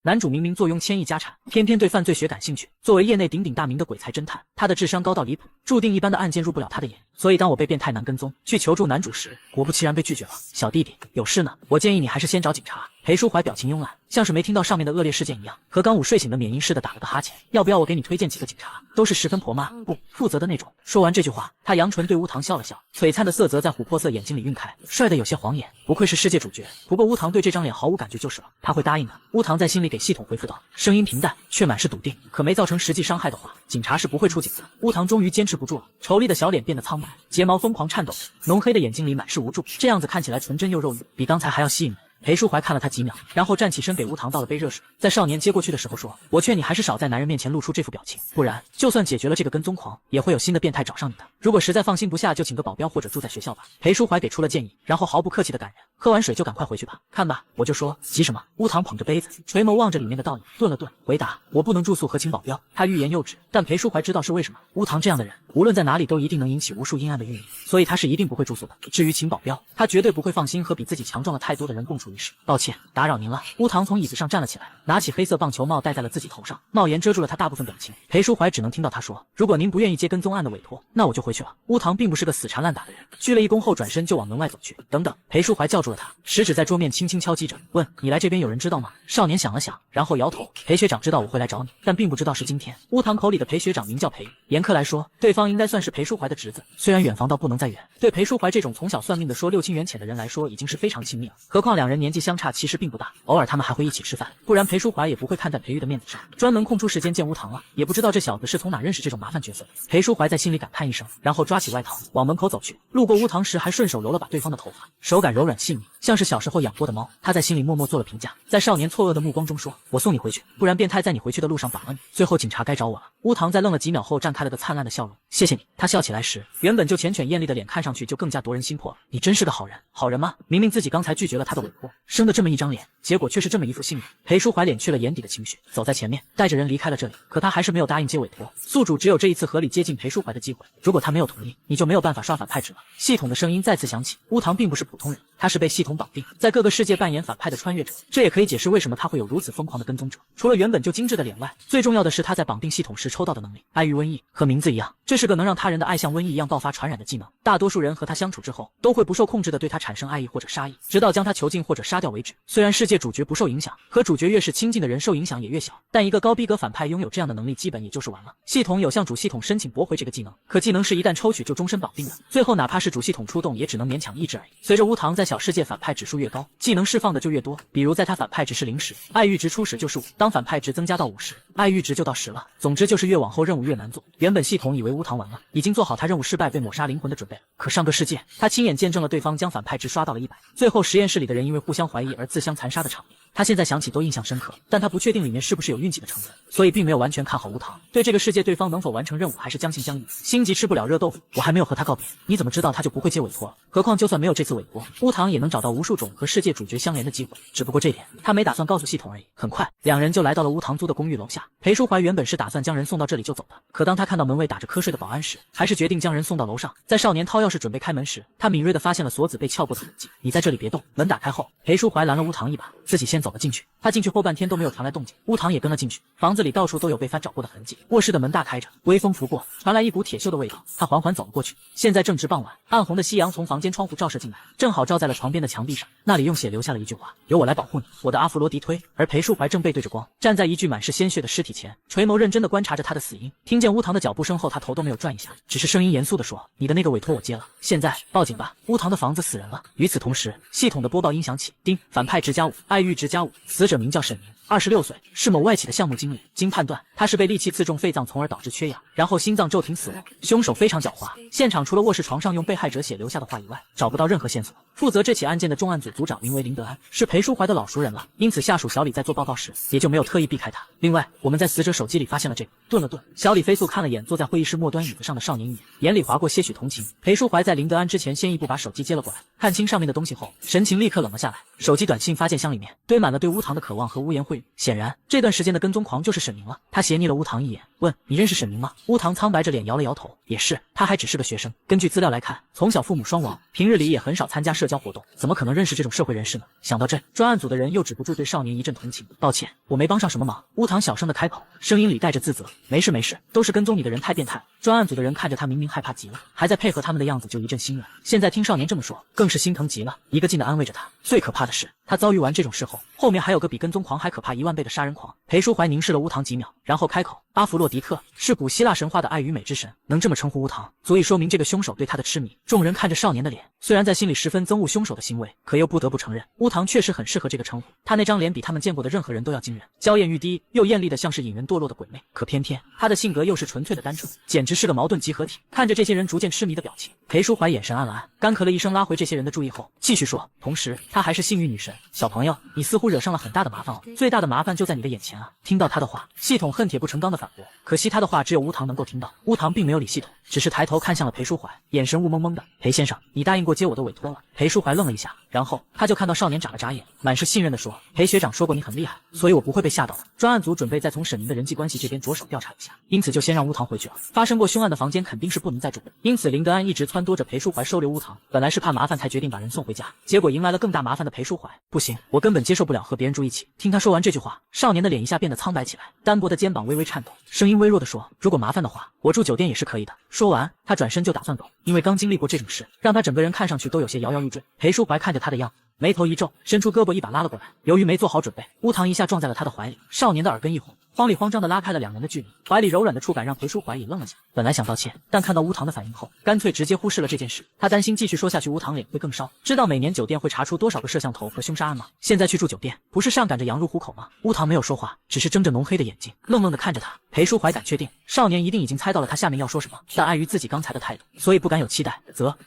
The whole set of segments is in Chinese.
男主明明坐拥千亿家产，偏偏对犯罪学感兴趣。作为业内鼎鼎大名的鬼才侦探，他的智商高到离谱，注定一般的案件入不了他的眼。所以当我被变态男跟踪去求助男主时，果不其然被拒绝了。小弟弟，有事呢，我建议你还是先找警察。裴书怀表情慵懒，像是没听到上面的恶劣事件一样，和刚午睡醒的缅因似的打了个哈欠。要不要我给你推荐几个警察，都是十分婆妈不负责的那种。说完这句话，他扬唇对乌堂笑了笑，璀璨的色泽在琥珀色眼睛里晕开，帅得有些晃眼，不愧是世界主角。不过乌堂对这张脸毫无感觉就是了，他会答应的。乌堂在心里给系统回复道，声音平淡却满是笃定，可没造成实际伤害的话，警察是不会出警的。乌堂终于坚持不住了，丑丽的小脸变得苍白，睫毛疯狂颤抖着，浓黑的眼睛里满是无助，这样子看起来纯真又肉欲，比刚才还要吸引人。裴书怀看了他几秒，然后站起身给乌堂倒了杯热水，在少年接过去的时候说，我劝你还是少在男人面前露出这副表情，不然就算解决了这个跟踪狂，也会有新的变态找上你的。如果实在放心不下，就请个保镖或者住在学校吧。裴书怀给出了建议，然后毫不客气的赶人，喝完水就赶快回去吧。看吧，我就说急什么。乌堂捧着杯子，垂眸望着里面的倒影，顿了顿，回答，我不能住宿和请保镖。他欲言又止，但裴书怀知道是为什么。乌堂这样的人，无论在哪里都一定能引起无数阴暗的运营，所以他是一定不会住宿的。至于请保镖，他绝对不会放心和比自己强壮了太多的人共处一室。抱歉，打扰您了。乌堂从椅子上站了起来，拿起黑色棒球帽戴在了自己头上，帽檐遮住了他大部分表情。裴书怀只能听到他说，如果您不愿意接跟踪案的委托，那我就回去了。乌堂并不是个死缠烂打的人，鞠了一躬后转身就往门外走去。等等，裴书怀叫住了他，食指在桌面轻轻敲击着，问，你来这边有人知道吗？少年想了想，然后摇头，裴学长知道我会来找你，但并不知道是今天。乌堂口里的裴学长名叫裴，严苛来说，对方应该算是裴书怀的侄子，虽然远房到不能再远，对裴书怀这种从小算命的说六亲缘浅的人来说已经是非常亲密了，何况两人年纪相差其实并不大，偶尔他们还会一起吃饭，不然裴书怀也不会看在裴玉的面子上，专门空出时间见乌堂了。也不知道这小子是从哪认识这种麻烦角色的。裴书怀在心里感叹一声，然后抓起外套往门口走去，路过乌堂时还顺手揉了把对方的头发，手感柔软细腻，像是小时候养过的猫。他在心里默默做了评价，在少年错愕的目光中说，我送你回去，不然变态在你回去的路上绑了你，最后警察该找我了。乌堂在愣了几秒后绽开了个灿烂的笑容，谢谢你。他笑起来时，原本就缱绻艳丽的脸看上去就更加夺人心魄了。你真是个好人。好人吗？明明自己刚才拒绝了他的委托，生的这么一张脸，结果却是这么一副性命。裴书怀敛去了眼底的情绪，走在前面，带着人离开了这里。可他还是没有答应接委托，宿主只有这一次合理接近裴书怀的机会，如果他没有同意，你就没有办法刷反派值了。系统的声音再次响起，乌堂并不是普通人，他是被系统绑定，在各个世界扮演反派的穿越者，这也可以解释为什么他会有如此疯狂的跟踪者。除了原本就精致的脸外，最重要的是他在绑定系统时抽到的能力，爱欲瘟疫，和名字一样，这是个能让他人的爱像瘟疫一样爆发传染的技能。大多数人和他相处之后，都会不受控制的对他产生爱意或者杀意，直到将他囚禁或者杀掉为止。虽然世界主角不受影响，和主角越是亲近的人受影响也越小，但一个高逼格反派拥有这样的能力，基本也就是完了。系统有向主系统申请驳回这个技能，可技能是一旦抽取就终身绑定的，最后哪怕是主系统出动，也只能勉强抑制而已。随着乌堂在小世界反派指数越高，技能释放的就越多，比如在他反派值是0时，爱欲值初始就是5，当反派值增加到50，爱欲值就到10了。总之就是越往后任务越难做。原本系统以为乌堂完了，已经做好他任务失败被抹杀灵魂的准备了，可上个世界他亲眼见证了对方将反派值刷到了100，最后实验室里的人因为互相怀疑而自相残杀的场面。他现在想起都印象深刻，但他不确定里面是不是有运气的成分，所以并没有完全看好乌堂。对这个世界对方能否完成任务还是将信将疑，心急吃不了热豆腐。我还没有和他告别，你怎么知道他就不会接委托了？何况就算没有这次委托，乌堂也能找到无数种和世界主角相连的机会，只不过这点他没打算告诉系统而已。很快两人就来到了乌堂租的公寓楼下。裴书怀原本是打算将人送到这里就走的，可当他看到门卫打着瞌睡的保安时，还是决定将人送到楼上。在少年掏钥匙准备开门时，他敏锐地发现了锁子被撬过的痕迹。你在这里别动。门打开后，裴书怀拦了乌堂一把，自己先走了进去。他进去后半天都没有传来动静，乌堂也跟了进去。房子里到处都有被翻找过的痕迹，卧室的门大开着，微风拂过，传来一股铁锈的味道。他缓缓走了过去。现在正值傍晚，暗红的夕阳从房间窗户照射进来，正好照在了床边的墙壁上，那里用血留下了一句话，由我来保护你，我的阿弗罗狄忒。而裴书怀正背对着光，站在一具满是鲜血的尸体前，垂眸认真地观察着他的死因。听见乌堂的脚步声后，他头都没有转一下，只是声音严肃地说，你的那个委托我接了，现在报警吧，乌堂的房子死人了。与此同时，系统的播报音响起，丁，反派值+5，爱欲值+5，死者名叫沈宁，26岁，是某外企的项目经理。经判断，他是被利器刺中肺脏，从而导致缺氧，然后心脏骤停死亡。凶手非常狡猾，现场除了卧室床上用被害者血留下的话以外，找不到任何线索。负责这起案件的重案组组长名为林德安，是裴书怀的老熟人了，因此下属小李在做报告时也就没有特意避开他。另外，我们在死者手机里发现了这个。顿了顿，小李飞速看了眼坐在会议室末端椅子上的少年一眼，眼里划过些许同情。裴书怀在林德安之前先一步把手机接了过来，看清上面的东西后，神情立刻冷了下来。手机短信发件箱里面堆满了对乌堂的渴望和污言秽语，显然这段时间的跟踪狂就是沈宁了。他斜睨了乌堂一眼，问你认识沈明吗？乌唐苍白着脸摇了摇头，也是，他还只是个学生。根据资料来看，从小父母双亡，平日里也很少参加社交活动，怎么可能认识这种社会人士呢？想到这，专案组的人又止不住对少年一阵同情。抱歉，我没帮上什么忙。乌唐小声的开口，声音里带着自责。没事没事，都是跟踪你的人太变态。专案组的人看着他明明害怕极了，还在配合他们的样子，就一阵心软。现在听少年这么说，更是心疼极了，一个劲的安慰着他。最可怕的是，他遭遇完这种事后，后面还有个比跟踪狂还可怕10000倍的杀人狂。裴淑怀凝视了乌唐几秒，然后开口：阿弗洛狄特是古希腊神话的爱与美之神，能这么称呼乌唐，足以说明这个凶手对他的痴迷。众人看着少年的脸，虽然在心里十分憎恶凶手的行为，可又不得不承认，乌唐确实很适合这个称呼。他那张脸比他们见过的任何人都要惊人，娇艳欲滴，又艳丽的像是引人堕落的鬼魅。可偏偏他的性格又是纯粹的单纯，简直是个矛盾集合体。看着这些人逐渐痴迷的表情，裴淑怀眼神暗了暗，干咳了一声，拉回这些人的注意后，继续说：同时，她还是幸运女神。小朋友，你似乎惹上了很大的麻烦哦，最大的麻烦就在你的眼前啊！听到他的话，系统恨铁不成钢的反驳。可惜他的话只有乌唐能够听到，乌唐并没有理系统，只是抬头看向了裴淑怀，眼神雾蒙蒙的。裴先生，你答应过接我的委托了。裴淑怀愣了一下，然后他就看到少年眨了眨眼，满是信任的说：裴学长说过你很厉害，所以我不会被吓到的。专案组准备再从沈明的人际关系这边着手调查一下，因此就先让乌唐回去了。发生过凶案的房间肯定是不能再住，因此林德安一直撺掇着裴淑怀收留乌唐，本来是怕麻烦才决定把人送回家，结果迎来了更大麻烦的裴淑怀。不行，我根本接受不了和别人住一起。听他说完这句话，少年的脸一下变得苍白起来，单薄的肩膀微微颤抖，声音微弱地说：如果麻烦的话，我住酒店也是可以的。说完，他转身就打算走，因为刚经历过这种事，让他整个人看上去都有些摇摇欲坠。裴淑怀看着他的样子，眉头一皱，伸出胳膊一把拉了过来。由于没做好准备，乌唐一下撞在了他的怀里，少年的耳根一红，慌里慌张地拉开了两人的距离，怀里柔软的触感让裴淑怀也愣了下。本来想道歉，但看到乌唐的反应后，干脆直接忽视了这件事。他担心继续说下去乌唐脸会更烧。知道每年酒店会查出多少个摄像头和凶杀案吗？现在去住酒店，不是上赶着羊入虎口吗？乌唐没有说话，只是睁着浓黑的眼睛，愣愣地看着他。裴淑怀敢确定，少年一定已经猜到了他下面要说什么，但碍于自己刚才的态度，所以不敢有期待。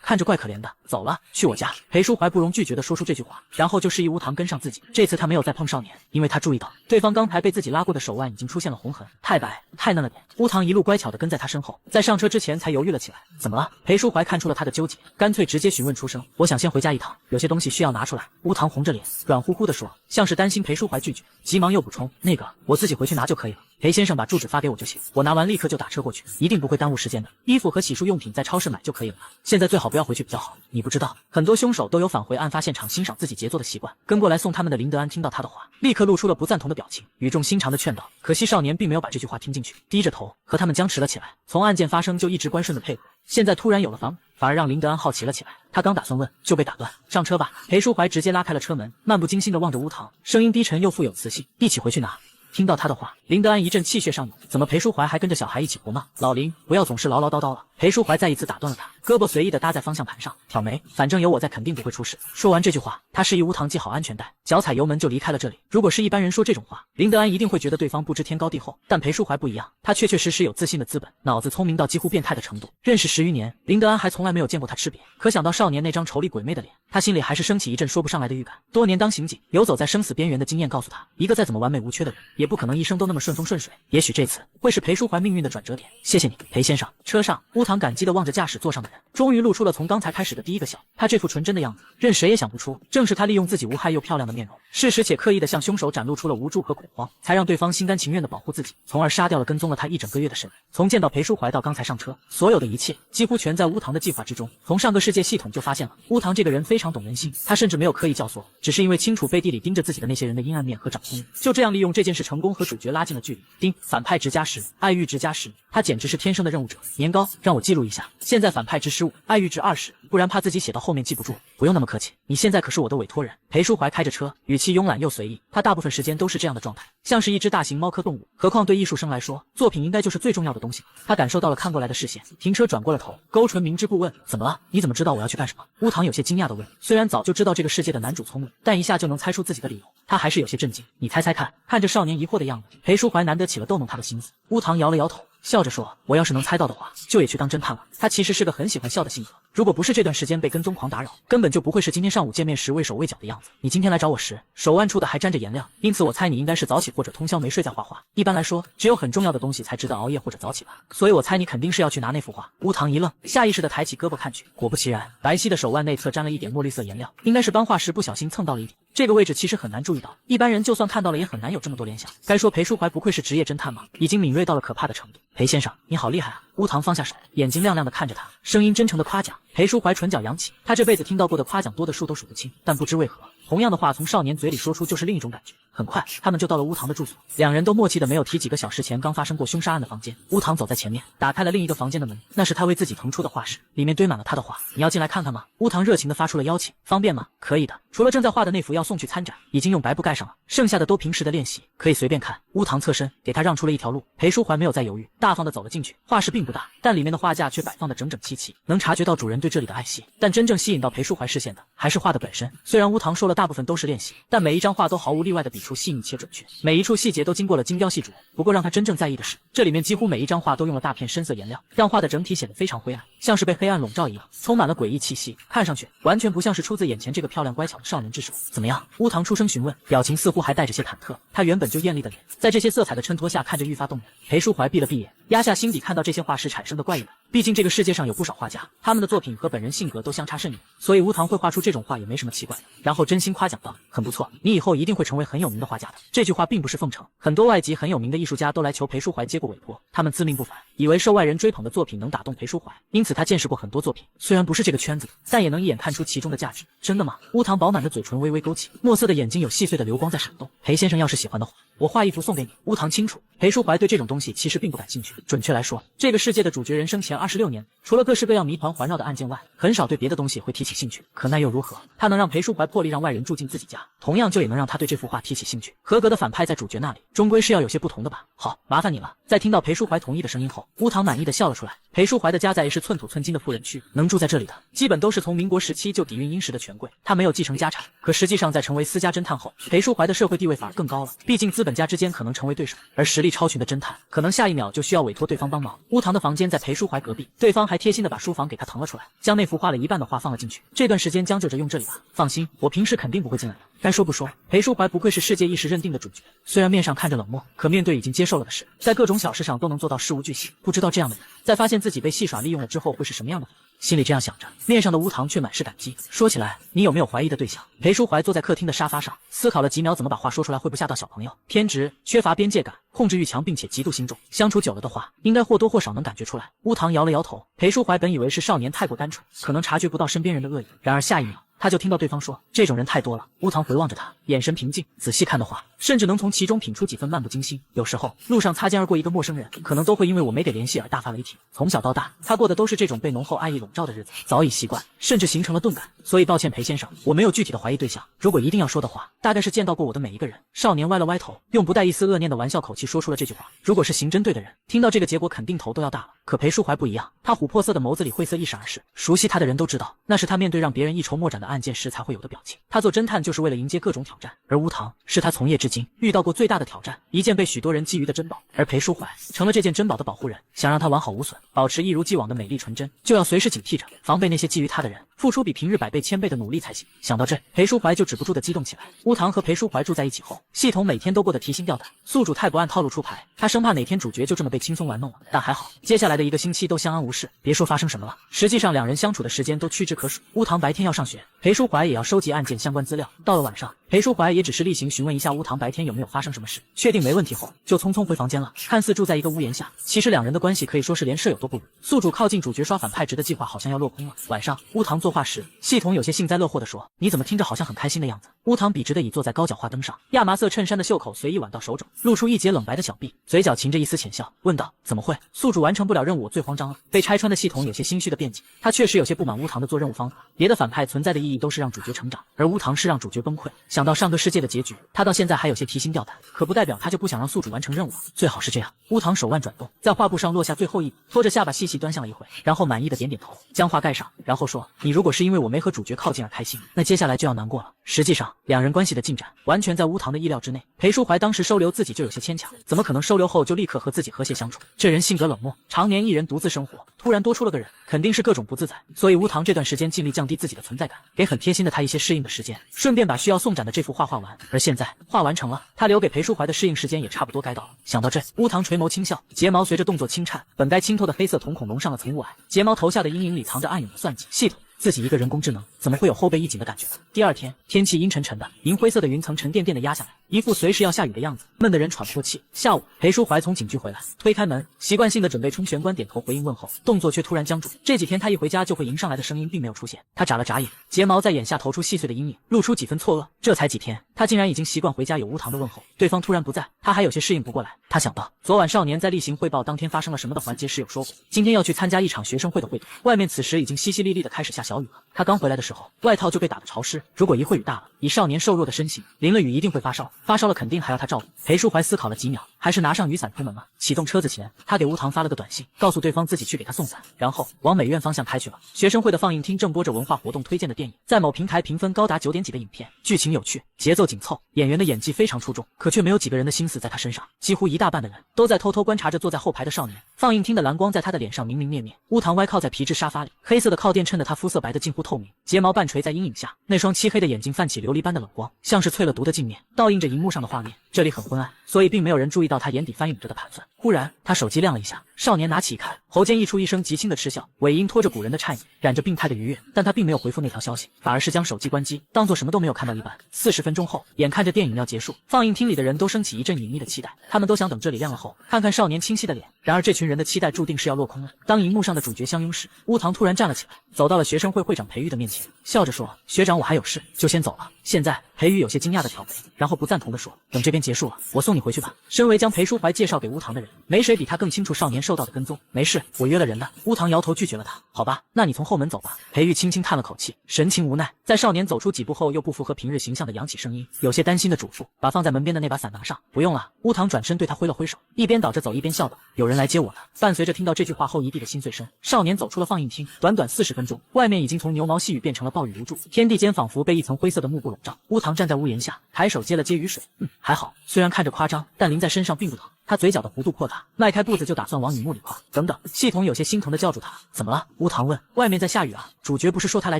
看着怪可怜的，走了，去我家。裴淑怀不容拒绝地说出这句话，然后就示意乌唐跟上自己。这次他没有再碰少年，因为他注意到对方刚才被自己拉过的手腕已经出现了红痕，太白太嫩了点。乌唐一路乖巧地跟在他身后，在上车之前才犹豫了起来。怎么了？裴淑怀看出了他的纠结，干脆直接询问出声：我想先回家一趟，有些东西需要拿出来。乌唐红着脸，软乎乎地说，像是担心裴淑怀拒绝，急忙又补充：那个，我自己回去拿就可以了。裴先生把住址发给我就行，我拿完立刻就打车过去，一定不会耽误时间的。衣服和洗漱用品在超市买就可以了吧？现在最好不要回去比较好。你不知道，很多凶手都有返回案发现场欣赏自己杰作的习惯。跟过来送他们的林德安听到他的话，立刻露出了不赞同的表情，语重心长的劝导。可惜少年并没有把这句话听进去，低着头和他们僵持了起来。从案件发生就一直乖顺的配合，现在突然有了防，反而让林德安好奇了起来。他刚打算问，就被打断，上车吧。裴淑怀直接拉开了车门，漫不经心地望着乌唐，声音低沉又富有磁性，一起回去拿。听到他的话，林德安一阵气血上涌，怎么裴淑怀还跟着小孩一起活吗？老林，不要总是唠唠叨叨了。裴淑怀再一次打断了他，胳膊随意地搭在方向盘上，挑眉，反正有我在肯定不会出事。说完这句话，他示意乌唐系好安全带，脚踩油门就离开了这里。如果是一般人说这种话，林德安一定会觉得对方不知天高地厚，但裴淑怀不一样，他确确实实有自信的资本，脑子聪明到几乎变态的程度。认识10余年，林德安还从来没有见过他吃瘪，可想到少年那张丑丽鬼魅的脸，他心里还是升起一阵说不上来的预感。多年当刑警，游走在生死边缘的经验告诉他，一个再怎么完美无缺的人，也不可能一生都那么顺风顺水。也许这次会是裴淑怀命运的转折点。谢谢你，裴先生。车上，乌唐感激地望着驾驶座上的人，终于露出了从刚才开始的第一个笑。他这副纯真的样子，任谁也想不出，正是他利用自己无害又漂亮的面容，适时且刻意地向凶手展露出了无助和恐慌，才让对方心甘情愿地保护自己，从而杀掉了跟踪了他1整个月的神人。从见到裴淑怀到刚才上车，所有的一切几乎全在乌唐的计划之中。从上个世界系统就发现了，乌唐这个人非常懂人心，他甚至没有刻意教唆，只是因为清楚背地里盯着自己的那些人的阴暗面和掌控欲，就这样利用这件事成功和主角拉近了距离。丁，反派值加10，爱欲值加10，他简直是天生的任务者。年糕，让我记录一下，现在反派值15，爱欲值20，不然怕自己写到后面记不住。不用那么客气，你现在可是我的委托人。裴淑怀开着车，语气慵懒又随意，他大部分时间都是这样的状态，像是一只大型猫科动物。何况对艺术生来说，作品应该就是最重要的东西。他感受到了看过来的视线，停车转过了头，勾唇明知故问：怎么了？你怎么知道我要去干什么？乌唐有些惊讶地问，虽然早就知道这个世界的男主聪明，但一下就能猜出自己的理由，他还是有些震惊。你猜猜看。看着少年疑惑的样子，裴淑怀难得起了逗弄他的心思。乌唐摇了摇头，笑着说，我要是能猜到的话，就也去当侦探了。他其实是个很喜欢笑的性格，如果不是这段时间被跟踪狂打扰，根本就不会是今天上午见面时畏手畏脚的样子。你今天来找我时，手腕处的还沾着颜料，因此我猜你应该是早起或者通宵没睡在画画。一般来说，只有很重要的东西才值得熬夜或者早起吧，所以我猜你肯定是要去拿那幅画。乌唐一愣，下意识地抬起胳膊看去，果不其然，白皙的手腕内侧沾了一点墨绿色颜料，应该是搬画时不小心蹭到了一点。这个位置其实很难注意到，一般人就算看到了也很难有这么多联想。该说裴淑怀不愧是职业侦探吗？已经敏锐到了可怕的程度。裴先生，你好厉害啊！乌堂放下手，眼睛亮亮的看着他，声音真诚的夸奖。裴淑怀唇角扬起，他这辈子听到过的夸奖多的数都数不清，但不知为何，同样的话从少年嘴里说出就是另一种感觉。很快，他们就到了乌堂的住所，两人都默契的没有提几个小时前刚发生过凶杀案的房间。乌堂走在前面，打开了另一个房间的门，那是他为自己腾出的画室，里面堆满了他的画。你要进来看看吗？乌堂热情的发出了邀请，方便吗？可以的，除了正在画的那幅要送去参展，已经用白布盖上了，剩下的都平时的练习，可以随便看。乌堂侧身给他让出了一条路，裴淑怀没有再犹豫，大方的走了进去。画室并不大，但里面的画架却摆放的整整齐齐，能察觉到主人对这里的爱惜。但真正吸引到裴淑怀视线的还是画的本身。虽然乌堂说了大部分都是练习，但每一张画都毫无例外的笔触细腻且准确，每一处细节都经过了精雕细琢。不过让他真正在意的是，这里面几乎每一张画都用了大片深色颜料，让画的整体显得非常灰暗，像是被黑暗笼罩一样，充满了诡异气息，看上去完全不像是出自眼前这个漂亮乖巧的少年之手。怎么样？乌堂出声询问，表情似乎还带着些忐忑。他原本就艳丽的脸，在这些色彩的衬托下看着愈发动人。裴淑怀闭了闭眼，压下心底看到这些画时产生的怪异感。毕竟这个世界上有不少画家，他们的作品和本人性格都相差甚远，所以乌堂会画出这种画也没什么奇怪的。然后真心夸奖道，很不错，你以后一定会成为很有名的画家的。这句话并不是奉承，很多外籍很有名的艺术家都来求裴淑怀接过委托，他们自命不凡，以为受外人追捧的作品能打动裴淑怀，因此他见识过很多作品，虽然不是这个圈子的，但也能一眼看出其中的价值。真的吗？乌堂饱满的嘴唇微微勾起，墨色的眼睛有细碎的流光在闪动。裴先生要是喜欢的话，我画一幅送给你。乌堂清楚，裴淑怀对这种东西其实并不感兴趣。准确来说，这个世界的主角人生前26年，除了各式各样谜团环绕的案件外，很少对别的东西会提起兴趣。可那又如何？他能让裴淑怀破例让外人住进自己家，同样就也能让他对这幅画提起兴趣。合格的反派在主角那里，终归是要有些不同的吧。好，麻烦你了。在听到裴淑怀同意的声音后，乌堂满意的笑了出来。裴淑怀的家在也是寸土寸金的富人区，能住在这里的，基本都是从民国时期就底蕴殷实的权贵。他没有继承家产，可实际上在成为私家侦探后，裴淑怀的社会地位反而更高了。毕竟资本家之间可能成为对手，而实力超群的侦探，可能下一秒就需要委托对方帮忙。乌堂的房间在裴淑怀隔壁，对方还贴心的把书房给他腾了出来，将那幅画了一半的画放了进去。这段时间将就着用这里吧，放心，我平时肯定不会进来的。该说不说，裴淑怀不愧是世界意识认定的主角，虽然面上看着冷漠，可面对已经接受了的事，在各种小事上都能做到事无巨细。不知道这样的人，在发现自己被戏耍利用了之后会是什么样的？心里这样想着，面上的乌堂却满是感激。说起来，你有没有怀疑的对象？裴淑怀坐在客厅的沙发上，思考了几秒，怎么把话说出来会不吓到小朋友。偏执，缺乏边界感，控制欲强，并且极度心重。相处久了的话，应该或多或少能感觉出来。乌堂摇了摇头。裴淑怀本以为是少年太过单纯，可能察觉不到身边人的恶意，然而下一秒他就听到对方说，这种人太多了。乌堂回望着他，眼神平静，仔细看的话，甚至能从其中品出几分漫不经心。有时候路上擦肩而过一个陌生人，可能都会因为我没给联系而大发雷霆。从小到大，他过的都是这种被浓厚爱意笼罩的日子，早已习惯，甚至形成了钝感。所以抱歉裴先生，我没有具体的怀疑对象，如果一定要说的话，大概是见到过我的每一个人。少年歪了歪头，用不带一丝恶念的玩笑口气说出了这句话。如果是刑侦队的人，听到这个结果肯定头都要大了。可裴淑怀不一样，他琥珀色的眸子里晦涩一闪而逝，熟悉他的人都知道，那是他面对让别人一筹莫展的案件时才会有的表情。他做侦探就是为了迎接各种挑战，而乌堂是他从业至今遇到过最大的挑战，一件被许多人觊觎的珍宝，而裴淑怀成了这件珍宝的保护人。想让他完好无损，保持一如既往的美丽纯真，就要随时警惕着，防备那些觊觎他的人，付出比平日100倍1000倍的努力才行。想到这，裴淑怀就止不住的激动起来。乌堂和裴淑怀住在一起后，系统每天都过得提心吊胆，宿主太不按套路出牌，他生怕哪天主角就这么被轻松玩弄了。但还好，接下来的1个星期都相安无事。别说发生什么了，实际上两人相处的时间都屈指可数。乌堂白天要上学，裴淑怀也要收集案件相关资料。到了晚上，裴淑怀也只是例行询问一下乌堂白天有没有发生什么事，确定没问题后，就匆匆回房间了。看似住在一个屋檐下，其实两人的关系可以说是连舍友都不如。宿主靠近主角刷反派值的计划好像要落空了。晚上，乌堂作画时，系统有些幸灾乐祸地说：“你怎么听着好像很开心的样子？”乌堂笔直地倚坐在高脚画灯上，亚麻色衬衫的袖口随意挽到手肘，露出一截冷白的小臂，嘴角噙着一丝浅笑，问道：“怎么会？宿主完成不了任务，我最慌张了。”被拆穿的系统有些心虚的辩解，他确实有些不满乌堂的做任务方法。别的反派存在的意义都是让主角成长，而乌堂是让主角崩溃。想到上个世界的结局，他到现在还有些提心吊胆，可不代表他就不想让宿主完成任务了。最好是这样。乌堂手腕转动，在画布上落下最后一笔，拖着下巴细细端详了一回，然后满意的点点头，将画盖上，然后说：“你如果是因为我没和主角靠近而开心，那接下来就要难过了。”实际上，两人关系的进展完全在乌堂的意料之内。裴淑怀当时收留自己就有些牵强，怎么可能收留后就立刻和自己和谐相处？这人性格冷漠，常年一人独自生活，突然多出了个人，肯定是各种不自在。所以乌堂这段时间尽力降低自己的存在感，给很贴心的他一些适应的时间，顺便把需要送展的这幅画画完。而现在画完成了，他留给裴淑怀的适应时间也差不多该到了。想到这，乌堂垂眸轻笑，睫毛随着动作轻颤，本该清透的黑色瞳孔蒙上了层雾霭，睫毛头下的阴影里藏着暗涌的算计。系统自己一个人工智能怎么会有后背一紧的感觉呢？第二天，天气阴沉沉的，银灰色的云层沉甸甸的压下来，一副随时要下雨的样子，闷得人喘不过气。下午，裴淑怀从警局回来，推开门，习惯性的准备冲玄关点头回应问候，动作却突然僵住。这几天他一回家就会迎上来的声音并没有出现，他眨了眨眼，睫毛在眼下投出细碎的阴影，露出几分错愕。这才几天，他竟然已经习惯回家有无糖的问候，对方突然不在，他还有些适应不过来。他想到昨晚少年在例行汇报当天发生了什么的环节时有说过，今天要去参加一场学生会的会读，外面此时已经淅淅沥沥的开始下小雨了。他刚回来的时候，外套就被打得潮湿，如果一会雨大了，以少年瘦弱的身形，淋了雨一定会发烧，发烧了肯定还要他照顾。裴淑怀思考了几秒，还是拿上雨伞出门了。启动车子前，他给吴糖发了个短信，告诉对方自己去给他送伞，然后往美院方向开去了。学生会的放映厅正播着文化活动推荐的电影，在某平台评分高达9点几的影片，剧情有趣，节奏紧凑，演员的演技非常出众，可却没有几个人的心思在他身上，几乎一大半的人都在偷偷观察着坐在后排的少年。放映厅的蓝光在他的脸上明明灭灭，乌糖歪靠在皮质沙发里，黑色的靠垫衬得他肤色白得近乎透明，睫毛半垂在阴影下，那双漆黑的眼睛泛起琉璃般的冷光，像是淬了毒的镜面，倒映着荧幕上的画面。这里很昏暗，所以并没有人注意到他眼底翻涌着的盘算。忽然，他手机亮了一下，少年拿起一看，喉间溢出一声极轻的嗤笑，尾音拖着古人的颤音，染着病态的愉悦。但他并没有回复那条消息，反而是将手机关机，当作什么都没有看到一般。40分钟后，眼看着电影要结束，放映厅里的人都升起一阵隐秘的期待，他们都想等这里亮了后，看看少年清晰的脸。然而这群人的期待注定是要落空了。当荧幕上的主角相拥时，乌糖突然站了起来，走到了学生会会长裴玉的面前，笑着说：“学长，我还有事，就先走了。”现在，裴玉有些惊讶的挑眉，然后不赞同的说：“等这边结束了，我送你回去吧。”身为将裴淑怀介绍给乌糖的人，没谁比他更清楚少年受到的跟踪。没事，我约了人的。乌糖摇头拒绝了他。好吧，那你从后门走吧。裴玉轻轻叹了口气，神情无奈。在少年走出几步后，又不符合平日形象的扬起声音，有些担心的嘱咐：“把放在门边的那把伞拿上。”不用了。乌糖转身对他挥了挥手，一边倒着走一边笑道：“有人来接我了。”伴随着听到这句话后一地的心碎声，少年走出了放映厅。短短40分钟，外面已经从牛毛细雨变成了暴雨如注，天地间仿佛被一层灰色的幕布笼罩。乌糖站在屋檐下，抬手接了接雨水，还好，虽然看着夸张，但淋在身上并不疼。他嘴角的弧度扩大，迈开步子就打算往雨幕里跨。等等，系统有些心疼的叫住他。怎么了？乌糖问。外面在下雨啊，主角不是说他来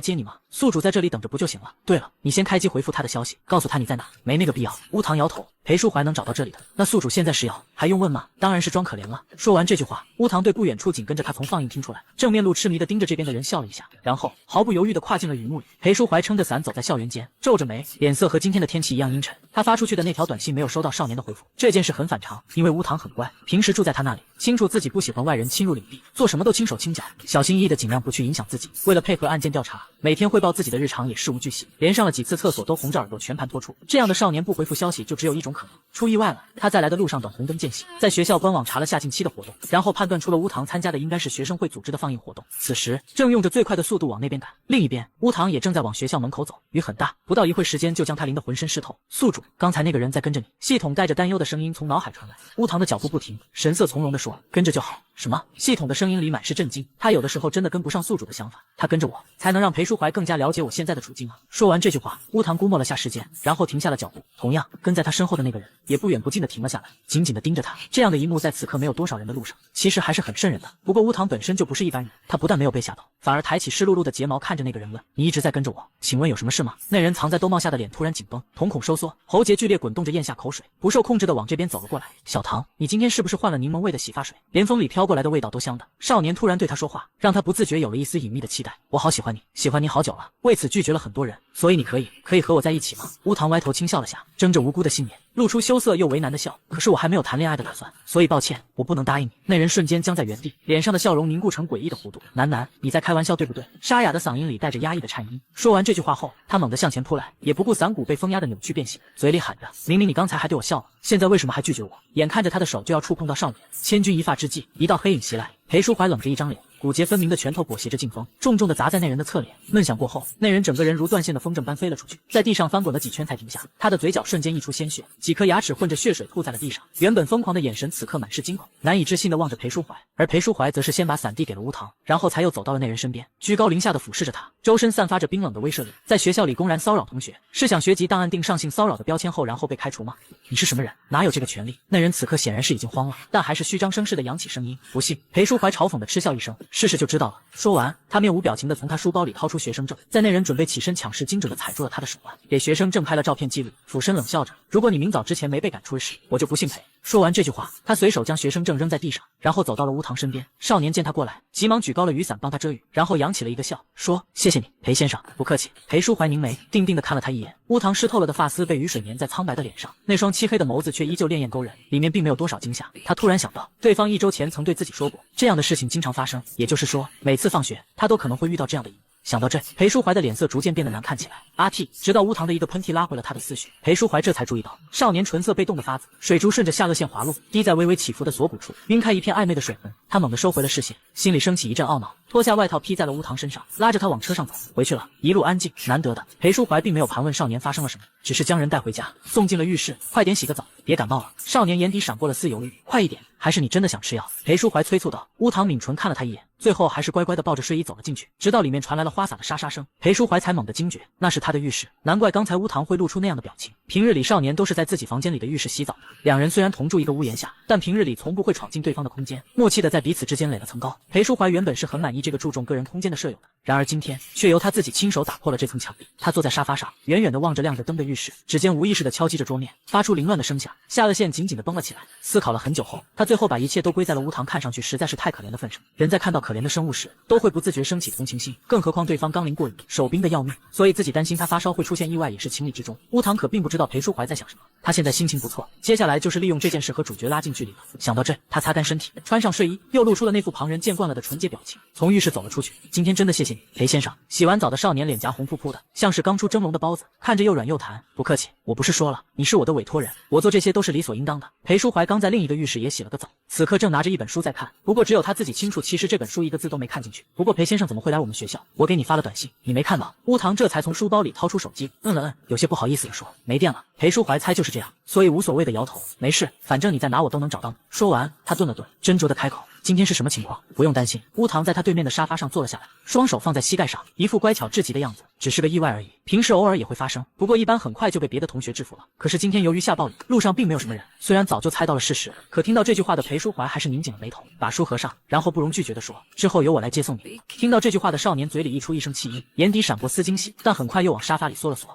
接你吗？宿主在这里等着不就行了？对了，你先开机回复他的消息，告诉他你在哪。没那个必要。乌糖摇头。裴淑怀能找到这里的，那宿主现在是要还用问吗？当然是装可怜了。说完这句话，乌糖对不远处紧跟着他从放映厅出来，正面露痴迷的盯着这边的人笑了一下，然后毫不犹豫地跨进了雨幕里。裴淑怀撑着伞走在校园间，皱着眉，脸色和今天的天气一样阴沉。他发出去的那条短信没有收到少年的回复，这件事很反常，因为乌糖很乖，平时住在他那里，清楚自己不喜欢外人侵入领地，做什么都轻手轻脚，小心翼翼的尽量不去影响自己。为了配合案件调查，每天汇报自己的日常也事无巨细，连上了几次厕所都红着耳朵全盘托出。这样的少年不回复消息就只有一种可能，出意外了。他在来的路上等红灯渐熄，在学校官网查了下近期的活动，然后判断出了乌糖参加的应该是学生会组织的放映活动，此时正用着最快的速度往那边赶。另一边，乌糖也正在往学校门口走，雨很大，不到一会时间就将他淋得浑身湿透。宿主，刚才那个人在跟着你。系统带着担忧的声音从脑海传来。乌糖的脚步不停，神色从容地说：“跟着就好。”什么？系统的声音里满是震惊。他有的时候真的跟不上宿主的想法，他跟着我，才能让裴淑怀更加了解我现在的处境啊。说完这句话，乌糖估摸了下时间，然后停下了脚步。同样跟在他身后的那个人也不远不近地停了下来，紧紧地盯着他。这样的一幕在此刻没有多少人的路上，其实还是很瘆人的。不过乌糖本身就不是一般人，他不但没有被吓到，反而抬起湿漉漉的睫毛看着那个人问：“你一直在跟着我，请问有什么事吗？”那人藏在兜帽下的脸突然紧绷，瞳孔收缩，喉结剧烈滚动着咽下口水，不受控制地往这边走了过来。小唐，你今天是不是换了柠檬味的洗发水？连风里飘过来的味道都香的。少年突然对他说话，让他不自觉有了一丝隐秘的期待。我好喜欢你，喜欢你好久了，为此拒绝了很多人，所以你可以和我在一起吗？乌糖歪头轻笑了下，睁着无辜的杏眼，露出羞涩又为难的笑。可是我还没有谈恋爱的打算，所以抱歉，我不能答应你。那人瞬间僵在原地，脸上的笑容凝固成诡异的弧度。楠，你在开玩笑对不对？沙哑的嗓音里带着压抑的颤音。说完这句话后，他猛地向前扑来，也不顾伞骨被风压的扭曲变形，嘴里喊着：“明明你刚才还对我笑了，现在为什么还拒绝我？”眼看着他的手就要触碰到少年，千钧一发之际，一道黑影袭来。裴淑怀冷着一张脸，骨节分明的拳头裹挟着劲风，重重地砸在那人的侧脸。闷响过后，那人整个人如断线的风筝般飞了出去，在地上翻滚了几圈才停下。他的嘴角瞬间溢出鲜血，几颗牙齿混着血水吐在了地上。原本疯狂的眼神此刻满是惊恐，难以置信地望着裴淑怀，而裴淑怀则是先把伞递给了乌糖，然后才又走到了那人身边，居高临下地俯视着他，周身散发着冰冷的威慑力。在学校里公然骚扰同学，是想学籍档案定上性骚扰的标签后然后被开除吗？你是什么人？哪有这个权利？那人此刻显然是已经慌了，但还是虚张声势地扬起声音：“不信。”裴淑怀嘲讽地嗤笑一声：“试试就知道了。”说完，他面无表情地从他书包里掏出学生证，在那人准备起身抢时，精准地踩住了他的手腕，给学生证拍了照片记录，俯身冷笑着：“如果你明早之前没被赶出时，我就不姓裴。”说完这句话，他随手将学生证扔在地上，然后走到了乌堂身边。少年见他过来，急忙举高了雨伞帮他遮雨，然后扬起了一个笑，说：“谢谢你，裴先生。”不客气。裴淑怀凝眉，定定地看了他一眼。乌堂湿透了的发丝被雨水粘在苍白的脸上，那双漆黑的眸子却依旧潋滟勾人，里面并没有多少惊吓。他突然想到，对方1周前曾对自己说过，这样的事情经常发生，也就是说，每次放学他都可能会遇到这样的一幕。想到这，裴淑怀的脸色逐渐变得难看起来。阿嚏！直到乌堂的一个喷嚏拉回了他的思绪，裴淑怀这才注意到，少年唇色被冻得发紫，水珠顺着下颚线滑落，滴在微微起伏的锁骨处，晕开一片暧昧的水痕。他猛地收回了视线，心里升起一阵懊恼，脱下外套披在了乌堂身上，拉着他往车上走。回去了，一路安静。难得的，裴淑怀并没有盘问少年发生了什么，只是将人带回家，送进了浴室。快点洗个澡，别感冒了。少年眼底闪过了丝犹豫，快一点，还是你真的想吃药？裴淑怀催促道。乌堂抿唇看了他一眼，最后还是乖乖地抱着睡衣走了进去，直到里面传来了花洒的沙沙声，裴淑怀才猛地惊觉，那是他的浴室。难怪刚才乌堂会露出那样的表情，平日里少年都是在自己房间里的浴室洗澡的。两人虽然同住一个屋檐下，但平日里从不会闯进对方的空间，默契的在彼此之间垒了层高。裴淑怀原本是很满意这个注重个人空间的舍友的，然而今天却由他自己亲手打破了这层墙壁。他坐在沙发上，远远地望着亮着灯的浴室，指尖无意识地敲击着桌面，发出凌乱的声响，下颚线紧紧地绷了起来。思考了很久后，他最后把一切都归在了乌堂看上去实在是太可怜的份上。人在看到可怜的生物时，都会不自觉升起同情心，更何况对方刚临过瘾，手冰的要命，所以自己担心他发烧会出现意外也是情理之中。乌堂可并不知道裴淑怀在想什么，他现在心情不错，接下来就是利用这件事和主角拉近距离了。想到这，他擦干身体，穿上睡衣，又露出了那副旁人见惯了的纯洁表情，从浴室走了出去。今天真的谢谢你，裴先生。洗完澡的少年脸颊红扑扑的，像是刚出蒸笼的包子，看着又软又弹。不客气，我不是说了，你是我的委托人，我做这些都是理所应当的。裴淑怀刚在另一个浴室也洗了个澡，此刻正拿着一本书在看，不过只有他自己清楚，其实这本书一个字都没看进去。不过裴先生怎么会来我们学校？我给你发了短信，你没看到？乌堂这才从书包里掏出手机，摁了摁，有些不好意思地说，没电了。裴淑怀猜就是这样，所以无所谓的摇头，没事，反正你在哪我都能找到你。说完，他顿了顿，斟酌的开口，今天是什么情况？不用担心。乌堂在他对面的沙发上坐了下来，双手放在膝盖上，一副乖巧至极的样子。只是个意外而已，平时偶尔也会发生，不过一般很快就被别的同学制服了。可是今天由于下暴雨，路上并没有什么人。虽然早就猜到了事实，可听到这句话的裴淑怀还是拧紧了眉头，把书合上，然后不容拒绝地说：“之后由我来接送你。”听到这句话的少年嘴里溢出一声气音，眼底闪过丝惊喜，但很快又往沙发里缩了缩。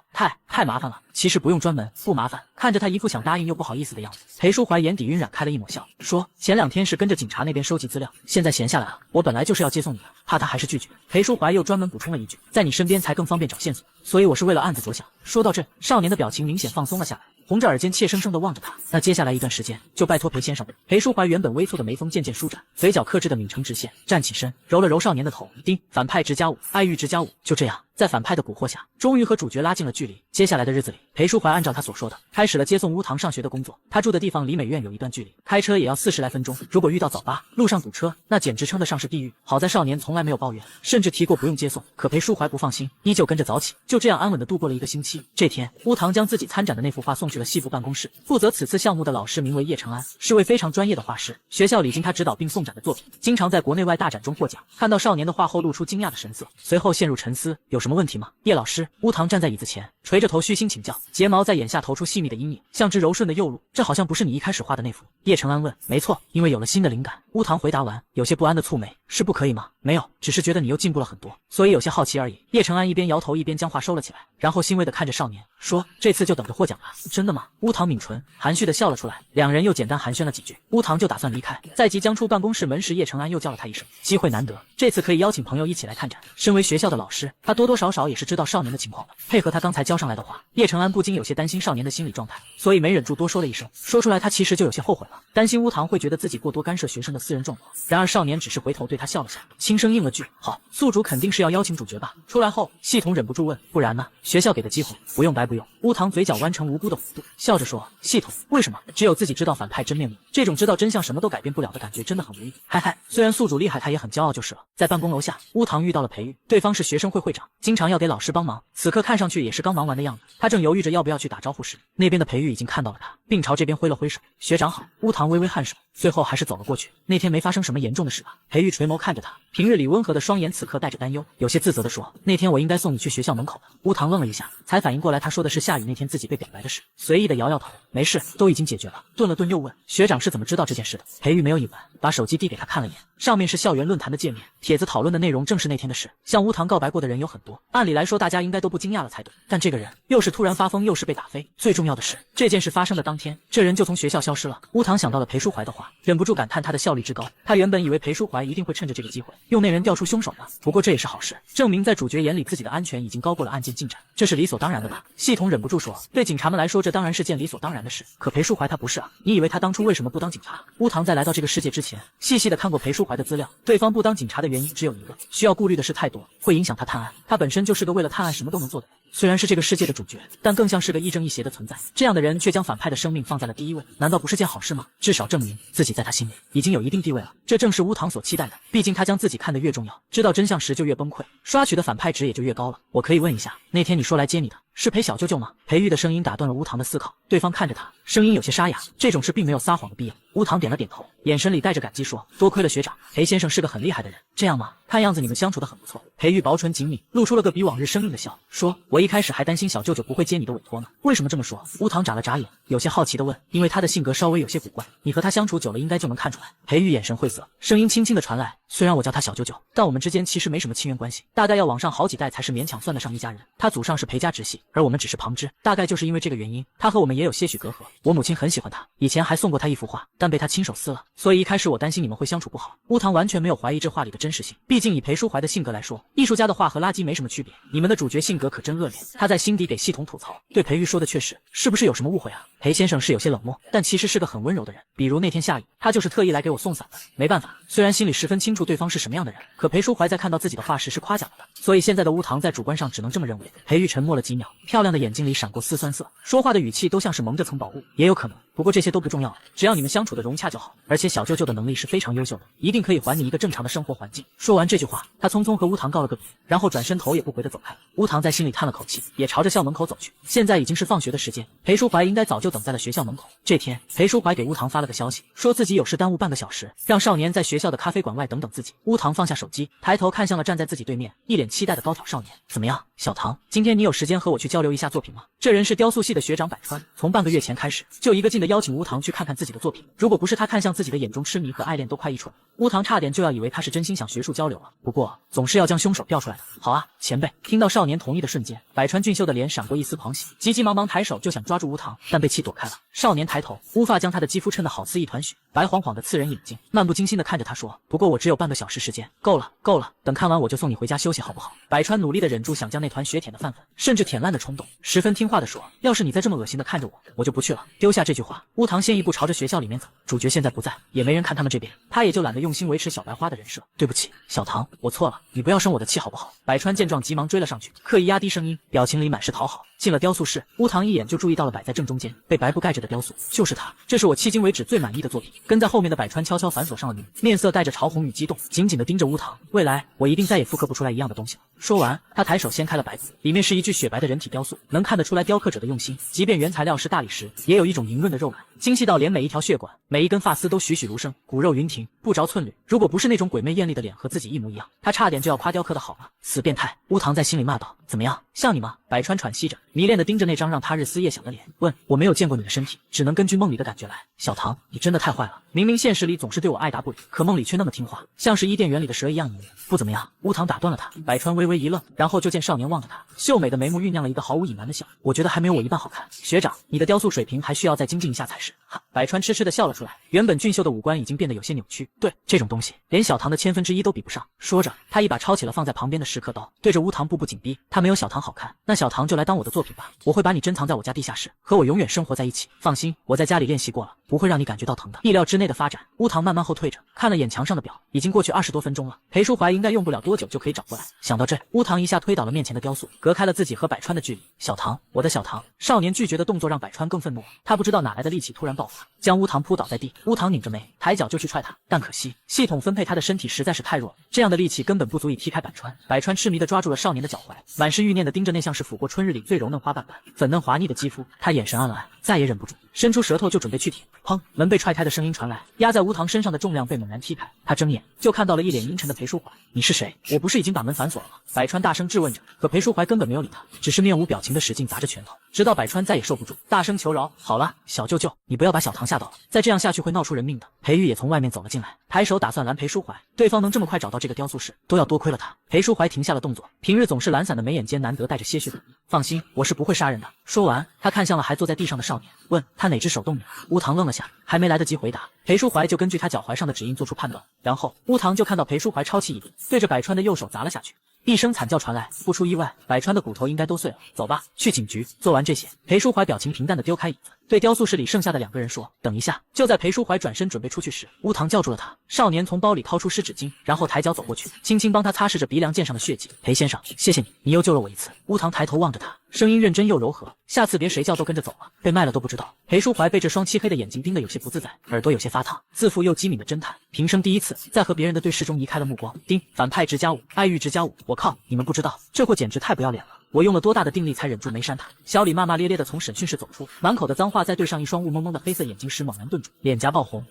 太麻烦了。其实不用专门，不麻烦。看着他一副想答应又不好意思的样子，裴淑怀眼底晕染开了一抹笑，说：“前2天是跟着警察那边收集资料，现在闲下来了。我本来就是要接送你的，怕他还是拒绝。”裴淑怀又专门补充了一句：“在你身边才更方便找线索，所以我是为了案子着想。”说到这，少年的表情明显放松了下来，红着耳尖怯生生地望着他。那接下来一段时间就拜托裴先生了。裴淑怀原本微蹙的眉峰渐渐舒展，嘴角克制的抿成直线，站起身，揉了揉少年的头。丁，反派直加5，爱欲直加5。就这样，在反派的蛊惑下，终于和主角拉近了距离。接下来的日子里，裴淑怀按照他所说的，开始了接送乌堂上学的工作。他住的地方离美院有一段距离，开车也要40来分钟。如果遇到早八，路上堵车，那简直称得上是地狱。好在少年从来没有抱怨，甚至提过不用接送。可裴淑怀不放心，依旧跟着早起。就这样安稳地度过了1个星期。这天，乌堂将自己参展的那幅画送去了系部办公室。负责此次项目的老师名为叶承安，是位非常专业的画师，学校里经他指导并送展的作品，经常在国内外大展中获奖。看到少年的画后，露出惊讶的神色，随后陷入沉思。有什么问题吗？叶老师。乌堂站在椅子前，垂着头虚心请教，睫毛在眼下投出细密的阴影，像只柔顺的幼鹿。这好像不是你一开始画的那幅。叶承安问。没错，因为有了新的灵感。乌堂回答完，有些不安的蹙眉，是不可以吗？没有，只是觉得你又进步了很多，所以有些好奇而已。叶承安一边摇头一边将画收了起来，然后欣慰地看着少年，说：“这次就等着获奖了。”真的吗？乌堂抿唇，含蓄地笑了出来。两人又简单寒暄了几句，乌堂就打算离开。在即将出办公室门时，叶承安又叫了他一声。机会难得，这次可以邀请朋友一起来看展。身为学校的老师，他多多少少也是知道少年的情况的。配合他刚才交上来的话，叶承安不禁有些担心少年的心理状态，所以没忍住多说了一声。说出来他其实就有些后悔了，担心乌堂会觉得自己过多干涉学生的私人状况。然而少年只是回头对他笑了笑，轻声应了句：“好。”宿主肯定是要邀请主角吧？出来后，系统忍不住问：“不然呢？学校给的机会，不用白不用。”乌堂嘴角弯成无辜的弧度，笑着说：“系统？为什么？只有自己知道反派真面目，这种知道真相什么都改变不了的感觉真的很无语。”嗨嗨，虽然宿主厉害，他也很骄傲就是了。在办公楼下，乌堂遇到了裴玉，对方是学生会会长，经常要给老师帮忙，此刻看上去也是刚忙完的样子。他正犹豫着要不要去打招呼时，那边的裴玉已经看到了他，并朝这边挥了挥手：“学长好。”乌堂微微颔首，最后还是走了过去。那天没发生什么严重的事吧？裴玉垂眸看着他，平日里温和的双眼此刻带着担忧，有些自责地说：“那天我应该送你去学校门口的。”乌堂愣了一下，才反应过来他说的是下雨那天自己被表白的事，随意的摇摇头：“没事，都已经解决了。”顿了顿又问：“学长是怎么知道这件事的？”裴玉没有隐瞒，把手机递给他看了眼，上面是校园论坛的界面，帖子讨论的内容正是那天的事。向乌堂告白过的人有很多，按理来说大家应该都不惊讶了才对，但这个个人又是突然发疯，又是被打飞。最重要的是，这件事发生的当天，这人就从学校消失了。乌堂想到了裴淑怀的话，忍不住感叹他的效率之高。他原本以为裴淑怀一定会趁着这个机会用那人调出凶手的，不过这也是好事，证明在主角眼里自己的安全已经高过了案件进展，这是理所当然的吧？系统忍不住说，对警察们来说，这当然是件理所当然的事。可裴淑怀他不是啊，你以为他当初为什么不当警察？乌堂在来到这个世界之前，细细的看过裴淑怀的资料，对方不当警察的原因只有一个，需要顾虑的事太多，会影响他探案。他本身就是个为了探案什么都能做的人。虽然是这个世界的主角，但更像是个亦正亦邪的存在。这样的人却将反派的生命放在了第一位，难道不是件好事吗？至少证明自己在他心里已经有一定地位了。这正是乌堂所期待的。毕竟他将自己看得越重要，知道真相时就越崩溃，刷取的反派值也就越高了。我可以问一下，那天你说来接你的是裴小舅舅吗？裴玉的声音打断了乌堂的思考，对方看着他，声音有些沙哑。这种事并没有撒谎的必要。乌堂点了点头，眼神里带着感激说：“多亏了学长，裴先生是个很厉害的人。这样吗？看样子你们相处得很不错。”裴玉薄唇紧抿，露出了个比往日生硬的笑，说：“我一开始还担心小舅舅不会接你的委托呢。”为什么这么说？乌堂眨了眨眼，有些好奇地问：“因为他的性格稍微有些古怪，你和他相处久了应该就能看出来。”裴玉眼神晦涩，声音轻轻地传来：“虽然我叫他小舅舅，但我们之间其实没什么亲缘关系，大概要往上好几代才是勉强算得上一家人。他祖上是裴家直系，而我们只是旁支，大概就是因为这个原因，他和我们也有些许隔阂。我母亲很喜欢他，以前还送过他一幅画，但被他亲手撕了。所以一开始我担心你们会相处不好。”乌堂完全没有怀疑这话里的真实性，毕竟以裴淑怀的性格来说，艺术家的画和垃圾没什么区别。你们的主角性格可真恶劣，他在心底给系统吐槽，对裴玉说的却是不是有什么误会啊？裴先生是有些冷漠，但其实是个很温柔的人。比如那天下雨，他就是特意来给我送伞的。没办法，虽然心里十分清楚对方是什么样的人，可裴淑怀在看到自己的画时是夸奖了的，所以现在的乌堂在主观上只能这么认为。裴玉沉默了几秒，漂亮的眼睛里闪过丝酸涩，说话的语气都像是蒙着层薄雾。也有可能，不过这些都不重要，只要你们相处的融洽就好。而且小舅舅的能力是非常优秀的，一定可以还你一个正常的生活环境。说完这句话，他匆匆和乌堂告了个别，然后转身头也不回地走开。乌堂在心里叹了口气，也朝着校门口走去。现在已经是放学的时间，裴淑怀应该早就等在了学校门口。这天，裴淑怀给乌堂发了个消息，说自己有事耽误半个小时，让少年在学校的咖啡馆外等等自己。乌堂放下手机，抬头看向了站在自己对面，一脸期待的高挑少年。怎么样，小唐，今天你有时间和我去交流一下作品吗？这人是雕塑系的学长百川，从半个月前开始就一个劲的邀请乌堂去看看自己的作品。如果不是他看向自己的眼中痴迷和爱恋都快溢出来，乌堂差点就要以为他是真心想学术交流了。不过总是要将凶手调出来的。好啊，前辈。听到少年同意的瞬间，百川俊秀的脸闪过一丝狂喜，急急忙忙抬手就想抓住乌堂，但被气躲开了。少年抬头，乌发将他的肌肤衬得好似一团雪，白晃晃的刺人眼睛，漫不经心地看着他说：“不过我只有半个小时时间，够了，够了，等看完我就送你回家休息好不好？”百川努力地忍住想将那团雪舔的泛粉，甚至舔烂的冲动，十分听话地说：“要是你再这么恶心地看着我，我就不去了。”丢下这句话，乌堂先一步朝着学校里面走。主角现在不在，也没人看他们这边，他也就懒得用心维持小白花的人设。对不起，小唐，我错了，你不要生我的气好不好？百川见状急忙追了上去，刻意压低声音，表情里满是讨好。进了雕塑室，乌堂一眼就注意到了摆在正中间被白布盖着的雕塑，就是它，这是我迄今为止最满意的作品。跟在后面的百川悄悄反锁上了名，面色带着潮红与激动，紧紧地盯着乌堂。未来我一定再也复刻不出来一样的东西了。说完，他抬手掀开了白布，里面是一具雪白的人体雕塑，能看得出来雕刻者的用心，即便原材料是大理石，也有一种莹润的肉感，精细到连每一条血管、每一根发丝都栩栩如生，骨肉匀婷，不着寸缕。如果不是那种鬼魅艳丽的脸和自己一模一样，他差点就要夸雕刻的好了。死变态！乌堂在心里骂道。怎么样，像你吗？百川喘息着，迷恋地盯着那张让他日思夜想的脸，问：我没有见过你的身体，只能根据梦里的感觉来。小唐，你真的太坏了，明明现实里总是对我爱答不理，可梦里却那么听话，像是伊甸园里的蛇一样黏人。不怎么样。乌堂打断了他。百川微微一愣，然后就见少年望着他，秀美的眉目酝酿了一个毫无隐瞒的笑。我觉得还没有我一半好看，学长，你的雕塑水平还需要再精进一下才是。哈，百川痴痴地笑了出来，原本俊秀的五官已经变得有些扭曲。对，这种东西连小唐的1/1000都比不上。说着，他一把抄起了放在旁边的石刻刀，对着乌堂步步紧逼。他没有小唐好看，那小唐就来当我的作品吧，我会把你珍藏在我家地下室，和我永远生活在一起。放心，我在家里练习过了，不会让你感觉到疼的。意料之内的发展，乌堂慢慢后退着，看了眼墙上的表，已经过去20多分钟了。裴淑怀应该用不了多久就可以找过来。想到这，乌堂一下推倒了面前的雕塑，隔开了自己和百川的距离。小唐，我的小唐！少年拒绝的动作让百川更愤怒了，他不知道哪来的力气突然爆发，将乌堂扑倒在地。乌堂拧着眉，抬脚就去踹他，但可惜系统分配他的身体实在是太弱了，这样的力气根本不足以踢开百川。百川痴迷的抓住了少年的脚踝，满是欲念的盯着那像是抚过春日里最柔嫩花瓣般粉嫩滑腻的肌肤，他眼神暗了暗，再也忍不住，伸出舌头就准备去舔。砰！门被踹开的声音传来，压在乌堂身上的重量被猛然踢开。他睁眼就看到了一脸阴沉的裴淑怀。你是谁？我不是已经把门反锁了吗？百川大声质问着，可裴淑怀根本没有理他，只是面无表情的使劲砸着拳头，直到百川再也受不住，大声求饶。好了，小舅舅。你不要把小唐吓到了，再这样下去会闹出人命的。裴玉也从外面走了进来，抬手打算拦裴淑怀，对方能这么快找到这个雕塑室，都要多亏了他。裴淑怀停下了动作，平日总是懒散的眉眼间难得带着些许冷意。放心，我是不会杀人的。说完，他看向了还坐在地上的少年，问他哪只手动你了。乌唐愣了下，还没来得及回答，裴淑怀就根据他脚踝上的指印做出判断，然后乌唐就看到裴淑怀抄起一笔，对着百川的右手砸了下去。一声惨叫传来，不出意外，百川的骨头应该都碎了。走吧，去警局。做完这些，裴淑怀表情平淡的丢开椅子，对雕塑室里剩下的2个人说：“等一下。”就在裴淑怀转身准备出去时，乌唐叫住了他。少年从包里掏出湿纸巾，然后抬脚走过去，轻轻帮他擦拭着鼻梁剑上的血迹。裴先生，谢谢你，你又救了我一次。乌唐抬头望着他，声音认真又柔和：“下次别谁叫都跟着走了，被卖了都不知道。”裴淑怀被这双漆黑的眼睛盯得有些不自在，耳朵有些发烫，自负又机敏的侦探，平生第一次在和别人的对视中移开了目光。丁，反派之家务，爱欲之家务，我靠，你们不知道，这货简直太不要脸了。我用了多大的定力才忍住没扇他？小李骂骂咧咧地从审讯室走出，满口的脏话再对上一双雾蒙蒙的黑色眼睛时猛然顿住，脸颊爆红。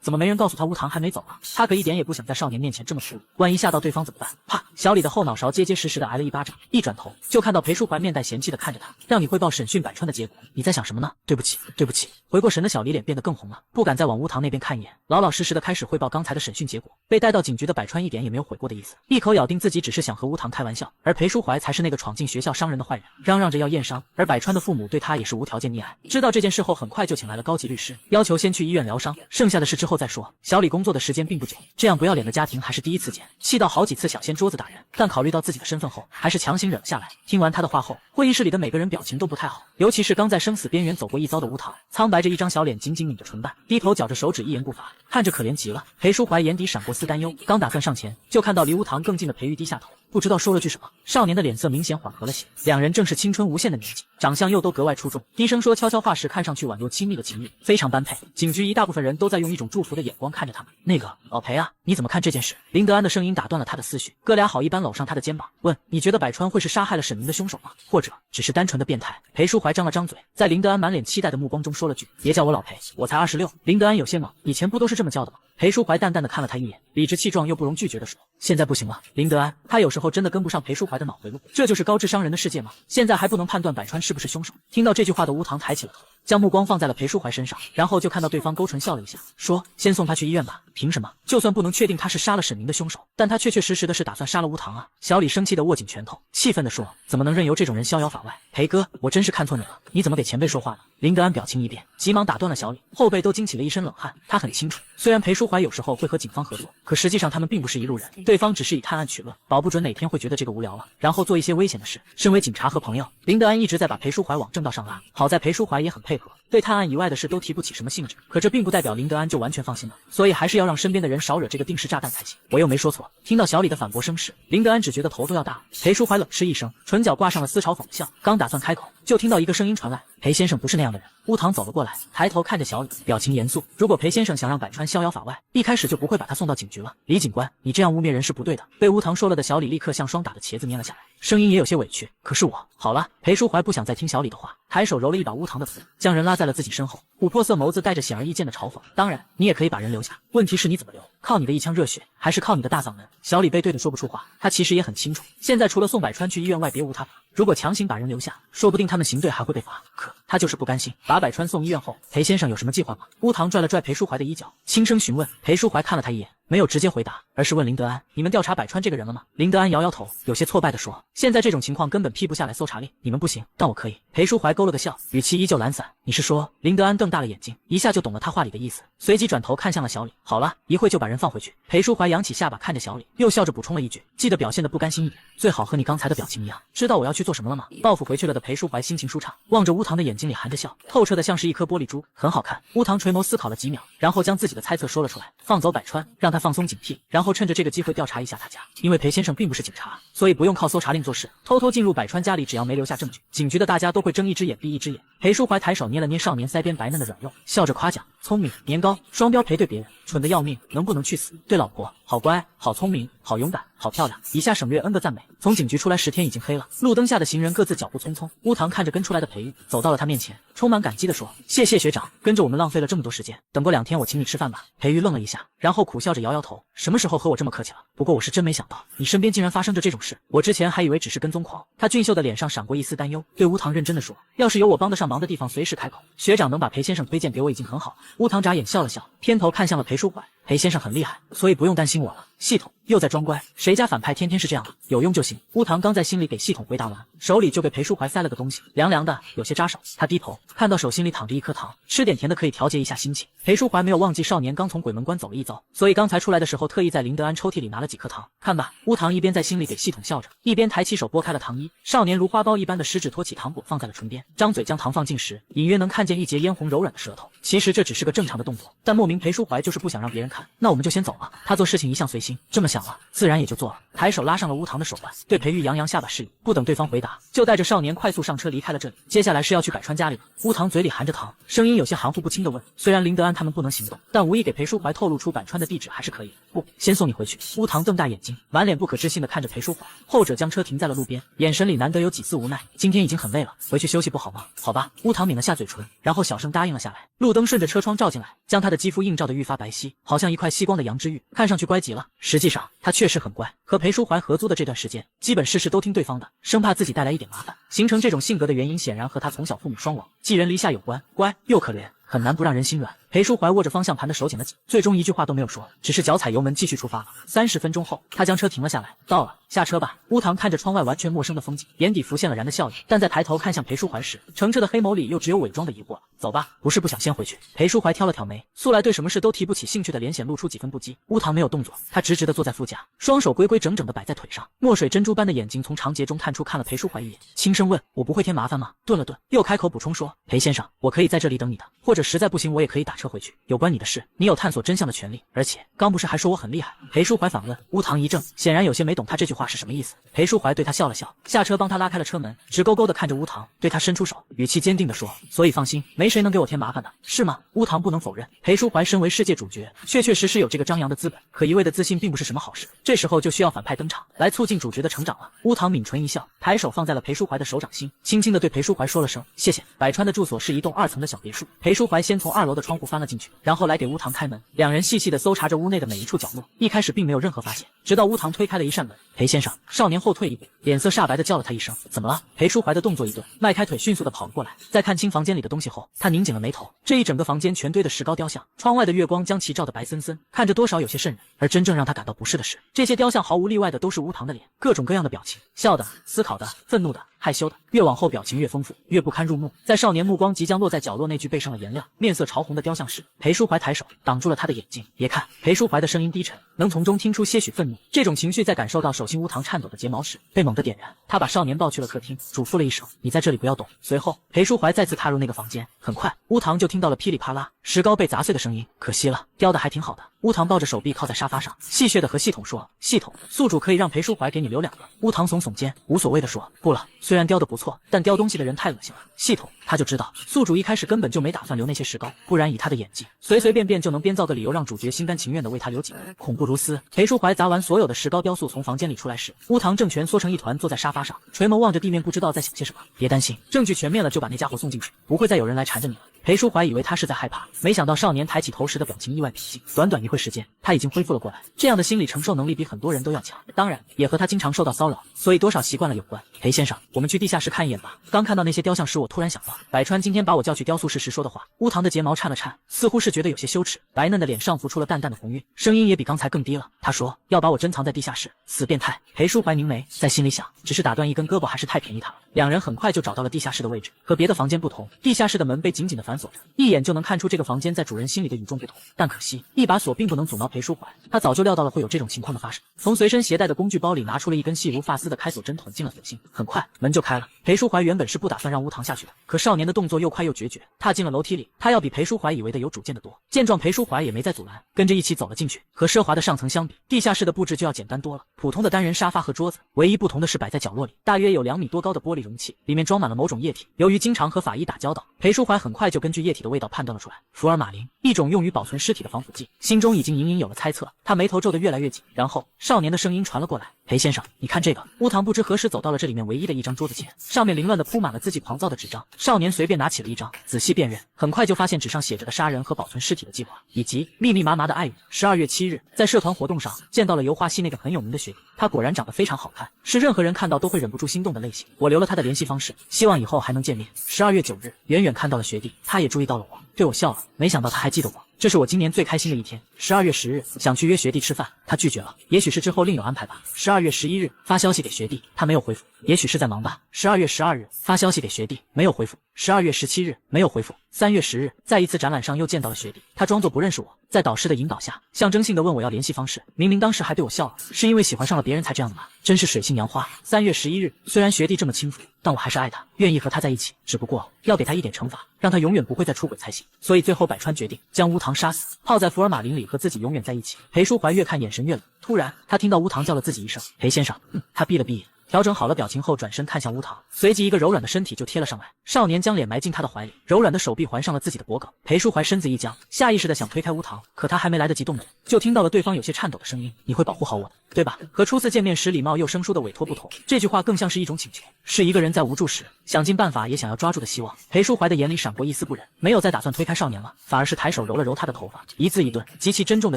怎么没人告诉他乌唐还没走啊？他可一点也不想在少年面前这么粗鲁，万一吓到对方怎么办？啪！小李的后脑勺结结实实的挨了一巴掌，一转头就看到裴淑怀面带嫌弃的看着他，让你汇报审讯百川的结果，你在想什么呢？对不起，对不起。回过神的小李脸变得更红了，不敢再往乌唐那边看一眼，老老实实的开始汇报刚才的审讯结果。被带到警局的百川一点也没有悔过的意思，一口咬定自己只是想和乌唐开玩笑，而裴淑怀才是那个闯进学校伤人的坏人。嚷嚷着要验伤，而百川的父母对他也是无条件溺爱。知道这件事后，很快就请来了高级律师，要求先去医院疗伤，剩下的事之后再说。小李工作的时间并不久，这样不要脸的家庭还是第一次见，气到好几次想掀桌子打人，但考虑到自己的身份后，还是强行忍了下来。听完他的话后，会议室里的每个人表情都不太好，尤其是刚在生死边缘走过一遭的乌唐，苍白着一张小脸，紧紧抿着唇瓣，低头绞着手指，一言不发，看着可怜极了。裴淑怀眼底闪过丝担忧，刚打算上前，就看到离乌唐更近的裴玉低下头，不知道说了句什么。少年的脸色明显缓和了些，两人正是青春无限的年纪，长相又都格外出众，低声说悄悄话时看上去宛若亲密的情侣，非常般配。警局一大部分人都在用一种祝福的眼光看着他们。那个老裴啊，你怎么看这件事？林德安的声音打断了他的思绪，哥俩好一般搂上他的肩膀，问：你觉得百川会是杀害了沈明的凶手吗？或者只是单纯的变态？裴淑怀张了张嘴，在林德安满脸期待的目光中说了句：别叫我老裴，我才26。林德安有些懵，以前不都是这么叫的吗？裴淑怀淡淡的看了他一眼，理直气壮又不容拒绝的说：现在不行了。林德安，他有时候真的跟不上裴淑怀的脑回路，这就是高智商人的世界吗？现在还不能判断百川是不是凶手？听到这句话的乌唐抬起了头，将目光放在了裴淑怀身上，然后就看到对方勾唇笑了一下，说：先送他去医院吧。凭什么？就算不能确定他是杀了沈明的凶手，但他确确实实的是打算杀了乌唐啊！小李生气的握紧拳头，气愤的说：怎么能任由这种人逍遥法外？裴哥，我真是看错你了，你怎么给前辈说话呢？林德安表情一变，急忙打断了小李，后背都惊起了一身冷汗。他很清楚，虽然裴淑怀有时候会和警方合作，可实际上他们并不是一路人，对方只是以探案取乐，保不准哪天会觉得这个无聊了，然后做一些危险的事。身为警察和朋友，林德安一直在把裴淑怀往正道上拉，好在裴淑怀也很配合，对探案以外的事都提不起什么兴致。可这并不代表林德安就完全放心了，所以还是要让身边的人少惹这个定时炸弹才行。我又没说错。听到小李的反驳声时，林德安只觉得头都要大了。裴淑怀冷嗤一声，唇角挂上了丝嘲讽的笑，刚打算开口，就听到一个声音传来：裴先生不是那样的人。乌唐走了过来，抬头看着小李，表情严肃：如果裴先生想让百川逍遥法外，一开始就不会把他送到警局了。李警官，你这样污蔑人是不对的。被乌唐说了的小李立刻像双打的茄子蔫了下来，声音也有些委屈。可是我……好了。裴淑怀不想再听小李的话，抬手揉了一把乌唐的头，将人拉在了自己身后，琥珀色眸子带着显而易见的嘲讽：当然，你也可以把人留下，问题是你怎么留？靠你的一腔热血，还是靠你的大嗓门？小李被对的说不出话，他其实也很清楚，现在除了送百川去医院外别无他法。如果强行把人留下，说不定他们刑队还会被罚。可他就是不甘心。把百川送医院后，裴先生有什么计划吗？乌唐拽了拽裴淑怀的衣角，轻声询问。裴淑怀看了他一眼，没有直接回答，而是问林德安：你们调查百川这个人了吗？林德安摇摇头，有些挫败地说：现在这种情况根本批不下来搜查令，你们不行，但我可以。裴淑怀勾了个笑，语气依旧懒散：你是说……林德安瞪大了眼睛，一下就懂了他话里的意思，随即转头看向了小李。好了，一会就把人放回去。裴淑怀扬起下巴看着小李，又笑着补充了一句：记得表现得不甘心一点，最好和你刚才的表情一样。知道我要去做什么了吗？报复回去了的裴淑怀心情舒畅，望着乌唐的眼睛里含着笑，透彻的像是一颗玻璃珠，很好看。乌唐垂眸思考了几秒，然后将自己的猜测说了出来：放走百川，让他放松警惕，然后趁着这个机会调查一下他家。因为裴先生并不是警察，所以不用靠搜查令做事，偷偷进入百川家里，只要没留下证据，警局的大家都会睁一只眼闭一只眼。裴淑怀抬手捏了捏少年腮边白嫩的软肉，笑着夸奖：聪明、年高、双标配对别人，蠢得要命，能不能去死？对老婆好乖，好聪明，好勇敢，好漂亮。以下省略 N 个赞美。从警局出来10天已经黑了，路灯下的行人各自脚步匆匆。乌唐看着跟出来的裴玉，走到了他面前，充满感激地说：谢谢学长，跟着我们浪费了这么多时间，等过2天我请你吃饭吧。裴玉愣了一下，然后苦笑着摇摇头：什么时候和我这么客气了？不过我是真没想到，你身边竟然发生着这种事。我之前还以为只是跟踪狂。他俊秀的脸上闪过一丝担忧，对乌堂认真的说：“要是有我帮得上忙的地方，随时开口。学长能把裴先生推荐给我已经很好。”乌堂眨眼笑了笑，偏头看向了裴书怀。裴先生很厉害，所以不用担心我了。系统又在装乖，谁家反派天天是这样的？有用就行。乌堂刚在心里给系统回答完，手里就被裴书怀塞了个东西，凉凉的，有些扎手。他低头看到手心里躺着一颗糖，吃点甜的可以调节一下心情。裴书怀没有忘记少年刚从鬼门关走了一遭，所以刚才出来的时候特意在林德安抽屉里拿了几颗糖。看吧，乌堂一边在心里给系统笑着，一边抬起手拨开了糖衣。少年如花苞一般的食指托起糖果放在了唇边，张嘴将糖放进时，隐约能看见一截嫣红柔软的舌头。其实这只是个正常的动作，但莫名裴书怀就是不想让别人看。那我们就先走了。他做事情一向随心，这么想了，自然也就做了。抬手拉上了乌堂的手腕，对裴玉扬扬下巴示意，不等对方回答，就带着少年快速上车离开了这里。接下来是要去百川家里了。乌堂嘴里含着糖，声音有些含糊不清的问：“虽然林德安他们不能行动，但无意给裴书怀透露出百川的地址还是可以的。”不，先送你回去。乌堂瞪大眼睛，满脸不可置信的看着裴书怀，后者将车停在了路边，眼神里难得有几丝无奈。今天已经很累了，回去休息不好吗？好吧。乌堂抿了下嘴唇，然后小声答应了下来。路灯顺着车窗照进来，将他的肌肤映照得愈发白皙，好像一块吸光的羊脂玉，看上去乖极了。实际上他确实很乖，和裴书怀合租的这段时间，基本事事都听对方的，生怕自己带来一点麻烦。形成这种性格的原因显然和他从小父母双亡，寄人篱下有关，乖又可怜，很难不让人心软。裴书怀握着方向盘的手紧了紧，最终一句话都没有说，只是脚踩油门继续出发了。30分钟后，他将车停了下来，到了，下车吧。乌堂看着窗外完全陌生的风景，眼底浮现了然的笑意，但在抬头看向裴书怀时，澄澈的黑眸里又只有伪装的疑惑。走吧，不是不想先回去。裴书怀挑了挑眉，素来对什么事都提不起兴趣的脸显露出几分不羁。乌堂没有动作，他直直地坐在副驾，双手规规整整地摆在腿上，墨水珍珠般的眼睛从长睫中探出，看了裴书怀一眼，轻声问：“我不会添麻烦吗？”顿了顿，又开口补充说：“裴先生，我可以在这里等你的，或者实在不行，我也可以打车回去。有关你的事，你有探索真相的权利。而且刚不是还说我很厉害？”裴书怀反问。乌堂一怔，显然有些没懂他这句话是什么意思。裴书怀对他笑了笑，下车帮他拉开了车门，直勾勾地看着乌堂，对他伸出手，语气坚定地说：“所以放心，没谁能给我添麻烦的，是吗？”乌堂不能否认，裴书怀身为世界主角，确确实实有这个张扬的资本，可一味的自信并不是什么好事，这时候就需要反派登场，来促进主角的成长了。乌堂抿唇一笑，抬手放在了裴书怀的手掌心，轻轻地对裴书怀说了声谢谢。百川的住所是一栋2层的小别墅，裴书怀先从2楼的窗户翻了进去，然后来给乌堂开门，两人细细地搜查着屋内的每一处角落，一开始并没有任何发现，直到乌堂推开了一扇门。裴先生，少年后退一步，脸色煞白地叫了他一声：“怎么了？”裴书怀的动作一顿，迈开腿迅速地跑了过来，在看清房间里的东西后，他拧紧了眉头。这一整个房间全堆的石膏雕像，窗外的月光将其照得白森森，看着多少有些瘆人。而真正让他感到不适的是，这些雕像毫无例外的都是乌堂的脸，各种各样的表情，笑的、思考的、愤怒的、害羞的，越往后表情越丰富，越不堪入目。在少年目光即将落在角落那具背上了颜料、面色潮红的雕像时，裴书怀抬手挡住了他的眼睛。别看。裴书怀的声音低沉，能从中听出些许愤怒。这种情绪在感受到手心乌堂颤抖的睫毛时，被猛地点燃。他把少年抱去了客厅，嘱咐了一声：“你在这里不要动。”随后，裴书怀再次踏入那个房间。很快，乌堂就听到了噼里啪啦石膏被砸碎的声音。可惜了，雕的还挺好的。乌堂抱着手臂靠在沙发上，戏谑地和系统说：“系统，宿主可以让裴书怀给你留2个。”乌堂耸耸肩，无所谓地说：“不了，虽然雕得不错，但雕东西的人太恶心了。”系统，他就知道宿主一开始根本就没打算留那些石膏，不然以他的演技，随随便便就能编造个理由让主角心甘情愿地为他留几个，恐怖如斯。裴书怀砸完所有的石膏雕塑从房间里出来时，乌堂正蜷缩成一团坐在沙发上，垂眸望着地面，不知道在想些什么。别担心，证据全灭了就把那家伙送进去，不会再有人来缠着你了。裴书怀以为他是在害怕，没想到少年抬起头时的表情意外平静。短短一会时间，他已经恢复了过来，这样的心理承受能力比很多人都要强，当然也和他经常受到骚扰，所以多少习惯了有关。裴先生，我们去地下室看一眼吧。刚看到那些雕像时，我突然想到百川今天把我叫去雕塑室时说的话。乌堂的睫毛颤了颤，似乎是觉得有些羞耻，白嫩的脸上浮出了淡淡的红晕，声音也比刚才更低了。他说要把我珍藏在地下室，死变态。裴书怀凝眉，在心里想，只是打断一根胳膊还是太便宜他了。两人很快就找到了地下室的位置，和别的房间不同，地下室的门被紧紧地反锁着，一眼就能看出这个房间在主人心里的与众不同。但可惜，一把锁并不能阻挠裴书怀，他早就料到了会有这种情况的发生，从随身携带的工具包里拿出了一根细如发丝的开锁针，捅进了锁芯。很快门就开了。裴书怀原本是不打算让乌堂下去的，可少年的动作又快又决绝，踏进了楼梯里，他要比裴书怀以为的有主见的多。见状，裴书怀也没再阻拦，跟着一起走了进去。和奢华的上层相比，地下室的布置就要简单多了，普通的单人沙发和桌子，唯一不同的是摆在角落里大约有2米多高的玻璃容器，里面装满了某种液体。由于经常和法医打交道，裴书怀很快就根据液体的味道判断了出来，福尔马林，一种用于保存尸体的防腐剂。心中已经隐隐有了猜测，他眉头皱得越来越紧。然后少年的声音传了过来：“裴先生，你看这个。”乌堂不知何时走到了这里面唯一的一张桌子前，上面凌乱的铺满了字迹狂躁的纸张。少年随便拿起了一张，仔细辨认，很快就发现纸上写着的杀人和保存尸体的计划，以及密密麻麻的爱语。12月7日，在社团活动上见到了油画系那个很有名的学弟，他果然长得非常好看，是任何人看到都会忍不住心动的类型。我留了他的联系方式，希望以后还能见面。12月9日，远远看到了学弟，他也注意到了我，对我笑了，没想到他还记得我。这是我今年最开心的一天。12月10日，想去约学弟吃饭，他拒绝了，也许是之后另有安排吧。12月11日，发消息给学弟，他没有回复，也许是在忙吧。12月12日，发消息给学弟，没有回复。12月17日，没有回复。3月10日，在一次展览上又见到了学弟，他装作不认识我，在导师的引导下，象征性的问我要联系方式，明明当时还对我笑了，是因为喜欢上了别人才这样的吗？真是水性杨花。3月11日，虽然学弟这么轻浮，但我还是爱他，愿意和他在一起，只不过要给他一点惩罚，让他永远不会再出轨才行。所以最后百川决定将乌堂杀死，泡在福尔马林里和自己永远在一起。裴淑怀越看眼神越冷，突然他听到乌堂叫了自己一声裴先生。他闭了闭眼，调整好了表情后转身看向乌堂，随即一个柔软的身体就贴了上来。少年将脸埋进他的怀里，柔软的手臂环上了自己的脖颈。裴淑怀身子一僵，下意识的想推开乌堂，可他还没来得及动脸，就听到了对方有些颤抖的声音：“你会保护好我的，对吧？”和初次见面时礼貌又生疏的委托不同，这句话更像是一种请求，是一个人在无助时想尽办法也想要抓住的希望。裴淑怀的眼里闪过一丝不忍，没有再打算推开少年了，反而是抬手揉了揉他的头发，一字一顿极其珍重的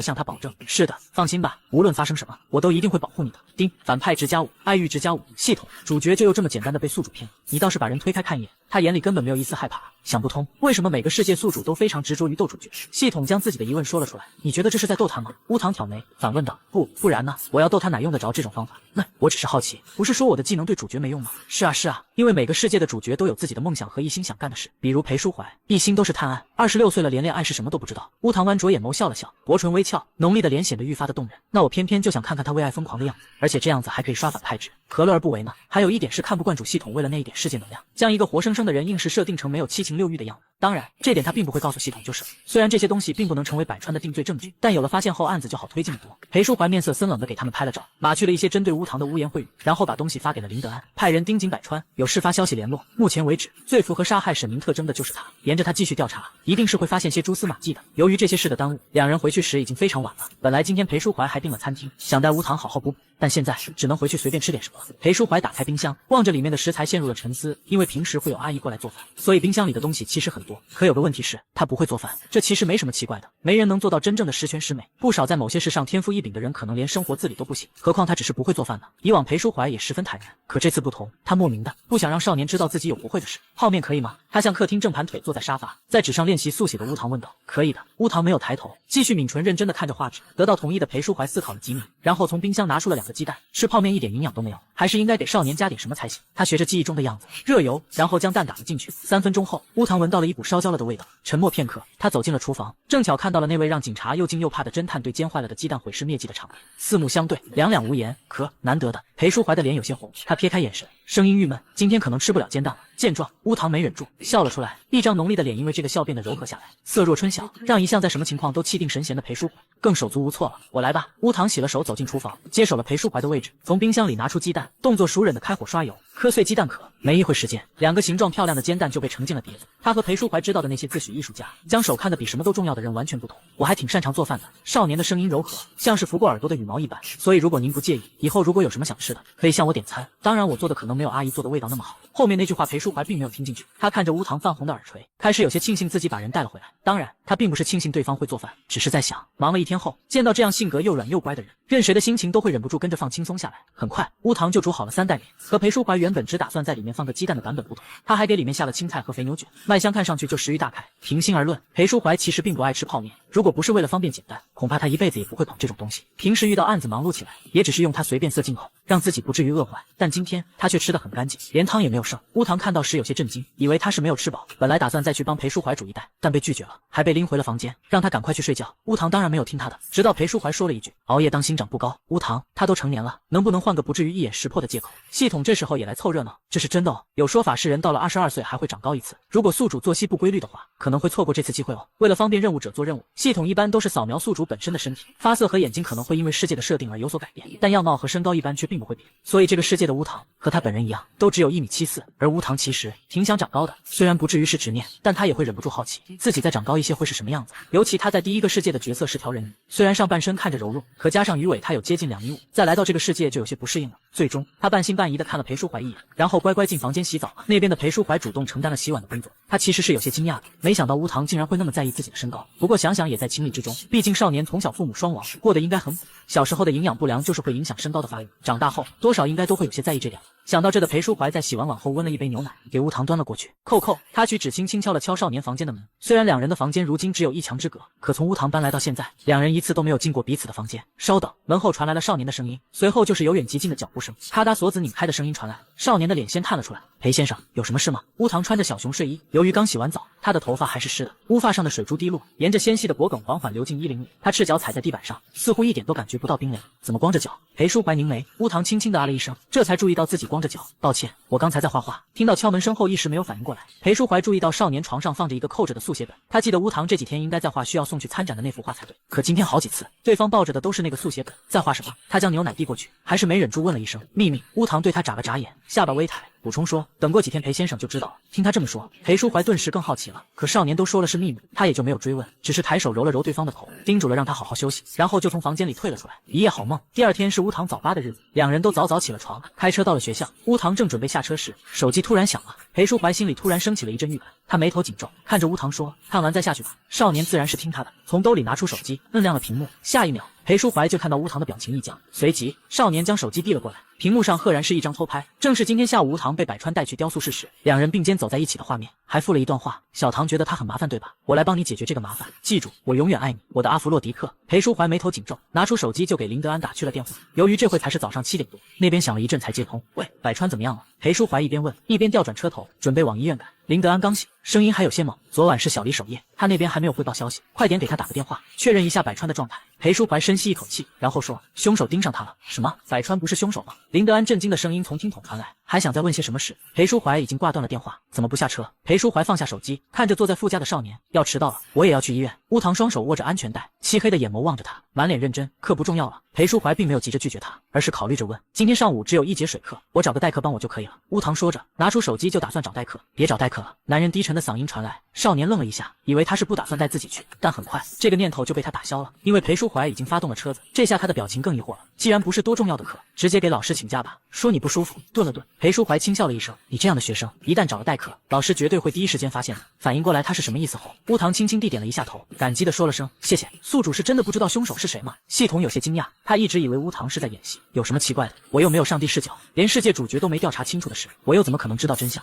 向他保证：“是的，放心吧，无论发生什么，我都一定会保护你的。”丁，反派值加5，爱欲值加5，系统主角就又这么简单的被宿主骗了。你倒是把人推开看一眼，他眼里根本没有一丝害怕。想不通为什么每个世界宿主都非常执着于斗主角。系统将自己的疑问说了出来：“你觉得这是在斗他吗？”乌堂挑眉反问道：“不然呢？我要斗他哪用得着这种方法？那我只是好奇，不是说我的技能对主角没用吗？”是啊，因为每个世界的主角都有自己的梦想和一心想干的事，比如裴淑怀，一心都是探案，26岁了连恋爱是什么都不知道。乌堂弯着眼眸笑了笑，薄唇微翘，浓丽的脸显得愈发的动人。那我偏偏就想看看他为爱疯狂的样子，而且这样子还可以刷反派值，何乐而不为呢？还有一点是看不惯主系统为了那一点世界能量，将一个活生生的人硬是设定成没有七情六欲的样子。当然，这点他并不会告诉系统就是了。虽然这些东西并不能成为百川的定罪证据，但有了发现后案子就好推进得多。裴淑怀面色森冷的给他们拍了照，码去了一些针对乌堂的污言秽语，然后把东西发给了林德安，派人盯紧百川，有事发消息联络。目前为止，最符合杀害沈明特征的就是他，沿着他继续调查，一定是会发现些蛛丝马迹的。由于这些事的耽误，两人回去时已经非常晚了。本来今天裴淑怀还订了餐厅，想带乌堂好好补补，但现在只能回去随便吃点什么了。裴淑怀打开冰箱，望着里面的食材陷入了沉思，因为平时会有阿姨过来做饭，所以冰箱里的东西其实很多。可有个问题是，他不会做饭，这其实没什么奇怪的，没人能做到真正的十全十美。不少在某些事上天赋异禀的人，可能连生活自理都不行，何况他只是不会做饭呢？以往裴淑怀也十分坦然，可这次不同，他莫名的不想让少年知道自己有不会的事。泡面可以吗？他向客厅正盘腿坐在沙发，在纸上练习速写的乌堂问道。可以的。乌堂没有抬头，继续抿唇认真的看着画纸。得到同意的裴淑怀思考了几秒，然后从冰箱拿出了2个鸡蛋。吃泡面一点营养都没有，还是应该给少年加点什么才行。他学着记忆中的样子，热油，然后将蛋打了进去。3分钟后，乌堂闻到了一股烧焦了的味道，沉默片刻，他走进了厨房，正巧看到了那位让警察又惊又怕的侦探对煎坏了的鸡蛋毁尸灭迹的场面。四目相对，两两无言。可难得的，裴淑怀的脸有些红，他撇开眼神，声音郁闷：“今天可能吃不了煎蛋了。”见状，乌堂没忍住笑了出来，一张浓丽的脸因为这个笑变得柔和下来，色若春晓，让一向在什么情况都气定神闲的裴淑怀更手足无措了。我来吧。乌堂洗了手，走进厨房，接手了裴淑怀的位置，从冰箱里拿出鸡蛋，动作熟稔的开火刷油，磕碎鸡蛋壳。没一会时间，2个形状漂亮的煎蛋就被盛进了碟子。他和裴淑怀知道的那些自诩艺术家，将手看得比什么都重要的人完全不同。我还挺擅长做饭的。少年的声音柔和，像是拂过耳朵的羽毛一般。所以如果您不介意，以后如果有什么想吃的，可以向我点餐。当然我做的可能没有阿姨做的味道那么好。后面那句话裴淑怀并没有听进去，他看着乌堂泛红的耳垂，开始有些庆幸自己把人带了回来。当然他并不是庆幸对方会做饭，只是在想，忙了一天后，见到这样性格又软又乖的人，任谁的心情都会忍不住跟着放轻松下来。很快乌堂就煮好了3袋面，和裴淑怀原本只打算在里面放个鸡蛋的版本不同，他还给里面下了青菜和肥牛卷，卖相看上去就食欲大开。平心而论，裴淑怀其实并不爱吃泡面，如果不是为了方便简单，恐怕他一辈子也不会捧这种东西。平时遇到案子忙碌起来，也只是用它随便塞进口，让自己不至于饿坏。但今天他却吃得很干净，连汤也没有剩。乌堂看到时有些震惊，以为他是没有吃饱，本来打算再去帮裴淑怀煮一袋，但被拒绝了，还被拎回了房间，让他赶快去睡觉。乌堂当然没有听他的，直到裴淑怀说了一句：“熬夜当心长不高。”乌堂，他都成年了，能不能换个不至于一眼识破的借口？系统这时候也来凑热闹，这是真的哦。有说法是人到了22岁还会长高一次，如果宿主作息不规律的话，可能会错过这次机会哦。为了方便任务者做任务，系统一般都是扫描宿主本身的身体，发色和眼睛可能会因为世界的设定而有所改变，但样貌和身高一般却并不会变。所以这个世界的乌堂和他本人一样，都只有1.74米，而乌堂其实挺想长高的，虽然不至于是执念，但他也会忍不住好奇自己再长高一些会是什么样子。尤其他在第一个世界的角色是条人鱼，虽然上半身看着柔弱，可加上鱼尾他有接近2.5米，再来到这个世界就有些不适应了。最终他半信半疑地看了裴淑怀一眼，然后乖乖进房间洗澡了。那边的裴淑怀主动承担了洗碗的工作，他其实是有些惊讶的，没想到乌堂竟然会那么在意自己的身高。不过想想也在情理之中，毕竟少年从小父母双亡，过得应该很苦，小时候的营养不良就是会影响身高的发育，长大后多少应该都会有些在意这点。想到这的裴淑怀在洗完碗后温了一杯牛奶给乌堂端了过去，扣扣，他举指轻轻敲了敲少年房间的门。虽然两人的房间如今只有1墙之隔，可从乌堂搬来到现在，两人一次都没有进过彼此的房间。稍等，门后传来了少年的声音，随后就是由远及近的脚步声，咔嗒锁子拧开的声音传来，少年的脸先探了出来。裴先生，有什么事吗？乌堂穿着小熊睡衣，由于刚洗完澡，他的头发还是湿的，乌发上的水珠滴落，沿着纤细的脖梗缓缓流进衣领里。他赤脚踩在地板上，似乎一点都感觉不到冰凉。怎么光着脚？裴淑怀凝眉，乌堂轻轻地啊了一声，这才注意到自己光着脚。抱歉，我刚才在画画。听到敲门声后，一时没有反应过来。裴淑怀注意到少年床上放着一个扣着的速写本，他记得乌堂这几天应该在画需要送去参展的那幅画才对，可今天好几次对方抱着的都是那个速写本，在画什么？他将牛奶递过去，还是没忍住问了一声秘密。乌堂对他眨了眨眼，下巴微抬，补充说等过几天裴先生就知道了。听他这么说，裴淑怀顿时更好奇了，可少年都说了是秘密，他也就没有追问，只是抬手揉了揉对方的头，叮嘱了让他好好休息，然后就从房间里退了出来。一夜好梦。第二天是乌堂早八的日子，两人都早早起了床，开车到了学校。乌堂正准备下车时，手机突然响了，裴淑怀心里突然升起了一阵预感，他眉头紧皱，看着乌堂说看完再下去吧。少年自然是听他的，从兜里拿出手机摁亮了屏幕，下一秒裴淑怀就看到乌堂的表情一僵，随即少年将手机递了过来，屏幕上赫然是一张偷拍，正是今天下午乌堂被百川带去雕塑室时，两人并肩走在一起的画面，还附了一段话：小唐觉得他很麻烦对吧？我来帮你解决这个麻烦，记住，我永远爱你，我的阿弗洛狄克。裴淑怀眉头紧皱，拿出手机就给林德安打去了电话。由于这会才是早上7点多，那边响了一阵才接通。喂，百川怎么样了？裴淑怀一边问，一边调转车头，准备往医院赶。林德安刚醒，声音还有些懵。昨晚是小黎守夜，他那边还没有汇报消息，快点给他打个电话，确认一下百川的状态。裴淑怀深吸一口气，然后说：凶手盯上他了。什么？百川不是凶手吗？林德安震惊的声音从听筒传来，还想再问些什么事，裴淑怀已经挂断了电话。怎么不下车？裴淑怀放下手机，看着坐在副驾的少年，要迟到了，我也要去医院。乌堂双手握着安全带，漆黑的眼眸望着他，满脸认真。课不重要了。裴淑怀并没有急着拒绝他，而是考虑着问：今天上午只有1节水课，我找个代课帮我就可以了。乌堂说着，拿出手机就打算找代课。别找代课了。男人低沉的嗓音传来，少年愣了一下，以为他是不打算带自己去，但很快这个念头就被他打消了，因为裴淑怀已经发动了车子。这下他的表情更疑惑了，既然不是多重要的课，直接给老师请假吧。说你不舒服。顿了顿，裴淑怀轻笑了一声，你这样的学生，一旦找了代课，老师绝对会第一时间发现的。反应过来他是什么意思后，乌堂轻轻地点了一下头，感激地说了声谢谢。宿主是真的不知道凶手是谁吗？系统有些惊讶，他一直以为乌堂是在演戏，有什么奇怪的？我又没有上帝视角，连世界主角都没调查清楚的事，我又怎么可能知道真相？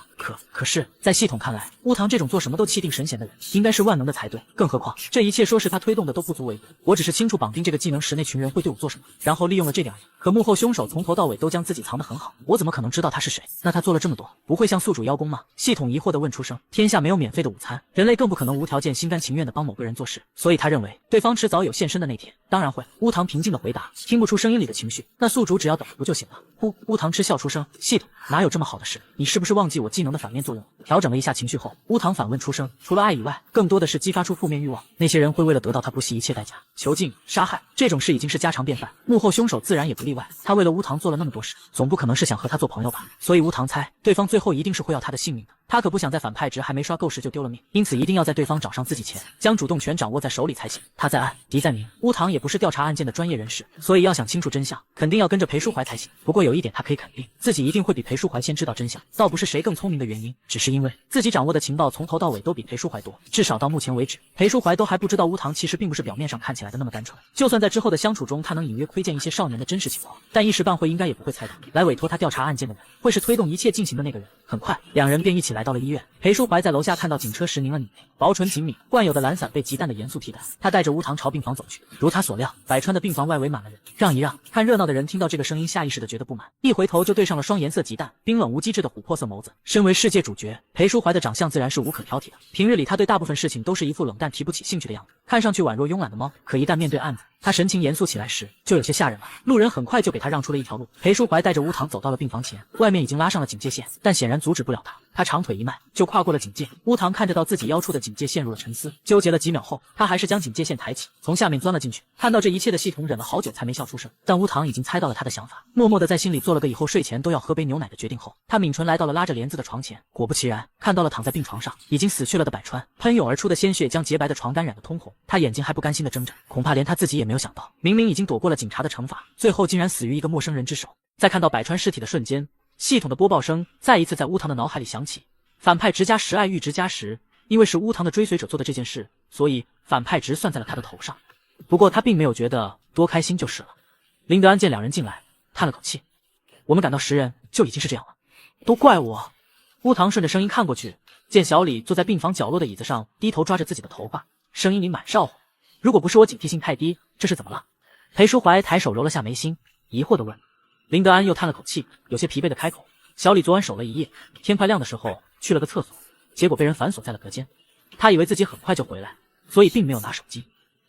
可是，在系统看来，乌堂这种做什么都气定神闲的人，应该是万能的才对。更何况，这一切说是他推动的都不足为过，我只是清楚绑定这个技能时那群人会对我做什么，然后利用了这点而已。可幕后凶手从头到尾都将自己藏得很好，我怎么可能知道他是谁？那他做了这么多，不会向宿主邀功吗？系统疑惑地问出声。天下没有免费的午餐，人类更不可能无条件心甘情愿地帮某个人做事，所以他认为对方迟早有现身的那天。当然会。乌堂平静地回答，听不出声音里的情绪，那宿主只要等不就行了？乌堂嗤笑出声，系统哪有这么好的事？你是不是忘记我技能的反面作用？调整了一下情绪后，乌堂反问出声，除了爱以外，更多的是激发出负面欲望。那些人会为了得到他不惜一切代价，囚禁、杀害，这种事已经是家常便饭，幕后凶手自然也不例外。他为了乌堂做了那么多事，总不可能是想和他做朋友吧？所以乌堂猜，对方最后一定是会要他的性命的。他可不想在反派值还没刷够时就丢了命，因此一定要在对方找上自己前，将主动权掌握在手里才行。他在暗，敌在明。乌堂也不是调查案件的专业人士，所以要想清楚真相，肯定要跟着裴淑怀才行。不过有一点他可以肯定，自己一定会比裴淑怀先知道真相，倒不是谁更聪明的原因，只是因为自己掌握的情报从头到尾都比裴淑怀多，至少到目前为止，裴淑怀都还不知道乌堂其实并不是表面上看起来的那么单纯。就算在之后的相处中，他能隐约窥见一些少年的真实情况，但一时半会应该也不会猜到，来委托他调查案件的人会是推动一切进行的那个人。很快，两人便一起来到了医院。裴淑怀在楼下看到警车时拧了拧眉，薄唇紧抿，惯有的懒散被极淡的严肃替代。他带着乌堂朝病房走去，如他所料，百川的病房外围满了人，让一让。看热闹的人听到这个声音，下意识的觉得不满，一回头就对上了双颜色极淡、冰冷无机智的琥珀色眸子。身为世界主角，裴淑怀的长相自然是无可挑剔的。平日里他对大部分事情都是一副冷淡提不起兴趣的样子，看上去宛若慵懒的猫，可一旦面对案子，他神情严肃起来时，就有些吓人了。路人很快就给他让出了一条路。裴淑怀带着乌堂走到了病房前，外面已经拉上了警戒线，但显然阻止不了他。他长腿一迈，就跨过了警戒。乌堂看着到自己腰处的警戒陷入了沉思，纠结了几秒后，他还是将警戒线抬起，从下面钻了进去。看到这一切的系统忍了好久才没笑出声，但乌堂已经猜到了他的想法，默默地在心里做了个以后睡前都要喝杯牛奶的决定后，他抿唇来到了拉着帘子的床前。果不其然，看到了躺在病床上已经死去了的百川，喷涌而出的鲜血将洁白的床单染得通红。他眼睛还不甘心地睁着，恐怕连他自己也没有想到，明明已经躲过了警察的惩罚，最后竟然死于一个陌生人之手。在看到百川尸体的瞬间，系统的播报声再一次在乌堂的脑海里响起。反派直加10爱玉直加10，因为是乌堂的追随者做的这件事，所以反派值算在了他的头上。不过他并没有觉得多开心就是了。林德安见两人进来，叹了口气：“我们赶到10人就已经是这样了，都怪我。”乌堂顺着声音看过去，见小李坐在病房角落的椅子上，低头抓着自己的头发，声音里满是傲火：“如果不是我警惕性太低，这是怎么了？”裴淑怀抬手揉了下眉心，疑惑地问。林德安又叹了口气，有些疲惫地开口：“小李昨晚守了一夜，天快亮的时候去了个厕所，结果被人反锁在了隔间。他以为自己很快就回来，所以并没有拿手机。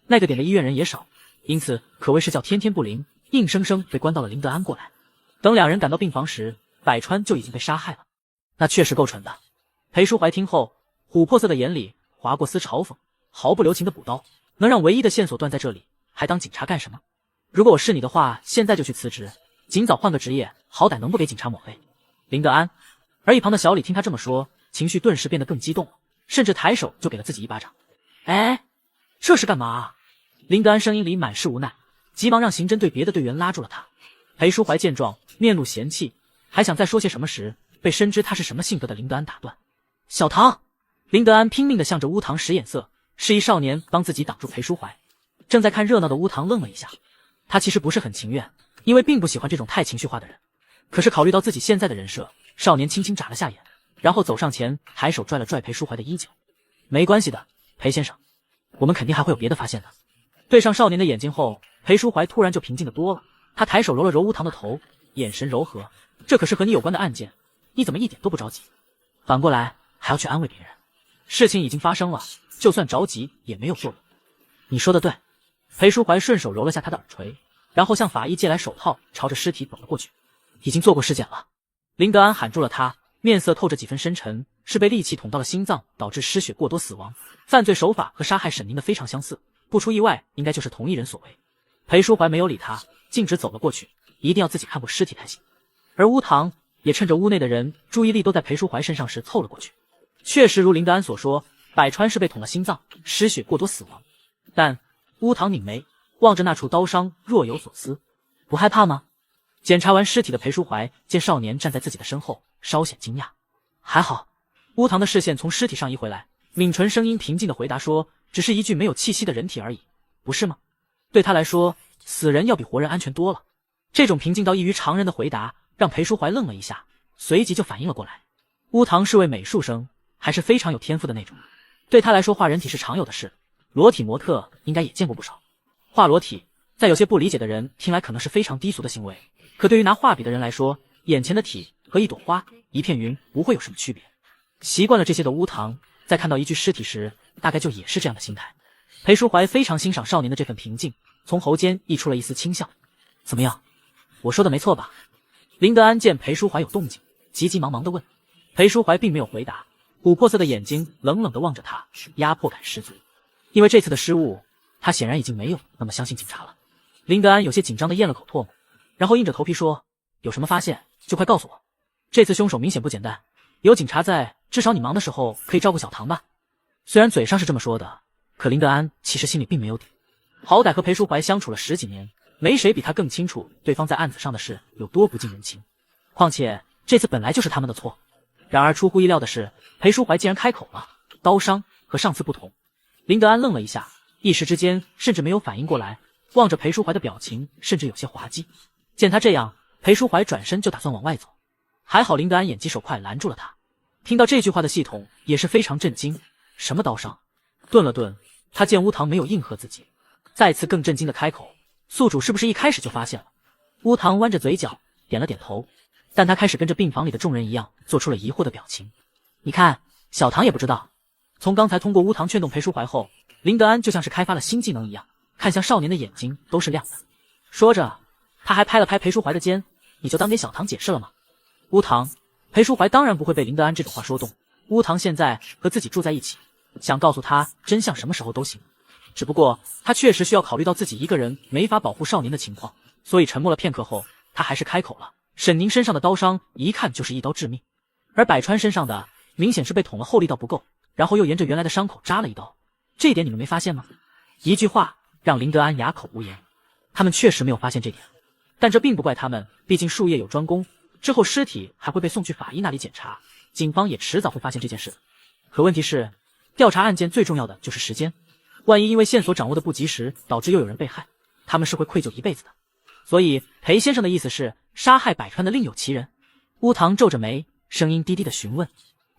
那个点的医院人也少，因此可谓是叫天天不灵，硬生生被关到了林德安过来。等两人赶到病房时，百川就已经被杀害了。那确实够蠢的。”裴淑怀听后，琥珀色的眼里划过丝嘲讽，毫不留情的补刀：“能让唯一的线索断在这里，还当警察干什么？如果我是你的话，现在就去辞职，尽早换个职业，好歹能不给警察抹黑。”林德安。而一旁的小李听他这么说，情绪顿时变得更激动了，甚至抬手就给了自己一巴掌。“哎，这是干嘛啊？”林德安声音里满是无奈，急忙让刑侦队别的队员拉住了他。裴淑怀见状，面露嫌弃，还想再说些什么时，被深知他是什么性格的林德安打断。“小唐！”林德安拼命地向着乌堂使眼色，示意少年帮自己挡住裴淑怀。正在看热闹的乌堂愣了一下，他其实不是很情愿，因为并不喜欢这种太情绪化的人。可是考虑到自己现在的人设，少年轻轻眨了下眼，然后走上前，抬手拽了拽裴淑怀的衣角。“没关系的，裴先生，我们肯定还会有别的发现的。”对上少年的眼睛后，裴淑怀突然就平静的多了。他抬手揉了揉乌堂的头，眼神柔和：“这可是和你有关的案件，你怎么一点都不着急？反过来还要去安慰别人？事情已经发生了，就算着急也没有作用。”“你说的对。”裴淑怀顺手揉了下他的耳垂，然后向法医借来手套，朝着尸体走了过去。“已经做过尸检了。”林德安喊住了他，面色透着几分深沉，是被利器捅到了心脏，导致失血过多死亡。犯罪手法和杀害沈宁的非常相似，不出意外，应该就是同一人所为。裴淑怀没有理他，径直走了过去，一定要自己看过尸体才行。而乌堂也趁着屋内的人注意力都在裴淑怀身上时凑了过去。确实如林德安所说，百川是被捅了心脏，失血过多死亡。但乌堂拧眉，望着那处刀伤，若有所思：“不害怕吗？”检查完尸体的裴淑怀见少年站在自己的身后，稍显惊讶。“还好。”乌堂的视线从尸体上移回来，抿唇声音平静地回答说：“只是一具没有气息的人体而已，不是吗？”对他来说，死人要比活人安全多了。这种平静到异于常人的回答让裴淑怀愣了一下，随即就反应了过来。乌堂是位美术生，还是非常有天赋的那种。对他来说，画人体是常有的事，裸体模特应该也见过不少。画裸体，在有些不理解的人听来可能是非常低俗的行为，可对于拿画笔的人来说，眼前的体和一朵花、一片云不会有什么区别。习惯了这些的乌堂，在看到一具尸体时，大概就也是这样的心态。裴淑怀非常欣赏少年的这份平静，从喉间溢出了一丝轻笑：“怎么样，我说的没错吧？”林德安见裴淑怀有动静，急急忙忙地问。裴淑怀并没有回答，琥珀色的眼睛冷冷地望着他，压迫感十足。因为这次的失误，他显然已经没有那么相信警察了。林德安有些紧张地咽了口唾沫，然后硬着头皮说：“有什么发现就快告诉我。这次凶手明显不简单，有警察在，至少你忙的时候可以照顾小唐吧。”虽然嘴上是这么说的，可林德安其实心里并没有底。好歹和裴淑怀相处了10几年，没谁比他更清楚对方在案子上的事有多不近人情。况且这次本来就是他们的错。然而出乎意料的是，裴淑怀竟然开口了，刀伤和上次不同。林德安愣了一下，一时之间甚至没有反应过来，望着裴淑怀的表情甚至有些滑稽。见他这样，裴淑怀转身就打算往外走，还好林德安眼疾手快拦住了他。听到这句话的系统也是非常震惊，什么刀伤？顿了顿，他见乌堂没有应和自己，再次更震惊的开口：“宿主是不是一开始就发现了？”乌堂弯着嘴角点了点头，但他开始跟着病房里的众人一样，做出了疑惑的表情。你看，小唐也不知道。从刚才通过乌堂劝动裴淑怀后，林德安就像是开发了新技能一样，看向少年的眼睛都是亮的。说着，他还拍了拍裴淑怀的肩：“你就当给小唐解释了吗？”乌唐，裴淑怀当然不会被林德安这种话说动。乌唐现在和自己住在一起，想告诉他真相什么时候都行。只不过他确实需要考虑到自己一个人没法保护少年的情况，所以沉默了片刻后，他还是开口了。沈宁身上的刀伤一看就是一刀致命，而百川身上的明显是被捅了后力道不够，然后又沿着原来的伤口扎了一刀。这一点你们没发现吗？一句话让林德安哑口无言。他们确实没有发现这点，但这并不怪他们，毕竟术业有专攻，之后尸体还会被送去法医那里检查，警方也迟早会发现这件事。可问题是，调查案件最重要的就是时间，万一因为线索掌握的不及时，导致又有人被害，他们是会愧疚一辈子的。所以裴先生的意思是，杀害百川的另有其人？乌唐皱着眉，声音低低的询问。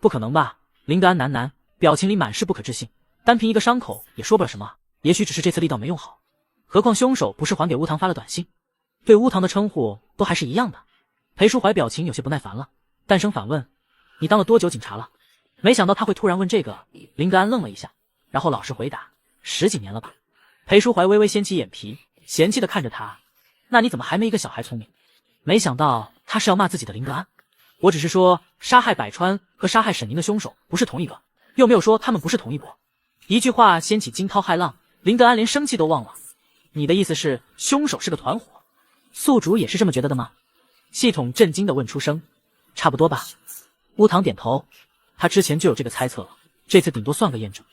不可能吧？林德安喃喃，表情里满是不可置信。单凭一个伤口也说不了什么，也许只是这次力道没用好。何况凶手不是还给乌唐发了短信，对乌唐的称呼都还是一样的。裴淑怀表情有些不耐烦了，淡声反问：“你当了多久警察了？”没想到他会突然问这个，林德安愣了一下，然后老实回答：“10几年了吧。”裴淑怀微微掀起眼皮，嫌弃地看着他：“那你怎么还没一个小孩聪明？”没想到他是要骂自己的林德安。我只是说，杀害百川和杀害沈宁的凶手不是同一个，又没有说他们不是同一波。一句话掀起惊涛骇浪，林德安连生气都忘了。你的意思是凶手是个团伙？宿主也是这么觉得的吗？系统震惊地问出声。差不多吧。乌唐点头，他之前就有这个猜测了，这次顶多算个验证。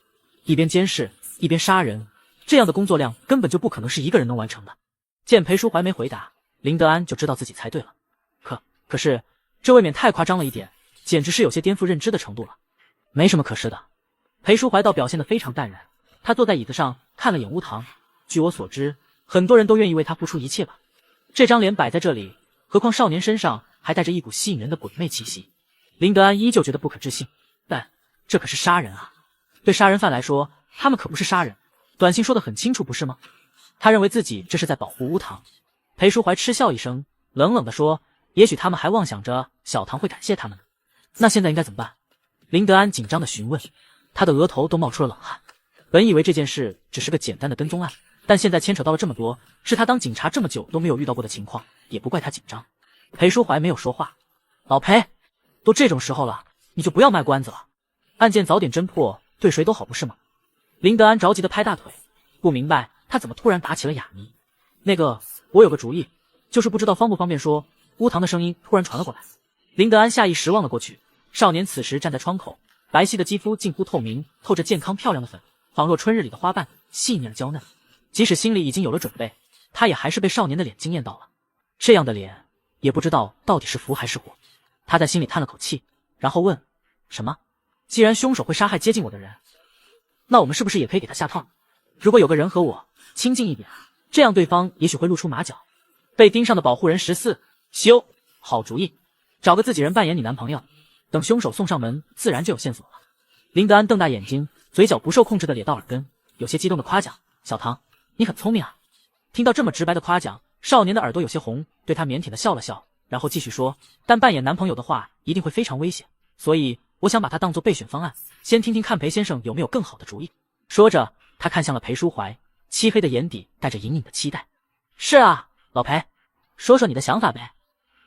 一边监视一边杀人，这样的工作量根本就不可能是一个人能完成的。见裴淑怀没回答，林德安就知道自己猜对了。可是这未免太夸张了一点，简直是有些颠覆认知的程度了。没什么可是的。裴淑怀倒表现得非常淡然，他坐在椅子上看了眼乌唐。据我所知，很多人都愿意为他付出一切吧。这张脸摆在这里，何况少年身上还带着一股吸引人的鬼魅气息。林德安依旧觉得不可置信，但这可是杀人啊！对杀人犯来说，他们可不是杀人。短信说得很清楚，不是吗？他认为自己这是在保护乌唐。裴淑怀嗤笑一声，冷冷地说：“也许他们还妄想着小唐会感谢他们呢。那现在应该怎么办？”林德安紧张地询问，他的额头都冒出了冷汗。本以为这件事只是个简单的跟踪案，但现在牵扯到了这么多，是他当警察这么久都没有遇到过的情况，也不怪他紧张。裴淑怀没有说话。老裴，都这种时候了，你就不要卖关子了，案件早点侦破，对谁都好，不是吗？林德安着急地拍大腿，不明白他怎么突然打起了哑谜。那个，我有个主意，就是不知道方不方便说。乌唐的声音突然传了过来。林德安下意识望了过去，少年此时站在窗口，白皙的肌肤近乎透明，透着健康漂亮的粉，仿若春日里的花瓣，细腻而娇嫩。即使心里已经有了准备，他也还是被少年的脸惊艳到了。这样的脸，也不知道到底是福还是祸。他在心里叹了口气，然后问：“什么？既然凶手会杀害接近我的人，那我们是不是也可以给他下套？如果有个人和我亲近一点，这样对方也许会露出马脚。”被盯上的保护人14，修，好主意，找个自己人扮演你男朋友，等凶手送上门，自然就有线索了。林德安瞪大眼睛，嘴角不受控制的咧到耳根，有些激动的夸奖：“小唐，你很聪明啊！”听到这么直白的夸奖，少年的耳朵有些红，对他腼腆的笑了笑，然后继续说：“但扮演男朋友的话，一定会非常危险，所以我想把它当做备选方案，先听听看裴先生有没有更好的主意。”说着，他看向了裴淑怀，漆黑的眼底带着隐隐的期待。“是啊，老裴，说说你的想法呗。”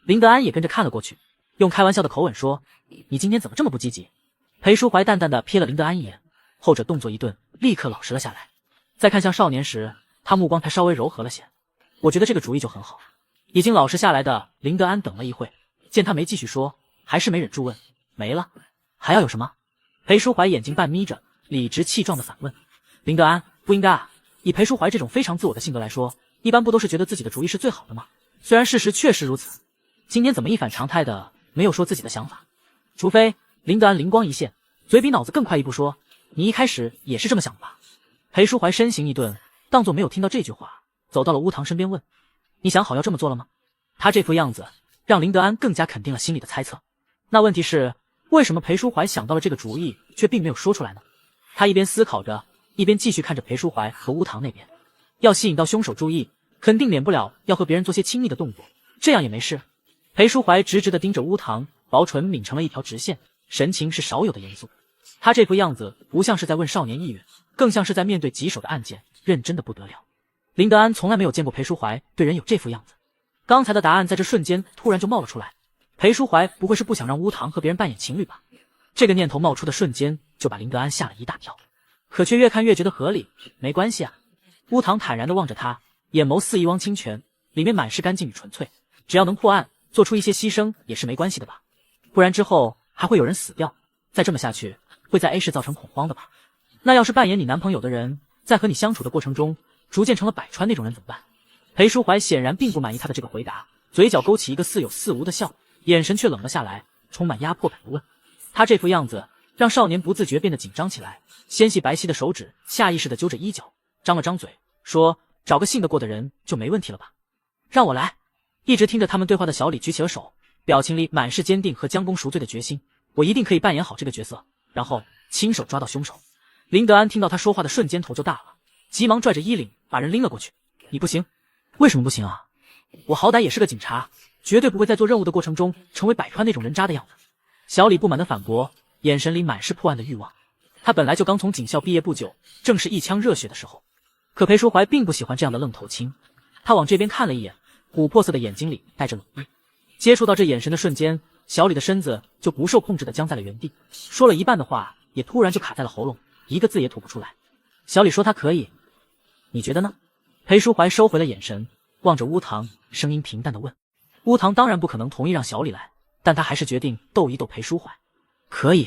林德安也跟着看了过去，用开玩笑的口吻说：“你今天怎么这么不积极？”裴淑怀淡淡的瞥了林德安一眼，后者动作一顿，立刻老实了下来。再看向少年时，他目光才稍微柔和了些。“我觉得这个主意就很好。”已经老实下来的林德安等了一会，见他没继续说，还是没忍住问：“没了？还要有什么？”裴淑怀眼睛半眯着，理直气壮的反问。林德安：“不应该啊，以裴淑怀这种非常自我的性格来说，一般不都是觉得自己的主意是最好的吗？虽然事实确实如此，今天怎么一反常态的没有说自己的想法？除非……”林德安灵光一现，嘴比脑子更快一步说：“你一开始也是这么想的吧？”裴淑怀身形一顿，当作没有听到这句话，走到了乌唐身边问：“你想好要这么做了吗？”他这副样子让林德安更加肯定了心里的猜测。那问题是，为什么裴淑怀想到了这个主意，却并没有说出来呢？他一边思考着，一边继续看着裴淑怀和乌唐那边。要吸引到凶手注意，肯定免不了要和别人做些亲密的动作，这样也没事。裴淑怀直直地盯着乌唐，薄唇抿成了一条直线，神情是少有的严肃。他这副样子不像是在问少年意愿，更像是在面对棘手的案件，认真的不得了。林德安从来没有见过裴淑怀对人有这副样子。刚才的答案在这瞬间突然就冒了出来，裴淑怀不会是不想让乌堂和别人扮演情侣吧？这个念头冒出的瞬间就把林德安吓了一大跳，可却越看越觉得合理。没关系啊，乌堂坦然地望着他，眼眸似一汪清泉，里面满是干净与纯粹。只要能破案，做出一些牺牲也是没关系的吧？不然之后还会有人死掉，再这么下去会在 A 市造成恐慌的吧？那要是扮演你男朋友的人在和你相处的过程中逐渐成了百川那种人怎么办？裴淑怀显然并不满意他的这个回答，嘴角勾起一个似有似无的笑，眼神却冷了下来，充满压迫感地问。他这副样子让少年不自觉变得紧张起来，纤细白皙的手指下意识地揪着衣角，张了张嘴说，找个信得过的人就没问题了吧？让我来。一直听着他们对话的小李举起了手，表情里满是坚定和将功赎罪的决心。我一定可以扮演好这个角色，然后亲手抓到凶手。林德安听到他说话的瞬间头就大了，急忙拽着衣领把人拎了过去。你不行。为什么不行啊？我好歹也是个警察，绝对不会在做任务的过程中成为百川那种人渣的样子。小李不满地反驳，眼神里满是破案的欲望。他本来就刚从警校毕业不久，正是一腔热血的时候。可裴淑怀并不喜欢这样的愣头青，他往这边看了一眼，琥珀色的眼睛里带着冷意。接触到这眼神的瞬间，小李的身子就不受控制地僵在了原地，说了一半的话也突然就卡在了喉咙，一个字也吐不出来。小李说他可以，你觉得呢？裴淑怀收回了眼神，望着乌堂，声音平淡地问。乌堂当然不可能同意让小李来，但他还是决定逗一逗裴淑怀。可以。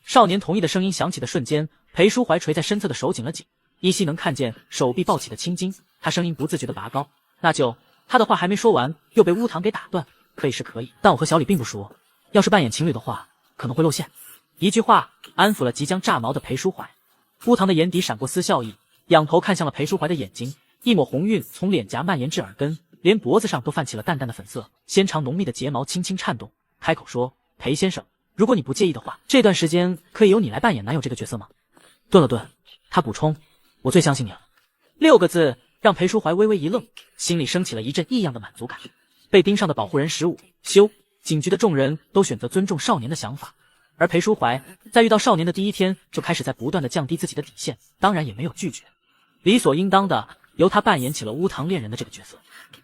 少年同意的声音响起的瞬间，裴淑怀垂在身侧的手紧了紧，依稀能看见手臂抱起的青筋。他声音不自觉地拔高。那就……他的话还没说完，又被乌堂给打断。可以是可以，但我和小李并不熟，要是扮演情侣的话，可能会露馅。一句话安抚了即将炸毛的裴淑怀。乌堂的眼底闪过丝笑意，仰头看向了裴淑怀的眼睛，一抹红晕从脸颊蔓延至耳根，连脖子上都泛起了淡淡的粉色，纤长浓密的睫毛轻轻颤动，开口说：“裴先生，如果你不介意的话，这段时间可以由你来扮演男友这个角色吗？”顿了顿，他补充：“我最相信你了。”6个字让裴淑怀微微一愣，心里升起了一阵异样的满足感。被盯上的保护人15修警局的众人都选择尊重少年的想法，而裴淑怀在遇到少年的第一天就开始在不断地降低自己的底线，当然也没有拒绝，理所应当的由他扮演起了乌堂恋人的这个角色。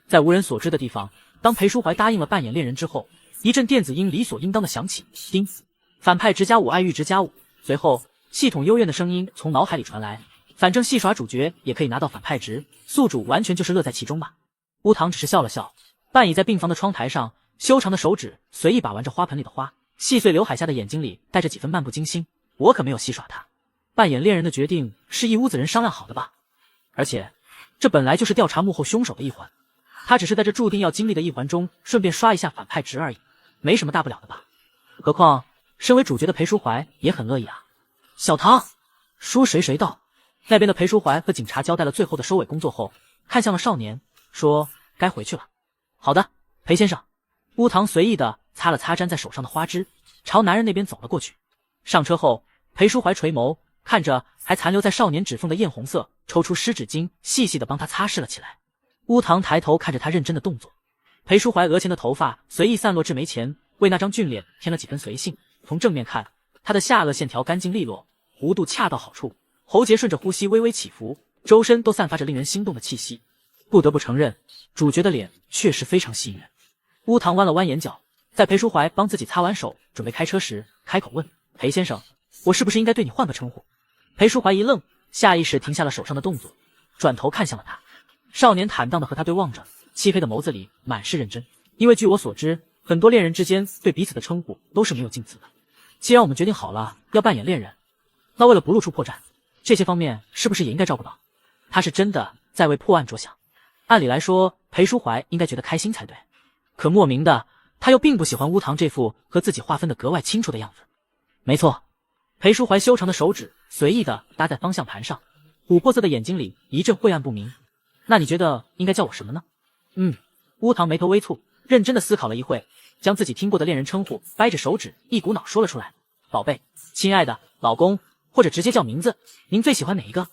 在无人所知的地方，当裴淑怀答应了扮演恋人之后，一阵电子音理所应当的响起，叮，反派值加5，爱欲值加5。随后系统幽怨的声音从脑海里传来，反正戏耍主角也可以拿到反派值，宿主完全就是乐在其中吧。乌堂只是笑了笑，半倚在病房的窗台上，修长的手指随意把玩着花盆里的花，细碎刘海下的眼睛里带着几分漫不经心。我可没有戏耍他，扮演恋人的决定是一屋子人商量好的吧？而且这本来就是调查幕后凶手的一环，他只是在这注定要经历的一环中顺便刷一下反派值而已，没什么大不了的吧？何况身为主角的裴淑怀也很乐意啊。小唐，书谁道？那边的裴淑怀和警察交代了最后的收尾工作后，看向了少年，说：“该回去了。”好的，裴先生。乌堂随意地擦了擦粘在手上的花枝，朝男人那边走了过去。上车后，裴淑怀垂眸看着还残留在少年指缝的艳红色，抽出湿纸巾细细地帮他擦拭了起来。乌堂抬头看着他认真的动作，裴淑怀额前的头发随意散落至眉前，为那张俊脸添了几分随性。从正面看，他的下颚线条干净利落，弧度恰到好处，喉结顺着呼吸微微起伏，周身都散发着令人心动的气息。不得不承认，主角的脸确实非常吸引人。乌堂弯了弯眼角，在裴淑怀帮自己擦完手准备开车时，开口问：“裴先生，我是不是应该对你换个称呼？”裴淑怀一愣，下意识停下了手上的动作，转头看向了他。少年坦荡地和他对望着，漆黑的眸子里满是认真。因为据我所知，很多恋人之间对彼此的称呼都是没有禁词的。既然我们决定好了要扮演恋人，那为了不露出破绽，这些方面是不是也应该照顾到？他是真的在为破案着想。按理来说，裴淑怀应该觉得开心才对，可莫名的，他又并不喜欢乌堂这副和自己划分的格外清楚的样子。没错，裴淑怀修长的手指随意的搭在方向盘上，琥珀色的眼睛里一阵晦暗不明。那你觉得应该叫我什么呢？乌堂眉头微蹙，认真的思考了一会，将自己听过的恋人称呼掰着手指一股脑说了出来：“宝贝，亲爱的，老公，或者直接叫名字，您最喜欢哪一个？”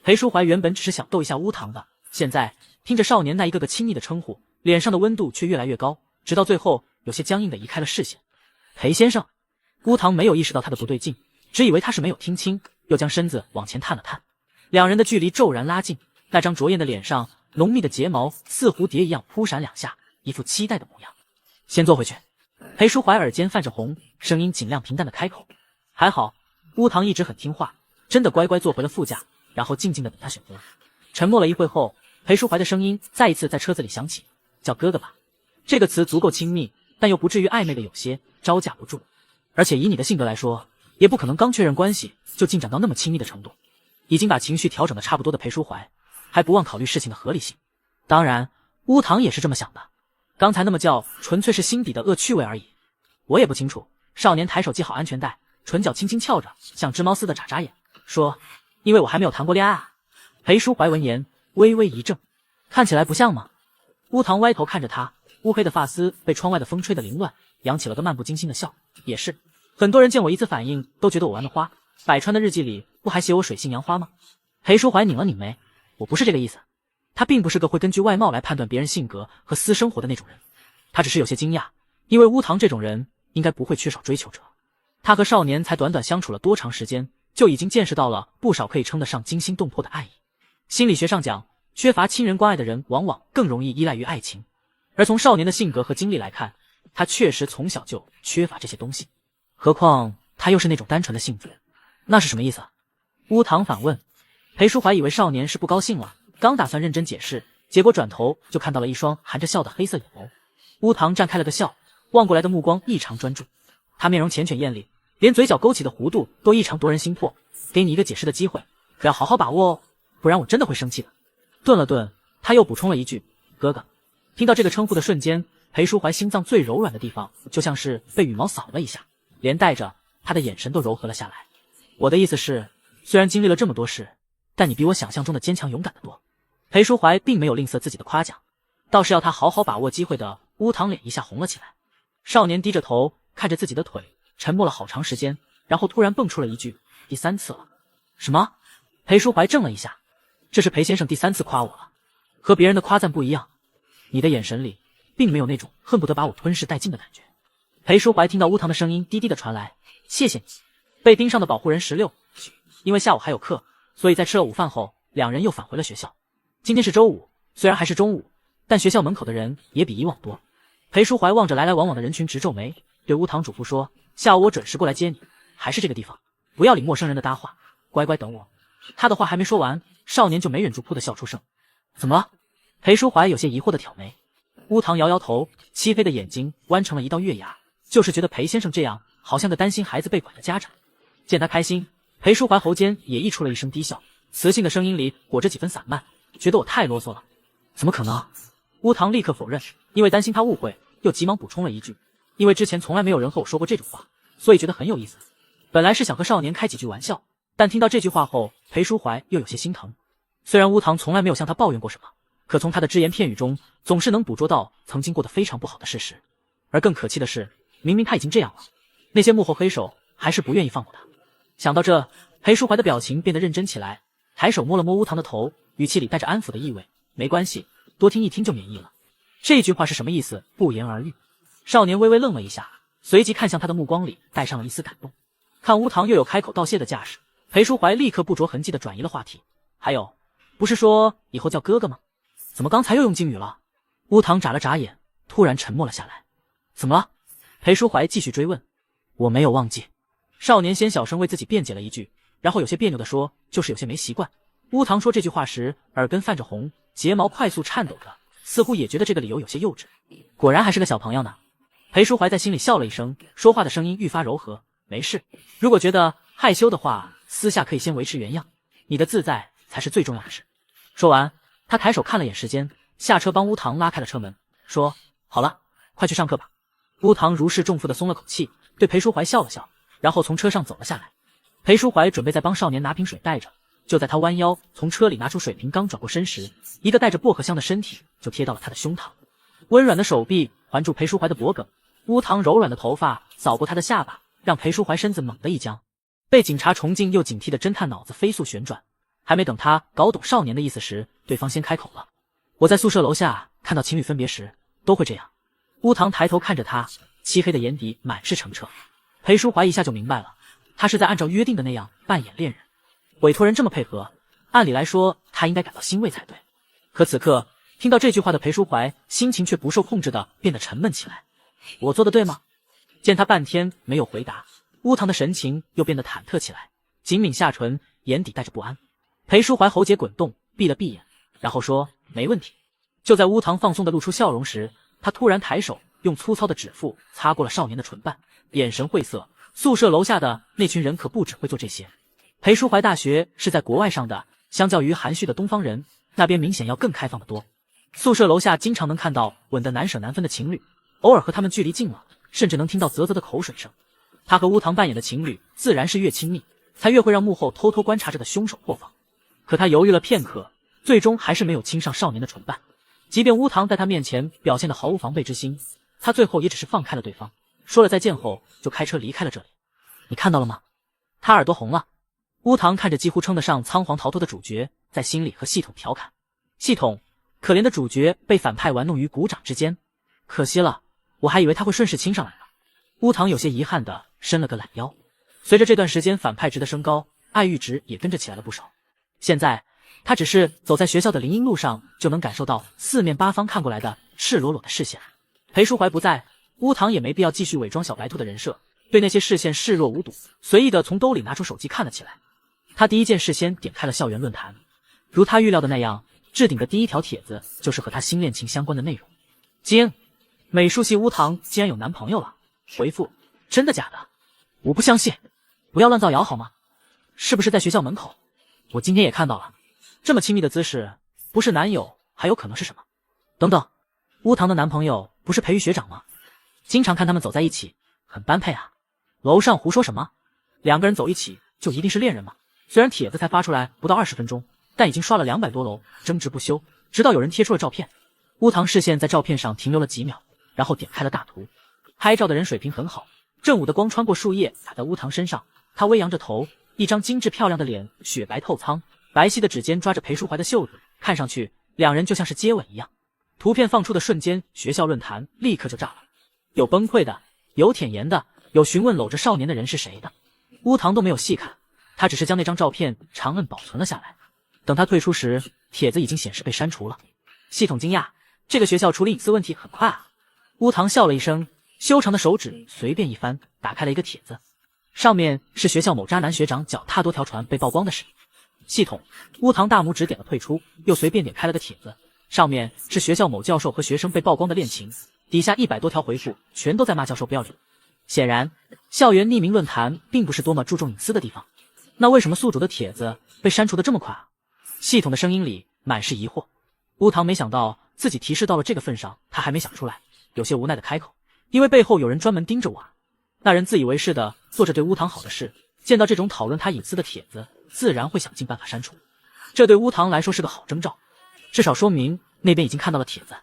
裴淑怀原本只是想逗一下乌堂的，现在听着少年那一个个亲昵的称呼，脸上的温度却越来越高，直到最后有些僵硬的移开了视线。裴先生，乌堂没有意识到他的不对劲，只以为他是没有听清，又将身子往前探了探。两人的距离骤然拉近，那张灼艳的脸上浓密的睫毛似蝴蝶一样扑闪两下，一副期待的模样。先坐回去。裴淑怀耳尖泛着红，声音尽量平淡的开口。还好，乌堂一直很听话，真的乖乖坐回了副驾，然后静静的等他选择。沉默了一会后，裴淑怀的声音再一次在车子里响起：“叫哥哥吧。”这个词足够亲密，但又不至于暧昧的有些招架不住。而且以你的性格来说，也不可能刚确认关系就进展到那么亲密的程度。已经把情绪调整的差不多的裴淑怀，还不忘考虑事情的合理性。当然，乌堂也是这么想的。刚才那么叫，纯粹是心底的恶趣味而已。我也不清楚。少年抬手系好安全带，唇角轻轻翘着，像只猫似的眨眨眼，说：“因为我还没有谈过恋爱啊。”裴淑怀闻言微微一怔，看起来不像吗？乌堂歪头看着他，乌黑的发丝被窗外的风吹得凌乱，扬起了个漫不经心的笑。也是，很多人见我一次反应都觉得我玩的花，百川的日记里不还写我水性杨花吗？裴淑怀拧了拧眉，我不是这个意思。他并不是个会根据外貌来判断别人性格和私生活的那种人，他只是有些惊讶，因为乌堂这种人应该不会缺少追求者。他和少年才短短相处了多长时间，就已经见识到了不少可以称得上惊心动魄的爱意。心理学上讲，缺乏亲人关爱的人往往更容易依赖于爱情，而从少年的性格和经历来看，他确实从小就缺乏这些东西，何况他又是那种单纯的性子。那是什么意思？乌堂反问。裴淑怀以为少年是不高兴了，刚打算认真解释，结果转头就看到了一双含着笑的黑色眼眸。乌堂绽开了个笑，望过来的目光异常专注，他面容缱绻艳丽，连嘴角勾起的弧度都异常夺人心魄。给你一个解释的机会，可要好好把握哦，不然我真的会生气的。顿了顿，他又补充了一句：“哥哥。”听到这个称呼的瞬间，裴淑怀心脏最柔软的地方就像是被羽毛扫了一下，连带着他的眼神都柔和了下来。我的意思是，虽然经历了这么多事，但你比我想象中的坚强勇敢得多。裴淑怀并没有吝啬自己的夸奖，倒是要他好好把握机会的乌堂脸一下红了起来。少年低着头看着自己的腿，沉默了好长时间，然后突然蹦出了一句：“第3次了。”什么？裴淑怀怔了一下，这是裴先生第3次夸我了。和别人的夸赞不一样，你的眼神里并没有那种恨不得把我吞噬殆尽的感觉。裴淑怀听到乌堂的声音低低的传来：“谢谢你。”被盯上的保护人16，因为下午还有课，所以在吃了午饭后，两人又返回了学校。今天是周五，虽然还是中午，但学校门口的人也比以往多。裴淑怀望着来来往往的人群直皱眉，对乌堂嘱咐说：“下午我准时过来接你，还是这个地方，不要理陌生人的搭话，乖乖等我。”他的话还没说完，少年就没忍住噗的笑出声。怎么了？裴淑怀有些疑惑的挑眉。乌堂摇摇头，漆黑的眼睛弯成了一道月牙，就是觉得裴先生这样，好像个担心孩子被拐的家长。见他开心，裴淑怀喉间也溢出了一声低笑，磁性的声音里裹着几分散漫，觉得我太啰嗦了。怎么可能？乌堂立刻否认，因为担心他误会，又急忙补充了一句：“因为之前从来没有人和我说过这种话，所以觉得很有意思。”本来是想和少年开几句玩笑，但听到这句话后，裴淑怀又有些心疼。虽然乌堂从来没有向他抱怨过什么，可从他的只言片语中，总是能捕捉到曾经过得非常不好的事实。而更可气的是，明明他已经这样了，那些幕后黑手还是不愿意放过他。想到这，裴淑怀的表情变得认真起来，抬手摸了摸乌堂的头，语气里带着安抚的意味：“没关系，多听一听就免疫了。”这句话是什么意思？不言而喻。少年微微愣了一下，随即看向他的目光里带上了一丝感动。看乌堂又有开口道谢的架势，裴淑怀立刻不着痕迹地转移了话题：“还有，不是说以后叫哥哥吗？怎么刚才又用敬语了？”乌堂眨了眨眼，突然沉默了下来。怎么了？裴淑怀继续追问。我没有忘记。少年先小声为自己辩解了一句，然后有些别扭地说：“就是有些没习惯。”乌堂说这句话时，耳根泛着红，睫毛快速颤抖着，似乎也觉得这个理由有些幼稚。果然还是个小朋友呢。裴淑怀在心里笑了一声，说话的声音愈发柔和：“没事，如果觉得害羞的话，私下可以先维持原样，你的自在才是最重要的事。”说完，他抬手看了眼时间，下车帮乌堂拉开了车门，说：“好了，快去上课吧。”乌堂如释重负地松了口气，对裴淑怀笑了笑，然后从车上走了下来。裴淑怀准备再帮少年拿瓶水带着，就在他弯腰从车里拿出水瓶，刚转过身时，一个带着薄荷香的身体就贴到了他的胸膛，温软的手臂环住裴淑怀的脖颈，乌堂柔软的头发扫过他的下巴，让裴淑怀身子猛地一僵。被警察崇敬又警惕的侦探脑子飞速旋转，还没等他搞懂少年的意思时，对方先开口了：“我在宿舍楼下看到情侣分别时都会这样。”乌堂抬头看着他，漆黑的眼底满是澄澈。裴淑怀一下就明白了，他是在按照约定的那样扮演恋人。委托人这么配合，按理来说他应该感到欣慰才对。可此刻听到这句话的裴淑怀心情却不受控制的变得沉闷起来。我做的对吗？见他半天没有回答，乌堂的神情又变得忐忑起来，紧抿下唇，眼底带着不安。裴淑怀喉结滚动，闭了闭眼，然后说没问题。就在乌堂放松的露出笑容时，他突然抬手用粗糙的指腹擦过了少年的唇瓣，眼神晦涩。宿舍楼下的那群人可不只会做这些。裴淑怀大学是在国外上的，相较于含蓄的东方人，那边明显要更开放的多。宿舍楼下经常能看到吻得难舍难分的情侣，偶尔和他们距离近了，甚至能听到啧啧的口水声。他和乌堂扮演的情侣自然是越亲密，才越会让幕后偷偷观察着的凶手破防。可他犹豫了片刻，最终还是没有亲上少年的唇瓣。即便乌堂在他面前表现得毫无防备之心，他最后也只是放开了对方，说了再见后就开车离开了这里。你看到了吗？他耳朵红了。乌堂看着几乎称得上仓皇逃脱的主角，在心里和系统调侃：系统，可怜的主角被反派玩弄于股掌之间，可惜了，我还以为他会顺势亲上来呢。乌堂有些遗憾地伸了个懒腰。随着这段时间反派值的升高，爱欲值也跟着起来了不少。现在他只是走在学校的林荫路上，就能感受到四面八方看过来的赤裸裸的视线。裴淑怀不在，乌堂也没必要继续伪装小白兔的人设，对那些视线视若无睹，随意的从兜里拿出手机看了起来。他第一件事先点开了校园论坛，如他预料的那样，置顶的第一条帖子就是和他新恋情相关的内容。惊，美术系乌堂竟然有男朋友了。回复：真的假的？我不相信，不要乱造谣好吗？是不是在学校门口？我今天也看到了，这么亲密的姿势，不是男友还有可能是什么？等等，乌堂的男朋友不是培育学长吗？经常看他们走在一起，很般配啊。楼上胡说什么？两个人走一起就一定是恋人吗？虽然帖子才发出来不到20分钟，但已经刷了200多楼，争执不休，直到有人贴出了照片。乌堂视线在照片上停留了几秒，然后点开了大图。拍照的人水平很好，正午的光穿过树叶打在乌堂身上，他微扬着头，一张精致漂亮的脸，雪白透苍，白皙的指尖抓着裴淑怀的袖子，看上去两人就像是接吻一样。图片放出的瞬间，学校论坛立刻就炸了，有崩溃的，有舔颜的，有询问搂着少年的人是谁的。乌堂都没有细看，他只是将那张照片长摁保存了下来。等他退出时，帖子已经显示被删除了。系统惊讶，这个学校处理隐私问题很快啊。乌堂笑了一声，修长的手指随便一翻，打开了一个帖子，上面是学校某渣男学长脚踏多条船被曝光的事。系统，乌堂大拇指点了退出，又随便点开了个帖子，上面是学校某教授和学生被曝光的恋情，底下100多条回复全都在骂教授不要脸。显然，校园匿名论坛并不是多么注重隐私的地方。那为什么宿主的帖子被删除的这么快啊？系统的声音里满是疑惑。乌堂没想到自己提示到了这个份上，他还没想出来，有些无奈的开口，因为背后有人专门盯着我啊。那人自以为是的做着对乌堂好的事，见到这种讨论他隐私的帖子，自然会想尽办法删除。这对乌堂来说是个好征兆，至少说明那边已经看到了帖子。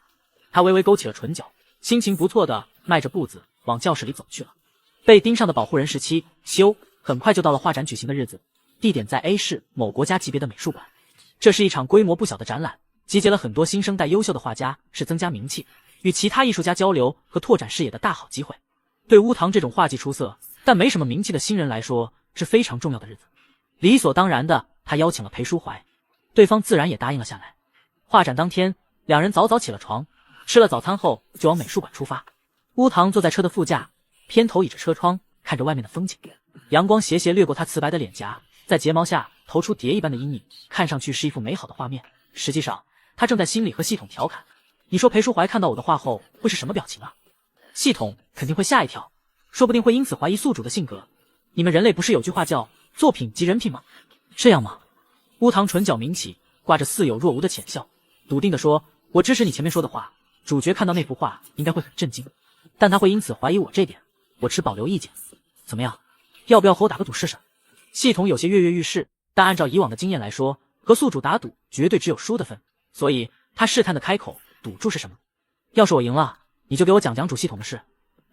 他微微勾起了唇角，心情不错的迈着步子往教室里走去了。被盯上的保护人17修很快就到了画展举行的日子，地点在 A 市某国家级别的美术馆。这是一场规模不小的展览，集结了很多新生代优秀的画家，是增加名气、与其他艺术家交流和拓展视野的大好机会。对乌堂这种画技出色但没什么名气的新人来说，是非常重要的日子。理所当然的，他邀请了裴淑怀，对方自然也答应了下来。画展当天，两人早早起了床，吃了早餐后就往美术馆出发。乌堂坐在车的副驾，偏头倚着车窗，看着外面的风景。阳光斜斜掠过他瓷白的脸颊，在睫毛下投出蝶一般的阴影，看上去是一幅美好的画面。实际上，他正在心里和系统调侃：你说裴淑怀看到我的画后会是什么表情啊？系统肯定会吓一跳，说不定会因此怀疑宿主的性格。你们人类不是有句话叫作品即人品吗？这样吗？乌堂唇角抿起，挂着似有若无的浅笑，笃定地说：我支持你前面说的话，主角看到那幅画应该会很震惊，但他会因此怀疑我这点，我持保留意见。怎么样，要不要和我打个赌试试？系统有些跃跃欲试，但按照以往的经验来说，和宿主打赌绝对只有输的份，所以他试探的开口，赌注是什么？要是我赢了，你就给我讲讲主系统的事，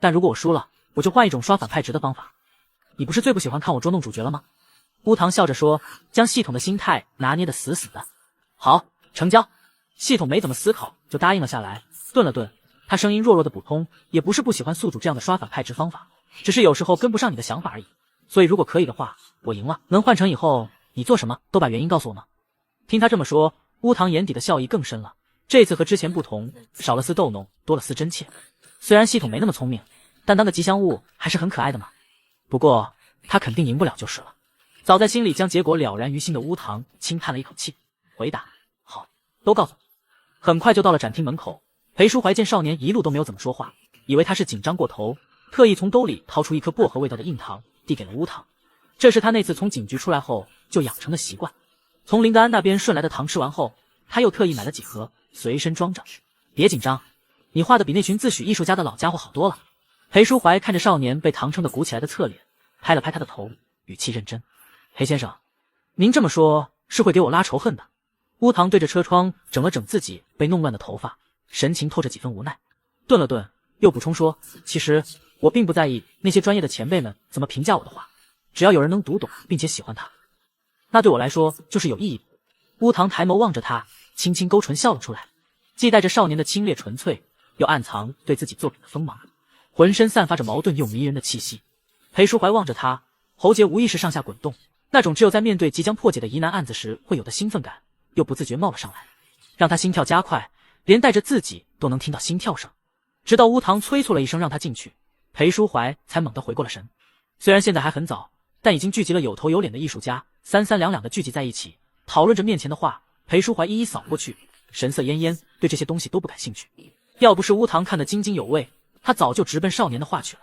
但如果我输了，我就换一种刷反派值的方法。你不是最不喜欢看我捉弄主角了吗？乌堂笑着说，将系统的心态拿捏得死死的。好，成交。系统没怎么思考就答应了下来，顿了顿，他声音弱弱的补充，也不是不喜欢宿主这样的刷反派值方法，只是有时候跟不上你的想法而已。所以如果可以的话，我赢了，能换成以后你做什么都把原因告诉我吗？听他这么说，乌堂眼底的笑意更深了，这次和之前不同，少了丝逗弄，多了丝真切。虽然系统没那么聪明，但当个吉祥物还是很可爱的嘛。不过他肯定赢不了就是了。早在心里将结果了然于心的乌堂轻叹了一口气，回答：好，都告诉你。很快就到了展厅门口，裴淑怀见少年一路都没有怎么说话，以为他是紧张过头，特意从兜里掏出一颗薄荷味道的硬糖递给了乌堂。这是他那次从警局出来后就养成的习惯。从林德安那边顺来的糖吃完后，他又特意买了几盒随身装着。别紧张，你画的比那群自诩艺术家的老家伙好多了。裴淑怀看着少年被糖撑得鼓起来的侧脸，拍了拍他的头，语气认真。裴先生，您这么说是会给我拉仇恨的。乌堂对着车窗整了整自己被弄乱的头发，神情透着几分无奈，顿了顿，又补充说，其实我并不在意那些专业的前辈们怎么评价我的话，只要有人能读懂并且喜欢他，那对我来说就是有意义的。乌堂抬眸望着他，轻轻勾唇笑了出来，既带着少年的清冽纯粹，又暗藏对自己作品的锋芒，浑身散发着矛盾又迷人的气息。裴淑怀望着他，喉结无意识上下滚动，那种只有在面对即将破解的疑难案子时会有的兴奋感又不自觉冒了上来，让他心跳加快，连带着自己都能听到心跳声。直到乌堂催促了一声让他进去，裴淑怀才猛地回过了神。虽然现在还很早，但已经聚集了有头有脸的艺术家，三三两两的聚集在一起，讨论着面前的画。裴淑怀一一扫过去，神色恹恹，对这些东西都不感兴趣。要不是乌堂看得津津有味，他早就直奔少年的画去了。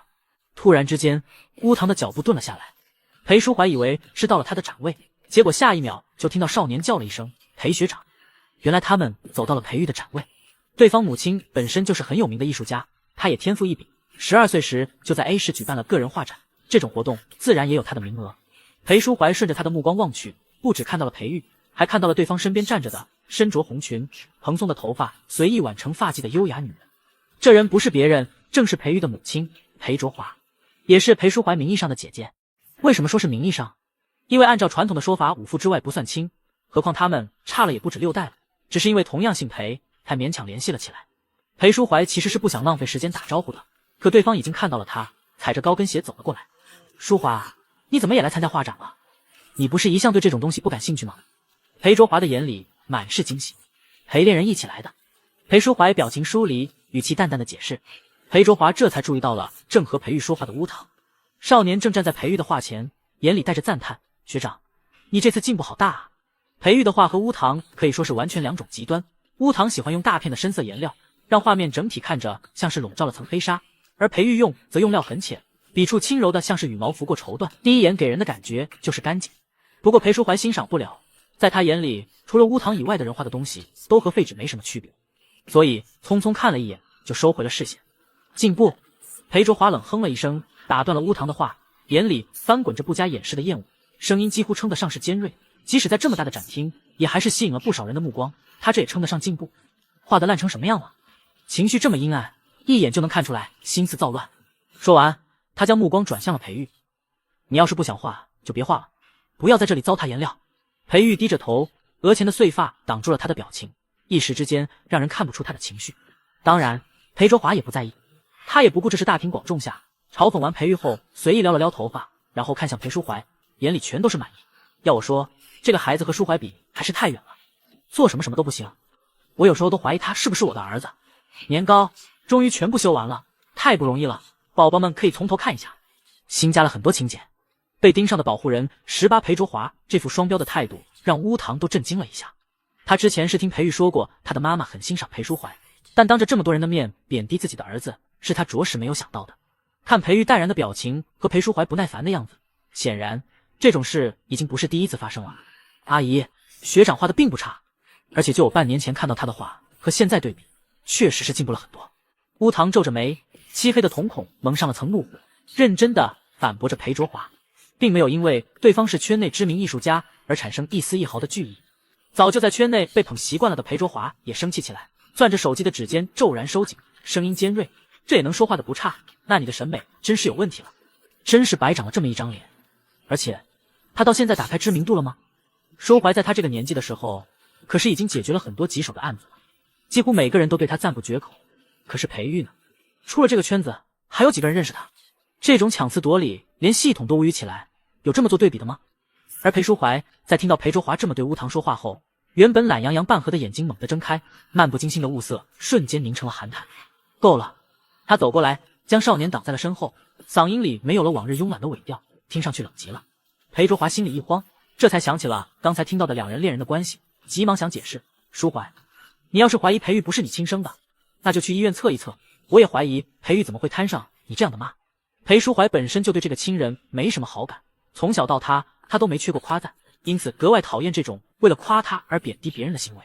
突然之间，乌堂的脚步顿了下来，裴淑怀以为是到了他的展位，结果下一秒就听到少年叫了一声裴学长。原来他们走到了裴玉的展位。对方母亲本身就是很有名的艺术家，他也天赋异禀，12岁时就在 A 市举办了个人画展，这种活动自然也有他的名额。裴淑怀顺着他的目光望去，不只看到了裴玉，还看到了对方身边站着的身着红裙、蓬松的头发随意挽成发髻的优雅女人。这人不是别人，正是裴玉的母亲裴卓华，也是裴淑怀名义上的姐姐。为什么说是名义上？因为按照传统的说法，5父之外不算亲，何况他们差了也不止6代了，只是因为同样姓裴，才勉强联系了起来。裴淑怀其实是不想浪费时间打招呼的，可对方已经看到了他，踩着高跟鞋走了过来。淑华，你怎么也来参加画展了？你不是一向对这种东西不感兴趣吗？裴卓华的眼里满是惊喜。裴恋人一起来的。裴淑怀表情疏离，语气淡淡的解释。裴卓华这才注意到了正和裴玉说话的乌堂。少年正站在裴玉的画前，眼里带着赞叹，学长，你这次进步好大啊。裴玉的画和乌堂可以说是完全两种极端。乌堂喜欢用大片的深色颜料，让画面整体看着像是笼罩了层黑纱，而裴玉则用料很浅，笔触轻柔的像是羽毛拂过绸缎，第一眼给人的感觉就是干净。不过裴淑怀欣赏不了，在他眼里除了乌堂以外的人画的东西都和废纸没什么区别，所以匆匆看了一眼就收回了视线。进步。裴卓华冷哼了一声，打断了乌堂的话，眼里翻滚着不加掩饰的厌恶，声音几乎称得上是尖锐，即使在这么大的展厅也还是吸引了不少人的目光，他这也称得上进步？画得烂成什么样了？情绪这么阴暗，一眼就能看出来心思躁乱。说完，他将目光转向了裴玉，你要是不想画就别画了，不要在这里糟蹋颜料。裴玉低着头，额前的碎发挡住了他的表情，一时之间让人看不出他的情绪。当然裴卓华也不在意，他也不顾这是大庭广众下，嘲讽完裴玉后随意撩了撩头发，然后看向裴淑怀，眼里全都是满意。要我说，这个孩子和淑怀比还是太远了，做什么都不行，我有时候都怀疑他是不是我的儿子。年糕终于全部修完了，太不容易了，宝宝们可以从头看一下，新加了很多请柬。被盯上的保护人18裴卓华这副双标的态度让乌堂都震惊了一下。他之前是听裴玉说过他的妈妈很欣赏裴淑怀，但当着这么多人的面贬低自己的儿子，是他着实没有想到的。看裴玉淡然的表情和裴淑怀不耐烦的样子，显然这种事已经不是第一次发生了。阿姨，学长画的并不差，而且就我半年前看到他的画和现在对比，确实是进步了很多。乌堂皱着眉，漆黑的瞳孔蒙上了层怒火，认真的反驳着裴卓华，并没有因为对方是圈内知名艺术家而产生一丝一毫的惧意。早就在圈内被捧习惯了的裴卓华也生气起来，攥着手机的指尖骤然收紧，声音尖锐，这也能说话的不差，那你的审美真是有问题了，真是白长了这么一张脸。而且他到现在打开知名度了吗？舒怀在他这个年纪的时候可是已经解决了很多棘手的案子了，几乎每个人都对他赞不绝口。可是裴玉呢？出了这个圈子还有几个人认识他？这种强词夺理连系统都无语起来，有这么做对比的吗？而裴淑怀在听到裴卓华这么对乌堂说话后，原本懒洋洋半合的眼睛猛地睁开，漫不经心的雾色瞬间凝成了寒潭。够了！他走过来，将少年挡在了身后，嗓音里没有了往日慵懒的尾调，听上去冷极了。裴卓华心里一慌，这才想起了刚才听到的两人恋人的关系，急忙想解释：舒怀，你要是怀疑裴玉不是你亲生的，那就去医院测一测。我也怀疑裴玉怎么会摊上你这样的妈。裴舒怀本身就对这个亲人没什么好感，从小到他都没缺过夸赞，因此格外讨厌这种为了夸他而贬低别人的行为。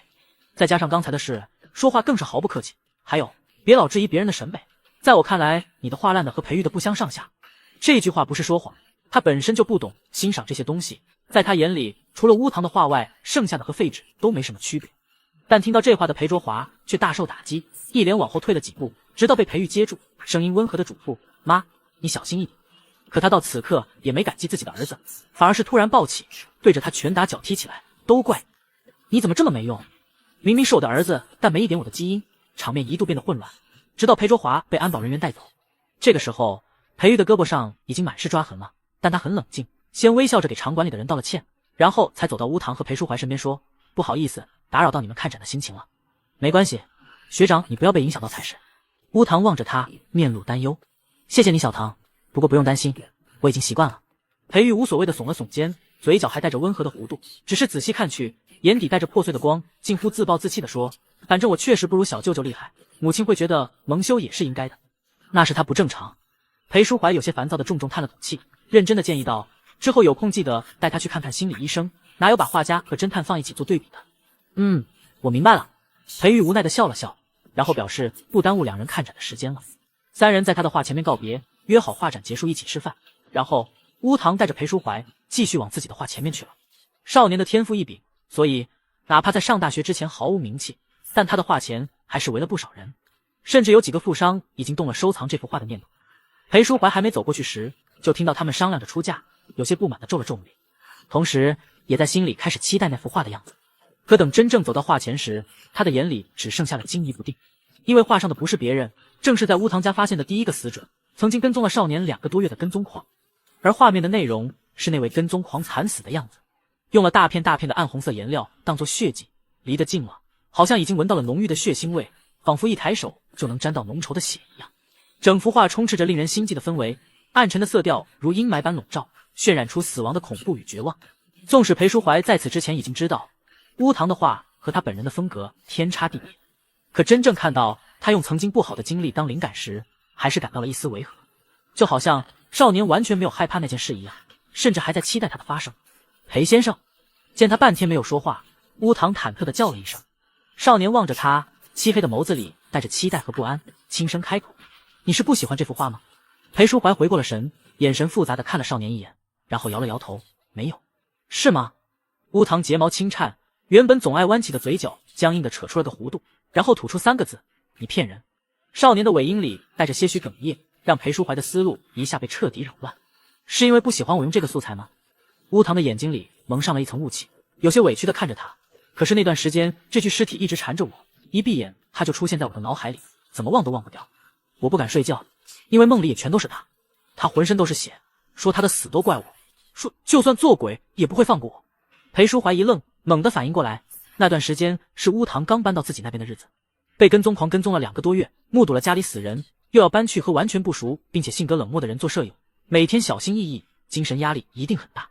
再加上刚才的事，说话更是毫不客气。还有，别老质疑别人的审美，在我看来，你的画烂的和裴玉的不相上下。这句话不是说谎，他本身就不懂欣赏这些东西，在他眼里，除了乌堂的画外，剩下的和废纸都没什么区别。但听到这话的裴卓华却大受打击，一连往后退了几步，直到被裴玉接住，声音温和的嘱咐：妈，你小心一点。可他到此刻也没感激自己的儿子，反而是突然暴起，对着他拳打脚踢起来。都怪你怎么这么没用，明明是我的儿子，但没一点我的基因。场面一度变得混乱，直到裴卓华被安保人员带走。这个时候，裴玉的胳膊上已经满是抓痕了，但他很冷静，先微笑着给场馆里的人道了歉，然后才走到乌堂和裴淑怀身边说：不好意思，打扰到你们看展的心情了。没关系，学长你不要被影响到才是。乌堂望着他，面露担忧。谢谢你小唐，不过不用担心，我已经习惯了。裴玉无所谓的耸了耸肩，嘴角还带着温和的弧度，只是仔细看去，眼底带着破碎的光，近乎自暴自弃地说：反正我确实不如小舅舅厉害，母亲会觉得蒙羞也是应该的，那是他不正常。裴淑怀有些烦躁地重重叹了口气，认真地建议道：之后有空记得带他去看看心理医生，哪有把画家和侦探放一起做对比的。我明白了。裴玉无奈地笑了笑，然后表示不耽误两人看展的时间了。三人在他的画前面告别，约好画展结束一起吃饭，然后乌堂带着裴淑怀继续往自己的画前面去了。少年的天赋异禀，所以哪怕在上大学之前毫无名气，但他的画前还是围了不少人，甚至有几个富商已经动了收藏这幅画的念头。裴淑怀还没走过去时，就听到他们商量着出价，有些不满地皱了皱眉，同时也在心里开始期待那幅画的样子。可等真正走到画前时，他的眼里只剩下了惊疑不定，因为画上的不是别人，正是在乌堂家发现的第一个死者，曾经跟踪了少年2个多月的跟踪狂，而画面的内容是那位跟踪狂惨死的样子，用了大片大片的暗红色颜料当作血迹，离得近了，好像已经闻到了浓郁的血腥味，仿佛一抬手就能沾到浓稠的血一样。整幅画充斥着令人心悸的氛围，暗沉的色调如阴霾般笼罩，渲染出死亡的恐怖与绝望。纵使裴淑怀在此之前已经知道乌堂的画和他本人的风格天差地别，可真正看到他用曾经不好的经历当灵感时，还是感到了一丝违和，就好像少年完全没有害怕那件事一样，甚至还在期待它的发生。裴先生。见他半天没有说话，乌堂忐忑地叫了一声。少年望着他，漆黑的眸子里带着期待和不安，轻声开口：你是不喜欢这幅画吗？裴淑怀回过了神，眼神复杂地看了少年一眼，然后摇了摇头：没有。是吗？乌堂睫毛轻颤，原本总爱弯起的嘴角僵硬地扯出了个弧度，然后吐出3个字：你骗人。少年的尾音里带着些许哽咽，让裴淑怀的思路一下被彻底扰乱。是因为不喜欢我用这个素材吗？乌堂的眼睛里蒙上了一层雾气，有些委屈地看着他。可是那段时间这具尸体一直缠着我，一闭眼他就出现在我的脑海里，怎么忘都忘不掉。我不敢睡觉，因为梦里也全都是他，他浑身都是血，说他的死都怪我，说就算做鬼也不会放过我。裴淑怀一愣，猛地反应过来，那段时间是乌堂刚搬到自己那边的日子，被跟踪狂跟踪了2个多月，目睹了家里死人，又要搬去和完全不熟并且性格冷漠的人做摄影，每天小心翼翼，精神压力一定很大。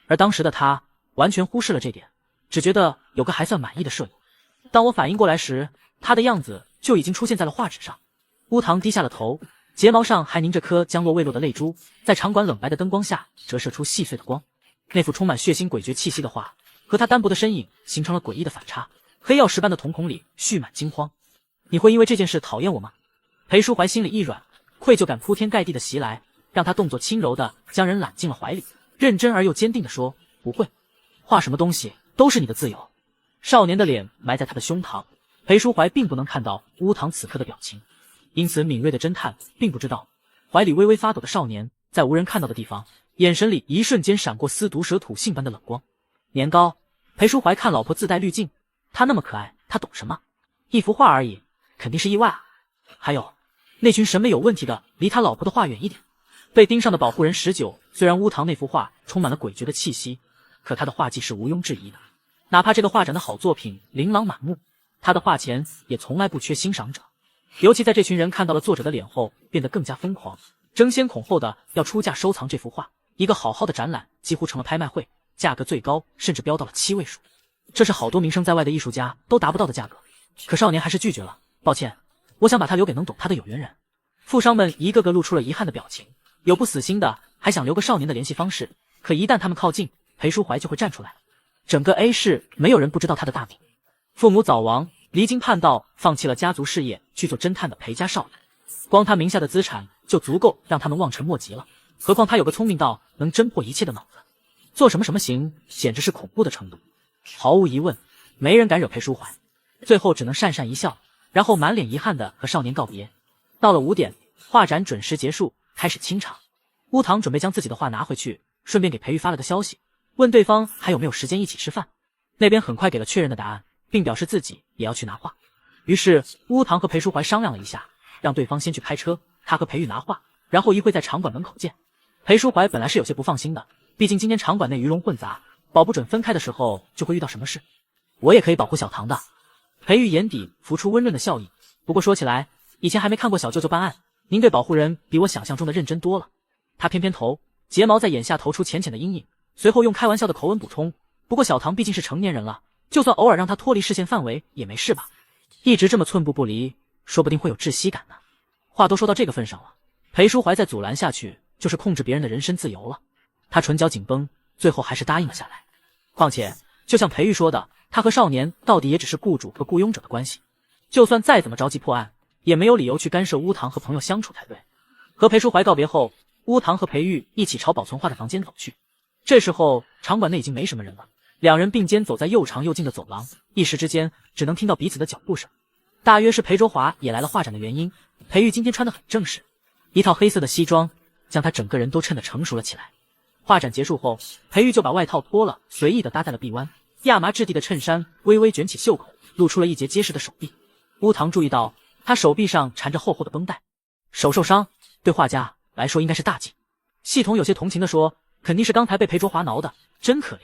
而当时的他完全忽视了这点，只觉得有个还算满意的摄影。当我反应过来时，他的样子就已经出现在了画纸上。乌堂低下了头，睫毛上还凝着颗将落未落的泪珠，在场馆冷白的灯光下折射出细碎的光。那幅充满血腥诡谲气息的画和他单薄的身影形成了诡异的反差，黑曜石般的瞳孔里蓄满惊慌。你会因为这件事讨厌我吗？裴淑怀心里一软，愧疚感铺天盖地的袭来，让他动作轻柔的将人揽进了怀里，认真而又坚定地说：不会，画什么东西都是你的自由。少年的脸埋在他的胸膛，裴淑怀并不能看到乌堂此刻的表情，因此敏锐的侦探并不知道怀里微微发抖的少年在无人看到的地方，眼神里一瞬间闪过丝毒蛇吐信般的冷光。年糕，裴淑怀看老婆自带滤镜，她那么可爱，他懂什么？一幅画而已，肯定是意外啊。还有那群审美有问题的，离他老婆的画远一点。被盯上的保护人19，虽然乌堂那幅画充满了诡谲的气息，可他的画技是毋庸置疑的。哪怕这个画展的好作品琳琅满目，他的画前也从来不缺欣赏者。尤其在这群人看到了作者的脸后，变得更加疯狂，争先恐后的要出价收藏这幅画。一个好好的展览几乎成了拍卖会，价格最高甚至飙到了7位数，这是好多名声在外的艺术家都达不到的价格。可少年还是拒绝了，抱歉，我想把它留给能懂他的有缘人。富商们一个个露出了遗憾的表情，有不死心的还想留个少年的联系方式，可一旦他们靠近，裴淑怀就会站出来。整个 A 市没有人不知道他的大名。父母早亡，离经叛道，放弃了家族事业去做侦探的裴家少爷，光他名下的资产就足够让他们望尘莫及了，何况他有个聪明到能侦破一切的脑子，做什么行，简直是恐怖的程度。毫无疑问，没人敢惹裴淑怀，最后只能讪讪一笑，然后满脸遗憾的和少年告别。到了5点，画展准时结束，开始清场。乌堂准备将自己的画拿回去，顺便给裴玉发了个消息，问对方还有没有时间一起吃饭。那边很快给了确认的答案，并表示自己也要去拿画。于是乌堂和裴淑怀商量了一下，让对方先去开车，他和裴玉拿画，然后一会在场馆门口见。裴淑怀本来是有些不放心的，毕竟今天场馆内鱼龙混杂，保不准分开的时候就会遇到什么事。我也可以保护小唐的。裴玉眼底浮出温润的笑意，不过说起来，以前还没看过小舅舅办案，您对保护人比我想象中的认真多了。他偏偏头，睫毛在眼下投出浅浅的阴影，随后用开玩笑的口吻补充，不过小唐毕竟是成年人了，就算偶尔让他脱离视线范围也没事吧。一直这么寸步不离，说不定会有窒息感呢。话都说到这个份上了，裴淑怀再阻拦下去就是控制别人的人身自由了。他唇角紧绷，最后还是答应了下来。况且就像裴玉说的，他和少年到底也只是雇主和雇佣者的关系，就算再怎么着急破案，也没有理由去干涉乌堂和朋友相处才对。和裴淑怀告别后，乌堂和裴玉一起朝保存画的房间走去。这时候场馆内已经没什么人了，两人并肩走在又长又近的走廊，一时之间只能听到彼此的脚步声。大约是裴卓华也来了画展的原因，裴玉今天穿得很正式，一套黑色的西装将他整个人都衬得成熟了起来。画展结束后，裴玉就把外套脱了，随意地搭在了臂弯，亚麻质地的衬衫微微卷起袖口，露出了一截结实的手臂。乌堂注意到他手臂上缠着厚厚的绷带，手受伤对画家来说应该是大忌。系统有些同情地说，肯定是刚才被裴卓华挠的，真可怜。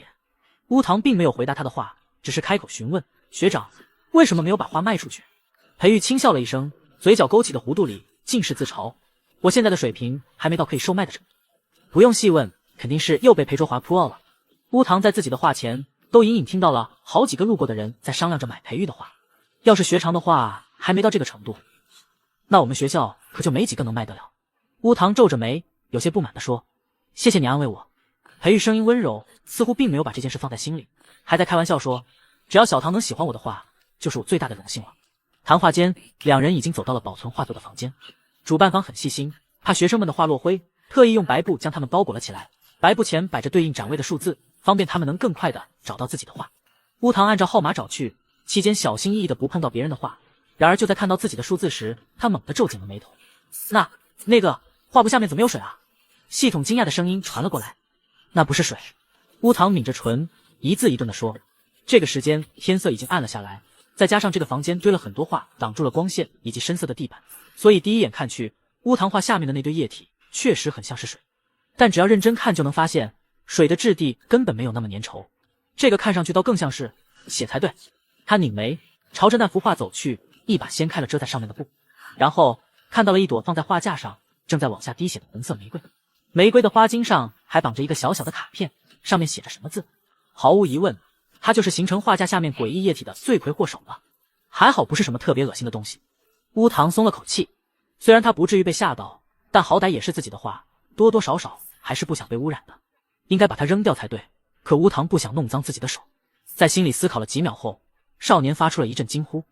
乌堂并没有回答他的话，只是开口询问，学长为什么没有把画卖出去。裴玉轻笑了一声，嘴角勾起的弧度里尽是自嘲，我现在的水平还没到可以售卖的程度。不用细问，肯定是又被裴卓华扑傲了。乌堂在自己的画前都隐隐听到了好几个路过的人在商量着买裴玉的画，要是学长的话还没到这个程度，那我们学校可就没几个能卖得了。乌堂皱着眉有些不满地说，谢谢你安慰我。裴玉声音温柔，似乎并没有把这件事放在心里，还在开玩笑说，只要小唐能喜欢我的话，就是我最大的荣幸了。谈话间，两人已经走到了保存画作的房间。主办方很细心，怕学生们的画落灰，特意用白布将它们包裹了起来，白布前摆着对应展位的数字，方便他们能更快地找到自己的画。乌堂按照号码找去，期间小心翼翼地不碰到别人的画，然而就在看到自己的数字时，他猛地皱紧了眉头。那个画布下面怎么有水啊？系统惊讶的声音传了过来。那不是水。乌堂抿着唇，一字一顿地说。这个时间天色已经暗了下来，再加上这个房间堆了很多画，挡住了光线以及深色的地板，所以第一眼看去，乌堂画下面的那堆液体确实很像是水，但只要认真看就能发现，水的质地根本没有那么粘稠，这个看上去倒更像是血才对。他拧眉，朝着那幅画走去，一把掀开了遮在上面的布，然后看到了一朵放在画架上正在往下滴血的红色玫瑰，玫瑰的花茎上还绑着一个小小的卡片，上面写着什么字。毫无疑问，它就是形成画架下面诡异液体的罪魁祸首了。还好不是什么特别恶心的东西。乌堂松了口气，虽然他不至于被吓到，但好歹也是自己的画，多多少少还是不想被污染的，应该把它扔掉才对。可乌堂不想弄脏自己的手，在心里思考了几秒后，少年发出了一阵惊呼：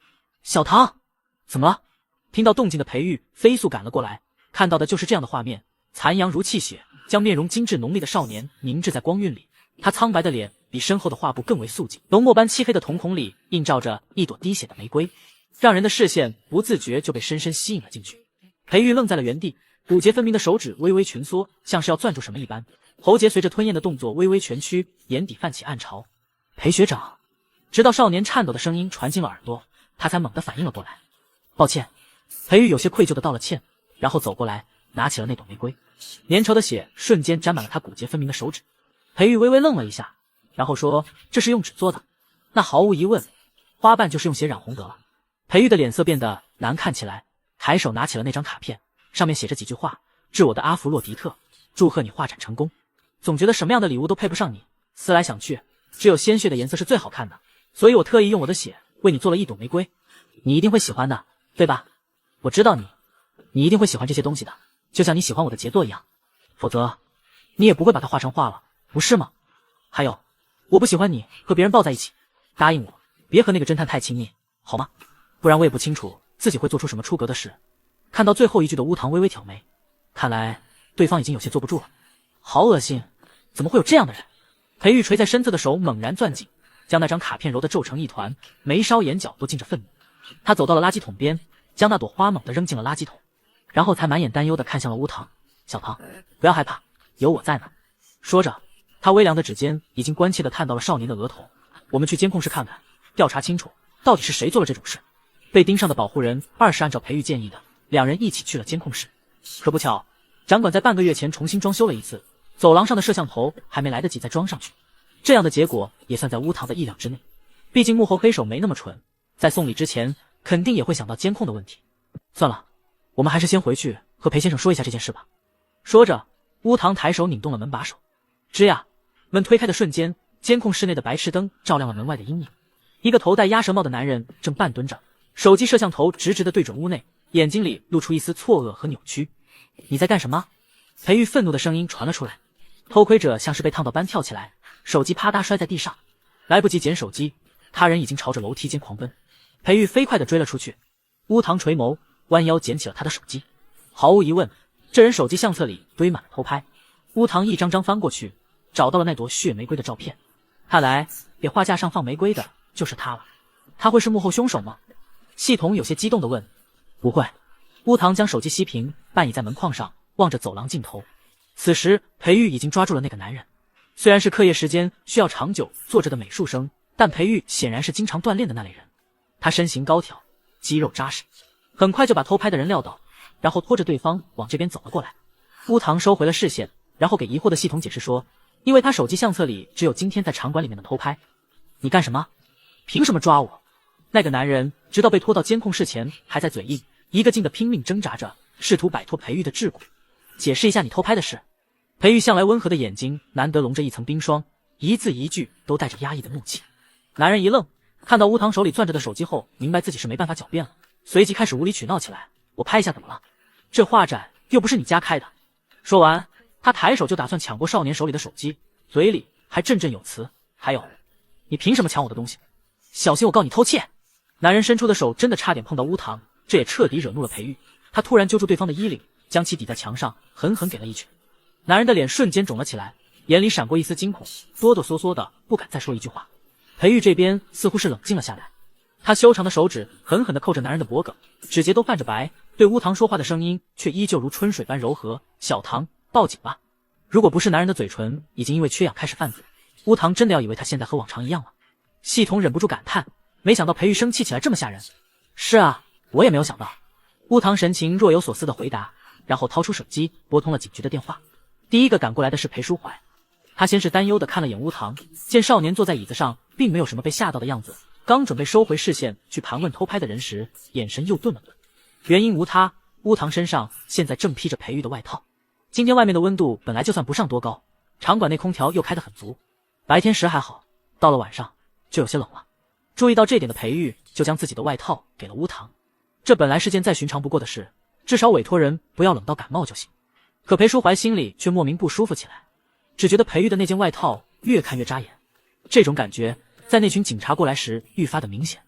小唐，怎么了？听到动静的裴玉飞速赶了过来，看到的就是这样的画面，残阳如泣血，将面容精致浓丽的少年凝滞在光晕里，他苍白的脸比身后的画布更为素净，浓墨般漆黑的瞳孔里映照着一朵滴血的玫瑰，让人的视线不自觉就被深深吸引了进去。裴玉愣在了原地，骨节分明的手指微微蜷缩，像是要攥住什么一般，喉结随着吞咽的动作微微蜷曲，眼底泛起暗潮。裴学长。直到少年颤抖的声音传进了耳朵，他才猛地反应了过来。抱歉。裴玉有些愧疚地道了歉，然后走过来拿起了那朵玫瑰，粘稠的血瞬间沾满了他骨节分明的手指。裴玉微微愣了一下，然后说，这是用纸做的。那毫无疑问，花瓣就是用血染红得了。裴玉的脸色变得难看起来，抬手拿起了那张卡片，上面写着几句话：致我的阿弗洛狄特，祝贺你画展成功。总觉得什么样的礼物都配不上你，思来想去，只有鲜血的颜色是最好看的，所以我特意用我的血为你做了一朵玫瑰，你一定会喜欢的，对吧？我知道你一定会喜欢这些东西的，就像你喜欢我的杰作一样，否则你也不会把它画成画了，不是吗？还有，我不喜欢你和别人抱在一起，答应我，别和那个侦探太亲密，好吗？不然我也不清楚自己会做出什么出格的事。看到最后一句的乌堂微微挑眉，看来对方已经有些坐不住了。好恶心，怎么会有这样的人？裴玉垂在身侧的手猛然攥紧，将那张卡片揉得皱成一团，眉梢眼角都浸着愤怒。他走到了垃圾桶边，将那朵花猛地扔进了垃圾桶，然后才满眼担忧地看向了乌堂。小唐，不要害怕，有我在呢。说着，他微凉的指尖已经关切地探到了少年的额头。我们去监控室看看，调查清楚到底是谁做了这种事。被盯上的保护人二是按照裴玉建议的，两人一起去了监控室。可不巧，展馆在半个月前重新装修了一次，走廊上的摄像头还没来得及再装上去。这样的结果也算在乌堂的意料之内，毕竟幕后黑手没那么蠢，在送礼之前肯定也会想到监控的问题。算了，我们还是先回去和裴先生说一下这件事吧。说着，乌堂抬手拧动了门把手，吱呀，门推开的瞬间，监控室内的白炽灯照亮了门外的阴影。一个头戴鸭舌帽的男人正半蹲着，手机摄像头直直地对准屋内，眼睛里露出一丝错愕和扭曲。你在干什么？裴玉愤怒的声音传了出来。偷窥者像是被烫到般跳起来，手机啪嗒摔在地上，来不及捡手机，他人已经朝着楼梯间狂奔。裴玉飞快地追了出去。乌堂垂眸，弯腰捡起了他的手机。毫无疑问，这人手机相册里堆满了偷拍。乌堂一张张翻过去，找到了那朵血玫瑰的照片。看来给画架上放玫瑰的就是他了。他会是幕后凶手吗？系统有些激动地问。不会。乌堂将手机熄屏，半倚在门框上，望着走廊尽头。此时裴玉已经抓住了那个男人。虽然是课业时间需要长久坐着的美术生，但裴玉显然是经常锻炼的那类人。他身形高挑，肌肉扎实，很快就把偷拍的人撂倒，然后拖着对方往这边走了过来。乌堂收回了视线，然后给疑惑的系统解释说，因为他手机相册里只有今天在场馆里面的偷拍。你干什么？凭什么抓我？那个男人直到被拖到监控室前还在嘴硬，一个劲的拼命挣扎着，试图摆脱裴玉的桎梏。解释一下你偷拍的事。裴玉向来温和的眼睛难得笼着一层冰霜，一字一句都带着压抑的怒气。男人一愣，看到乌堂手里攥着的手机后，明白自己是没办法狡辩了，随即开始无理取闹起来。我拍一下怎么了？这画展又不是你家开的。说完，他抬手就打算抢过少年手里的手机，嘴里还振振有词。还有，你凭什么抢我的东西？小心我告你偷窃！男人伸出的手真的差点碰到乌堂，这也彻底惹怒了裴玉。他突然揪住对方的衣领，将其抵在墙上，狠狠给了一拳。男人的脸瞬间肿了起来，眼里闪过一丝惊恐，哆哆嗦嗦的不敢再说一句话。裴玉这边似乎是冷静了下来，他修长的手指狠狠地扣着男人的脖颈，指节都泛着白，对乌堂说话的声音却依旧如春水般柔和。小唐，报警吧！如果不是男人的嘴唇已经因为缺氧开始泛紫，乌堂真的要以为他现在和往常一样了。系统忍不住感叹，没想到裴玉生气起来这么吓人。是啊，我也没有想到。乌堂神情若有所思地回答，然后掏出手机拨通了警局的电话。第一个赶过来的是裴书怀，他先是担忧地看了眼乌堂，见少年坐在椅子上并没有什么被吓到的样子，刚准备收回视线去盘问偷拍的人时，眼神又顿了顿。原因无他，乌堂身上现在正披着裴玉的外套。今天外面的温度本来就算不上多高，场馆内空调又开得很足，白天时还好，到了晚上就有些冷了。注意到这点的裴玉就将自己的外套给了乌堂。这本来是件再寻常不过的事，至少委托人不要冷到感冒就行。可裴书怀心里却莫名不舒服起来，只觉得裴玉的那件外套越看越扎眼。这种感觉在那群警察过来时愈发的明显。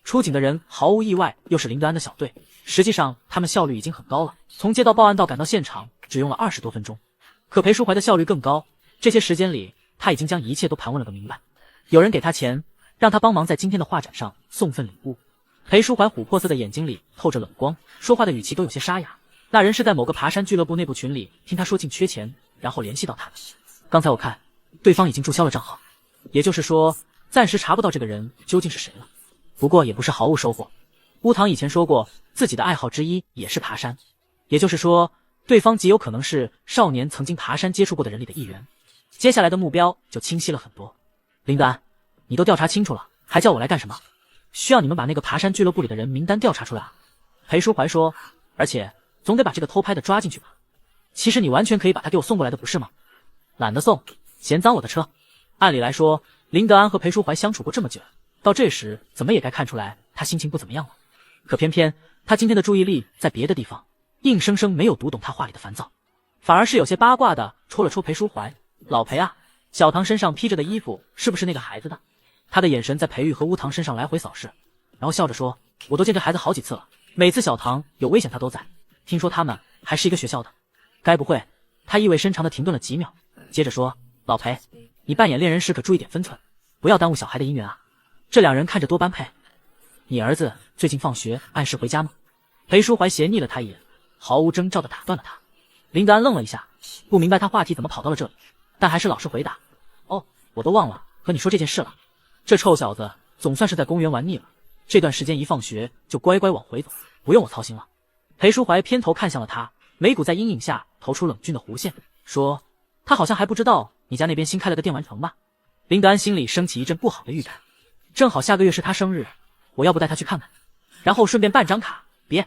出警的人毫无意外又是林德安的小队，实际上他们效率已经很高了，从接到报案到赶到现场只用了20多分钟。可裴书怀的效率更高，这些时间里他已经将一切都盘问了个明白。有人给他钱，让他帮忙在今天的画展上送份礼物。裴书怀琥珀色的眼睛里透着冷光，说话的语气都有些沙哑。那人是在某个爬山俱乐部内部群里听他说竟缺钱，然后联系到他的。刚才我看对方已经注销了账号，也就是说暂时查不到这个人究竟是谁了。不过也不是毫无收获。乌堂以前说过自己的爱好之一也是爬山，也就是说对方极有可能是少年曾经爬山接触过的人里的一员。接下来的目标就清晰了很多。林德安，你都调查清楚了，还叫我来干什么？需要你们把那个爬山俱乐部里的人名单调查出来啊？裴淑怀说，而且总得把这个偷拍的抓进去吧。其实你完全可以把他给我送过来的，不是吗？懒得送，嫌脏我的车。按理来说，林德安和裴淑怀相处过这么久，到这时怎么也该看出来他心情不怎么样了。可偏偏他今天的注意力在别的地方，硬生生没有读懂他话里的烦躁，反而是有些八卦的戳了戳裴淑怀。老裴啊，小唐身上披着的衣服是不是那个孩子的？他的眼神在裴玉和乌唐身上来回扫视，然后笑着说，我都见这孩子好几次了，每次小唐有危险他都在，听说他们还是一个学校的，该不会……他意味深长的停顿了几秒，接着说，老裴，你扮演恋人时可注意点分寸，不要耽误小孩的姻缘啊。这两人看着多般配。你儿子最近放学按时回家吗？裴淑怀斜睨了他一眼，毫无征兆的打断了他。林德安愣了一下，不明白他话题怎么跑到了这里，但还是老实回答，哦，我都忘了和你说这件事了。这臭小子总算是在公园玩腻了，这段时间一放学就乖乖往回走，不用我操心了。裴淑怀偏头看向了他，眉骨在阴影下投出冷峻的弧线，说，他好像还不知道你家那边新开了个电玩城吧？林德安心里升起一阵不好的预感，正好下个月是他生日，我要不带他去看看，然后顺便办张卡。别，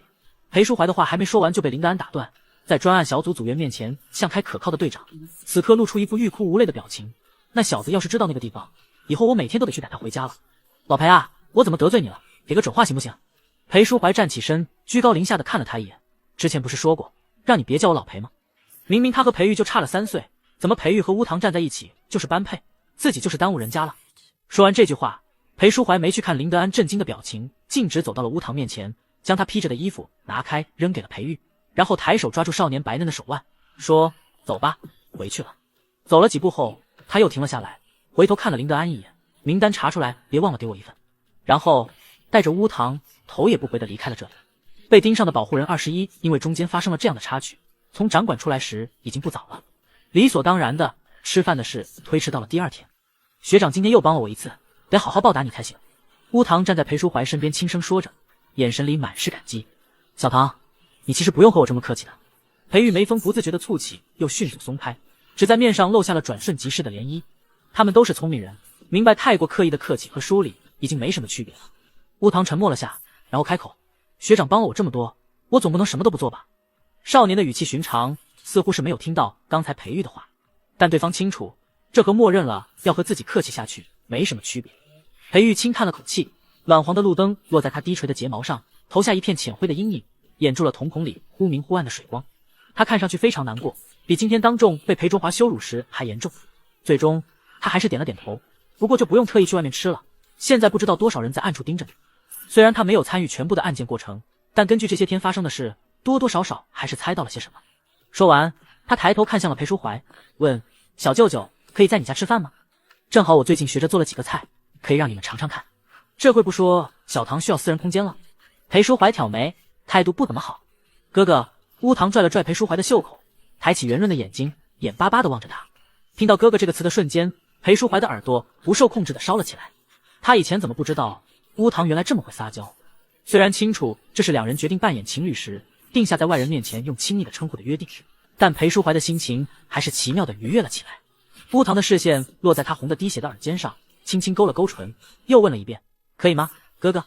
裴淑怀的话还没说完就被林德安打断，在专案小组组员面前像开可靠的队长，此刻露出一副欲哭无泪的表情。那小子要是知道那个地方，以后我每天都得去带他回家了。老裴啊，我怎么得罪你了？给个准话行不行？裴淑怀站起身，居高临下的看了他一眼，之前不是说过让你别叫我老裴吗？明明他和裴玉就差了3岁，怎么裴玉和乌唐站在一起就是般配，自己就是耽误人家了？说完这句话，裴淑怀没去看林德安震惊的表情，径直走到了乌唐面前，将他披着的衣服拿开扔给了裴玉，然后抬手抓住少年白嫩的手腕，说，走吧，回去了。走了几步后，他又停了下来，回头看了林德安一眼，名单查出来别忘了给我一份，然后带着乌唐头也不回地离开了这里。被盯上的保护人21因为中间发生了这样的插曲，从展馆出来时已经不早了，理所当然的吃饭的事推迟到了第2天。学长今天又帮了我一次，得好好报答你才行。乌唐站在裴淑怀身边轻声说着，眼神里满是感激。小唐，你其实不用和我这么客气的。裴玉眉峰不自觉的蹙起，又迅速松开，只在面上露下了转瞬即逝的涟漪。他们都是聪明人，明白太过刻意的客气和疏离已经没什么区别了。乌唐沉默了下，然后开口，学长帮了我这么多，我总不能什么都不做吧？少年的语气寻常，似乎是没有听到刚才裴玉的话，但对方清楚，这和默认了要和自己客气下去没什么区别。裴玉轻叹了口气，暖黄的路灯落在他低垂的睫毛上，投下一片浅灰的阴影，掩住了瞳孔里忽明忽暗的水光。他看上去非常难过，比今天当众被裴卓华羞辱时还严重。最终他还是点了点头，不过就不用特意去外面吃了，现在不知道多少人在暗处盯着你。虽然他没有参与全部的案件过程，但根据这些天发生的事，多多少少还是猜到了些什么。说完，他抬头看向了裴淑怀，问，小舅舅可以在你家吃饭吗？正好我最近学着做了几个菜，可以让你们尝尝看。这会不说小唐需要私人空间了？裴淑怀挑眉，态度不怎么好。哥哥，乌唐拽了拽裴淑怀的袖口，抬起圆润的眼睛，眼巴巴地望着他。听到哥哥这个词的瞬间，裴淑怀的耳朵不受控制地烧了起来。他以前怎么不知道乌唐原来这么会撒娇？虽然清楚这是两人决定扮演情侣时定下在外人面前用亲昵的称呼的约定，但裴淑怀的心情还是奇妙地愉悦了起来。乌唐的视线落在他红得滴血的耳尖上，轻轻勾了勾唇，又问了一遍，可以吗，哥哥？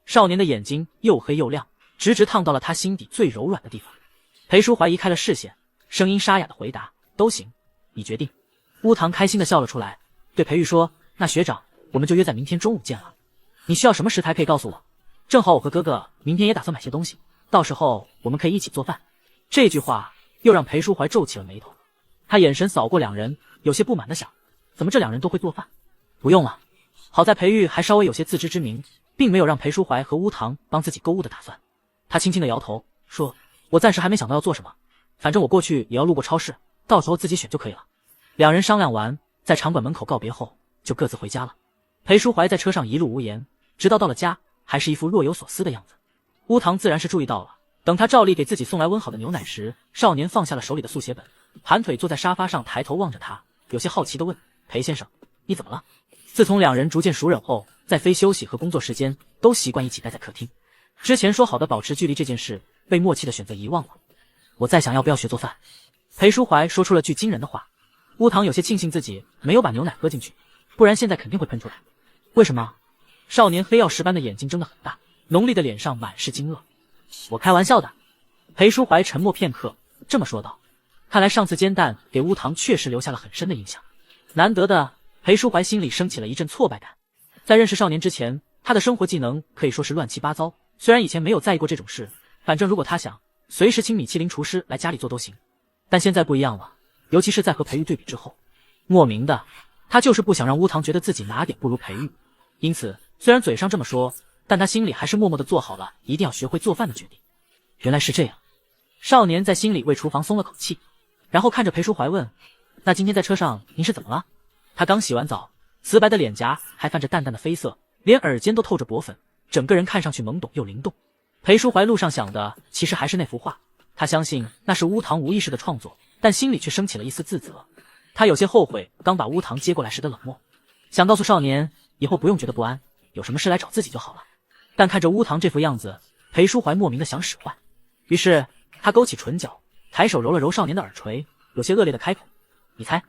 少年的眼睛又黑又亮，直直烫到了他心底最柔软的地方。裴淑怀移开了视线，声音沙哑地回答，都行，你决定。乌唐开心地笑了出来，对裴玉说，那学长，我们就约在明天中午见了。你需要什么食材可以告诉我，正好我和哥哥明天也打算买些东西，到时候我们可以一起做饭。这句话又让裴淑怀皱起了眉头，他眼神扫过两人，有些不满地想，怎么这两人都会做饭？不用了。好在裴玉还稍微有些自知之明，并没有让裴淑怀和乌唐帮自己购物的打算。他轻轻地摇头说，我暂时还没想到要做什么，反正我过去也要路过超市，到时候自己选就可以了。两人商量完，在场馆门口告别后就各自回家了。裴淑怀在车上一路无言，直到到了家还是一副若有所思的样子。乌唐自然是注意到了，等他照例给自己送来温好的牛奶时，少年放下了手里的速写本，盘腿坐在沙发上，抬头望着他，有些好奇地问，裴先生，你怎么了？自从两人逐渐熟稔后，在非休息和工作时间都习惯一起待在客厅，之前说好的保持距离这件事被默契的选择遗忘了。我在想要不要学做饭。裴淑怀说出了句惊人的话。乌唐有些庆幸自己没有把牛奶喝进去，不然现在肯定会喷出来。为什么？少年黑曜石般的眼睛睁得很大，浓丽的脸上满是惊愕。我开玩笑的。裴淑怀沉默片刻，这么说道。看来上次煎蛋给乌堂确实留下了很深的印象。难得的，裴淑怀心里升起了一阵挫败感。在认识少年之前，他的生活技能可以说是乱七八糟，虽然以前没有在意过这种事，反正如果他想，随时请米其林厨师来家里做都行。但现在不一样了，尤其是在和裴玉对比之后，莫名的，他就是不想让乌堂觉得自己哪点不如裴玉。因此，虽然嘴上这么说，但他心里还是默默地做好了一定要学会做饭的决定。原来是这样，少年在心里为厨房松了口气，然后看着裴淑怀问：“那今天在车上您是怎么了？”他刚洗完澡，瓷白的脸颊还泛着淡淡的绯色，连耳尖都透着薄粉，整个人看上去懵懂又灵动。裴淑怀路上想的其实还是那幅画，他相信那是乌堂无意识的创作，但心里却升起了一丝自责。他有些后悔刚把乌堂接过来时的冷漠，想告诉少年以后不用觉得不安，有什么事来找自己就好了。但看着乌堂这副样子，裴淑怀莫名的想使唤，于是他勾起唇角，抬手揉了揉少年的耳垂，有些恶劣的开口：“你猜，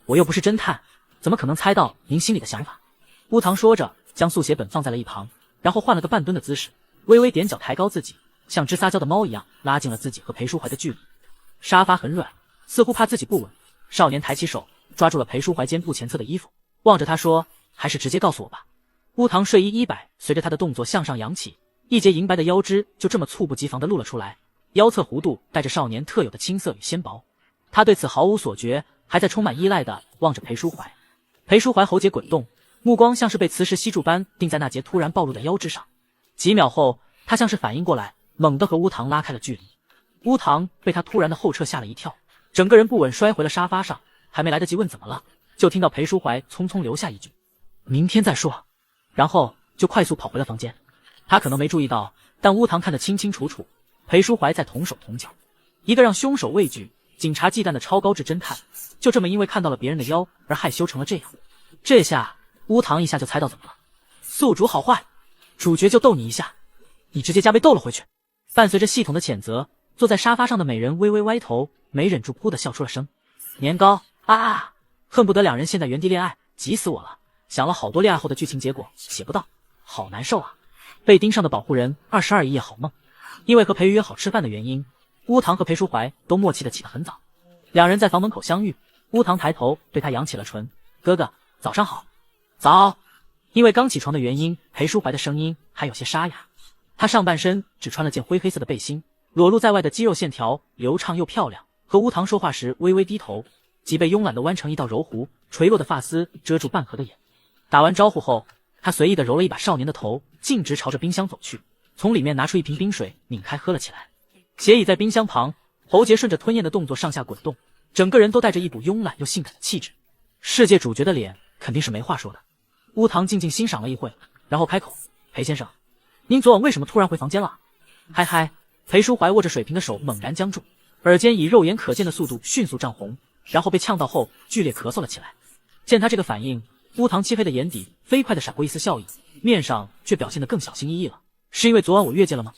我又不是侦探，怎么可能猜到您心里的想法？”乌堂说着，将速写本放在了一旁，然后换了个半蹲的姿势，微微踮脚抬高自己，像只撒娇的猫一样拉近了自己和裴淑怀的距离。沙发很软，似乎怕自己不稳，少年抬起手抓住了裴淑怀肩部前侧的衣服，望着他说：“还是直接告诉我吧。”乌堂睡衣衣摆随着他的动作向上扬起，一截银白的腰肢就这么猝不及防地露了出来，腰侧弧度带着少年特有的青涩与纤薄。他对此毫无所觉，还在充满依赖地望着裴淑怀。裴淑怀喉结滚动，目光像是被磁石吸住般定在那截突然暴露的腰肢上。几秒后，他像是反应过来，猛地和乌堂拉开了距离。乌堂被他突然的后撤吓了一跳，整个人不稳摔回了沙发上，还没来得及问怎么了，就听到裴淑怀匆匆留下一句：“明天再说。”然后就快速跑回了房间。他可能没注意到，但乌堂看得清清楚楚，裴淑怀在同手同脚，一个让凶手畏惧、警察忌惮的超高质侦探，就这么因为看到了别人的腰而害羞成了这样。这下乌堂一下就猜到怎么了。宿主好坏，主角就逗你一下，你直接加倍逗了回去。伴随着系统的谴责，坐在沙发上的美人微微歪头，没忍住噗的笑出了声。年糕啊，恨不得两人现在原地恋爱，急死我了。想了好多恋爱后的剧情结果，写不到，好难受啊。被盯上的保护人22一夜好梦。因为和裴玉约好吃饭的原因，乌堂和裴淑怀都默契的起得很早。两人在房门口相遇，乌堂抬头对他扬起了唇：“哥哥，早上好。”早。因为刚起床的原因，裴淑怀的声音还有些沙哑。他上半身只穿了件灰黑色的背心，裸露在外的肌肉线条流畅又漂亮。和乌堂说话时微微低头，脊背慵懒地弯成一道柔弧，垂落的发丝遮住半合的眼。打完招呼后，他随意地揉了一把少年的头，径直朝着冰箱走去，从里面拿出一瓶冰水，拧开喝了起来。斜倚在冰箱旁，喉结顺着吞咽的动作上下滚动，整个人都带着一股慵懒又性感的气质。世界主角的脸肯定是没话说的。乌堂静静欣赏了一会，然后开口：“裴先生，您昨晚为什么突然回房间了？”嗨嗨，裴淑怀握着水瓶的手猛然僵住，耳尖以肉眼可见的速度迅速涨红，然后被呛到后剧烈咳嗽了起来。见他这个反应，乌堂漆黑的眼底飞快地闪过一丝笑意，面上却表现得更小心翼翼了。“是因为昨晚我越界了吗？”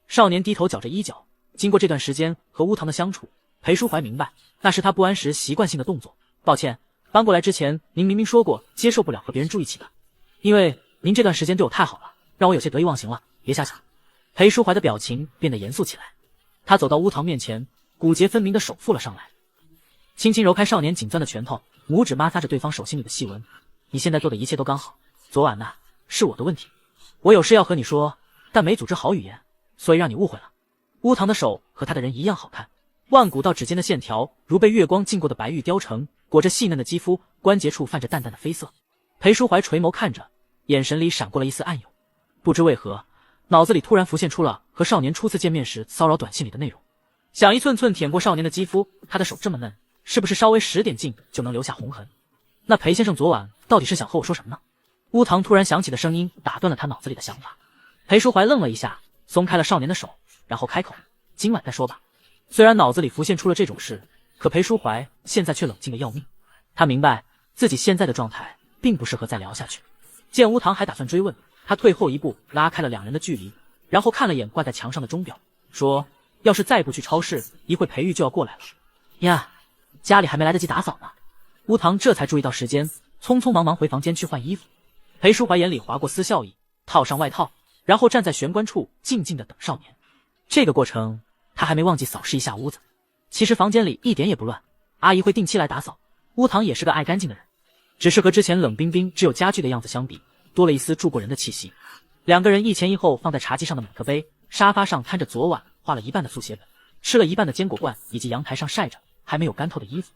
少年低头绞着衣角，经过这段时间和乌堂的相处，裴淑怀明白那是他不安时习惯性的动作。“抱歉，搬过来之前您明明说过接受不了和别人住一起的，因为您这段时间对我太好了，让我有些得意忘形了，别瞎想。”裴淑怀的表情变得严肃起来，他走到乌堂面前，骨节分明的手附了上来，轻轻揉开少年紧攥的拳头，拇指摩擦着对方手心里的细纹。“你现在做的一切都刚好，昨晚呢，是我的问题，我有事要和你说，但没组织好语言，所以让你误会了。”乌堂的手和他的人一样好看，腕骨到指尖的线条如被月光浸过的白玉雕成，裹着细嫩的肌肤，关节处泛着淡淡的绯色。裴淑怀垂眸看着，眼神里闪过了一丝暗涌，不知为何，脑子里突然浮现出了和少年初次见面时骚扰短信里的内容。想一寸寸舔过少年的肌肤，他的手这么嫩，是不是稍微使点劲就能留下红痕？那裴先生昨晚到底是想和我说什么呢？乌堂突然响起的声音打断了他脑子里的想法。裴淑怀愣了一下，松开了少年的手，然后开口：“今晚再说吧。”虽然脑子里浮现出了这种事，可裴淑怀现在却冷静的要命。他明白自己现在的状态并不适合再聊下去。见乌堂还打算追问，他退后一步，拉开了两人的距离，然后看了眼挂在墙上的钟表，说：“要是再不去超市，一会裴玉就要过来了。”呀，家里还没来得及打扫呢。乌堂这才注意到时间，匆匆忙忙回房间去换衣服。裴淑怀眼里划过丝笑意，套上外套，然后站在玄关处静静的等少年。这个过程他还没忘记扫视一下屋子。其实房间里一点也不乱，阿姨会定期来打扫。乌堂也是个爱干净的人，只是和之前冷冰冰只有家具的样子相比，多了一丝住过人的气息。两个人一前一后放在茶几上的马克杯，沙发上摊着昨晚画了一半的速写本，吃了一半的坚果罐，以及阳台上晒着还没有干透的衣服。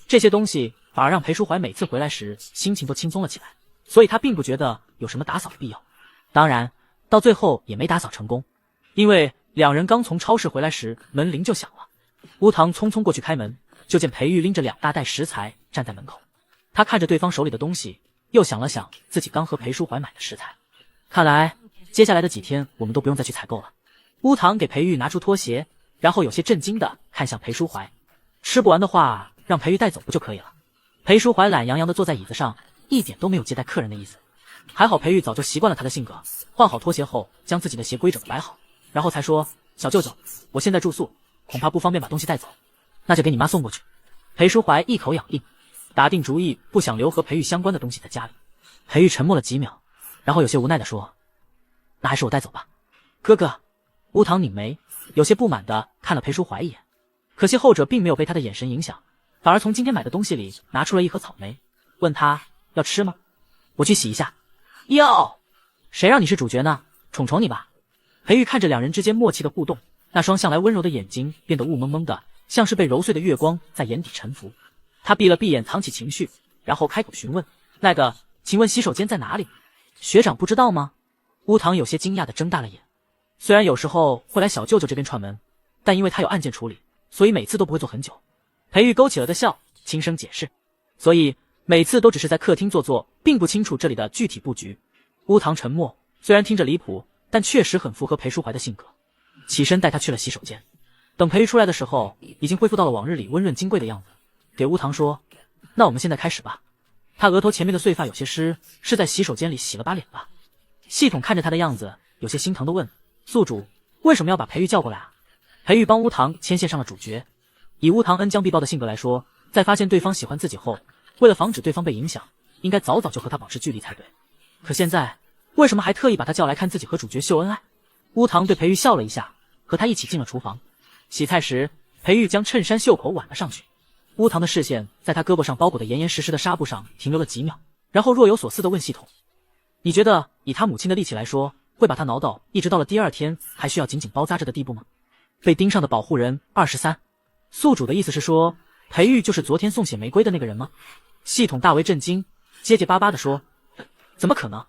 这些东西反而让裴淑怀每次回来时心情都轻松了起来，所以他并不觉得有什么打扫的必要。当然到最后也没打扫成功，因为两人刚从超市回来时门铃就响了。乌堂匆匆过去开门，就见裴玉拎着2大袋食材站在门口。他看着对方手里的东西，又想了想自己刚和裴淑怀买的食材，看来接下来的几天我们都不用再去采购了。乌堂给裴玉拿出拖鞋，然后有些震惊地看向裴淑怀，吃不完的话让裴玉带走不就可以了。裴淑怀懒洋洋地坐在椅子上，一点都没有接待客人的意思。还好裴玉早就习惯了他的性格，换好拖鞋后将自己的鞋规整地摆好，然后才说，小舅舅，我现在住宿，恐怕不方便把东西带走，那就给你妈送过去。裴淑怀一口咬定，打定主意不想留和裴玉相关的东西在家里。裴玉沉默了几秒，然后有些无奈地说，那还是我带走吧。哥哥。乌堂拧眉，有些不满地看了裴淑怀一眼，可惜后者并没有被他的眼神影响，反而从今天买的东西里拿出了一盒草莓，问他要吃吗？我去洗一下。要，谁让你是主角呢？宠宠你吧。裴玉看着两人之间默契的互动，那双向来温柔的眼睛变得雾蒙蒙的，像是被揉碎的月光在眼底沉浮。他闭了闭眼藏起情绪，然后开口询问，那个，请问洗手间在哪里？学长不知道吗？乌堂有些惊讶地睁大了眼。虽然有时候会来小舅舅这边串门，但因为他有案件处理，所以每次都不会坐很久。裴玉勾起了个笑，轻声解释，所以每次都只是在客厅坐坐，并不清楚这里的具体布局。乌堂沉默，虽然听着离谱，但确实很符合裴淑怀的性格。起身带他去了洗手间。等裴玉出来的时候，已经恢复到了往日里温润金贵的样子，给乌堂说，那我们现在开始吧。他额头前面的碎发有些湿，是在洗手间里洗了把脸吧。系统看着他的样子，有些心疼地问，宿主为什么要把裴玉叫过来啊？裴玉帮乌堂牵线上了主角。以乌堂恩将必报的性格来说，在发现对方喜欢自己后，为了防止对方被影响，应该早早就和他保持距离才对。可现在为什么还特意把他叫来看自己和主角秀恩爱？乌堂对裴玉笑了一下，和他一起进了厨房。洗菜时，裴玉将衬衫袖口挽了上去。乌堂的视线在他胳膊上包裹的严严实实的纱布上停留了几秒，然后若有所思地问系统，你觉得以他母亲的力气来说，会把他挠到一直到了第二天还需要紧紧包扎着的地步吗？被盯上的保护人23，宿主的意思是说裴玉就是昨天送血玫瑰的那个人吗？系统大为震惊，结结巴巴地说，怎么可能？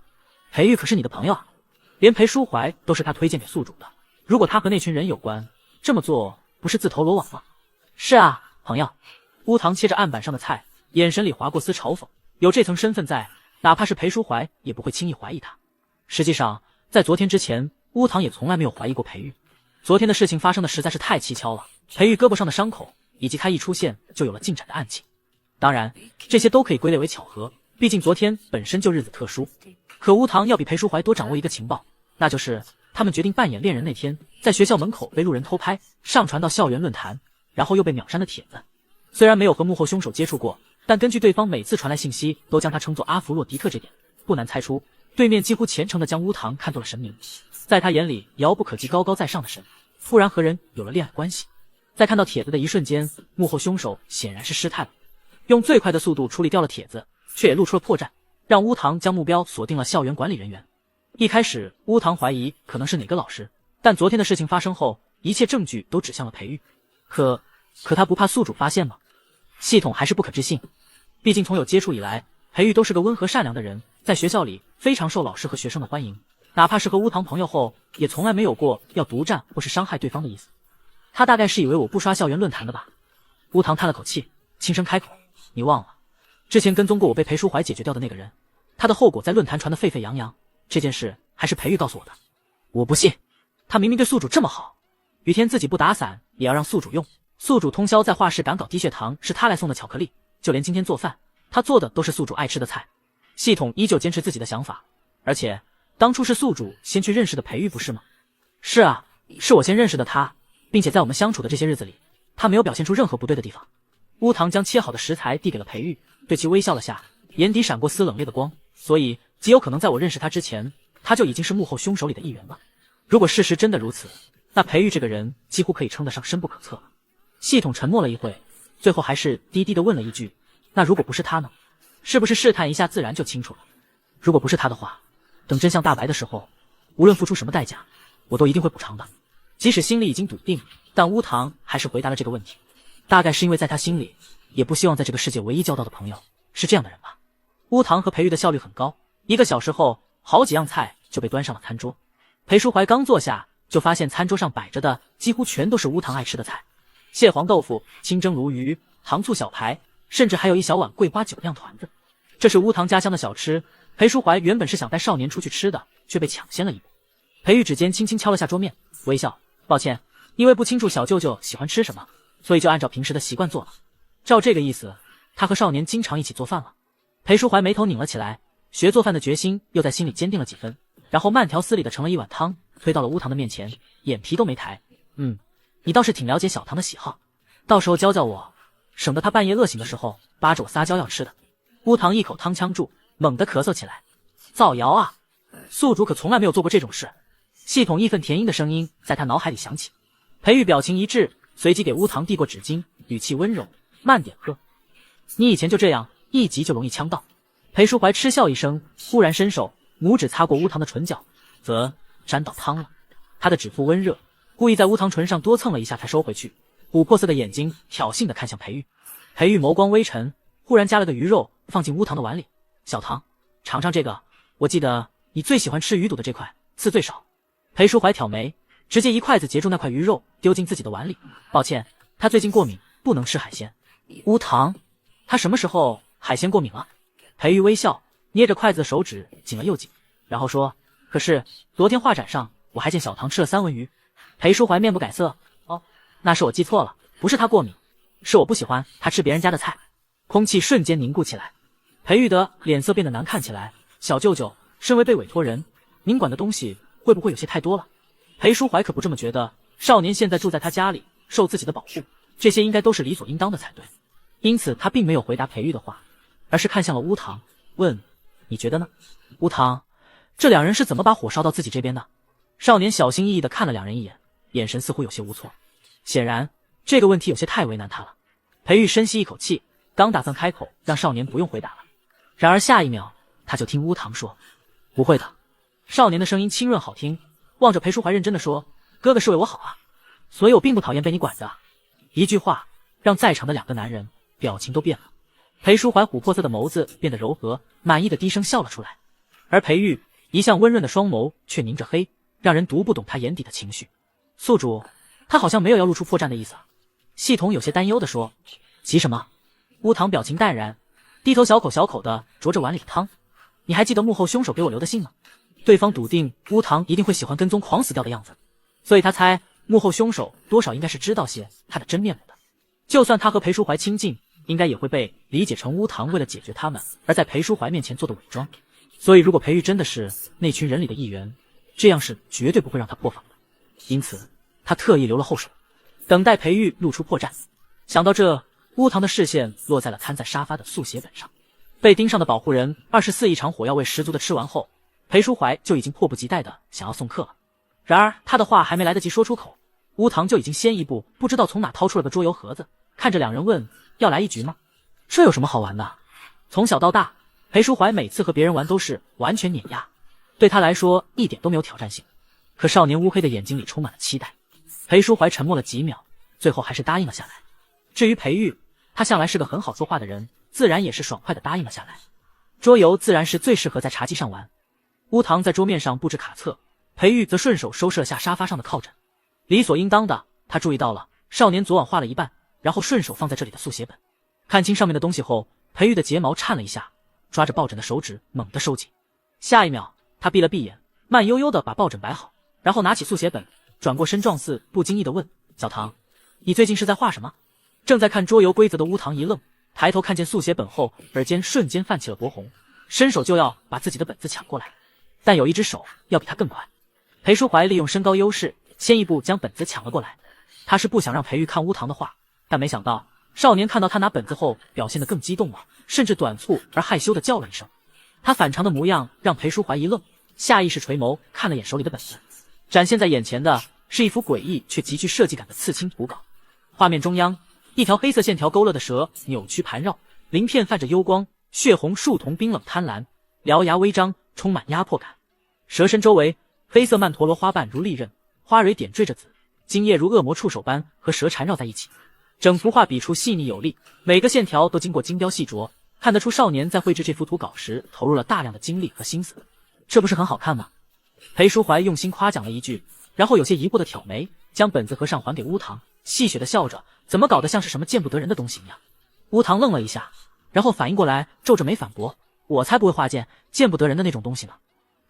裴玉可是你的朋友啊，连裴淑怀都是他推荐给宿主的，如果他和那群人有关，这么做不是自投罗网吗？是啊，朋友。乌堂切着案板上的菜，眼神里划过丝嘲讽，有这层身份在，哪怕是裴淑怀也不会轻易怀疑他。实际上在昨天之前，乌堂也从来没有怀疑过裴玉。昨天的事情发生的实在是太蹊跷了，裴玉胳膊上的伤口，以及他一出现就有了进展的案情。当然这些都可以归类为巧合，毕竟昨天本身就日子特殊。可乌堂要比裴淑怀多掌握一个情报，那就是他们决定扮演恋人那天，在学校门口被路人偷拍，上传到校园论坛，然后又被秒删的帖子。虽然没有和幕后凶手接触过，但根据对方每次传来信息都将他称作阿弗洛狄特这点，不难猜出对面几乎虔诚地将乌堂看作了神明，在他眼里遥不可及高高在上的神突然和人有了恋爱关系。在看到帖子的一瞬间，幕后凶手显然是失态了，用最快的速度处理掉了帖子，却也露出了破绽，让乌堂将目标锁定了校园管理人员。一开始乌堂怀疑可能是哪个老师，但昨天的事情发生后，一切证据都指向了裴玉。可他不怕宿主发现吗？系统还是不可置信，毕竟从有接触以来，裴玉都是个温和善良的人，在学校里非常受老师和学生的欢迎，哪怕是和乌堂朋友后，也从来没有过要独占或是伤害对方的意思。他大概是以为我不刷校园论坛的吧？乌堂叹了口气，轻声开口，你忘了之前跟踪过我被裴淑怀解决掉的那个人，他的后果在论坛传得沸沸扬扬，这件事还是裴玉告诉我的。我不信，他明明对宿主这么好，雨天自己不打伞也要让宿主用，宿主通宵在画室赶稿低血糖是他来送的巧克力，就连今天做饭他做的都是宿主爱吃的菜。系统依旧坚持自己的想法，而且当初是宿主先去认识的裴玉不是吗？是啊，是我先认识的他，并且在我们相处的这些日子里，他没有表现出任何不对的地方。乌堂将切好的食材递给了裴玉，对其微笑了下，眼底闪过丝冷冽的光，所以极有可能在我认识他之前，他就已经是幕后凶手里的一员了。如果事实真的如此，那裴玉这个人几乎可以称得上深不可测了。系统沉默了一会，最后还是低低地问了一句：“那如果不是他呢？是不是试探一下自然就清楚了？如果不是他的话，等真相大白的时候，无论付出什么代价，我都一定会补偿的。”即使心里已经笃定，但乌堂还是回答了这个问题。大概是因为在他心里，也不希望在这个世界唯一交到的朋友是这样的人吧。乌堂和裴玉的效率很高，1个小时后，好几样菜就被端上了餐桌。裴淑怀刚坐下，就发现餐桌上摆着的几乎全都是乌堂爱吃的菜：蟹黄豆腐、清蒸鲈鱼、糖醋小排，甚至还有一小碗桂花酒酿团子。这是乌堂家乡的小吃，裴淑怀原本是想带少年出去吃的，却被抢先了一步。裴玉指尖轻轻敲了下桌面，微笑：“抱歉，因为不清楚小舅舅喜欢吃什么，所以就按照平时的习惯做了。”照这个意思，他和少年经常一起做饭了。裴淑怀眉头拧了起来，学做饭的决心又在心里坚定了几分，然后慢条斯理的盛了一碗汤，推到了乌堂的面前，眼皮都没抬：“你倒是挺了解小唐的喜好，到时候教教我，省得他半夜饿醒的时候扒着我撒娇要吃的。”乌堂一口汤呛住，猛地咳嗽起来：“造谣啊！宿主可从来没有做过这种事。”系统义愤填膺的声音在他脑海里响起。裴玉表情一滞，随即给乌堂递过纸巾，语气温柔：“慢点喝，你以前就这样，一急就容易呛到。”裴淑怀嗤笑一声，忽然伸手，拇指擦过乌堂的唇角，则沾到汤了。他的指腹温热，故意在乌堂唇上多蹭了一下，才收回去，琥珀色的眼睛挑衅地看向裴玉。裴玉眸光微沉，忽然夹了个鱼肉放进乌堂的碗里：“小唐，尝尝这个，我记得你最喜欢吃鱼肚的这块，刺最少。”裴淑怀挑眉，直接一筷子截住那块鱼肉，丢进自己的碗里：“抱歉，他最近过敏，不能吃海鲜。”乌堂，他什么时候海鲜过敏了？裴玉微笑，捏着筷子的手指紧了又紧，然后说：“可是昨天画展上，我还见小唐吃了3文鱼。”裴淑怀面不改色：“哦，那是我记错了，不是他过敏，是我不喜欢他吃别人家的菜。”空气瞬间凝固起来，裴玉的脸色变得难看起来：“小舅舅，身为被委托人，您管的东西会不会有些太多了？”裴淑怀可不这么觉得，少年现在住在他家里，受自己的保护，这些应该都是理所应当的才对。因此他并没有回答裴玉的话，而是看向了乌堂，问：“你觉得呢？”乌堂，这两人是怎么把火烧到自己这边的？少年小心翼翼地看了两人一眼，眼神似乎有些无措。显然这个问题有些太为难他了。裴玉深吸一口气，刚打算开口让少年不用回答了，然而下一秒他就听乌堂说：“不会的。”少年的声音清润好听，望着裴淑怀认真地说：“哥哥是为我好啊，所以我并不讨厌被你管着。”一句话让在场的2个男人表情都变了。裴淑怀琥珀色的眸子变得柔和，满意的低声笑了出来，而裴玉一向温润的双眸却凝着黑，让人读不懂他眼底的情绪。宿主，他好像没有要露出破绽的意思。系统有些担忧地说：“急什么？”乌堂表情淡然，低头小口小口的啄着碗里的汤：“你还记得幕后凶手给我留的信吗？”对方笃定乌堂一定会喜欢跟踪狂死掉的样子，所以他猜幕后凶手多少应该是知道些他的真面目的。就算他和裴淑怀亲近，应该也会被理解成乌堂为了解决他们而在裴淑怀面前做的伪装。所以如果裴玉真的是那群人里的一员，这样是绝对不会让他破防的。因此他特意留了后手，等待裴玉露出破绽。想到这，乌堂的视线落在了摊在沙发的速写本上。被盯上的保护人24亿场火药味十足的吃完后，裴淑怀就已经迫不及待的想要送客了。然而他的话还没来得及说出口，乌堂就已经先一步不知道从哪掏出了个桌游盒子，看着两人问：“要来一局吗？”这有什么好玩的？从小到大，裴淑怀每次和别人玩都是完全碾压，对他来说一点都没有挑战性。可少年乌黑的眼睛里充满了期待。裴淑怀沉默了几秒，最后还是答应了下来。至于裴玉，他向来是个很好说话的人，自然也是爽快的答应了下来。桌游自然是最适合在茶几上玩。乌堂在桌面上布置卡册，裴玉则顺手收拾了下沙发上的靠枕。理所应当的，他注意到了少年昨晚画了一半，然后顺手放在这里的速写本。看清上面的东西后，裴玉的睫毛颤了一下，抓着抱枕的手指猛地收紧。下一秒，他闭了闭眼，慢悠悠地把抱枕摆好，然后拿起速写本，转过身，状似不经意地问：“小唐，你最近是在画什么？”正在看桌游规则的乌堂一愣，抬头看见速写本后，耳尖瞬间泛起了薄红，伸手就要把自己的本子抢过来，但有一只手要比他更快。裴淑怀利用身高优势，先一步将本子抢了过来。他是不想让裴玉看乌堂的画，但没想到少年看到他拿本子后表现得更激动了，甚至短促而害羞地叫了一声。他反常的模样让裴淑怀一愣，下意识垂眸看了眼手里的本子，展现在眼前的是一幅诡异却极具设计感的刺青图稿。画面中央，一条黑色线条勾勒的蛇扭曲盘绕，鳞片泛着幽光，血红树瞳冰冷贪婪，獠牙微张，充满压迫感。蛇身周围，黑色曼陀罗花瓣如利刃，花蕊点缀着紫，茎叶如恶魔触手般和蛇缠绕在一起。整幅画笔触细腻有力，每个线条都经过精雕细琢，看得出少年在绘制这幅图稿时投入了大量的精力和心思。这不是很好看吗？裴淑怀用心夸奖了一句，然后有些疑惑的挑眉，将本子合上还给乌堂，戏谑的笑着，怎么搞得像是什么见不得人的东西一样。乌堂愣了一下，然后反应过来，皱着眉反驳：我才不会画件见不得人的那种东西呢。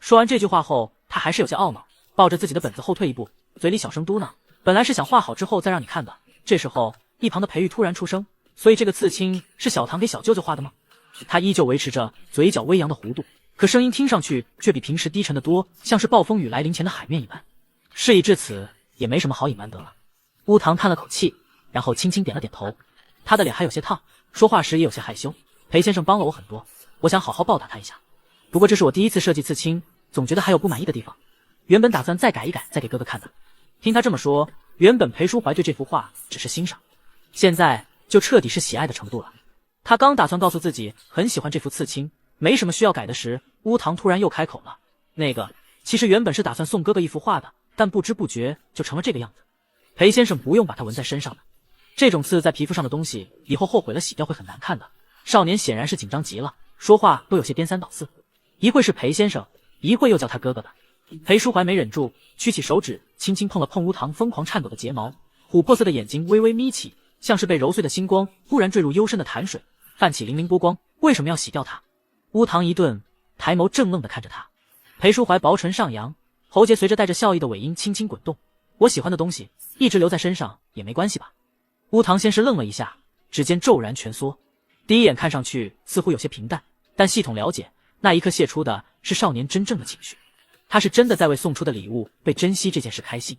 说完这句话后，他还是有些懊恼，抱着自己的本子后退一步，嘴里小声嘟囔：本来是想画好之后再让你看的。这时候一旁的裴玉突然出声：所以这个刺青是小唐给小舅舅画的吗？他依旧维持着嘴角微扬的弧度，可声音听上去却比平时低沉得多，像是暴风雨来临前的海面一般。事已至此，也没什么好隐瞒的了。乌堂叹了口气，然后轻轻点了点头。他的脸还有些烫，说话时也有些害羞。裴先生帮了我很多，我想好好报答他一下。不过这是我第一次设计刺青，总觉得还有不满意的地方。原本打算再改一改，再给哥哥看的。听他这么说，原本裴淑怀对这幅画只是欣赏，现在就彻底是喜爱的程度了。他刚打算告诉自己很喜欢这幅刺青，没什么需要改的时，乌堂突然又开口了：那个，其实原本是打算送哥哥一幅画的，但不知不觉就成了这个样子。裴先生不用把它纹在身上的，这种刺在皮肤上的东西，以后后悔了洗掉会很难看的。少年显然是紧张极了，说话都有些颠三倒四，一会是裴先生，一会又叫他哥哥的。裴淑怀没忍住，屈起手指轻轻碰了碰乌堂疯狂颤抖的睫毛，琥珀色的眼睛微微眯起，像是被揉碎的星光忽然坠入幽深的潭水，泛起粼粼波光。为什么要洗掉它？乌堂一顿，抬眸正愣地看着他。裴淑怀薄唇上扬，喉结随着带着笑意的尾音轻轻滚动。我喜欢的东西一直留在身上也没关系吧？乌堂先是愣了一下，指尖骤然蜷缩，第一眼看上去似乎有些平淡，但系统了解，那一刻泄出的是少年真正的情绪。他是真的在为送出的礼物被珍惜这件事开心。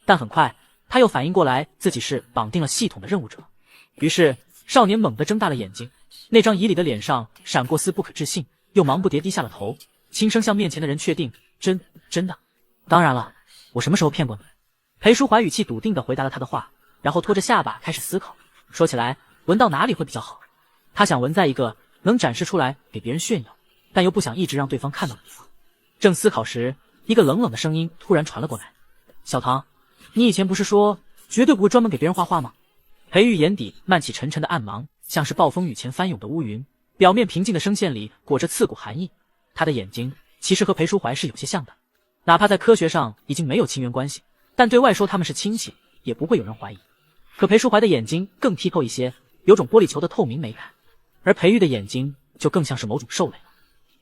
但很快他又反应过来自己是绑定了系统的任务者，于是少年猛地睁大了眼睛，那张旖旎的脸上闪过丝不可置信，又忙不迭低下了头，轻声向面前的人确定：真的？当然了，我什么时候骗过你？裴淑怀语气笃定地回答了他的话，然后拖着下巴开始思考。说起来，纹到哪里会比较好？他想纹在一个能展示出来给别人炫耀，但又不想一直让对方看到的地方。正思考时，一个冷冷的声音突然传了过来：小唐，你以前不是说绝对不会专门给别人画画吗？裴玉眼底漫起沉沉的暗芒，像是暴风雨前翻涌的乌云，表面平静的声线里裹着刺骨寒意。他的眼睛其实和裴淑怀是有些像的，哪怕在科学上已经没有亲缘关系，但对外说他们是亲戚，也不会有人怀疑。可裴淑怀的眼睛更剔透一些，有种玻璃球的透明美感，而裴玉的眼睛就更像是某种兽类了。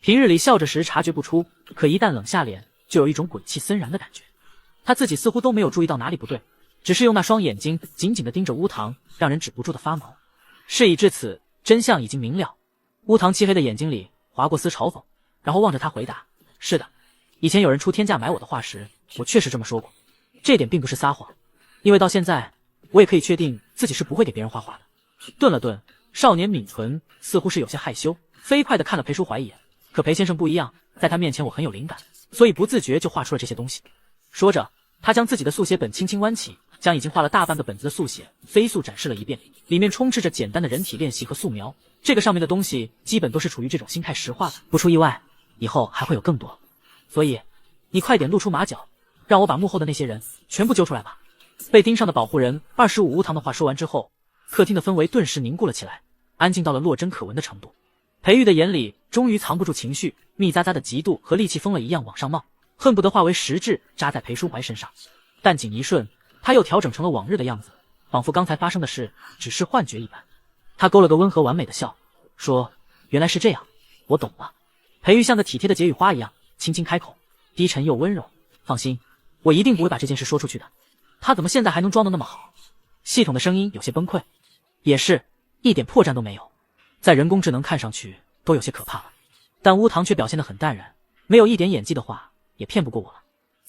平日里笑着时察觉不出，可一旦冷下脸，就有一种鬼气森然的感觉。他自己似乎都没有注意到哪里不对，只是用那双眼睛紧紧地盯着乌堂，让人止不住的发毛。事已至此，真相已经明了。乌堂漆黑的眼睛里划过丝嘲讽，然后望着他回答：是的，以前有人出天价买我的画时，我确实这么说过，这点并不是撒谎，因为到现在我也可以确定自己是不会给别人画画的。顿了顿，少年抿唇，似乎是有些害羞，飞快地看了裴淑怀一眼。可裴先生不一样，在他面前我很有灵感，所以不自觉就画出了这些东西。说着，他将自己的速写本轻轻弯起，将已经画了大半个本子的速写飞速展示了一遍，里面充斥着简单的人体练习和素描。这个上面的东西基本都是处于这种心态实画的，不出意外，以后还会有更多。所以，你快点露出马脚，让我把幕后的那些人全部揪出来吧。被盯上的保护人25乌堂的话说完之后，客厅的氛围顿时凝固了起来，安静到了落针可闻的程度。裴玉的眼里终于藏不住情绪，密匝匝的嫉妒和戾气疯了一样往上冒，恨不得化为实质扎在裴淑怀身上。但仅一瞬，他又调整成了往日的样子，仿佛刚才发生的事只是幻觉一般。他勾了个温和完美的笑，说：原来是这样，我懂了。裴玉像个体贴的解语花一样，轻轻开口，低沉又温柔：放心，我一定不会把这件事说出去的。他怎么现在还能装得那么好？系统的声音有些崩溃，也是一点破绽都没有，在人工智能看上去都有些可怕了。但乌堂却表现得很淡然，没有一点演技的话也骗不过我了。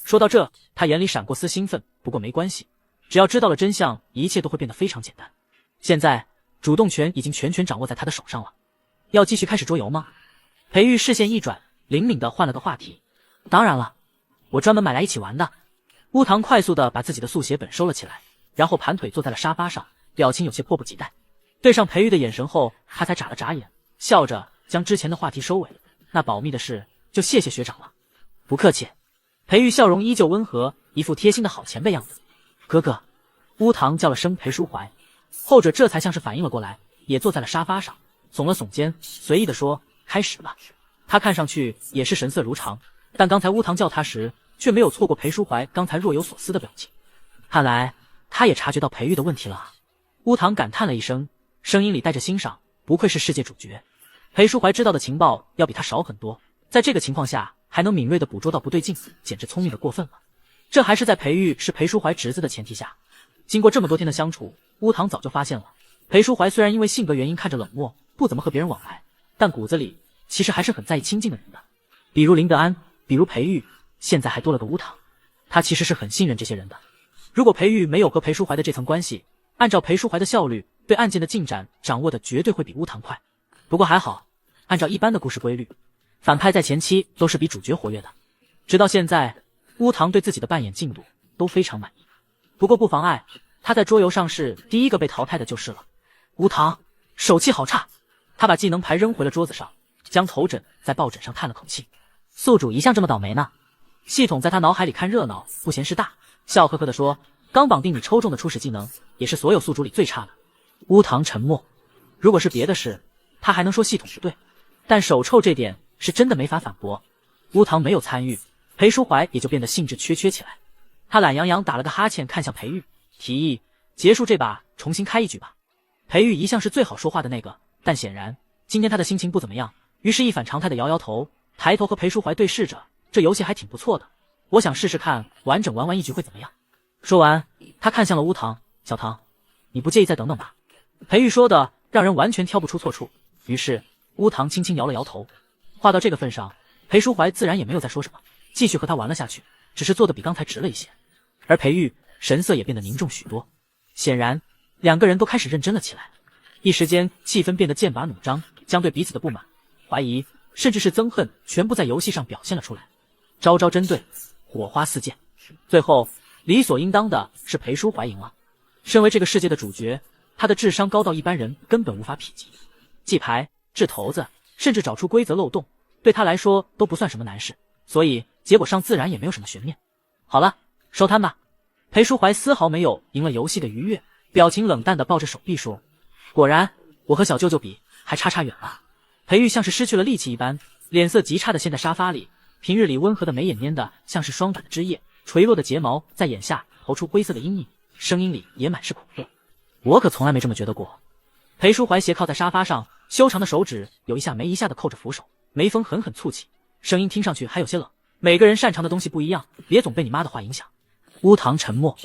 说到这，他眼里闪过丝兴奋，不过没关系，只要知道了真相，一切都会变得非常简单。现在主动权已经全权掌握在他的手上了。要继续开始桌游吗？裴玉视线一转，灵敏地换了个话题。当然了，我专门买来一起玩的。乌堂快速地把自己的速写本收了起来，然后盘腿坐在了沙发上，表情有些迫不及待。对上裴玉的眼神后，他才眨了眨眼，笑着将之前的话题收尾。那保密的事就谢谢学长了。不客气。裴玉笑容依旧温和，一副贴心的好前辈样子。哥哥。乌堂叫了声裴淑怀，后者这才像是反应了过来，也坐在了沙发上，耸了耸肩，随意地说：“开始吧。”他看上去也是神色如常，但刚才乌堂叫他时，却没有错过裴淑怀刚才若有所思的表情。看来他也察觉到裴玉的问题了啊！乌堂感叹了一声，声音里带着欣赏，不愧是世界主角。裴淑怀知道的情报要比他少很多，在这个情况下还能敏锐地捕捉到不对劲，简直聪明的过分了。这还是在裴玉是裴淑怀侄子的前提下。经过这么多天的相处，乌堂早就发现了，裴淑怀虽然因为性格原因看着冷漠，不怎么和别人往来，但骨子里其实还是很在意亲近的人的。比如林德安，比如裴玉，现在还多了个乌堂，他其实是很信任这些人的。如果裴玉没有和裴淑怀的这层关系，按照裴淑怀的效率，对案件的进展掌握的绝对会比乌堂快。不过还好，按照一般的故事规律，反派在前期都是比主角活跃的。直到现在，乌堂对自己的扮演进度都非常满意。不过不妨碍他在桌游上是第一个被淘汰的就是了。乌堂手气好差，他把技能牌扔回了桌子上，将头枕在抱枕上叹了口气。宿主一向这么倒霉呢？系统在他脑海里看热闹，不嫌事大，笑呵呵地说：“刚绑定你抽中的初始技能，也是所有宿主里最差的。”乌堂沉默。如果是别的事，他还能说系统不对，但手臭这点是真的没法反驳。乌堂没有参与，裴淑怀也就变得兴致缺缺起来。他懒洋洋打了个哈欠，看向裴玉，提议结束这把，重新开一局吧。裴玉一向是最好说话的那个，但显然今天他的心情不怎么样，于是一反常态的摇摇头，抬头和裴淑怀对视着。这游戏还挺不错的，我想试试看完整玩完一局会怎么样。说完，他看向了乌堂，小唐，你不介意再等等吧？裴玉说的让人完全挑不出错处，于是乌堂轻轻摇了摇头。话到这个份上，裴淑怀自然也没有再说什么，继续和他玩了下去，只是做的比刚才直了一些。而裴玉神色也变得凝重许多，显然两个人都开始认真了起来。一时间气氛变得剑拔弩张，将对彼此的不满、怀疑，甚至是憎恨全部在游戏上表现了出来，招招针对，火花四溅。最后理所应当的是裴淑怀赢了。身为这个世界的主角，他的智商高到一般人根本无法匹及，记牌、掷骰子，甚至找出规则漏洞，对他来说都不算什么难事，所以结果上自然也没有什么悬念。好了，收摊吧。裴淑怀丝毫没有赢了游戏的愉悦，表情冷淡地抱着手臂说：“果然，我和小舅舅比还差远了。”裴玉像是失去了力气一般，脸色极差地陷在沙发里，平日里温和的眉眼蔫的像是霜打的枝叶，垂落的睫毛在眼下投出灰色的阴影，声音里也满是恐吓。我可从来没这么觉得过。裴淑怀斜靠在沙发上，修长的手指有一下没一下地扣着扶手，眉峰狠狠蹙起，声音听上去还有些冷。每个人擅长的东西不一样，别总被你妈的话影响。乌堂沉默，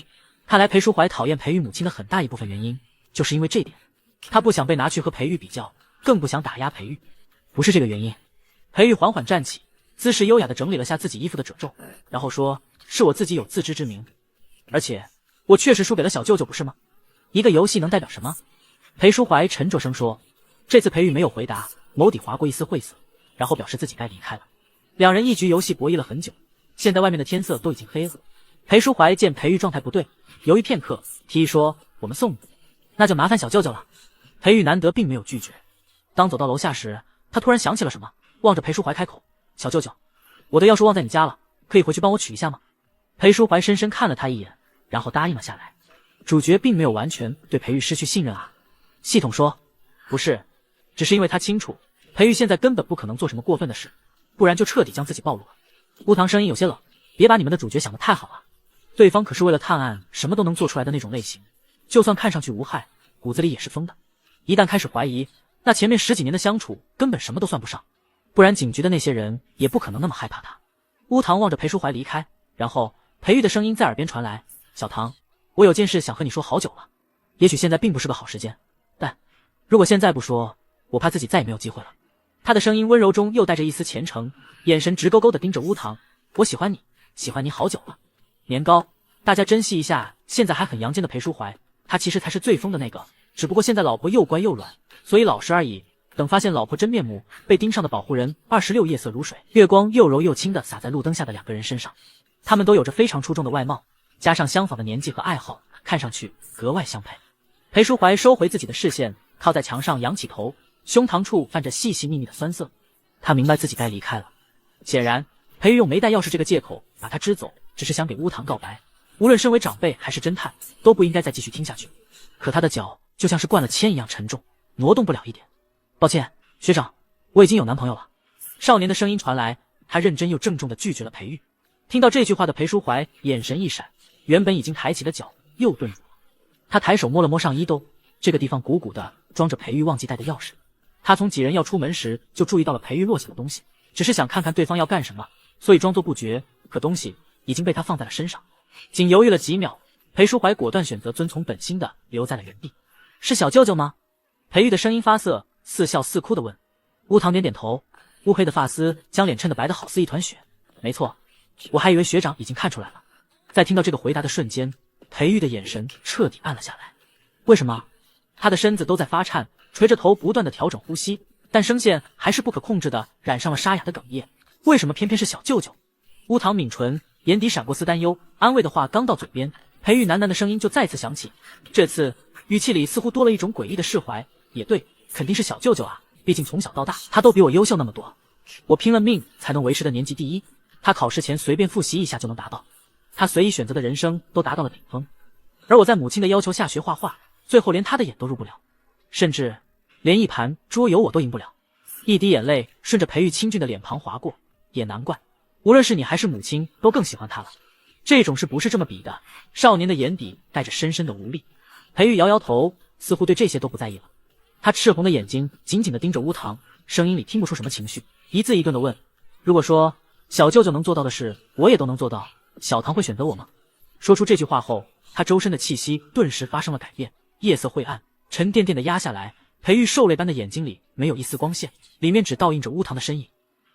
看来裴淑怀讨厌裴玉母亲的很大一部分原因就是因为这点，他不想被拿去和裴玉比较，更不想打压裴玉。不是这个原因。裴玉缓缓站起，姿势优雅地整理了下自己衣服的褶皱，然后说：“是我自己有自知之明，而且我确实输给了小舅舅，不是吗？一个游戏能代表什么？”裴淑怀沉着声说。这次裴玉没有回答，眸底划过一丝晦涩，然后表示自己该离开了。两人一局游戏博弈了很久，现在外面的天色都已经黑了。裴淑怀见裴玉状态不对，犹豫片刻，提议说：“我们送你。”那就麻烦小舅舅了。裴玉难得并没有拒绝。当走到楼下时，他突然想起了什么，望着裴淑怀开口：“小舅舅，我的钥匙忘在你家了，可以回去帮我取一下吗？”裴淑怀深深看了他一眼，然后答应了下来。主角并没有完全对裴玉失去信任啊。系统说：“不是，只是因为他清楚裴玉现在根本不可能做什么过分的事，不然就彻底将自己暴露了。”乌堂声音有些冷：“别把你们的主角想得太好了，对方可是为了探案什么都能做出来的那种类型，就算看上去无害，骨子里也是疯的。一旦开始怀疑，那前面10几年的相处根本什么都算不上，不然警局的那些人也不可能那么害怕他。”乌堂望着裴淑怀离开，然后裴玉的声音在耳边传来：“小唐，我有件事想和你说好久了，也许现在并不是个好时间，但如果现在不说，我怕自己再也没有机会了。”他的声音温柔中又带着一丝虔诚，眼神直勾勾地盯着乌堂：“我喜欢你，喜欢你好久了。”年糕，大家珍惜一下现在还很阳间的裴淑怀，他其实才是最疯的那个，只不过现在老婆又乖又软，所以老实而已。等发现老婆真面目，被盯上的保护人26夜色如水，月光又柔又轻地洒在路灯下的两个人身上。他们都有着非常出众的外貌，加上相仿的年纪和爱好，看上去格外相配。裴淑怀收回自己的视线，靠在墙上仰起头，胸膛处泛着细细密密的酸涩。他明白自己该离开了。显然，裴玉用没带钥匙这个借口把他支走，只是想给乌堂告白。无论身为长辈还是侦探，都不应该再继续听下去。可他的脚就像是灌了铅一样沉重，挪动不了一点。抱歉，学长，我已经有男朋友了。少年的声音传来，他认真又郑重地拒绝了裴玉。听到这句话的裴淑怀眼神一闪，原本已经抬起的脚又顿住了。他抬手摸了摸上衣兜，这个地方鼓鼓的装着裴玉忘记带的钥匙。他从几人要出门时就注意到了裴玉落下的东西，只是想看看对方要干什么，所以装作不觉，可东西已经被他放在了身上。仅犹豫了几秒，裴淑怀果断选择遵从本心的留在了原地。是小舅舅吗？裴玉的声音发涩，似笑似哭地问。乌堂点点头，乌黑的发丝将脸衬得白得好似一团雪。没错，我还以为学长已经看出来了。在听到这个回答的瞬间，裴玉的眼神彻底暗了下来。为什么？他的身子都在发颤，垂着头不断地调整呼吸，但声线还是不可控制地染上了沙哑的哽咽。为什么偏偏是小舅舅？乌堂抿唇，眼底闪过丝担忧，安慰的话刚到嘴边，裴玉喃喃的声音就再次响起，这次语气里似乎多了一种诡异的释怀。也对，肯定是小舅舅啊，毕竟从小到大他都比我优秀那么多，我拼了命才能维持的年级第一，他考试前随便复习一下就能达到，他随意选择的人生都达到了顶峰，而我在母亲的要求下学画画，最后连他的眼都入不了，甚至连一盘桌游我都赢不了。一滴眼泪顺着裴玉清俊的脸庞划过，也难怪，无论是你还是母亲都更喜欢他了。这种事不是这么比的。少年的眼底带着深深的无力。裴玉摇摇头，似乎对这些都不在意了。他赤红的眼睛紧紧地盯着乌堂，声音里听不出什么情绪，一字一顿地问：如果说小舅舅能做到的事我也都能做到，小堂会选择我吗？说出这句话后，他周身的气息顿时发生了改变，夜色晦暗，沉甸甸地压下来。裴玉兽类般的眼睛里没有一丝光线，里面只倒映着乌堂的身影。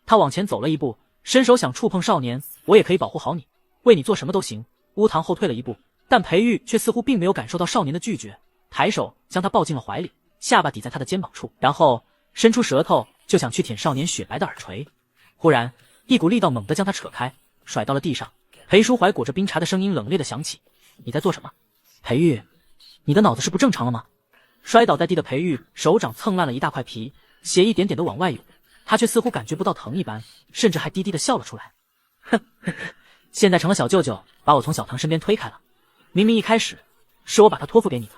他往前走了一步，伸手想触碰少年，我也可以保护好你，为你做什么都行。乌堂后退了一步，但裴玉却似乎并没有感受到少年的拒绝，抬手将他抱进了怀里，下巴抵在他的肩膀处，然后伸出舌头就想去舔少年雪白的耳垂。忽然一股力道猛地将他扯开，甩到了地上。裴淑怀裹着冰茶的声音冷冽地响起：你在做什么？裴玉，你的脑子是不正常了吗？摔倒在地的裴玉手掌蹭烂了一大块皮，血一点点地往外涌，他却似乎感觉不到疼一般，甚至还低低地笑了出来。哼，现在成了小舅舅把我从小堂身边推开了，明明一开始是我把他托付给你的，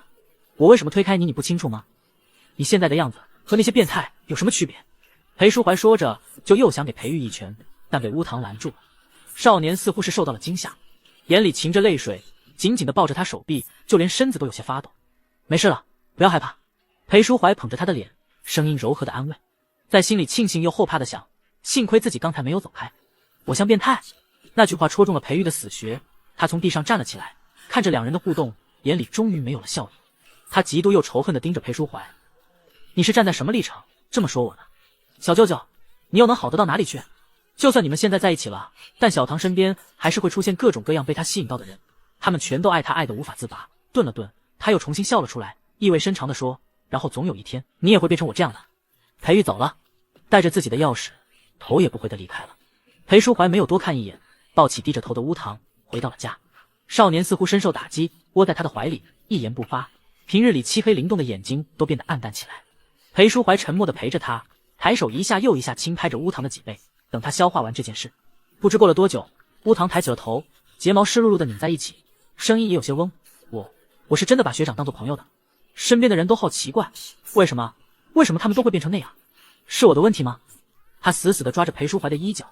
我为什么推开你你不清楚吗？你现在的样子和那些变态有什么区别？裴淑怀说着就又想给裴玉一拳，但被乌堂拦住了。少年似乎是受到了惊吓，眼里噙着泪水，紧紧地抱着他手臂，就连身子都有些发抖。没事了，不要害怕。裴淑怀捧着他的脸，声音柔和的安慰，在心里庆幸又后怕的想，幸亏自己刚才没有走开。我像变态？那句话戳中了裴玉的死穴，他从地上站了起来，看着两人的互动，眼里终于没有了笑意。他嫉妒又仇恨地盯着裴淑怀，你是站在什么立场这么说我呢？小舅舅，你又能好得到哪里去？就算你们现在在一起了，但小堂身边还是会出现各种各样被他吸引到的人，他们全都爱他爱得无法自拔。顿了顿，他又重新笑了出来，意味深长地说，然后总有一天你也会变成我这样的。裴玉走了，带着自己的钥匙，头也不回地离开了。裴淑怀没有多看一眼，抱起低着头的乌堂，回到了家。少年似乎深受打击，窝在他的怀里，一言不发，平日里漆黑灵动的眼睛都变得暗淡起来。裴淑怀沉默地陪着他，抬手一下又一下轻拍着乌堂的脊背，等他消化完这件事。不知过了多久，乌堂抬起了头，睫毛湿漉漉地拧在一起，声音也有些嗡。我是真的把学长当做朋友的，身边的人都好奇怪，为什么他们都会变成那样？是我的问题吗？他死死地抓着裴淑怀的衣角，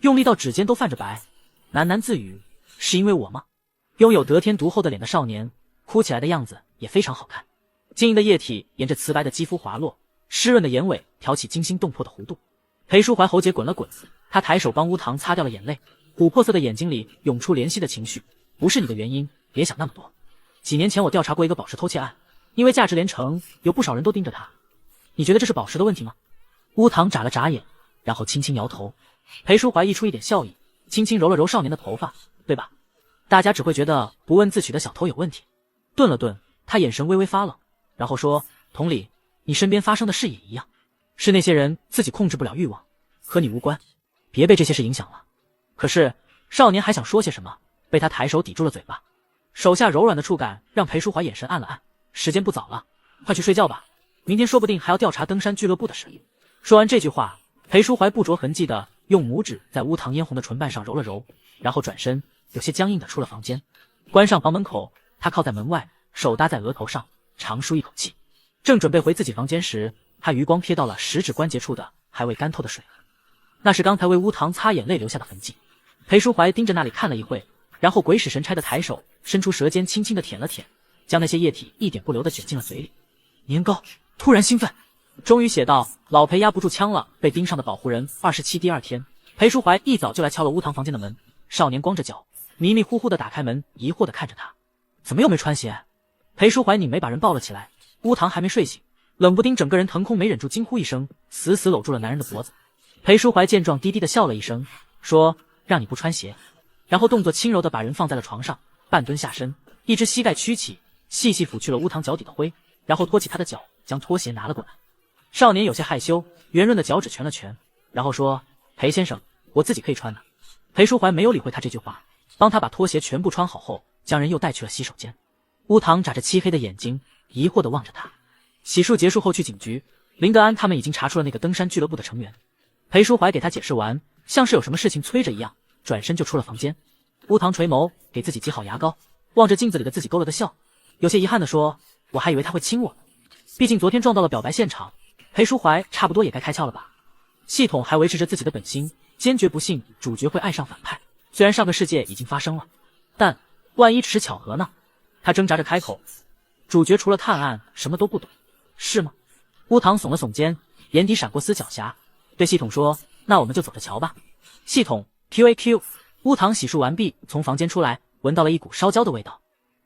用力到指尖都泛着白，喃喃自语，是因为我吗？拥有得天独厚的脸的少年，哭起来的样子也非常好看。晶莹的液体沿着瓷白的肌肤滑落，湿润的眼尾挑起惊心动魄的弧度。裴淑怀喉结滚了滚，他抬手帮乌堂擦掉了眼泪，琥珀色的眼睛里涌出怜惜的情绪。不是你的原因，别想那么多。几年前我调查过一个宝石偷窃案，因为价值连城，有不少人都盯着他。你觉得这是宝石的问题吗？乌堂眨了眨眼，然后轻轻摇头。裴淑怀溢出一点笑意，轻轻揉了揉少年的头发，对吧？大家只会觉得不问自取的小偷有问题。顿了顿，他眼神微微发冷，然后说，同理，你身边发生的事也一样。是那些人自己控制不了欲望，和你无关，别被这些事影响了。可是少年还想说些什么，被他抬手抵住了嘴巴。手下柔软的触感让裴淑怀眼神暗了暗，时间不早了，快去睡觉吧，明天说不定还要调查登山俱乐部的事。说完这句话，裴淑怀不着痕迹地用拇指在乌堂嫣红的唇瓣上揉了揉，然后转身有些僵硬地出了房间。关上房门口，他靠在门外，手搭在额头上，长舒一口气。正准备回自己房间时，他余光瞥到了食指关节处的还未干透的水，那是刚才为乌堂擦眼泪留下的痕迹。裴淑怀盯着那里看了一会，然后鬼使神差的抬手伸出舌尖轻轻的舔了舔，将那些液体一点不留的卷进了嘴里。年糕突然兴奋，终于写道：老裴压不住枪了，被盯上的保护人27。第二天，裴淑怀一早就来敲了乌堂房间的门。少年光着脚，迷迷糊糊的打开门，疑惑的看着他，怎么又没穿鞋？裴淑怀拧眉把人抱了起来。乌堂还没睡醒，冷不丁整个人腾空，没忍住惊呼一声，死死搂住了男人的脖子。裴淑怀见状低低的笑了一声，说：让你不穿鞋。然后动作轻柔的把人放在了床上，半蹲下身，一只膝盖屈起，细细抚去了乌堂脚底的灰，然后托起他的脚，将拖鞋拿了过来。少年有些害羞，圆润的脚趾蜷了蜷，然后说：裴先生，我自己可以穿的。裴淑怀没有理会他这句话，帮他把拖鞋全部穿好后，将人又带去了洗手间。乌堂眨着漆黑的眼睛，疑惑地望着他。洗漱结束后去警局，林德安他们已经查出了那个登山俱乐部的成员。裴淑怀给他解释完，像是有什么事情催着一样，转身就出了房间。乌堂垂眸，给自己挤好牙膏，望着镜子里的自己勾了个笑，有些遗憾地说：我还以为他会亲我，毕竟昨天撞到了表白现场，裴淑怀差不多也该开窍了吧。系统还维持着自己的本心，坚决不信主角会爱上反派。虽然上个世界已经发生了，但万一只是巧合呢？他挣扎着开口：主角除了探案什么都不懂，是吗？乌堂耸了耸肩，眼底闪过丝狡黠，对系统说：那我们就走着瞧吧。系统 QAQ。 乌堂洗漱完毕，从房间出来，闻到了一股烧焦的味道。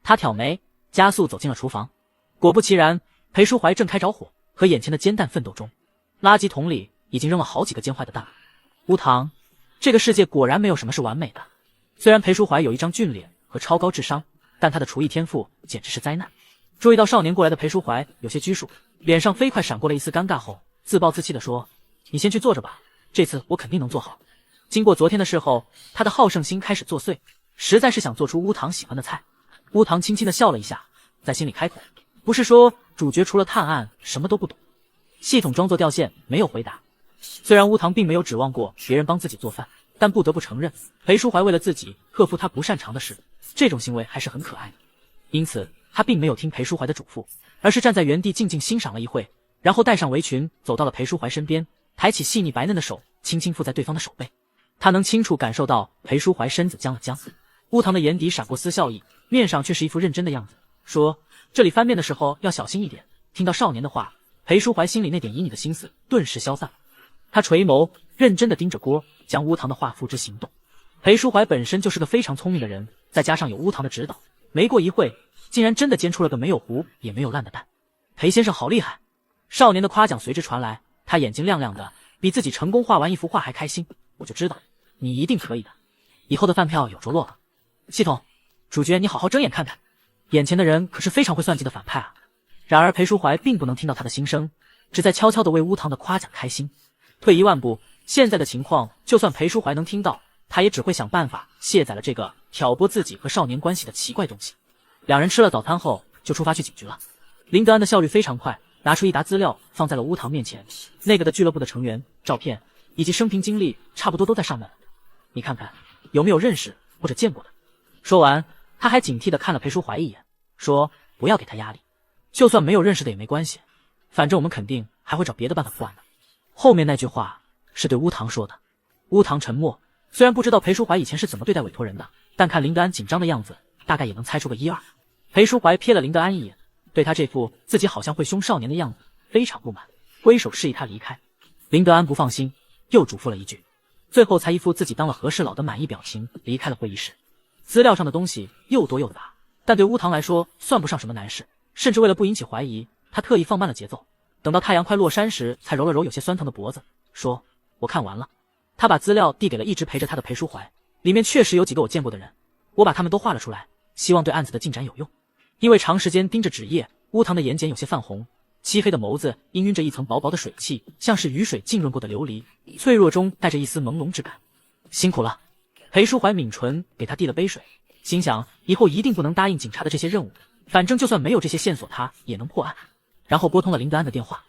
他挑眉，加速走进了厨房。果不其然，裴淑怀正开着火，和眼前的煎蛋奋斗中。垃圾桶里已经扔了好几个煎坏的蛋。乌堂，这个世界果然没有什么是完美的。虽然裴淑怀有一张俊脸和超高智商，但他的厨艺天赋简直是灾难。注意到少年过来的裴淑怀有些拘束，脸上飞快闪过了一丝尴尬后，自暴自弃地说：你先去坐着吧，这次我肯定能做好。经过昨天的事后，他的好胜心开始作祟，实在是想做出乌堂喜欢的菜。乌堂轻轻地笑了一下，在心里开口：不是说主角除了探案什么都不懂？系统装作掉线，没有回答。虽然乌堂并没有指望过别人帮自己做饭，但不得不承认，裴淑怀为了自己克服他不擅长的事，这种行为还是很可爱的。因此他并没有听裴淑怀的嘱咐，而是站在原地静静欣赏了一会，然后带上围裙走到了裴淑怀身边，抬起细腻白嫩的手，轻轻附在对方的手背。他能清楚感受到裴淑怀身子僵了僵。乌堂的眼底闪过丝笑意，面上却是一副认真的样子，说：这里翻面的时候要小心一点。听到少年的话，裴淑怀心里那点旖旎的心思顿时消散了。他垂眸认真地盯着锅，将乌堂的话付之行动。裴淑怀本身就是个非常聪明的人，再加上有乌堂的指导，没过一会竟然真的煎出了个没有糊也没有烂的蛋。裴先生好厉害！少年的夸奖随之传来，他眼睛亮亮的，比自己成功画完一幅画还开心。我就知道你一定可以的，以后的饭票有着落了。系统，主角你好好睁眼看看，眼前的人可是非常会算计的反派啊。然而裴淑怀并不能听到他的心声，只在悄悄地为乌堂的夸奖开心。退一万步，现在的情况就算裴淑怀能听到，他也只会想办法卸载了这个挑拨自己和少年关系的奇怪东西。两人吃了早餐后就出发去警局了。林德安的效率非常快，拿出一沓资料放在了乌堂面前，那个的俱乐部的成员、照片以及生平经历差不多都在上面了，你看看有没有认识或者见过的。说完，他还警惕地看了裴淑怀一眼，说：不要给他压力，就算没有认识的也没关系，反正我们肯定还会找别的办法破案的。后面那句话是对乌堂说的。乌堂沉默，虽然不知道裴淑怀以前是怎么对待委托人的，但看林德安紧张的样子，大概也能猜出个一二。裴淑怀瞥了林德安一眼，对他这副自己好像会凶少年的样子非常不满，挥手示意他离开。林德安不放心，又嘱咐了一句，最后才一副自己当了和事佬的满意表情离开了会议室。资料上的东西又多又杂，但对乌堂来说算不上什么难事，甚至为了不引起怀疑，他特意放慢了节奏，等到太阳快落山时才揉了揉有些酸疼的脖子，说：我看完了。他把资料递给了一直陪着他的裴淑怀，里面确实有几个我见过的人，我把他们都画了出来，希望对案子的进展有用。因为长时间盯着纸页，乌堂的眼睑有些泛红，漆黑的眸子氤氲着一层薄薄的水汽，像是雨水浸润过的琉璃，脆弱中带着一丝朦胧之感。辛苦了。裴淑怀抿唇给他递了杯水，心想以后一定不能答应警察的这些任务，反正就算没有这些线索，他也能破案。然后拨通了林德安的电话。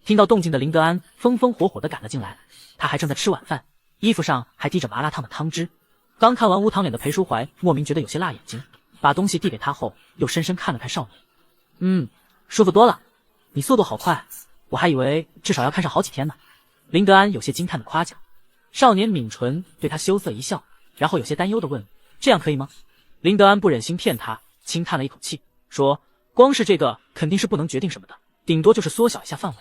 听到动静的林德安风风火火地赶了进来，他还正在吃晚饭，衣服上还滴着麻辣烫的汤汁。刚看完乌唐脸的裴淑怀莫名觉得有些辣眼睛，把东西递给他后，又深深看了看少年。舒服多了，你速度好快，我还以为至少要看上好几天呢。林德安有些惊叹的夸奖。少年抿唇对他羞涩一笑，然后有些担忧地问：这样可以吗？林德安不忍心骗他，轻叹了一口气，说：光是这个肯定是不能决定什么的，顶多就是缩小一下范围。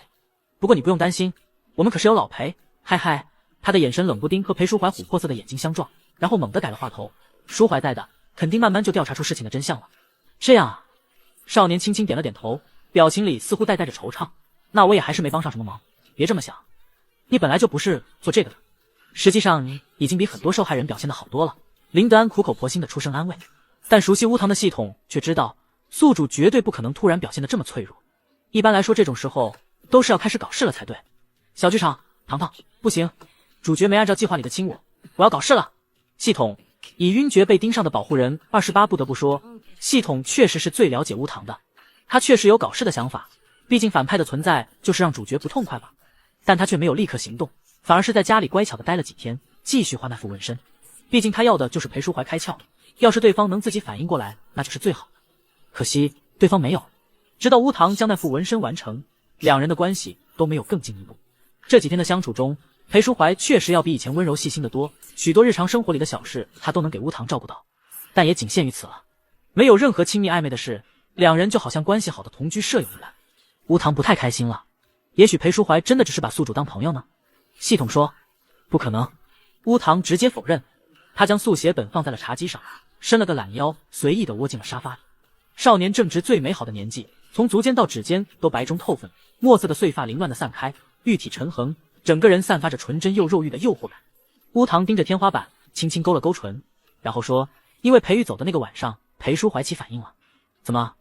不过你不用担心，我们可是有老裴。嗨嗨，他的眼神冷不丁和裴淑怀琥珀色的眼睛相撞，然后猛地改了话头：淑怀在的，肯定慢慢就调查出事情的真相了。这样啊。少年轻轻点了点头，表情里似乎带着惆怅。那我也还是没帮上什么忙，别这么想，你本来就不是做这个的，实际上已经比很多受害人表现得好多了。林德安苦口婆心地出声安慰，但熟悉乌唐的系统却知道宿主绝对不可能突然表现得这么脆弱。一般来说这种时候都是要开始搞事了才对。小剧场，糖糖，不行，主角没按照计划里的亲我，我要搞事了。系统，以晕厥被盯上的保护人28不得不说，系统确实是最了解乌唐的，他确实有搞事的想法，毕竟反派的存在就是让主角不痛快吧。但他却没有立刻行动，反而是在家里乖巧的待了几天，继续画那副纹身。毕竟他要的就是裴淑怀开窍，要是对方能自己反应过来，那就是最好的。可惜对方没有。直到乌唐将那副纹身完成，两人的关系都没有更进一步。这几天的相处中，裴淑怀确实要比以前温柔细心的多，许多日常生活里的小事他都能给乌唐照顾到，但也仅限于此了。没有任何亲密暧昧的事，两人就好像关系好的同居舍友一般。乌唐不太开心了，也许裴淑怀真的只是把宿主当朋友呢？系统说不可能。乌唐直接否认。他将速写本放在了茶几上，伸了个懒腰，随意地窝进了沙发里。少年正值最美好的年纪，从足尖到指尖都白中透粉，墨色的碎发凌乱地散开，玉体陈横，整个人散发着纯真又肉欲的诱惑感。乌唐盯着天花板，轻轻勾了勾唇，然后说：因为裴玉走的那个晚上，裴淑怀起反应了。怎么？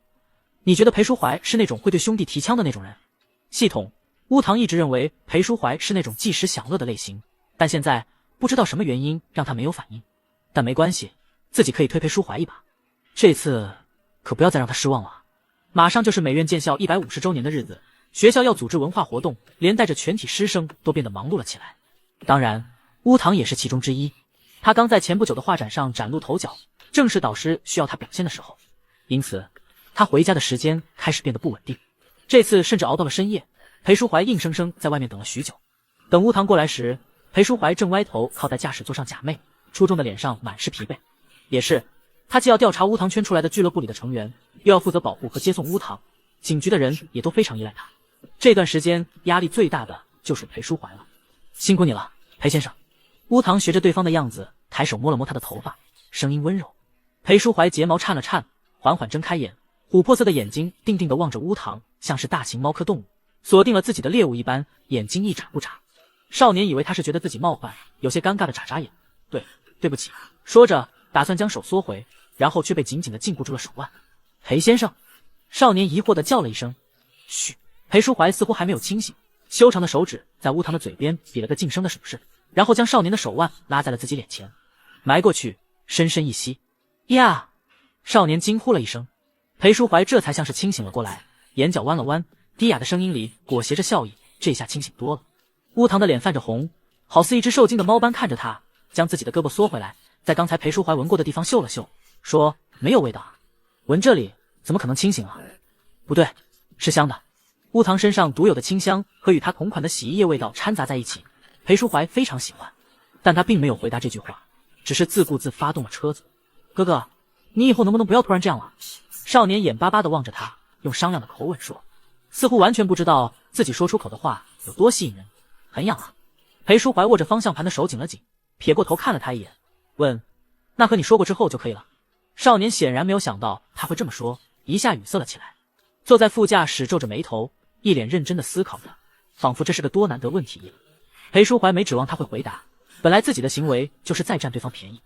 你觉得裴淑怀是那种会对兄弟提枪的那种人？系统，乌唐一直认为裴淑怀是那种即时享乐的类型，但现在不知道什么原因让他没有反应。但没关系，自己可以推裴淑怀一把。这次可不要再让他失望了。马上就是美院建校150周年的日子，学校要组织文化活动，连带着全体师生都变得忙碌了起来。当然，乌唐也是其中之一。他刚在前不久的画展上崭露头角，正是导师需要他表现的时候，因此他回家的时间开始变得不稳定。这次甚至熬到了深夜，裴淑怀硬生生在外面等了许久。等乌唐过来时，裴淑怀正歪头靠在驾驶座上假寐，出众的脸上满是疲惫。也是，他既要调查乌唐圈出来的俱乐部里的成员，又要负责保护和接送乌唐，警局的人也都非常依赖他。这段时间压力最大的就是裴淑怀了。辛苦你了，裴先生。乌唐学着对方的样子，抬手摸了摸他的头发，声音温柔。裴淑怀睫毛颤了颤，缓缓睁开眼，琥珀色的眼睛定定地望着乌唐，像是大型猫科动物锁定了自己的猎物一般，眼睛一眨不眨。少年以为他是觉得自己冒犯，有些尴尬的眨眨眼。对不起，说着打算将手缩回，然后却被紧紧地禁锢住了手腕。裴先生。少年疑惑地叫了一声。嘘。裴淑怀似乎还没有清醒，修长的手指在乌唐的嘴边比了个噤声的手势，然后将少年的手腕拉在了自己脸前，埋过去，深深一吸。呀！少年惊呼了一声。裴淑怀这才像是清醒了过来，眼角弯了弯，低哑的声音里裹挟着笑意，这下清醒多了。乌唐的脸泛着红，好似一只受惊的猫般看着他，将自己的胳膊缩回来，在刚才裴淑怀闻过的地方嗅了嗅，说：没有味道啊，闻这里怎么可能清醒啊？不对，是香的。乌唐身上独有的清香和与他同款的洗衣液味道掺杂在一起，裴淑怀非常喜欢，但他并没有回答这句话，只是自顾自发动了车子。哥哥，你以后能不能不要突然这样了？少年眼巴巴地望着他，用商量的口吻说，似乎完全不知道自己说出口的话有多吸引人。很痒啊。裴淑怀握着方向盘的手紧了紧，撇过头看了他一眼，问：那和你说过之后就可以了？少年显然没有想到他会这么说，一下语塞了起来，坐在副驾驶皱着眉头，一脸认真地思考着，仿佛这是个多难得问题一样。裴淑怀没指望他会回答，本来自己的行为就是在占对方便宜，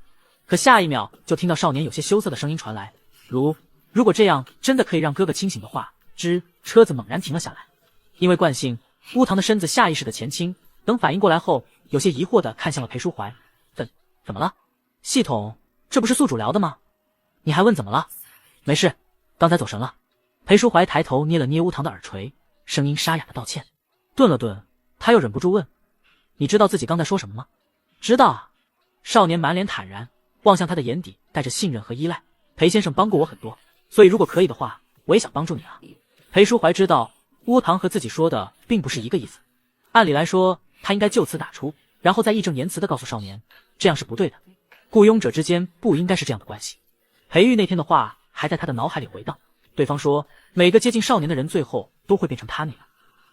可下一秒就听到少年有些羞涩的声音传来，如果这样真的可以让哥哥清醒的话，车子猛然停了下来。因为惯性，乌堂的身子下意识的前倾，等反应过来后，有些疑惑的看向了裴淑怀。怎么了？系统，这不是宿主聊的吗？你还问怎么了？没事，刚才走神了。裴淑怀抬头捏了捏乌堂的耳垂，声音沙哑的道歉。顿了顿，他又忍不住问：你知道自己刚才说什么吗？知道啊。少年满脸坦然，望向他的眼底带着信任和依赖。裴先生帮过我很多，所以如果可以的话，我也想帮助你啊。裴淑怀知道乌堂和自己说的并不是一个意思，按理来说他应该就此打出，然后再义正言辞地告诉少年，这样是不对的，雇佣者之间不应该是这样的关系。裴玉那天的话还在他的脑海里回荡，对方说每个接近少年的人最后都会变成他那样。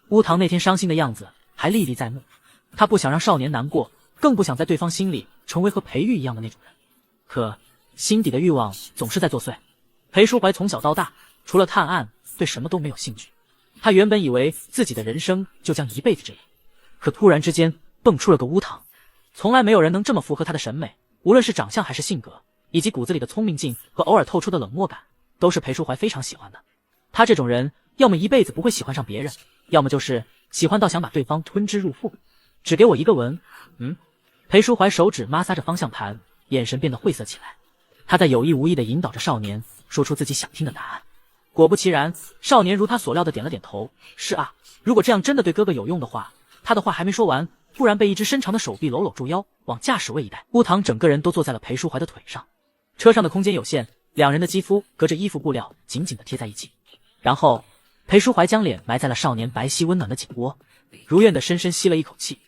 乌堂那天伤心的样子还历历在目，他不想让少年难过，更不想在对方心里成为和裴玉一样的那种人，可心底的欲望总是在作祟。裴淑怀从小到大除了探案对什么都没有兴趣，他原本以为自己的人生就将一辈子这样，可突然之间蹦出了个乌堂，从来没有人能这么符合他的审美，无论是长相还是性格，以及骨子里的聪明劲和偶尔透出的冷漠感，都是裴淑怀非常喜欢的。他这种人要么一辈子不会喜欢上别人，要么就是喜欢到想把对方吞之入腹。只给我一个吻。裴淑怀手指摩挲着方向盘，眼神变得晦涩起来。他在有意无意地引导着少年说出自己想听的答案。果不其然，少年如他所料的点了点头。是啊，如果这样真的对哥哥有用的话。他的话还没说完，突然被一只伸长的手臂搂住腰，往驾驶位一带。乌堂整个人都坐在了裴淑怀的腿上。车上的空间有限，两人的肌肤隔着衣服布料紧紧地贴在一起。然后裴淑怀将脸埋在了少年白皙温暖的颈窝，如愿地深深吸了一口气。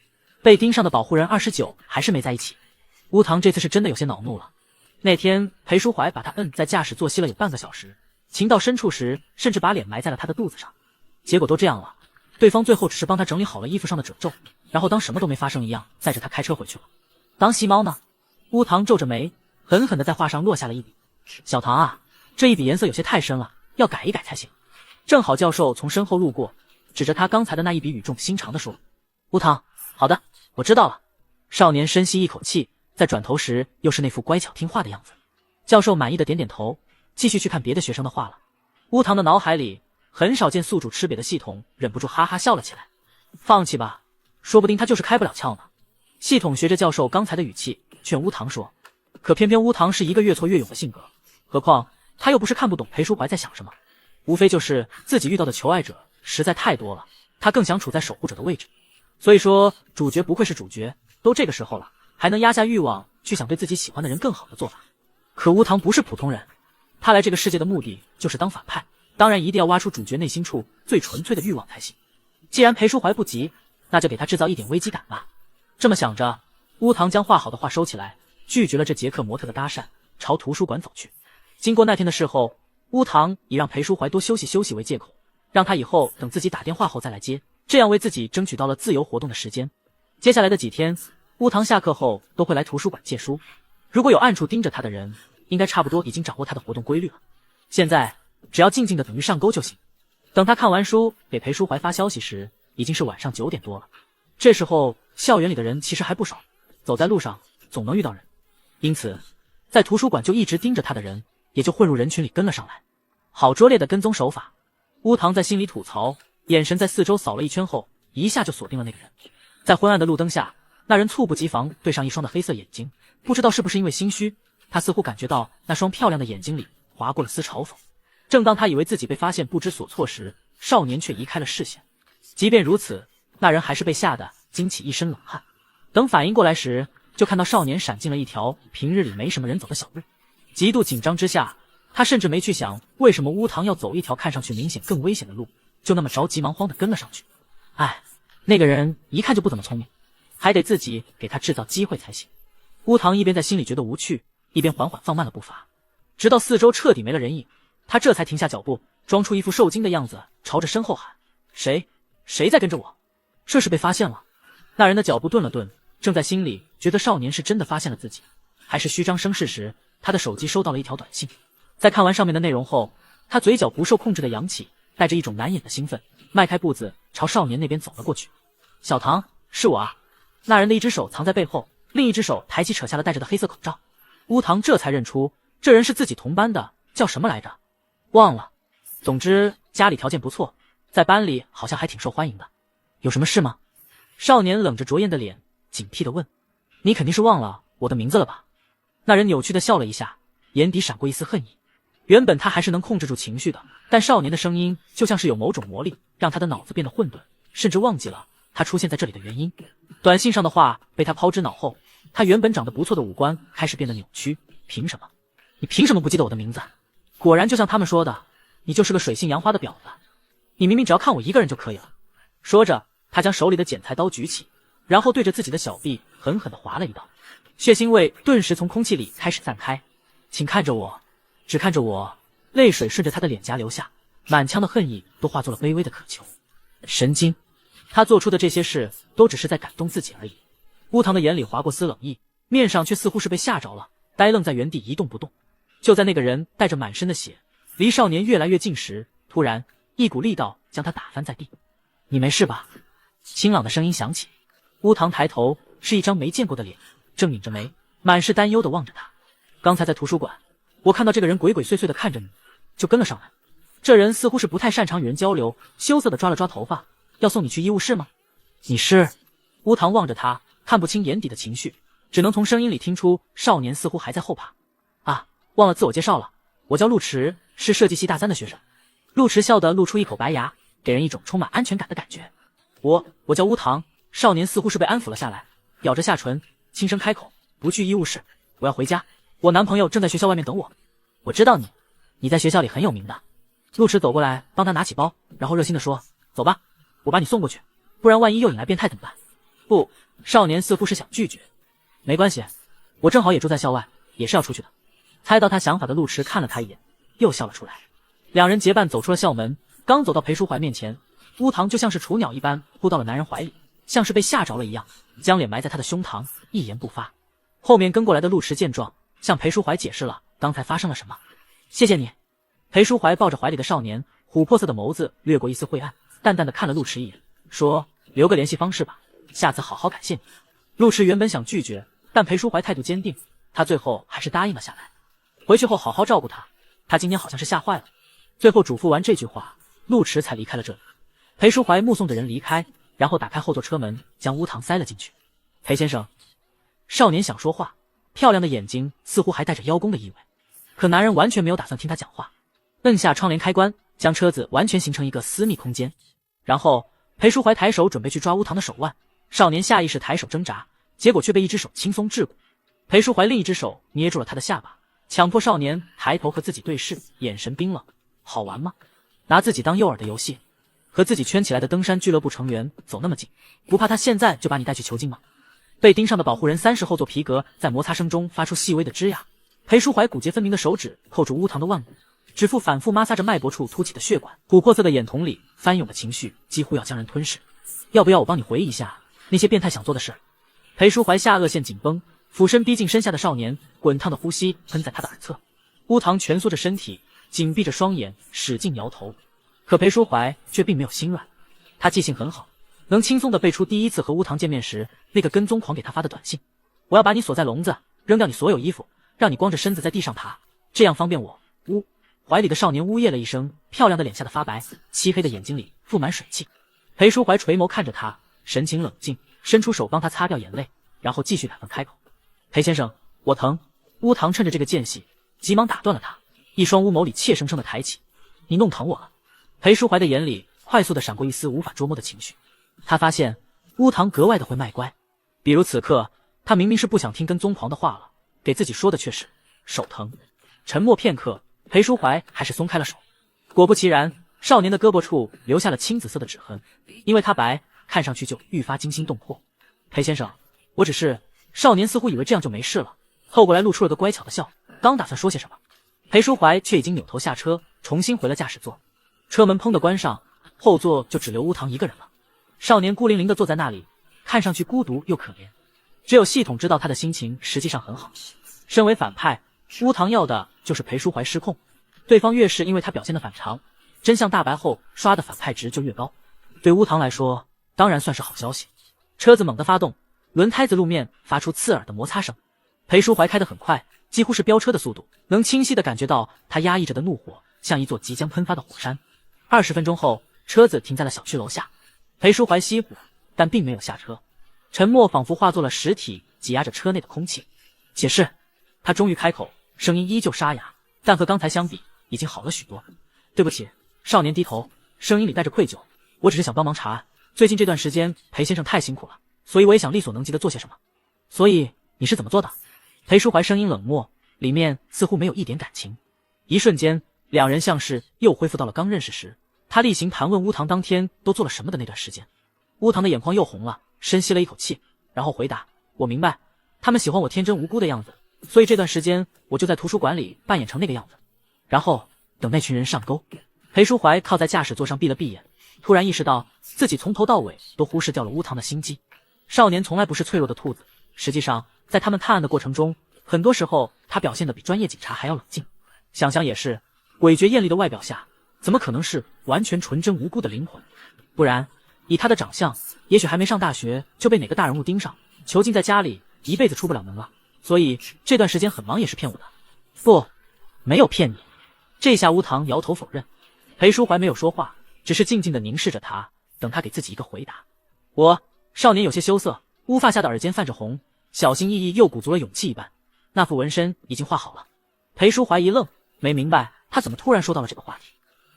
被盯上的保护人29还是没在一起。乌堂这次是真的有些恼怒了。那天裴淑怀把他摁在驾驶座吸了有半个小时，情到深处时甚至把脸埋在了他的肚子上。结果都这样了，对方最后只是帮他整理好了衣服上的褶皱，然后当什么都没发生一样载着他开车回去了。当吸猫呢？乌堂皱着眉，狠狠地在画上落下了一笔。小唐啊，这一笔颜色有些太深了，要改一改才行。正好教授从身后路过，指着他刚才的那一笔语重心长地说：乌堂，好的，我知道了。少年深吸一口气，在转头时又是那副乖巧听话的样子。教授满意的点点头，继续去看别的学生的画了。乌堂的脑海里很少见宿主吃瘪的系统忍不住哈哈笑了起来。放弃吧，说不定他就是开不了窍呢。系统学着教授刚才的语气劝乌堂说，可偏偏乌堂是一个越挫越勇的性格，何况他又不是看不懂裴淑怀在想什么，无非就是自己遇到的求爱者实在太多了，他更想处在守护者的位置。所以说主角不愧是主角，都这个时候了，还能压下欲望去想对自己喜欢的人更好的做法。可乌堂不是普通人，他来这个世界的目的就是当反派，当然一定要挖出主角内心处最纯粹的欲望才行。既然裴淑怀不急，那就给他制造一点危机感吧。这么想着，乌堂将画好的画收起来，拒绝了这捷克模特的搭讪，朝图书馆走去。经过那天的事后，乌堂以让裴淑怀多休息休息为借口，让他以后等自己打电话后再来接，这样为自己争取到了自由活动的时间。接下来的几天，乌堂下课后都会来图书馆借书，如果有暗处盯着他的人，应该差不多已经掌握他的活动规律了。现在只要静静的等于上钩就行。等他看完书给裴淑怀发消息时，已经是晚上9点多了。这时候校园里的人其实还不少，走在路上总能遇到人，因此在图书馆就一直盯着他的人也就混入人群里跟了上来。好拙劣的跟踪手法，乌堂在心里吐槽，眼神在四周扫了一圈后，一下就锁定了那个人。在昏暗的路灯下，那人猝不及防对上一双的黑色眼睛，不知道是不是因为心虚，他似乎感觉到那双漂亮的眼睛里划过了丝嘲讽。正当他以为自己被发现不知所措时，少年却移开了视线。即便如此，那人还是被吓得惊起一身冷汗。等反应过来时，就看到少年闪进了一条平日里没什么人走的小路。极度紧张之下，他甚至没去想为什么乌堂要走一条看上去明显更危险的路，就那么着急忙慌地跟了上去。那个人一看就不怎么聪明，还得自己给他制造机会才行。乌堂一边在心里觉得无趣，一边缓缓放慢了步伐，直到四周彻底没了人影，他这才停下脚步，装出一副受惊的样子，朝着身后喊：谁在跟着我？这是被发现了。那人的脚步顿了顿，正在心里觉得少年是真的发现了自己，还是虚张声势时，他的手机收到了一条短信。在看完上面的内容后，他嘴角不受控制的扬起，带着一种难掩的兴奋，迈开步子朝少年那边走了过去。小唐，是我啊。那人的一只手藏在背后，另一只手抬起扯下了戴着的黑色口罩。乌堂这才认出这人是自己同班的，叫什么来着？忘了。总之家里条件不错，在班里好像还挺受欢迎的。有什么事吗？少年冷着灼艳的脸，警惕地问。你肯定是忘了我的名字了吧？那人扭曲地笑了一下，眼底闪过一丝恨意。原本他还是能控制住情绪的，但少年的声音就像是有某种魔力，让他的脑子变得混沌，甚至忘记了他出现在这里的原因。短信上的话被他抛之脑后，他原本长得不错的五官开始变得扭曲。凭什么？你凭什么不记得我的名字？果然就像他们说的，你就是个水性杨花的婊子。你明明只要看我一个人就可以了。说着，他将手里的剪裁刀举起，然后对着自己的小臂狠狠地划了一刀，血腥味顿时从空气里开始散开。请看着我，只看着我。泪水顺着他的脸颊流下，满腔的恨意都化作了卑微的渴求。神经！他做出的这些事都只是在感动自己而已。乌唐的眼里划过丝冷意，面上却似乎是被吓着了，呆愣在原地一动不动。就在那个人带着满身的血离少年越来越近时，突然一股力道将他打翻在地。你没事吧？清朗的声音响起。乌唐抬头，是一张没见过的脸，正拧着眉，满是担忧地望着他。刚才在图书馆，我看到这个人鬼鬼祟祟地看着你，就跟了上来。这人似乎是不太擅长与人交流，羞涩地抓了抓头发。要送你去医务室吗？你是？乌唐望着他，看不清眼底的情绪，只能从声音里听出少年似乎还在后怕。啊，忘了自我介绍了，我叫陆迟，是设计系大3的学生。陆迟笑得露出一口白牙，给人一种充满安全感的感觉。我叫乌唐。少年似乎是被安抚了下来，咬着下唇，轻声开口，不去医务室，我要回家，我男朋友正在学校外面等我。我知道你在学校里很有名的。陆迟走过来帮他拿起包，然后热心地说，走吧，我把你送过去，不然万一又引来变态怎么办？不，少年似乎是想拒绝。没关系，我正好也住在校外，也是要出去的。猜到他想法的陆迟看了他一眼，又笑了出来。两人结伴走出了校门，刚走到裴淑怀面前，乌唐就像是雏鸟一般扑到了男人怀里，像是被吓着了一样，将脸埋在他的胸膛，一言不发。后面跟过来的陆迟见状，向裴淑怀解释了刚才发生了什么。谢谢你。裴淑怀抱着怀里的少年，琥珀色的眸子掠过一丝晦暗，淡淡的看了陆迟一眼，说，留个联系方式吧，下次好好感谢你。陆迟原本想拒绝，但裴淑怀态度坚定，他最后还是答应了下来。回去后好好照顾他，他今天好像是吓坏了。最后嘱咐完这句话，陆迟才离开了这里。裴淑怀目送着人离开，然后打开后座车门，将乌唐塞了进去。裴先生。少年想说话，漂亮的眼睛似乎还带着邀功的意味，可男人完全没有打算听他讲话，摁下窗帘开关，将车子完全形成一个私密空间。然后裴淑怀抬手准备去抓乌唐的手腕，少年下意识抬手挣扎，结果却被一只手轻松制住。裴淑怀另一只手捏住了他的下巴，强迫少年抬头和自己对视，眼神冰冷。好玩吗？拿自己当诱饵的游戏？和自己圈起来的登山俱乐部成员走那么近，不怕他现在就把你带去囚禁吗？被盯上的保护人30后座皮革在摩擦声中发出细微的吱呀。裴淑怀骨节分明的手指扣住乌唐的腕骨，指腹反复摩擦着脉搏处凸起的血管，琥珀色的眼瞳里翻涌的情绪几乎要将人吞噬。要不要我帮你回忆一下那些变态想做的事？裴淑怀下颚线紧绷，俯身逼近身下的少年，滚烫的呼吸喷在他的耳侧。乌唐蜷缩着身体，紧闭着双眼，使劲摇头。可裴淑怀却并没有心软，他记性很好，能轻松地背出第一次和乌唐见面时那个跟踪狂给他发的短信：我要把你锁在笼子，扔掉你所有衣服，让你光着身子在地上爬，这样方便我。呜！怀里的少年呜咽了一声，漂亮的脸吓得发白，漆黑的眼睛里覆满水汽。裴淑怀垂眸看着他，神情冷静，伸出手帮他擦掉眼泪，然后继续打算开口：裴先生，我疼。乌唐趁着这个间隙急忙打断了他，一双乌眸里怯生生的抬起：你弄疼我了。裴淑怀的眼里快速的闪过一丝无法捉摸的情绪，他发现乌唐格外的会卖乖，比如此刻他明明是不想听跟踪狂的话了，给自己说的却是手疼。沉默片刻，裴淑怀还是松开了手。果不其然，少年的胳膊处留下了青紫色的指痕，因为它白，看上去就愈发惊心动魄。裴先生，我只是……少年似乎以为这样就没事了，凑过来露出了个乖巧的笑，刚打算说些什么，裴淑怀却已经扭头下车，重新回了驾驶座。车门砰的关上，后座就只留乌唐一个人了。少年孤零零地坐在那里，看上去孤独又可怜。只有系统知道他的心情实际上很好。身为反派，乌唐要的就是裴淑怀失控，对方越是因为他表现的反常，真相大白后刷的反派值就越高。对乌唐来说，当然算是好消息。车子猛地发动，轮胎子路面发出刺耳的摩擦声。裴淑怀开得很快，几乎是飙车的速度，能清晰地感觉到他压抑着的怒火像一座即将喷发的火山。20分钟后，车子停在了小区楼下。裴淑怀熄火，但并没有下车，沉默仿佛化作了实体，挤压着车内的空气。解释，他终于开口，声音依旧沙哑，但和刚才相比，已经好了许多。对不起。少年低头，声音里带着愧疚。我只是想帮忙查案，最近这段时间裴先生太辛苦了，所以我也想力所能及的做些什么。所以你是怎么做的？裴淑怀声音冷漠，里面似乎没有一点感情。一瞬间，两人像是又恢复到了刚认识时。他例行盘问乌堂当天都做了什么的那段时间。乌堂的眼眶又红了，深吸了一口气，然后回答：我明白，他们喜欢我天真无辜的样子，所以这段时间我就在图书馆里扮演成那个样子，然后等那群人上钩。裴淑怀靠在驾驶座上闭了闭眼，突然意识到自己从头到尾都忽视掉了乌堂的心机。少年从来不是脆弱的兔子，实际上在他们探案的过程中，很多时候他表现得比专业警察还要冷静。想想也是，诡谲艳丽的外表下，怎么可能是完全纯真无辜的灵魂？不然以他的长相，也许还没上大学就被哪个大人物盯上，囚禁在家里一辈子出不了门了。所以这段时间很忙也是骗我的。不，没有骗你。这下乌堂摇头否认。裴淑怀没有说话，只是静静地凝视着他，等他给自己一个回答。少年有些羞涩，乌发下的耳尖泛着红，小心翼翼又鼓足了勇气一般。那副纹身已经画好了。裴淑怀一愣，没明白他怎么突然说到了这个话题。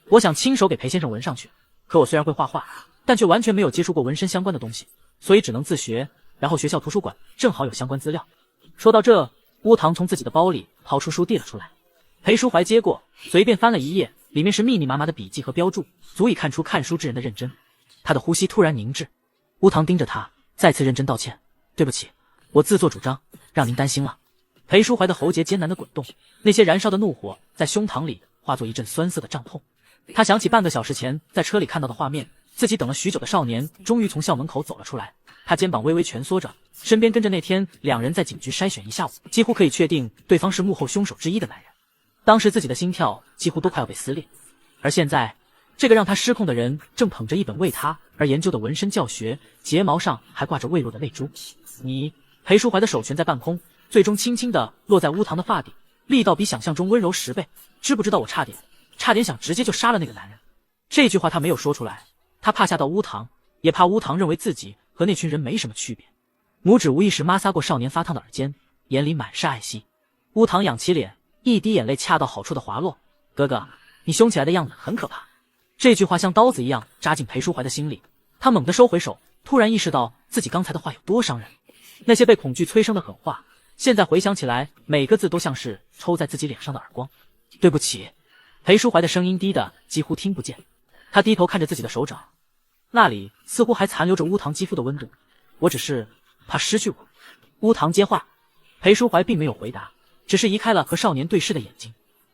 我想亲手给裴先生纹上去，可我虽然会画画，但却完全没有接触过纹身相关的东西，所以只能自学，然后学校图书馆正好有相关资料。说到这，乌堂从自己的包里掏出书递了出来。裴淑怀接过，随便翻了一页，里面是密密麻麻的笔记和标注，足以看出看书之人的认真。他的呼吸突然凝滞。乌堂盯着他，再次认真道歉：对不起，我自作主张，让您担心了。裴淑怀的喉结艰难地滚动，那些燃烧的怒火在胸膛里化作一阵酸涩的胀痛。他想起半个小时前在车里看到的画面，自己等了许久的少年终于从校门口走了出来，他肩膀微微蜷缩着，身边跟着那天两人在警局筛选一下午，几乎可以确定对方是幕后凶手之一的男人。当时自己的心跳几乎都快要被撕裂，而现在这个让他失控的人正捧着一本为他而研究的纹身教学，睫毛上还挂着未落的泪珠。你，裴淑怀的手拳在半空，最终轻轻地落在乌堂的发顶，力道比想象中温柔10倍。知不知道我差点想直接就杀了那个男人。这句话他没有说出来，他怕吓到乌堂，也怕乌堂认为自己和那群人没什么区别。拇指无意识摩挲过少年发烫的耳尖，眼里满是爱惜。乌堂仰起脸，一滴眼泪恰到好处的滑落。哥哥，你凶起来的样子很可怕。这句话像刀子一样扎进裴淑怀的心里，他猛地收回手，突然意识到自己刚才的话有多伤人。那些被恐惧催生的狠话，现在回想起来，每个字都像是抽在自己脸上的耳光。对不起。裴淑怀的声音低得几乎听不见，他低头看着自己的手掌，那里似乎还残留着乌堂肌肤的温度。我只是怕失去过。乌堂接话，裴淑怀并没有回答，只是移开了和少年对视的眼睛。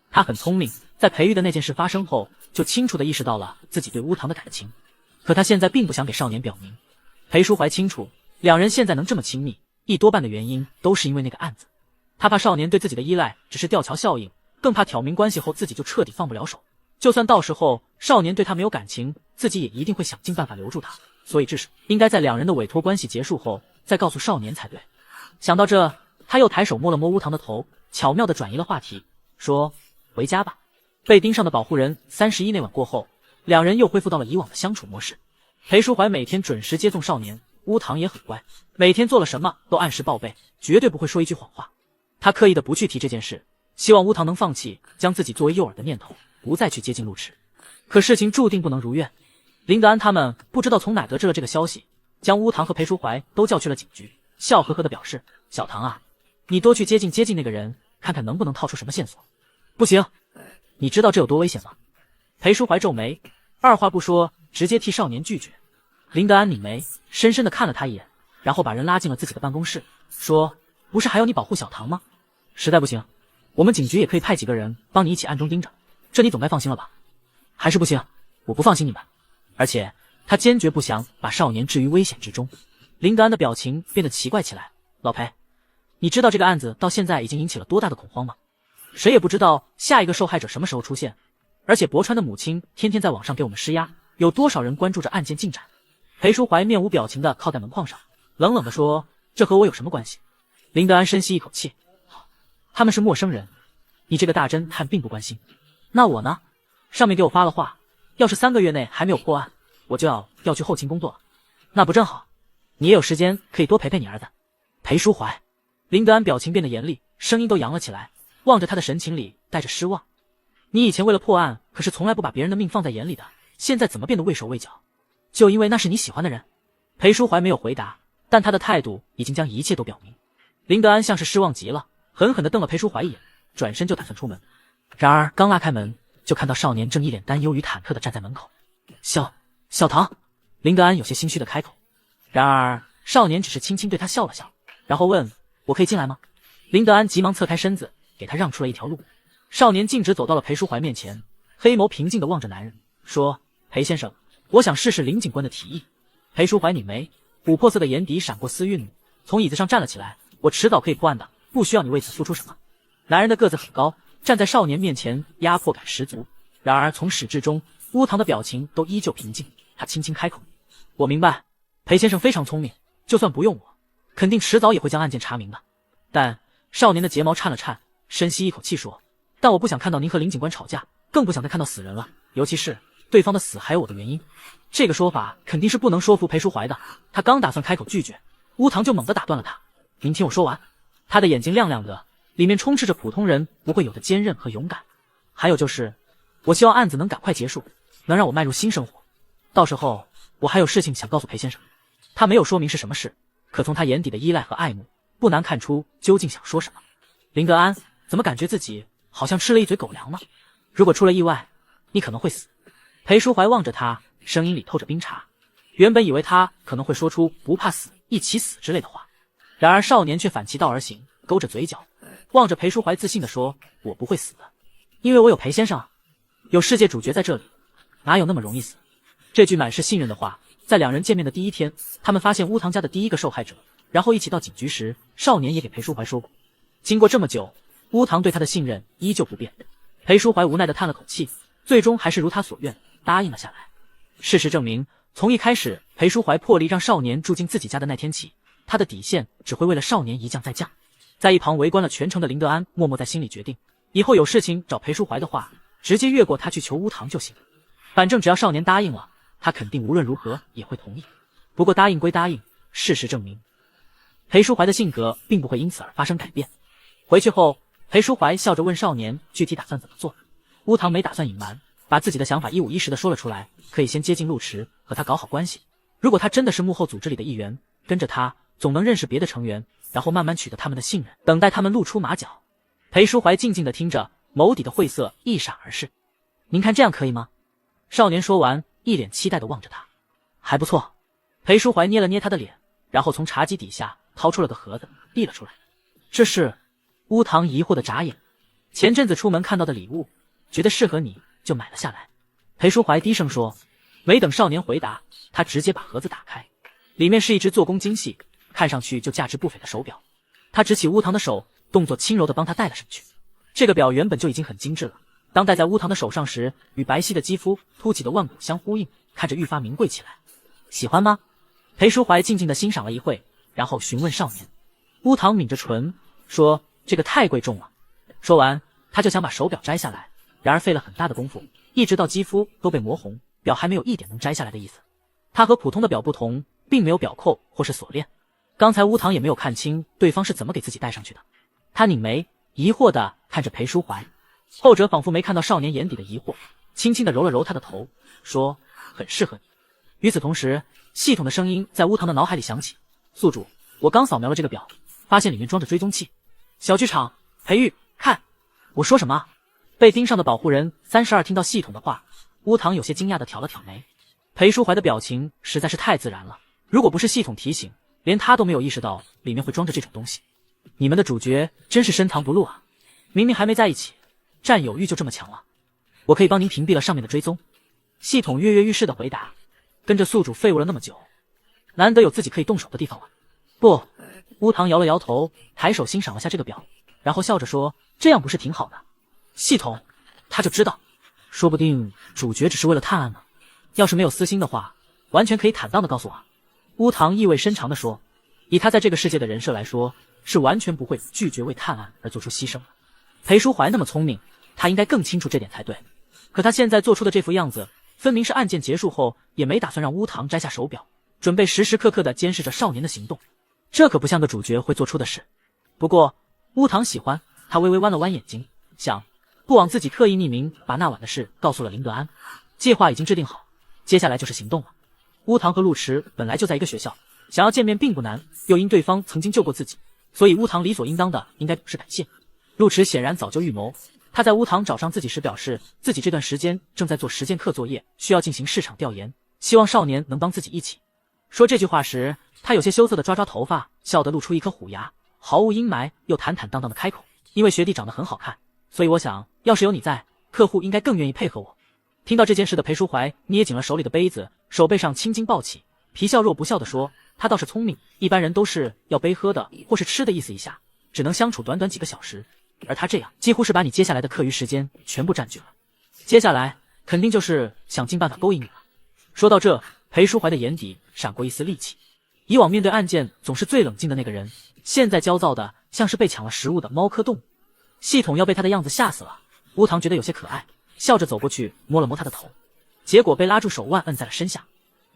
他很聪明，在裴玉的那件事发生后，就清楚地意识到了自己对乌堂的感情，可他现在并不想给少年表明。裴淑怀清楚，两人现在能这么亲密，一多半的原因都是因为那个案子。他怕少年对自己的依赖只是吊桥效应，更怕挑明关系后自己就彻底放不了手。就算到时候少年对他没有感情，自己也一定会想尽办法留住他，所以至少应该在两人的委托关系结束后再告诉少年才对。想到这，他又抬手摸了摸乌堂的头，巧妙地转移了话题，说：回家吧。被盯上的保护人31那晚过后，两人又恢复到了以往的相处模式。裴淑怀每天准时接送少年，乌堂也很乖，每天做了什么都按时报备，绝对不会说一句谎话。他刻意的不去提这件事，希望乌堂能放弃将自己作为诱饵的念头，不再去接近陆池。可事情注定不能如愿。林德安他们不知道从哪得知了这个消息，将乌堂和裴淑怀都叫去了警局，笑呵呵地表示：小唐啊，你多去接近那个人，看看能不能套出什么线索。不行，你知道这有多危险吗？裴淑怀皱眉，二话不说直接替少年拒绝。林德安拧眉，深深地看了他一眼，然后把人拉进了自己的办公室，说：不是还有你保护小唐吗？实在不行，我们警局也可以派几个人帮你一起暗中盯着，这你总该放心了吧？还是不行，我不放心你们。而且他坚决不想把少年置于危险之中。林德安的表情变得奇怪起来。老裴，你知道这个案子到现在已经引起了多大的恐慌吗？谁也不知道下一个受害者什么时候出现，而且博川的母亲天天在网上给我们施压，有多少人关注着案件进展？裴淑怀面无表情地靠在门框上，冷冷地说：这和我有什么关系？林德安深吸一口气，他们是陌生人，你这个大侦探并不关心。那我呢？上面给我发了话，要是3个月内还没有破案，我就要去后勤工作了。那不正好？你也有时间可以多陪陪你儿子。裴淑怀。林德安表情变得严厉，声音都扬了起来，望着他的神情里带着失望。你以前为了破案可是从来不把别人的命放在眼里的，现在怎么变得畏手畏脚？就因为那是你喜欢的人？裴淑怀没有回答，但他的态度已经将一切都表明。林德安像是失望极了，狠狠地瞪了裴淑怀一眼，转身就打算出门。然而刚拉开门，就看到少年正一脸担忧与忐忑地站在门口。小唐，林德安有些心虚地开口。然而少年只是轻轻对他笑了笑，然后问：我可以进来吗？林德安急忙侧开身子，给他让出了一条路。少年径直走到了裴淑怀面前，黑眸平静地望着男人，说：裴先生，我想试试林警官的提议。裴淑怀拧眉，琥珀色的眼底闪过丝韵，从椅子上站了起来。我迟早可以破案的，不需要你为此付出什么。男人的个子很高，站在少年面前压迫感十足。然而从始至终，乌堂的表情都依旧平静。他轻轻开口：我明白，裴先生非常聪明，就算不用我，肯定迟早也会将案件查明的。但少年的睫毛颤了颤，深吸一口气说：但我不想看到您和林警官吵架，更不想再看到死人了，尤其是对方的死还有我的原因。这个说法肯定是不能说服裴淑怀的。他刚打算开口拒绝，乌堂就猛地打断了他：您听我说完。他的眼睛亮亮的，里面充斥着普通人不会有的坚韧和勇敢。还有就是，我希望案子能赶快结束，能让我迈入新生活。到时候我还有事情想告诉裴先生。他没有说明是什么事，可从他眼底的依赖和爱慕，不难看出究竟想说什么。林德安怎么感觉自己好像吃了一嘴狗粮呢？如果出了意外，你可能会死。裴淑怀望着他，声音里透着冰茶。原本以为他可能会说出不怕死一起死之类的话，然而少年却反其道而行，勾着嘴角望着裴淑怀自信地说：我不会死的，因为我有裴先生，有世界主角在这里，哪有那么容易死？这句满是信任的话，在两人见面的第一天，他们发现乌堂家的第一个受害者，然后一起到警局时，少年也给裴淑怀说过。经过这么久，乌堂对他的信任依旧不变。裴淑怀无奈地叹了口气，最终还是如他所愿答应了下来。事实证明，从一开始裴淑怀破例让少年住进自己家的那天起，他的底线只会为了少年一降再降。在一旁围观了全程的林德安默默在心里决定，以后有事情找裴淑怀的话，直接越过他去求乌堂就行。反正只要少年答应了，他肯定无论如何也会同意。不过答应归答应，事实证明，裴淑怀的性格并不会因此而发生改变。回去后，裴淑怀笑着问少年具体打算怎么做。乌堂没打算隐瞒，把自己的想法一五一十的说了出来，可以先接近陆池，和他搞好关系。如果他真的是幕后组织里的一员，跟着他总能认识别的成员，然后慢慢取得他们的信任，等待他们露出马脚。裴淑怀静静地听着，眸底的晦涩一闪而逝。您看这样可以吗？少年说完，一脸期待地望着他。还不错。裴淑怀捏了捏他的脸，然后从茶几底下掏出了个盒子，递了出来。这是？乌堂疑惑地眨眼。前阵子出门看到的礼物，觉得适合你，就买了下来。裴淑怀低声说。没等少年回答，他直接把盒子打开，里面是一只做工精细，看上去就价值不菲的手表。他执起乌堂的手，动作轻柔地帮他戴了上去。这个表原本就已经很精致了，当戴在乌堂的手上时，与白皙的肌肤凸起的腕骨相呼应，看着愈发名贵起来。喜欢吗？裴淑怀静静地欣赏了一会，然后询问少年。乌堂抿着唇说：这个太贵重了。说完，他就想把手表摘下来，然而费了很大的功夫，一直到肌肤都被磨红，表还没有一点能摘下来的意思。它和普通的表不同，并没有表扣或是锁链。刚才乌堂也没有看清对方是怎么给自己戴上去的。他拧眉，疑惑地看着裴淑怀，后者仿佛没看到少年眼底的疑惑，轻轻地揉了揉他的头，说：很适合你。与此同时，系统的声音在乌堂的脑海里响起：宿主，我刚扫描了这个表，发现里面装着追踪器。小剧场，裴玉，看。我说什么？被盯上的保护人32听到系统的话，乌堂有些惊讶地挑了挑眉。裴淑怀的表情实在是太自然了，如果不是系统提醒，连他都没有意识到里面会装着这种东西。你们的主角真是深藏不露啊，明明还没在一起，占有欲就这么强了。我可以帮您屏蔽了上面的追踪。系统跃跃欲试的回答。跟着宿主废物了那么久，难得有自己可以动手的地方了。不，乌堂摇了摇头，抬手欣赏了下这个表，然后笑着说：这样不是挺好的？系统，他就知道，说不定主角只是为了探案呢。要是没有私心的话，完全可以坦荡地告诉我。乌堂意味深长地说，以他在这个世界的人设来说，是完全不会拒绝为探案而做出牺牲的。裴淑怀那么聪明，他应该更清楚这点才对。可他现在做出的这副样子，分明是案件结束后也没打算让乌堂摘下手表，准备时时刻刻地监视着少年的行动。这可不像个主角会做出的事。不过乌堂喜欢，他微微弯了弯眼睛，想不枉自己特意匿名把那晚的事告诉了林德安。计划已经制定好，接下来就是行动了。乌堂和陆池本来就在一个学校，想要见面并不难，又因对方曾经救过自己，所以乌堂理所应当的应该表示感谢。陆池显然早就预谋，他在乌堂找上自己时表示，自己这段时间正在做实践课作业，需要进行市场调研，希望少年能帮自己一起。说这句话时，他有些羞涩的抓抓头发，笑得露出一颗虎牙，毫无阴霾，又坦坦荡荡的开口：因为学弟长得很好看，所以我想要是有你在，客户应该更愿意配合我。听到这件事的裴淑怀捏紧了手里的杯子，手背上青筋暴起，皮笑肉不笑地说，他倒是聪明，一般人都是要杯喝的或是吃的意思一下，只能相处短短几个小时，而他这样几乎是把你接下来的课余时间全部占据了，接下来肯定就是想尽办法勾引你了。说到这，裴淑怀的眼底闪过一丝戾气，以往面对案件总是最冷静的那个人，现在焦躁的像是被抢了食物的猫科动物，系统要被他的样子吓死了。乌堂觉得有些可爱，笑着走过去摸了摸他的头，结果被拉住手腕摁在了身下。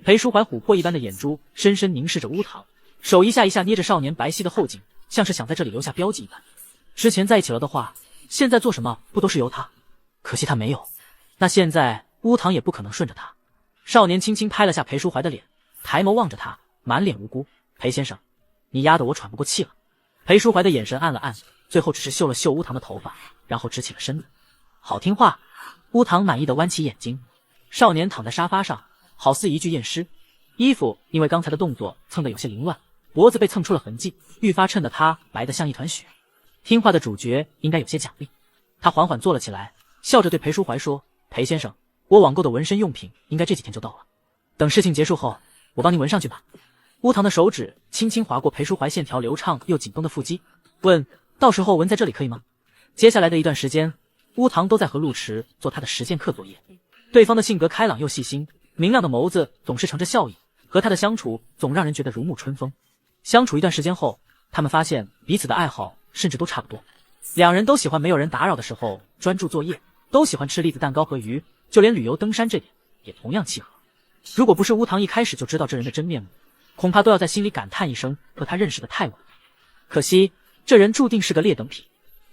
裴淑怀琥珀一般的眼珠深深凝视着乌堂，手一下一下捏着少年白皙的后颈，像是想在这里留下标记一般。之前在一起了的话，现在做什么不都是由他，可惜他没有，那现在乌堂也不可能顺着他。少年轻轻拍了下裴淑怀的脸，抬眸望着他，满脸无辜：裴先生，你压得我喘不过气了。裴淑怀的眼神暗了暗，最后只是嗅了嗅乌堂的头发，然后直起了身子。好听话。乌堂满意的弯起眼睛。少年躺在沙发上，好似一具验尸，衣服因为刚才的动作蹭得有些凌乱，脖子被蹭出了痕迹，愈发衬得他白得像一团雪。听话的主角应该有些奖励。他缓缓坐了起来，笑着对裴淑怀说：裴先生，我网购的纹身用品应该这几天就到了，等事情结束后我帮您纹上去吧。乌堂的手指轻轻划过裴淑怀线条流畅又紧绷的腹肌，问：到时候纹在这里可以吗？接下来的一段时间，乌堂都在和陆池做他的实践课作业。对方的性格开朗又细心，明亮的眸子总是盛着笑意，和他的相处总让人觉得如沐春风。相处一段时间后，他们发现彼此的爱好甚至都差不多，两人都喜欢没有人打扰的时候专注作业，都喜欢吃栗子蛋糕和鱼，就连旅游登山这点也同样契合。如果不是乌堂一开始就知道这人的真面目，恐怕都要在心里感叹一声和他认识的太晚。可惜这人注定是个劣等品，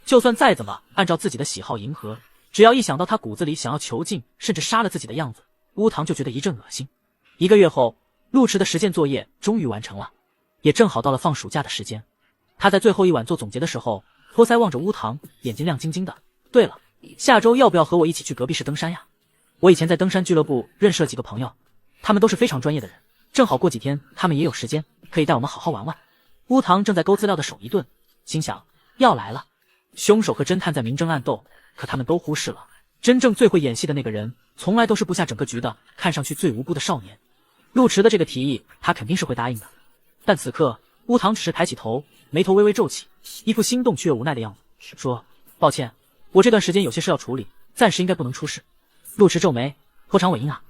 就算再怎么按照自己的喜好迎合，只要一想到他骨子里想要囚禁甚至杀了自己的样子，乌堂就觉得一阵恶心。1个月后，陆池的实践作业终于完成了，也正好到了放暑假的时间。他在最后一晚做总结的时候，托腮望着乌堂，眼睛亮晶晶的。对了，下周要不要和我一起去隔壁市登山呀？我以前在登山俱乐部认识了几个朋友，他们都是非常专业的人，正好过几天他们也有时间，可以带我们好好玩玩。乌堂正在勾资料的手一顿，心想要来了。凶手和侦探在明争暗斗，可他们都忽视了真正最会演戏的那个人，从来都是布下整个局的看上去最无辜的少年。陆池的这个提议他肯定是会答应的，但此刻乌堂只是抬起头，眉头微微皱起，一副心动却又无奈的样子，说：抱歉，我这段时间有些事要处理，暂时应该不能出事。陆池皱眉，拖长尾音啊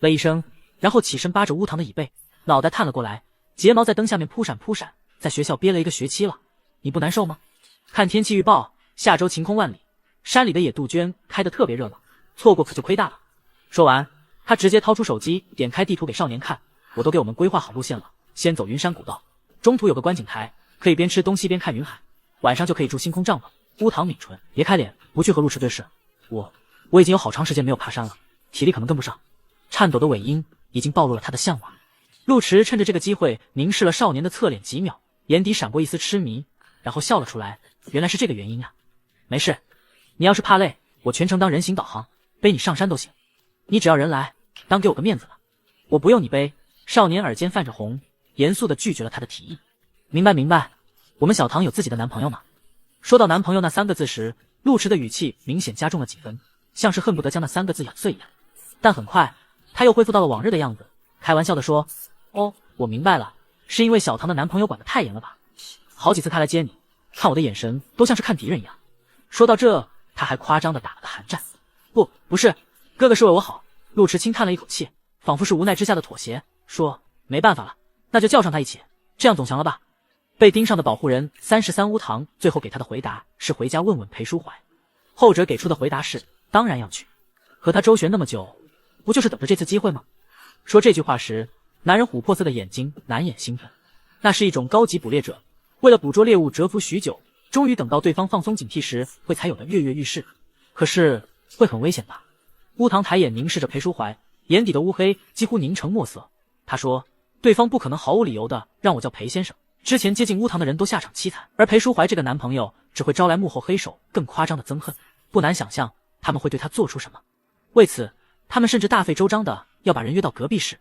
了一声，然后起身扒着乌堂的椅背，脑袋探了过来，睫毛在灯下面扑闪扑闪。在学校憋了1个学期了，你不难受吗？看天气预报，下周晴空万里，山里的野杜鹃开得特别热闹，错过可就亏大了。说完，他直接掏出手机，点开地图给少年看，我都给我们规划好路线了，先走云山古道，中途有个观景台，可以边吃东西边看云海，晚上就可以住星空帐篷。乌堂抿唇，别开脸，不去和陆池对视。我已经有好长时间没有爬山了，体力可能跟不上。颤抖的尾音已经暴露了他的向往。陆池趁着这个机会凝视了少年的侧脸几秒，眼底闪过一丝痴迷，然后笑了出来。原来是这个原因啊！没事，你要是怕累，我全程当人形导航，背你上山都行。你只要人来，当给我个面子了。我不用你背。少年耳尖泛着红，严肃地拒绝了他的提议。明白，我们小唐有自己的男朋友嘛。说到男朋友那3个字时，陆池的语气明显加重了几分，像是恨不得将那3个字咬碎一样。但很快他又恢复到了往日的样子，开玩笑地说：哦，我明白了，是因为小唐的男朋友管得太严了吧？好几次他来接你，看我的眼神都像是看敌人一样。说到这，他还夸张地打了个寒战。不是，哥哥是为我好。陆池轻叹了一口气，仿佛是无奈之下的妥协，说：没办法了，那就叫上他一起，这样总强了吧？被盯上的保护人33乌堂最后给他的回答是回家问问裴淑怀，后者给出的回答是当然要去。和他周旋那么久，不就是等着这次机会吗？说这句话时，男人琥珀色的眼睛难掩兴奋。那是一种高级捕猎者为了捕捉猎物蛰伏许久，终于等到对方放松警惕时会才有的跃跃欲试。可是会很危险吧？乌唐抬眼凝视着裴淑怀，眼底的乌黑几乎凝成墨色。他说，对方不可能毫无理由的让我叫裴先生，之前接近乌唐的人都下场凄惨，而裴淑怀这个男朋友只会招来幕后黑手更夸张的憎恨。不难想象他们会对他做出什么。为此他们甚至大费周章的要把人约到隔壁市。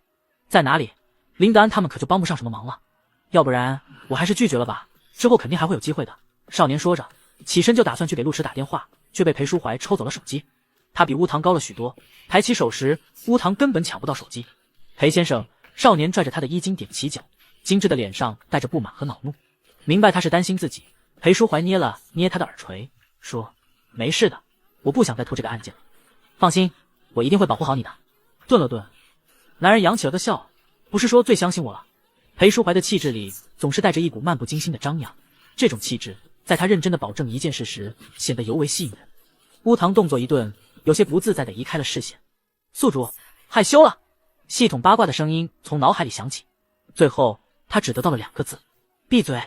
在哪里？林德安他们可就帮不上什么忙了。要不然我还是拒绝了吧，之后肯定还会有机会的。少年说着起身就打算去给陆迟打电话，却被裴淑怀抽走了手机。他比乌唐高了许多，抬起手时乌唐根本抢不到手机。裴先生，少年拽着他的衣襟踮起脚，精致的脸上带着不满和恼怒。明白他是担心自己，裴淑怀捏了捏他的耳垂，说，没事的，我不想再拖这个案件了，放心，我一定会保护好你的。顿了顿，男人扬起了个笑，不是说最相信我了？裴淑怀的气质里总是带着一股漫不经心的张扬，这种气质在他认真的保证一件事时显得尤为吸引人。乌唐动作一顿，有些不自在地移开了视线。宿主害羞了，系统八卦的声音从脑海里响起，最后他只得到了2个字，闭嘴。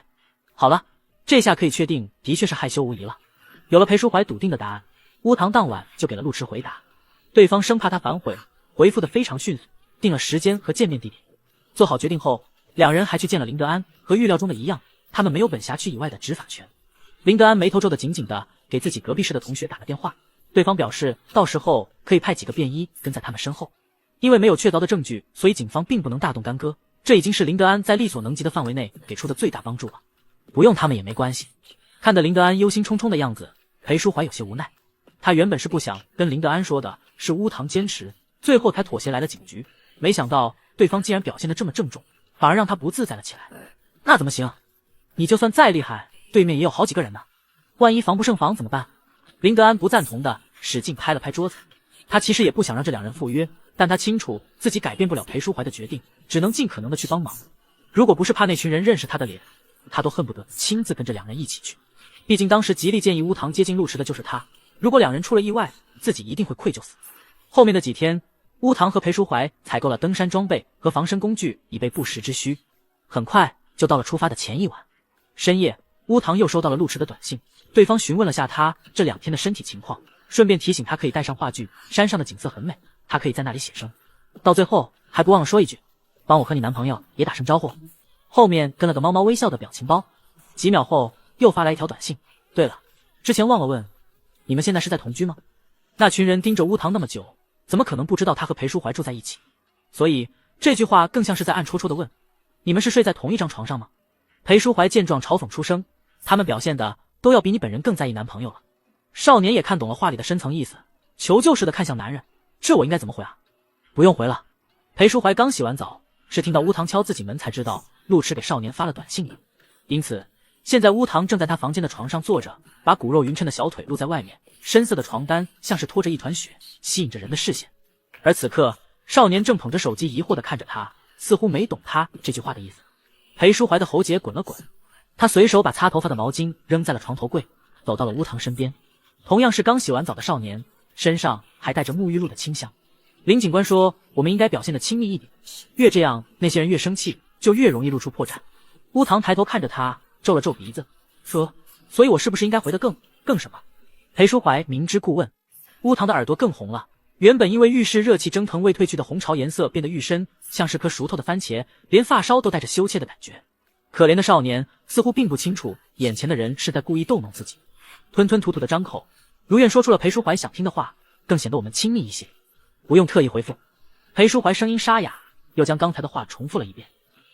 好了，这下可以确定的确是害羞无疑了。有了裴淑怀笃定的答案，乌唐当晚就给了陆迟回答，对方生怕他反悔，回复的非常迅速，定了时间和见面地点。做好决定后，两人还去见了林德安，和预料中的一样，他们没有本辖区以外的执法权。林德安眉头皱得紧紧的，给自己隔壁室的同学打了电话，对方表示到时候可以派几个便衣跟在他们身后。因为没有确凿的证据，所以警方并不能大动干戈，这已经是林德安在力所能及的范围内给出的最大帮助了。不用他们也没关系。看得林德安忧心忡忡的样子，裴淑怀有些无奈。他原本是不想跟林德安说的，是乌唐坚持，最后才妥协来了警局，没想到对方竟然表现得这么郑重，反而让他不自在了起来。那怎么行？你就算再厉害，对面也有好几个人呢，万一防不胜防怎么办？林德安不赞同的使劲拍了拍桌子。他其实也不想让这两人赴约，但他清楚自己改变不了裴淑怀的决定，只能尽可能的去帮忙。如果不是怕那群人认识他的脸，他都恨不得亲自跟着两人一起去。毕竟当时极力建议乌唐接近陆迟的就是他，如果两人出了意外，自己一定会愧疚死。后面的几天，乌唐和裴淑怀采购了登山装备和防身工具，以备不时之需。很快就到了出发的前一晚。深夜，乌唐又收到了陆迟的短信，对方询问了下他这2天的身体情况，顺便提醒他可以带上画具，山上的景色很美，他可以在那里写生。到最后还不忘了说一句，帮我和你男朋友也打声招呼。后面跟了个猫猫微笑的表情包。几秒后又发来一条短信，对了，之前忘了问，你们现在是在同居吗？那群人盯着乌唐那么久，怎么可能不知道他和裴淑怀住在一起？所以这句话更像是在暗戳戳的问，你们是睡在同一张床上吗？裴淑怀见状嘲讽出声，他们表现的都要比你本人更在意男朋友了。少年也看懂了话里的深层意思，求救似的看向男人，这我应该怎么回啊？不用回了。裴淑怀刚洗完澡，是听到乌唐敲自己门才知道陆迟给少年发了短信的，因此现在乌唐正在他房间的床上坐着，把骨肉匀称的小腿露在外面，深色的床单像是拖着一团雪，吸引着人的视线。而此刻少年正捧着手机疑惑地看着他，似乎没懂他这句话的意思。裴淑怀的喉结滚了滚，他随手把擦头发的毛巾扔在了床头柜，走到了乌唐身边。同样是刚洗完澡的少年，身上还带着沐浴露的清香。林警官说，我们应该表现得亲密一点，越这样那些人越生气，就越容易露出破绽。乌唐抬头看着他，皱了皱鼻子，说，所以我是不是应该回得更什么？裴淑怀明知故问。乌唐的耳朵更红了，原本因为浴室热气蒸腾未褪去的红潮颜色变得愈深，像是颗熟透的番茄，连发梢都带着羞怯的感觉。可怜的少年似乎并不清楚眼前的人是在故意逗弄自己，吞吞吐吐的张口，如愿说出了裴淑怀想听的话，更显得我们亲密一些。不用特意回复。裴淑怀声音沙哑，又将刚才的话重复了一遍。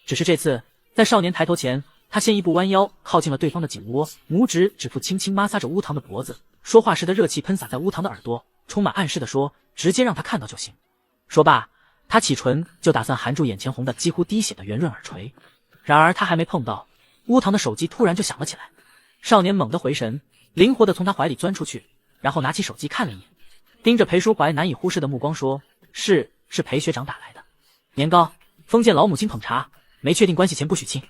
只是这次在少年抬头前，他先一步弯腰靠近了对方的颈窝，拇指指腹轻轻摩挲着乌唐的脖子，说话时的热气喷洒在乌唐的耳朵，充满暗示的说，直接让他看到就行。说罢，他起唇就打算含住眼前红的几乎滴血的圆润耳垂。然而他还没碰到，乌唐的手机突然就响了起来。少年猛地回神，灵活地从他怀里钻出去，然后拿起手机看了一眼，盯着裴淑怀难以忽视的目光说，是裴学长打来的。年糕，封建老母亲捧茶，没确定关系前不许亲。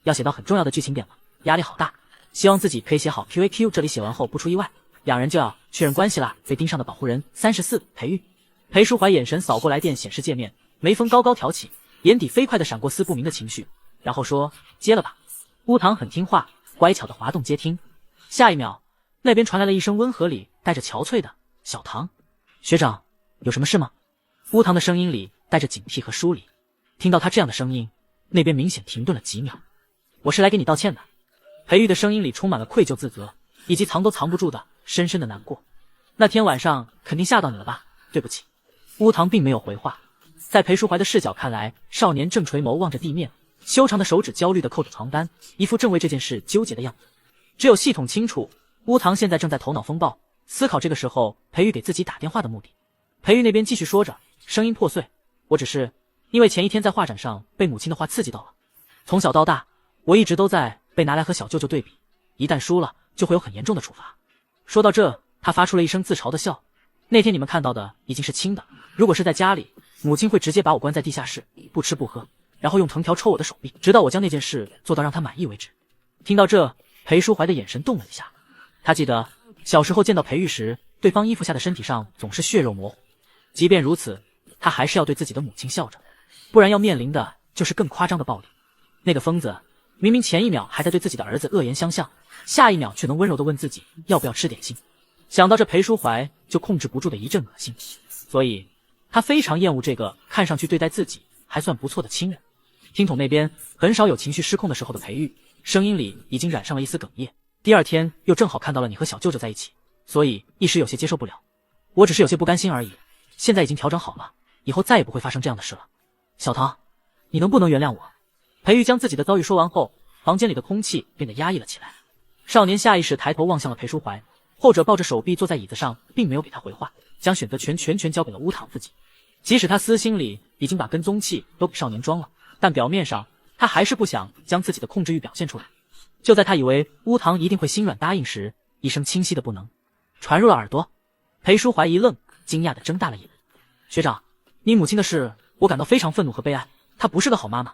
要写到很重要的剧情点了，压力好大，希望自己可以写好 QAQ， 这里写完后不出意外，两人就要确认关系了。被盯上的保护人34，裴玉。裴淑怀眼神扫过来电显示界面，眉峰高高挑起，眼底飞快地闪过丝不明的情绪，然后说：“接了吧。”乌堂很听话，乖巧地滑动接听。下一秒，那边传来了一声温和里带着憔悴的：“小唐，学长，有什么事吗？”乌堂的声音里带着警惕和疏离。听到他这样的声音，那边明显停顿了几秒。“我是来给你道歉的。”裴玉的声音里充满了愧疚自责，以及藏都藏不住的深深的难过。“那天晚上肯定吓到你了吧？对不起。”乌堂并没有回话。在裴淑怀的视角看来，少年正垂眸望着地面，修长的手指焦虑地扣着床单，一副正为这件事纠结的样子。只有系统清楚，乌堂现在正在头脑风暴，思考这个时候裴玉给自己打电话的目的。裴玉那边继续说着，声音破碎：“我只是因为前一天在画展上被母亲的话刺激到了。从小到大，我一直都在被拿来和小舅舅对比，一旦输了就会有很严重的处罚。”说到这，他发出了一声自嘲的笑。“那天你们看到的已经是轻的，如果是在家里，母亲会直接把我关在地下室，不吃不喝，然后用藤条抽我的手臂，直到我将那件事做到让她满意为止。”听到这，裴淑怀的眼神动了一下。他记得小时候见到裴玉时，对方衣服下的身体上总是血肉模糊。即便如此，他还是要对自己的母亲笑着，不然要面临的就是更夸张的暴力。那个疯子明明前一秒还在对自己的儿子恶言相向，下一秒却能温柔地问自己要不要吃点心。想到这，裴淑怀就控制不住的一阵恶心，所以他非常厌恶这个看上去对待自己还算不错的亲人。听筒那边很少有情绪失控的时候的裴玉，声音里已经染上了一丝哽咽。“第二天又正好看到了你和小舅舅在一起，所以一时有些接受不了。我只是有些不甘心而已，现在已经调整好了，以后再也不会发生这样的事了。小唐，你能不能原谅我？”裴玉将自己的遭遇说完后，房间里的空气变得压抑了起来。少年下意识抬头望向了裴淑怀，后者抱着手臂坐在椅子上，并没有给他回话，将选择权全交给了乌堂自己。即使他私心里已经把跟踪器都给少年装了，但表面上他还是不想将自己的控制欲表现出来。就在他以为乌堂一定会心软答应时，一声清晰的不能传入了耳朵。裴淑怀一愣，惊讶地睁大了眼：“学长，你母亲的事我感到非常愤怒和悲哀，她不是个好妈妈，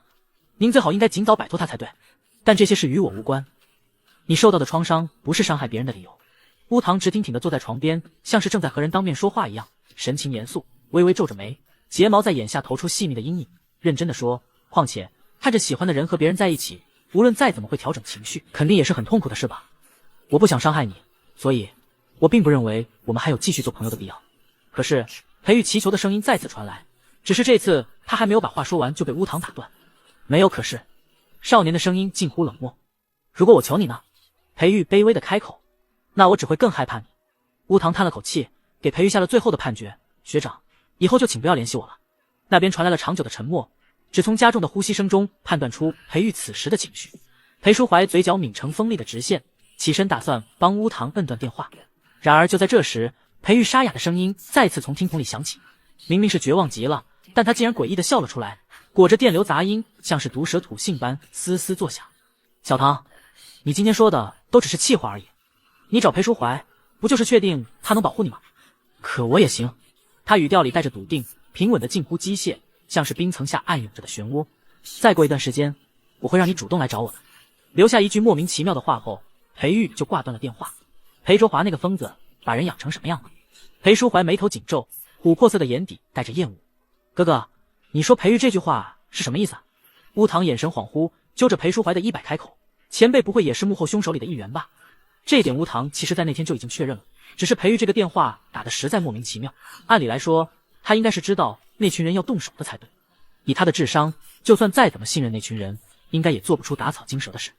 您最好应该尽早摆脱她才对。但这些事与我无关，你受到的创伤不是伤害别人的理由。”乌堂直挺挺地坐在床边，像是正在和人当面说话一样，神情严肃，微微皱着眉，睫毛在眼下投出细密的阴影，认真地说：“况且看着喜欢的人和别人在一起，无论再怎么会调整情绪，肯定也是很痛苦的事吧？我不想伤害你，所以我并不认为我们还有继续做朋友的必要。”可是裴玉祈求的声音再次传来，只是这次他还没有把话说完就被乌堂打断。“没有可是。”少年的声音近乎冷漠。“如果我求你呢？”裴玉卑微的开口。“那我只会更害怕你。”乌堂叹了口气，给裴玉下了最后的判决：“学长，以后就请不要联系我了。”那边传来了长久的沉默，只从加重的呼吸声中判断出裴玉此时的情绪。裴淑怀嘴角抿成锋利的直线，起身打算帮乌堂摁断电话。然而就在这时，裴玉沙哑的声音再次从听筒里响起，明明是绝望极了，但他竟然诡异地笑了出来，裹着电流杂音，像是毒蛇吐信般嘶嘶作响。“小唐，你今天说的都只是气话而已，你找裴淑怀不就是确定他能保护你吗？可我也行。”他语调里带着笃定，平稳的近乎机械，像是冰层下暗涌着的漩涡。“再过一段时间，我会让你主动来找我的。”留下一句莫名其妙的话后，裴玉就挂断了电话。裴卓华那个疯子把人养成什么样了？裴淑怀眉头紧皱，琥珀色的眼底带着厌恶。“哥哥，你说裴玉这句话是什么意思啊？”乌堂眼神恍惚，揪着裴淑怀的衣摆开口：“前辈不会也是幕后凶手里的一员吧？”这一点乌堂其实在那天就已经确认了，只是裴玉这个电话打得实在莫名其妙。按理来说，他应该是知道那群人要动手的才对。以他的智商，就算再怎么信任那群人，应该也做不出打草惊蛇的事。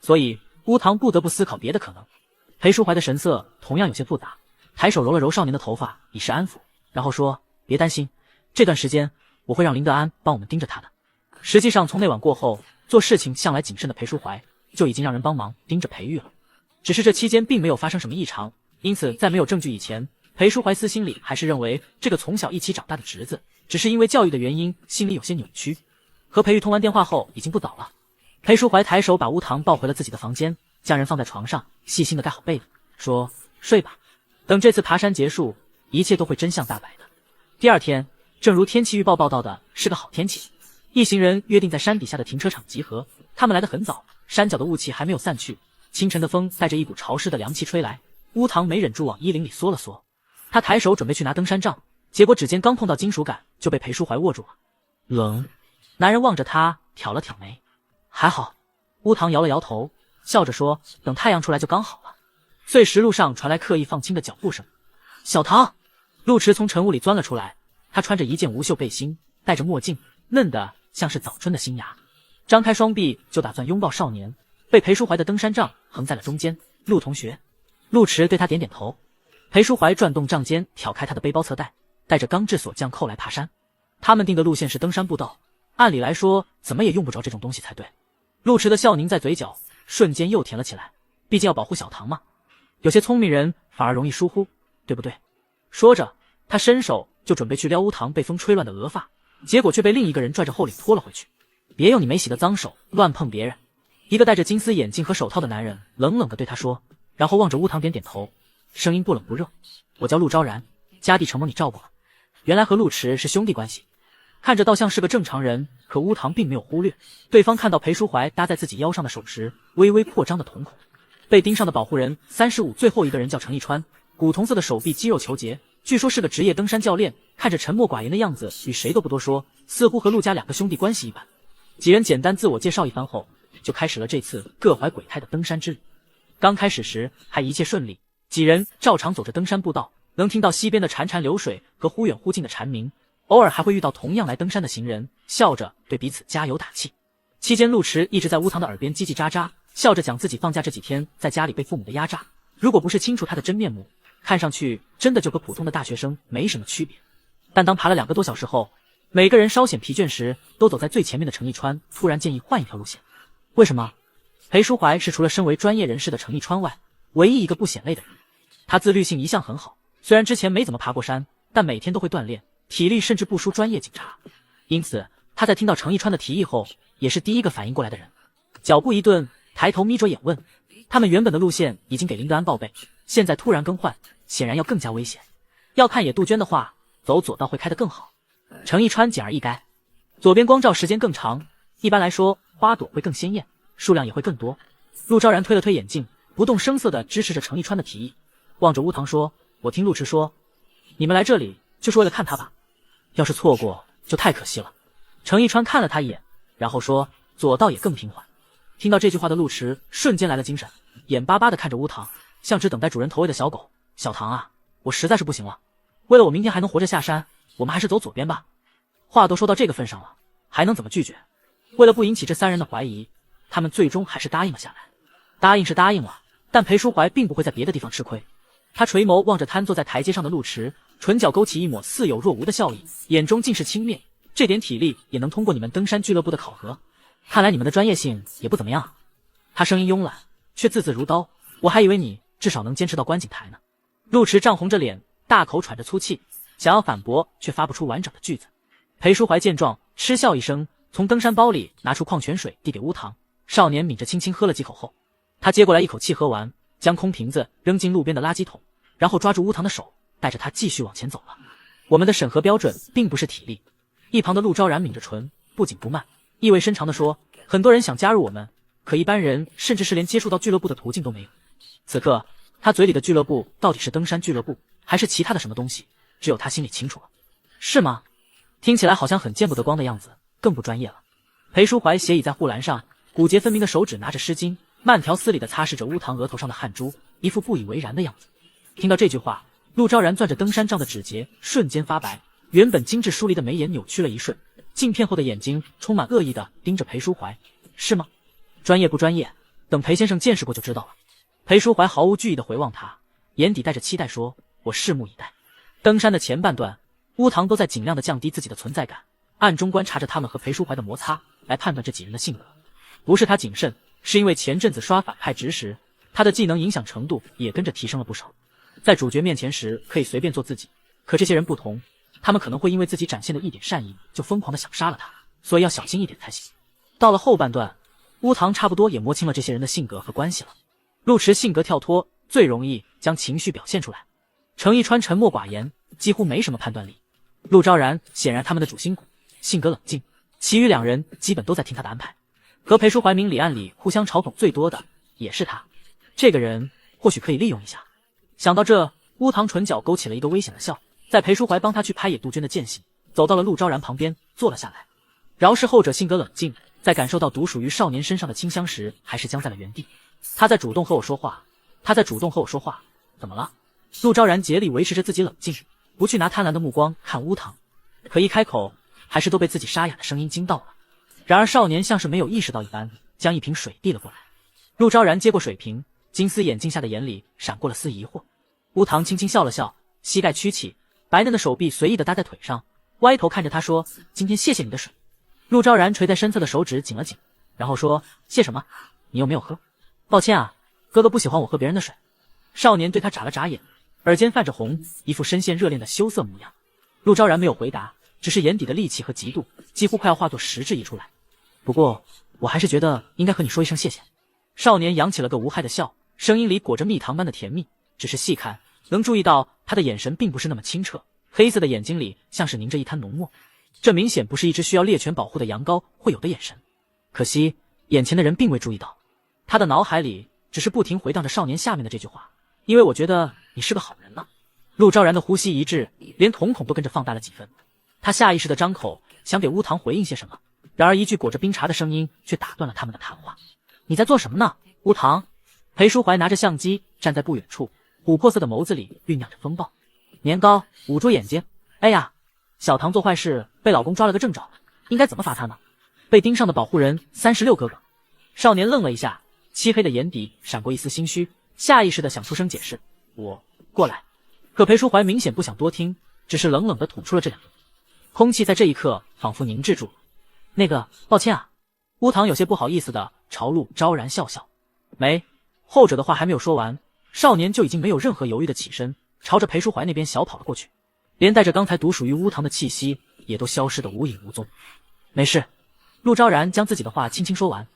所以乌堂不得不思考别的可能。裴淑怀的神色同样有些复杂，抬手揉了揉少年的头发以示安抚，然后说：“别担心，这段时间我会让林德安帮我们盯着他的。”实际上从那晚过后，做事情向来谨慎的裴淑怀就已经让人帮忙盯着裴玉了。只是这期间并没有发生什么异常，因此在没有证据以前，裴淑怀私心里还是认为这个从小一起长大的侄子只是因为教育的原因心里有些扭曲。和裴玉通完电话后已经不早了，裴淑怀抬手把乌堂抱回了自己的房间，将人放在床上，细心的盖好被子，说：“睡吧，等这次爬山结束，一切都会真相大白的。”第二天，正如天气预报报道的，是个好天气。一行人约定在山底下的停车场集合，他们来得很早，山脚的雾气还没有散去，清晨的风带着一股潮湿的凉气吹来，乌堂没忍住往衣领里缩了缩。他抬手准备去拿登山杖，结果指尖刚碰到金属感，就被裴淑怀握住了。冷。男人望着他，挑了挑眉。还好。乌堂摇了摇头，笑着说：“等太阳出来就刚好了。”碎石路上传来刻意放轻的脚步声。小唐，陆迟从晨雾里钻了出来。他穿着一件无袖背心，戴着墨镜，嫩的像是早春的新芽。张开双臂就打算拥抱少年，被裴淑怀的登山杖横在了中间。陆同学。陆迟对他点点头。裴淑怀转动杖尖，挑开他的背包侧带，带着钢制锁匠扣来爬山。他们定的路线是登山步道，按理来说怎么也用不着这种东西才对。陆迟的笑凝在嘴角，瞬间又甜了起来。毕竟要保护小唐嘛，有些聪明人反而容易疏忽，对不对？说着，他伸手就准备去撩乌堂被风吹乱的额发，结果却被另一个人拽着后领拖了回去。别用你没洗的脏手乱碰别人。一个戴着金丝眼镜和手套的男人冷冷地对他说，然后望着乌堂点点头，声音不冷不热：“我叫陆昭然，家弟承蒙你照顾了。”原来和陆迟是兄弟关系，看着倒像是个正常人，可乌堂并没有忽略对方看到裴淑怀搭在自己腰上的手时微微扩张的瞳孔。被盯上的保护人35，最后一个人叫程一川，古铜色的手臂肌肉球结，据说是个职业登山教练，看着沉默寡言的样子，与谁都不多说，似乎和陆家两个兄弟关系一般。几人简单自我介绍一番后，就开始了这次各怀鬼胎的登山之旅。刚开始时还一切顺利，几人照常走着登山步道，能听到溪边的潺潺流水和忽远忽近的蝉鸣，偶尔还会遇到同样来登山的行人，笑着对彼此加油打气。期间陆迟一直在乌堂的耳边叽叽喳喳，笑着讲自己放假这几天在家里被父母的压榨，如果不是清楚他的真面目，看上去真的就和普通的大学生没什么区别。但当爬了2个多小时后，每个人稍显疲倦时，都走在最前面的程一川突然建议换一条路线。为什么？裴淑怀是除了身为专业人士的程一川外，唯一一个不显累的人。他自律性一向很好，虽然之前没怎么爬过山，但每天都会锻炼，体力甚至不输专业警察。因此他在听到程一川的提议后，也是第一个反应过来的人。脚步一顿，抬头眯着眼问，他们原本的路线已经给林德安报备，现在突然更换，显然要更加危险。要看野杜鹃的话，走左道会开得更好。程一川简而易赅，左边光照时间更长，一般来说花朵会更鲜艳，数量也会更多。陆昭然推了推眼镜，不动声色地支持着程一川的提议，望着乌堂说，我听陆迟说你们来这里就是为了看他吧，要是错过就太可惜了。程一川看了他一眼，然后说，左道也更平缓。听到这句话的陆迟瞬间来了精神，眼巴巴地看着乌堂，像只等待主人投喂的小狗。小唐啊，我实在是不行了，为了我明天还能活着下山，我们还是走左边吧。话都说到这个份上了，还能怎么拒绝？为了不引起这3人的怀疑，他们最终还是答应了下来。答应是答应了，但裴淑怀并不会在别的地方吃亏。他垂眸望着瘫坐在台阶上的陆迟，唇角勾起一抹似有若无的笑意，眼中尽是轻蔑。这点体力也能通过你们登山俱乐部的考核，看来你们的专业性也不怎么样。他声音慵懒，却字字如刀，我还以为你至少能坚持到观景台呢。陆迟涨红着脸，大口喘着粗气，想要反驳，却发不出完整的句子。裴淑怀见状，嗤笑一声，从登山包里拿出矿泉水递给乌堂。少年抿着轻轻喝了几口后，他接过来一口气喝完，将空瓶子扔进路边的垃圾桶，然后抓住乌堂的手，带着他继续往前走了。我们的审核标准并不是体力。一旁的陆昭然抿着唇，不紧不慢，意味深长地说，很多人想加入我们，可一般人甚至是连接触到俱乐部的途径都没有。此刻他嘴里的俱乐部到底是登山俱乐部还是其他的什么东西，只有他心里清楚了。是吗？听起来好像很见不得光的样子，更不专业了。裴淑怀斜倚在护栏上，骨节分明的手指拿着湿巾，慢条斯理地擦拭着乌堂额头上的汗珠，一副不以为然的样子。听到这句话，陆昭然攥着登山杖的指节瞬间发白，原本精致疏离的眉眼扭曲了一瞬，镜片后的眼睛充满恶意地盯着裴淑怀。是吗？专业不专业，等裴先生见识过就知道了。裴淑怀毫无惧意地回望他，眼底带着期待说，我拭目以待。登山的前半段，乌堂都在尽量地降低自己的存在感，暗中观察着他们和裴淑怀的摩擦，来判断这几人的性格。不是他谨慎，是因为前阵子刷反派值时，他的技能影响程度也跟着提升了不少。在主角面前时可以随便做自己，可这些人不同，他们可能会因为自己展现的一点善意就疯狂地想杀了他，所以要小心一点才行。到了后半段，乌堂差不多也摸清了这些人的性格和关系了。陆迟性格跳脱，最容易将情绪表现出来。程一川沉默寡言，几乎没什么判断力。陆昭然显然他们的主心骨，性格冷静，其余2人基本都在听他的安排。和裴淑怀明里暗里互相嘲讽最多的也是他，这个人或许可以利用一下。想到这，乌堂唇角勾起了一个危险的笑，在裴淑怀帮他去拍野杜鹃的间隙，走到了陆昭然旁边坐了下来。饶是后者性格冷静，在感受到独属于少年身上的清香时，还是僵在了原地。他在主动和我说话，怎么了？陆昭然竭力维持着自己冷静，不去拿贪婪的目光看乌堂，可一开口，还是都被自己沙哑的声音惊到了。然而少年像是没有意识到一般，将一瓶水递了过来。陆昭然接过水瓶，金丝眼镜下的眼里闪过了丝疑惑。乌堂轻轻笑了笑，膝盖屈起，白嫩的手臂随意地搭在腿上，歪头看着他说：“今天谢谢你的水。”陆昭然垂在身侧的手指紧了紧，然后说：“谢什么？你又没有喝。”“抱歉啊，哥哥不喜欢我喝别人的水。”少年对他眨了眨眼，耳尖泛着红，一副深陷热恋的羞涩模样。陆昭然没有回答，只是眼底的戾气和嫉妒几乎快要化作实质溢出来。不过我还是觉得应该和你说一声谢谢。少年扬起了个无害的笑，声音里裹着蜜糖般的甜蜜，只是细看能注意到他的眼神并不是那么清澈，黑色的眼睛里像是凝着一滩浓墨，这明显不是一只需要猎犬保护的羊羔会有的眼神。可惜眼前的人并未注意到，他的脑海里只是不停回荡着少年下面的这句话：“因为我觉得你是个好人呢。”陆昭然的呼吸一滞，连瞳孔都跟着放大了几分。他下意识地张口想给乌堂回应些什么，然而一句裹着冰茶的声音却打断了他们的谈话：“你在做什么呢，乌堂？”裴淑怀拿着相机站在不远处，琥珀色的眸子里酝酿着风暴。年糕捂住眼睛：“哎呀，小唐做坏事被老公抓了个正着，应该怎么罚他呢？被盯上的保护人36哥哥。”少年愣了一下，漆黑的眼底闪过一丝心虚，下意识地想出声解释：“我过来。”可裴淑怀明显不想多听，只是冷冷地吐出了这两个字。空气在这一刻仿佛凝滞住了。“那个，抱歉啊。”乌堂有些不好意思地朝陆昭然笑笑。没，后者的话还没有说完，少年就已经没有任何犹豫地起身，朝着裴淑怀那边小跑了过去，连带着刚才独属于乌堂的气息也都消失得无影无踪。“没事。”陆昭然将自己的话轻轻说完，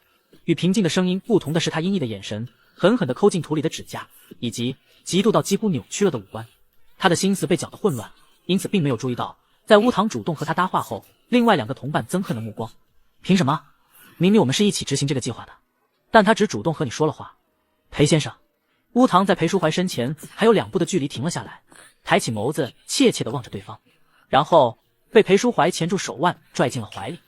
与平静的声音不同的是他阴翳的眼神，狠狠地抠进土里的指甲，以及极度到几乎扭曲了的五官。他的心思被搅得混乱，因此并没有注意到在乌堂主动和他搭话后，另外两个同伴憎恨的目光。“凭什么？明明我们是一起执行这个计划的。”但他只主动和你说了话。“裴先生。”乌堂在裴淑怀身前还有2步的距离停了下来，抬起眸子怯怯地望着对方，然后被裴淑怀钳住手腕拽进了怀里。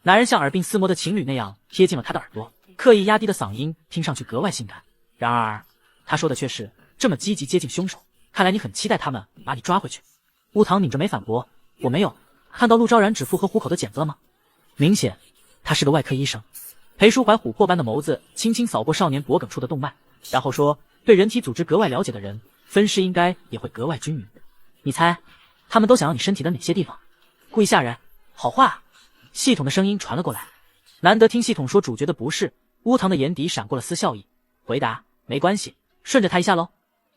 男人像耳鬓厮磨的情侣那样贴近了他的耳朵，刻意压低的嗓音听上去格外性感。然而他说的却是这么积极接近凶手，看来你很期待他们把你抓回去。乌堂拧着眉反驳：“我没有。看到陆昭然指腹和虎口的茧子了吗？明显他是个外科医生。”裴淑怀琥珀般的眸子轻轻扫过少年脖颈处的动脉，然后说：“对人体组织格外了解的人，分尸应该也会格外均匀。你猜他们都想要你身体的哪些地方？故意吓人？好话。”系统的声音传了过来。难得听系统说主角的不是，乌堂的眼底闪过了丝笑意，回答：“没关系，顺着他一下喽。”“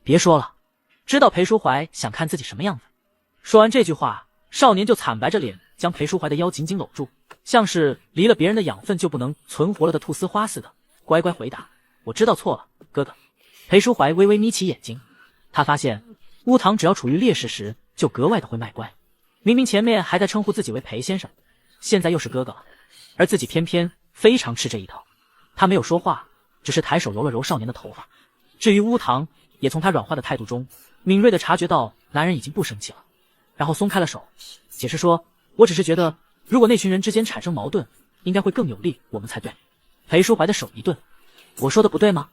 别说了。”知道裴淑怀想看自己什么样子。说完这句话，少年就惨白着脸将裴淑怀的腰紧紧搂住，像是离了别人的养分就不能存活了的菟丝花似的，乖乖回答：“我知道错了，哥哥。”裴淑怀微微眯起眼睛，他发现乌堂只要处于劣势时就格外的会卖乖，明明前面还在称呼自己为裴先生，现在又是哥哥了，而自己偏偏非常吃这一套。他没有说话，只是抬手揉了揉少年的头发。至于乌堂，也从他软化的态度中敏锐地察觉到男人已经不生气了，然后松开了手，解释说：“我只是觉得如果那群人之间产生矛盾，应该会更有利我们才对。”裴淑怀的手一顿：“我说的不对吗？”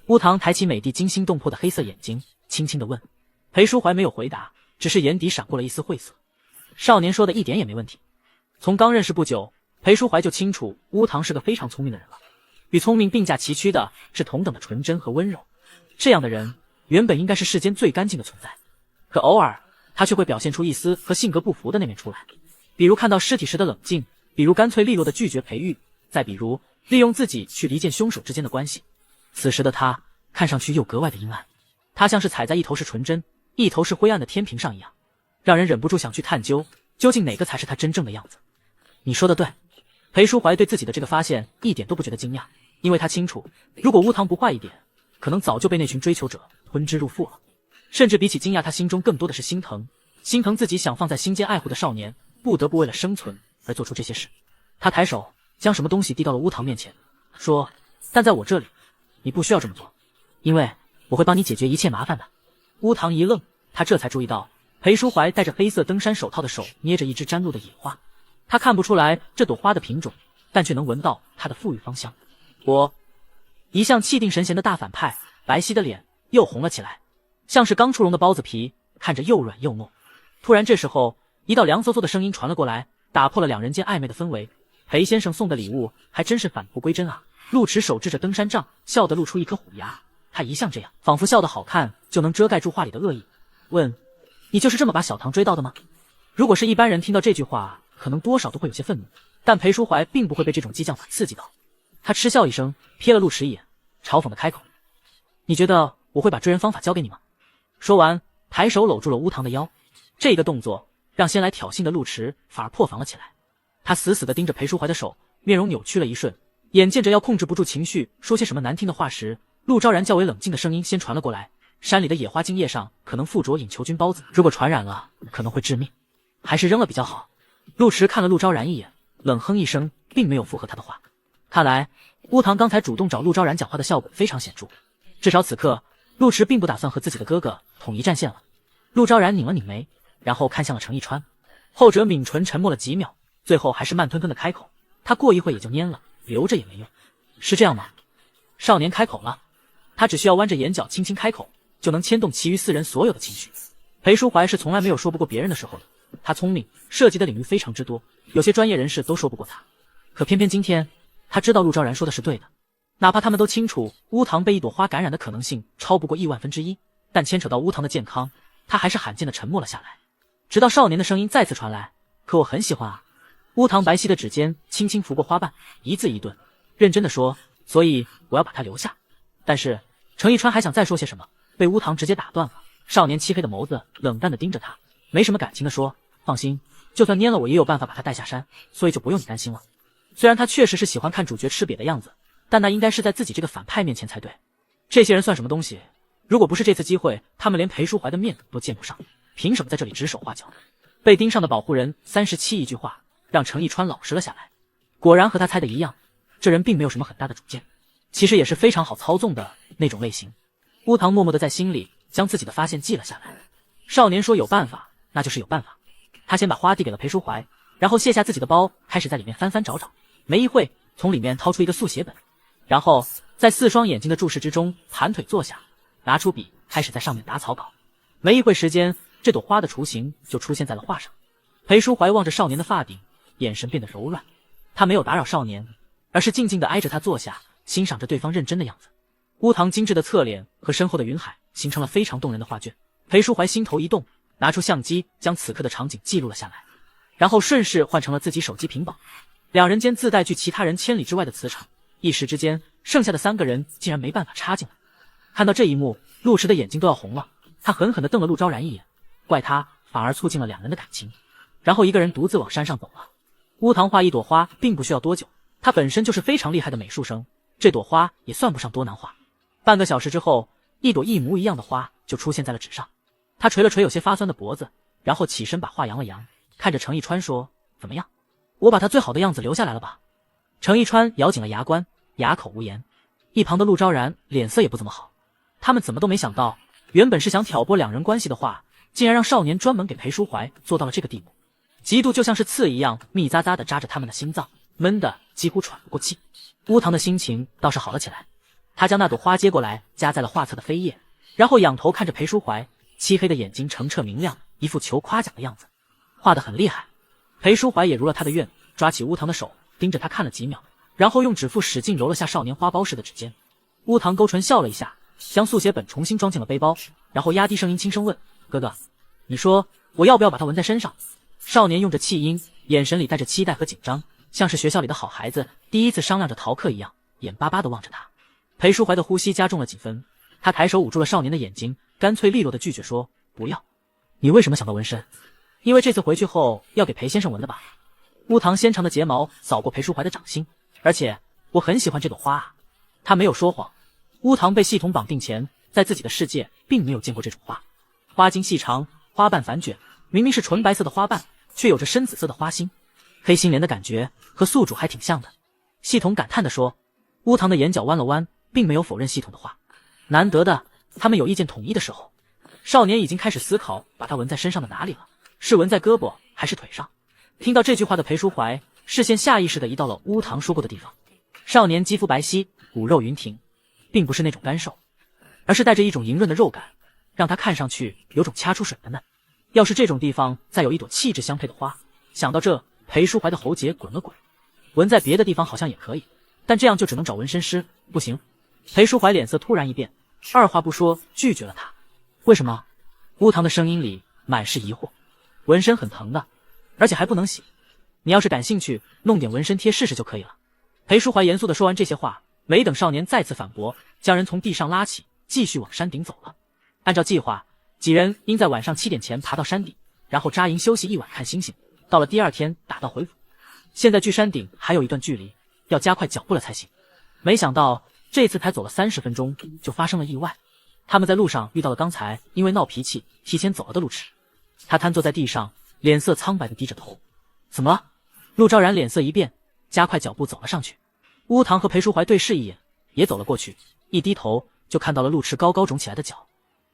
乌堂抬起美帝惊心动魄的黑色眼睛，轻轻地问。裴淑怀没有回答，只是眼底闪过了一丝晦涩。少年说的一点也没问题。从刚认识不久，裴淑怀就清楚乌堂是个非常聪明的人了。与聪明并驾齐驱的是同等的纯真和温柔。这样的人原本应该是世间最干净的存在，可偶尔他却会表现出一丝和性格不符的那面出来，比如看到尸体时的冷静，比如干脆利落的拒绝培育，再比如利用自己去离间凶手之间的关系。此时的他看上去又格外的阴暗，他像是踩在一头是纯真，一头是灰暗的天平上一样，让人忍不住想去探究，究竟哪个才是他真正的样子。你说的对。裴淑怀对自己的这个发现一点都不觉得惊讶，因为他清楚，如果乌堂不坏一点，可能早就被那群追求者吞之入腹了。甚至比起惊讶，他心中更多的是心疼，心疼自己想放在心间爱护的少年不得不为了生存而做出这些事。他抬手将什么东西递到了乌堂面前，说：“但在我这里，你不需要这么做，因为我会帮你解决一切麻烦的。”乌堂一愣，他这才注意到裴淑怀戴着黑色登山手套的手捏着一只沾露的野花，他看不出来这朵花的品种，但却能闻到它的馥郁芳香。一向气定神闲的大反派白皙的脸又红了起来，像是刚出笼的包子皮，看着又软又糯。突然这时候，一道凉飕飕的声音传了过来，打破了两人间暧昧的氛围。裴先生送的礼物还真是返璞归真啊！陆池手支着登山杖，笑得露出一颗虎牙。他一向这样，仿佛笑得好看就能遮盖住话里的恶意。问：你就是这么把小唐追到的吗？如果是一般人听到这句话，可能多少都会有些愤怒，但裴淑怀并不会被这种激将法刺激到。他嗤笑一声，瞥了陆池一眼，嘲讽的开口：你觉得我会把追人方法教给你吗？说完，抬手搂住了乌堂的腰。这个动作让先来挑衅的陆池反而破防了起来。他死死地盯着裴淑怀的手，面容扭曲了一瞬，眼见着要控制不住情绪说些什么难听的话时，陆昭然较为冷静的声音先传了过来：山里的野花茎叶上可能附着隐球菌孢子，如果传染了可能会致命，还是扔了比较好。陆池看了陆昭然一眼，冷哼一声，并没有附和他的话。看来乌堂刚才主动找陆昭然讲话的效果非常显著，至少此刻陆池并不打算和自己的哥哥统一战线了。陆昭然拧了拧眉，然后看向了程一川，后者抿唇沉默了几秒，最后还是慢吞吞的开口：他过一会也就蔫了，留着也没用。是这样吗？少年开口了，他只需要弯着眼角轻轻开口，就能牵动其余四人所有的情绪。裴淑怀是从来没有说不过别人的时候的，他聪明，涉及的领域非常之多，有些专业人士都说不过他。可偏偏今天他知道陆昭然说的是对的，哪怕他们都清楚乌堂被一朵花感染的可能性超不过1/100000，但牵扯到乌堂的健康，他还是罕见的沉默了下来。直到少年的声音再次传来：可我很喜欢啊。乌堂白皙的指尖轻轻拂过花瓣，一字一顿认真的说：所以我要把他留下。但是程一川还想再说些什么，被乌堂直接打断了。少年漆黑的眸子冷淡的盯着他，没什么感情的说：放心，就算蔫了我也有办法把他带下山，所以就不用你担心了。虽然他确实是喜欢看主角吃瘪的样子，但那应该是在自己这个反派面前才对。这些人算什么东西？如果不是这次机会，他们连裴淑怀的面都见不上，凭什么在这里指手画脚？被盯上的保护人37一句话让程一川老实了下来。果然和他猜的一样，这人并没有什么很大的主见，其实也是非常好操纵的那种类型。乌堂默默地在心里将自己的发现记了下来。少年说有办法，那就是有办法。他先把花递给了裴淑怀，然后卸下自己的包，开始在里面翻翻找找。没一会，从里面掏出一个速写本，然后在4双眼睛的注视之中盘腿坐下，拿出笔开始在上面打草稿。没一会时间，这朵花的雏形就出现在了画上。裴淑怀望着少年的发顶，眼神变得柔软。他没有打扰少年，而是静静地挨着他坐下，欣赏着对方认真的样子。乌堂精致的侧脸和身后的云海形成了非常动人的画卷。裴淑怀心头一动，拿出相机将此刻的场景记录了下来，然后顺势换成了自己手机屏保。两人间自带距其他人千里之外的磁场，一时之间剩下的3个人竟然没办法插进来。看到这一幕，陆池的眼睛都要红了，他狠狠地瞪了陆昭然一眼，怪他反而促进了两人的感情。然后一个人独自往山上走了。乌堂画一朵花并不需要多久，他本身就是非常厉害的美术生，这朵花也算不上多难画。半个小时之后，一朵一模一样的花就出现在了纸上。他捶了捶有些发酸的脖子，然后起身把画扬了扬，看着程一川说：怎么样，我把他最好的样子留下来了吧？程一川咬紧了牙关，哑口无言。一旁的陆昭然脸色也不怎么好，他们怎么都没想到，原本是想挑拨两人关系的话，竟然让少年专门给裴淑怀做到了这个地步。嫉妒就像是刺一样密匝匝地扎着他们的心脏，闷得几乎喘不过气。乌堂的心情倒是好了起来，他将那朵花接过来夹在了画册的扉页，然后仰头看着裴淑怀，漆黑的眼睛澄澈明亮，一副求夸奖的样子。画得很厉害。裴淑怀也如了他的愿，抓起乌堂的手盯着他看了几秒，然后用指腹使劲揉了下少年花苞似的指尖。乌堂勾唇笑了一下，将速写本重新装进了背包，然后压低声音轻声问：哥哥，你说我要不要把它纹在身上？少年用着气音，眼神里带着期待和紧张，像是学校里的好孩子第一次商量着逃课一样，眼巴巴地望着他。裴淑怀的呼吸加重了几分，他抬手捂住了少年的眼睛，干脆利落地拒绝说：不要。你为什么想到纹身？因为这次回去后要给裴先生纹的吧。乌堂纤长的睫毛扫过裴淑怀的掌心，而且我很喜欢这朵花啊。他没有说谎，乌堂被系统绑定前，在自己的世界并没有见过这种花。花茎细长，花瓣反卷，明明是纯白色的花瓣，却有着深紫色的花心，黑心莲的感觉和宿主还挺像的。系统感叹地说。乌堂的眼角弯了弯，并没有否认系统的话。难得的，他们有意见统一的时候。少年已经开始思考把它纹在身上的哪里了，是纹在胳膊还是腿上。听到这句话的裴淑怀视线下意识地移到了乌堂说过的地方。少年肌肤白皙，骨肉匀挺，并不是那种干瘦，而是带着一种莹润的肉感，让他看上去有种掐出水的嫩。要是这种地方再有一朵气质相配的花，想到这，裴淑怀的喉结滚了滚。纹在别的地方好像也可以，但这样就只能找纹身师，不行。裴淑怀脸色突然一变，二话不说拒绝了他。为什么？乌堂的声音里满是疑惑。纹身很疼的，而且还不能洗。你要是感兴趣，弄点纹身贴试试就可以了。裴淑怀严肃地说完这些话，没等少年再次反驳，将人从地上拉起，继续往山顶走了。按照计划，几人应在晚上7点前爬到山顶，然后扎营休息一晚看星星，到了第二天打道回府。现在距山顶还有一段距离，要加快脚步了才行。没想到这次才走了30分钟，就发生了意外。他们在路上遇到了刚才因为闹脾气提前走了的路痴。他瘫坐在地上，脸色苍白地低着头。怎么了？陆昭然脸色一变，加快脚步走了上去。乌堂和裴淑怀对视一眼，也走了过去，一低头就看到了陆痴高高肿起来的脚，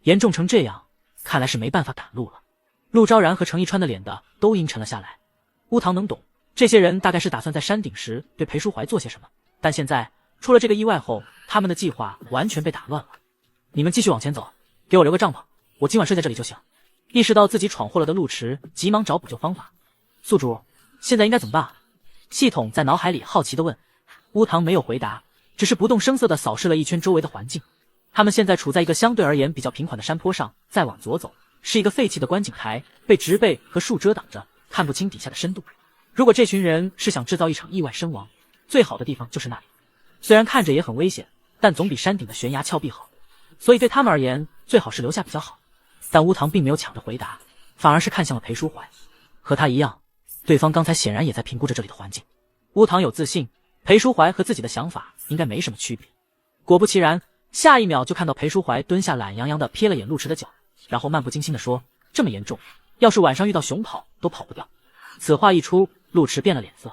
严重成这样，看来是没办法赶路了。陆昭然和程一川的脸的都阴沉了下来。乌堂能懂，这些人大概是打算在山顶时对裴淑怀做些什么，但现在出了这个意外后，他们的计划完全被打乱了。你们继续往前走，给我留个帐篷，我今晚睡在这里就行。意识到自己闯祸了的陆迟急忙找补救方法。宿主，现在应该怎么办？系统在脑海里好奇地问。乌堂没有回答，只是不动声色地扫视了一圈周围的环境。他们现在处在一个相对而言比较平缓的山坡上，再往左走是一个废弃的观景台，被植被和树遮挡着，看不清底下的深度。如果这群人是想制造一场意外身亡，最好的地方就是那里。虽然看着也很危险，但总比山顶的悬崖峭壁好，所以对他们而言，最好是留下比较好。但乌堂并没有抢着回答，反而是看向了裴淑怀。和他一样，对方刚才显然也在评估着这里的环境。乌堂有自信，裴淑怀和自己的想法应该没什么区别。果不其然，下一秒就看到裴淑怀蹲下，懒洋洋地瞥了眼陆迟的脚，然后漫不经心地说：“这么严重，要是晚上遇到熊跑都跑不掉。”此话一出，陆迟变了脸色，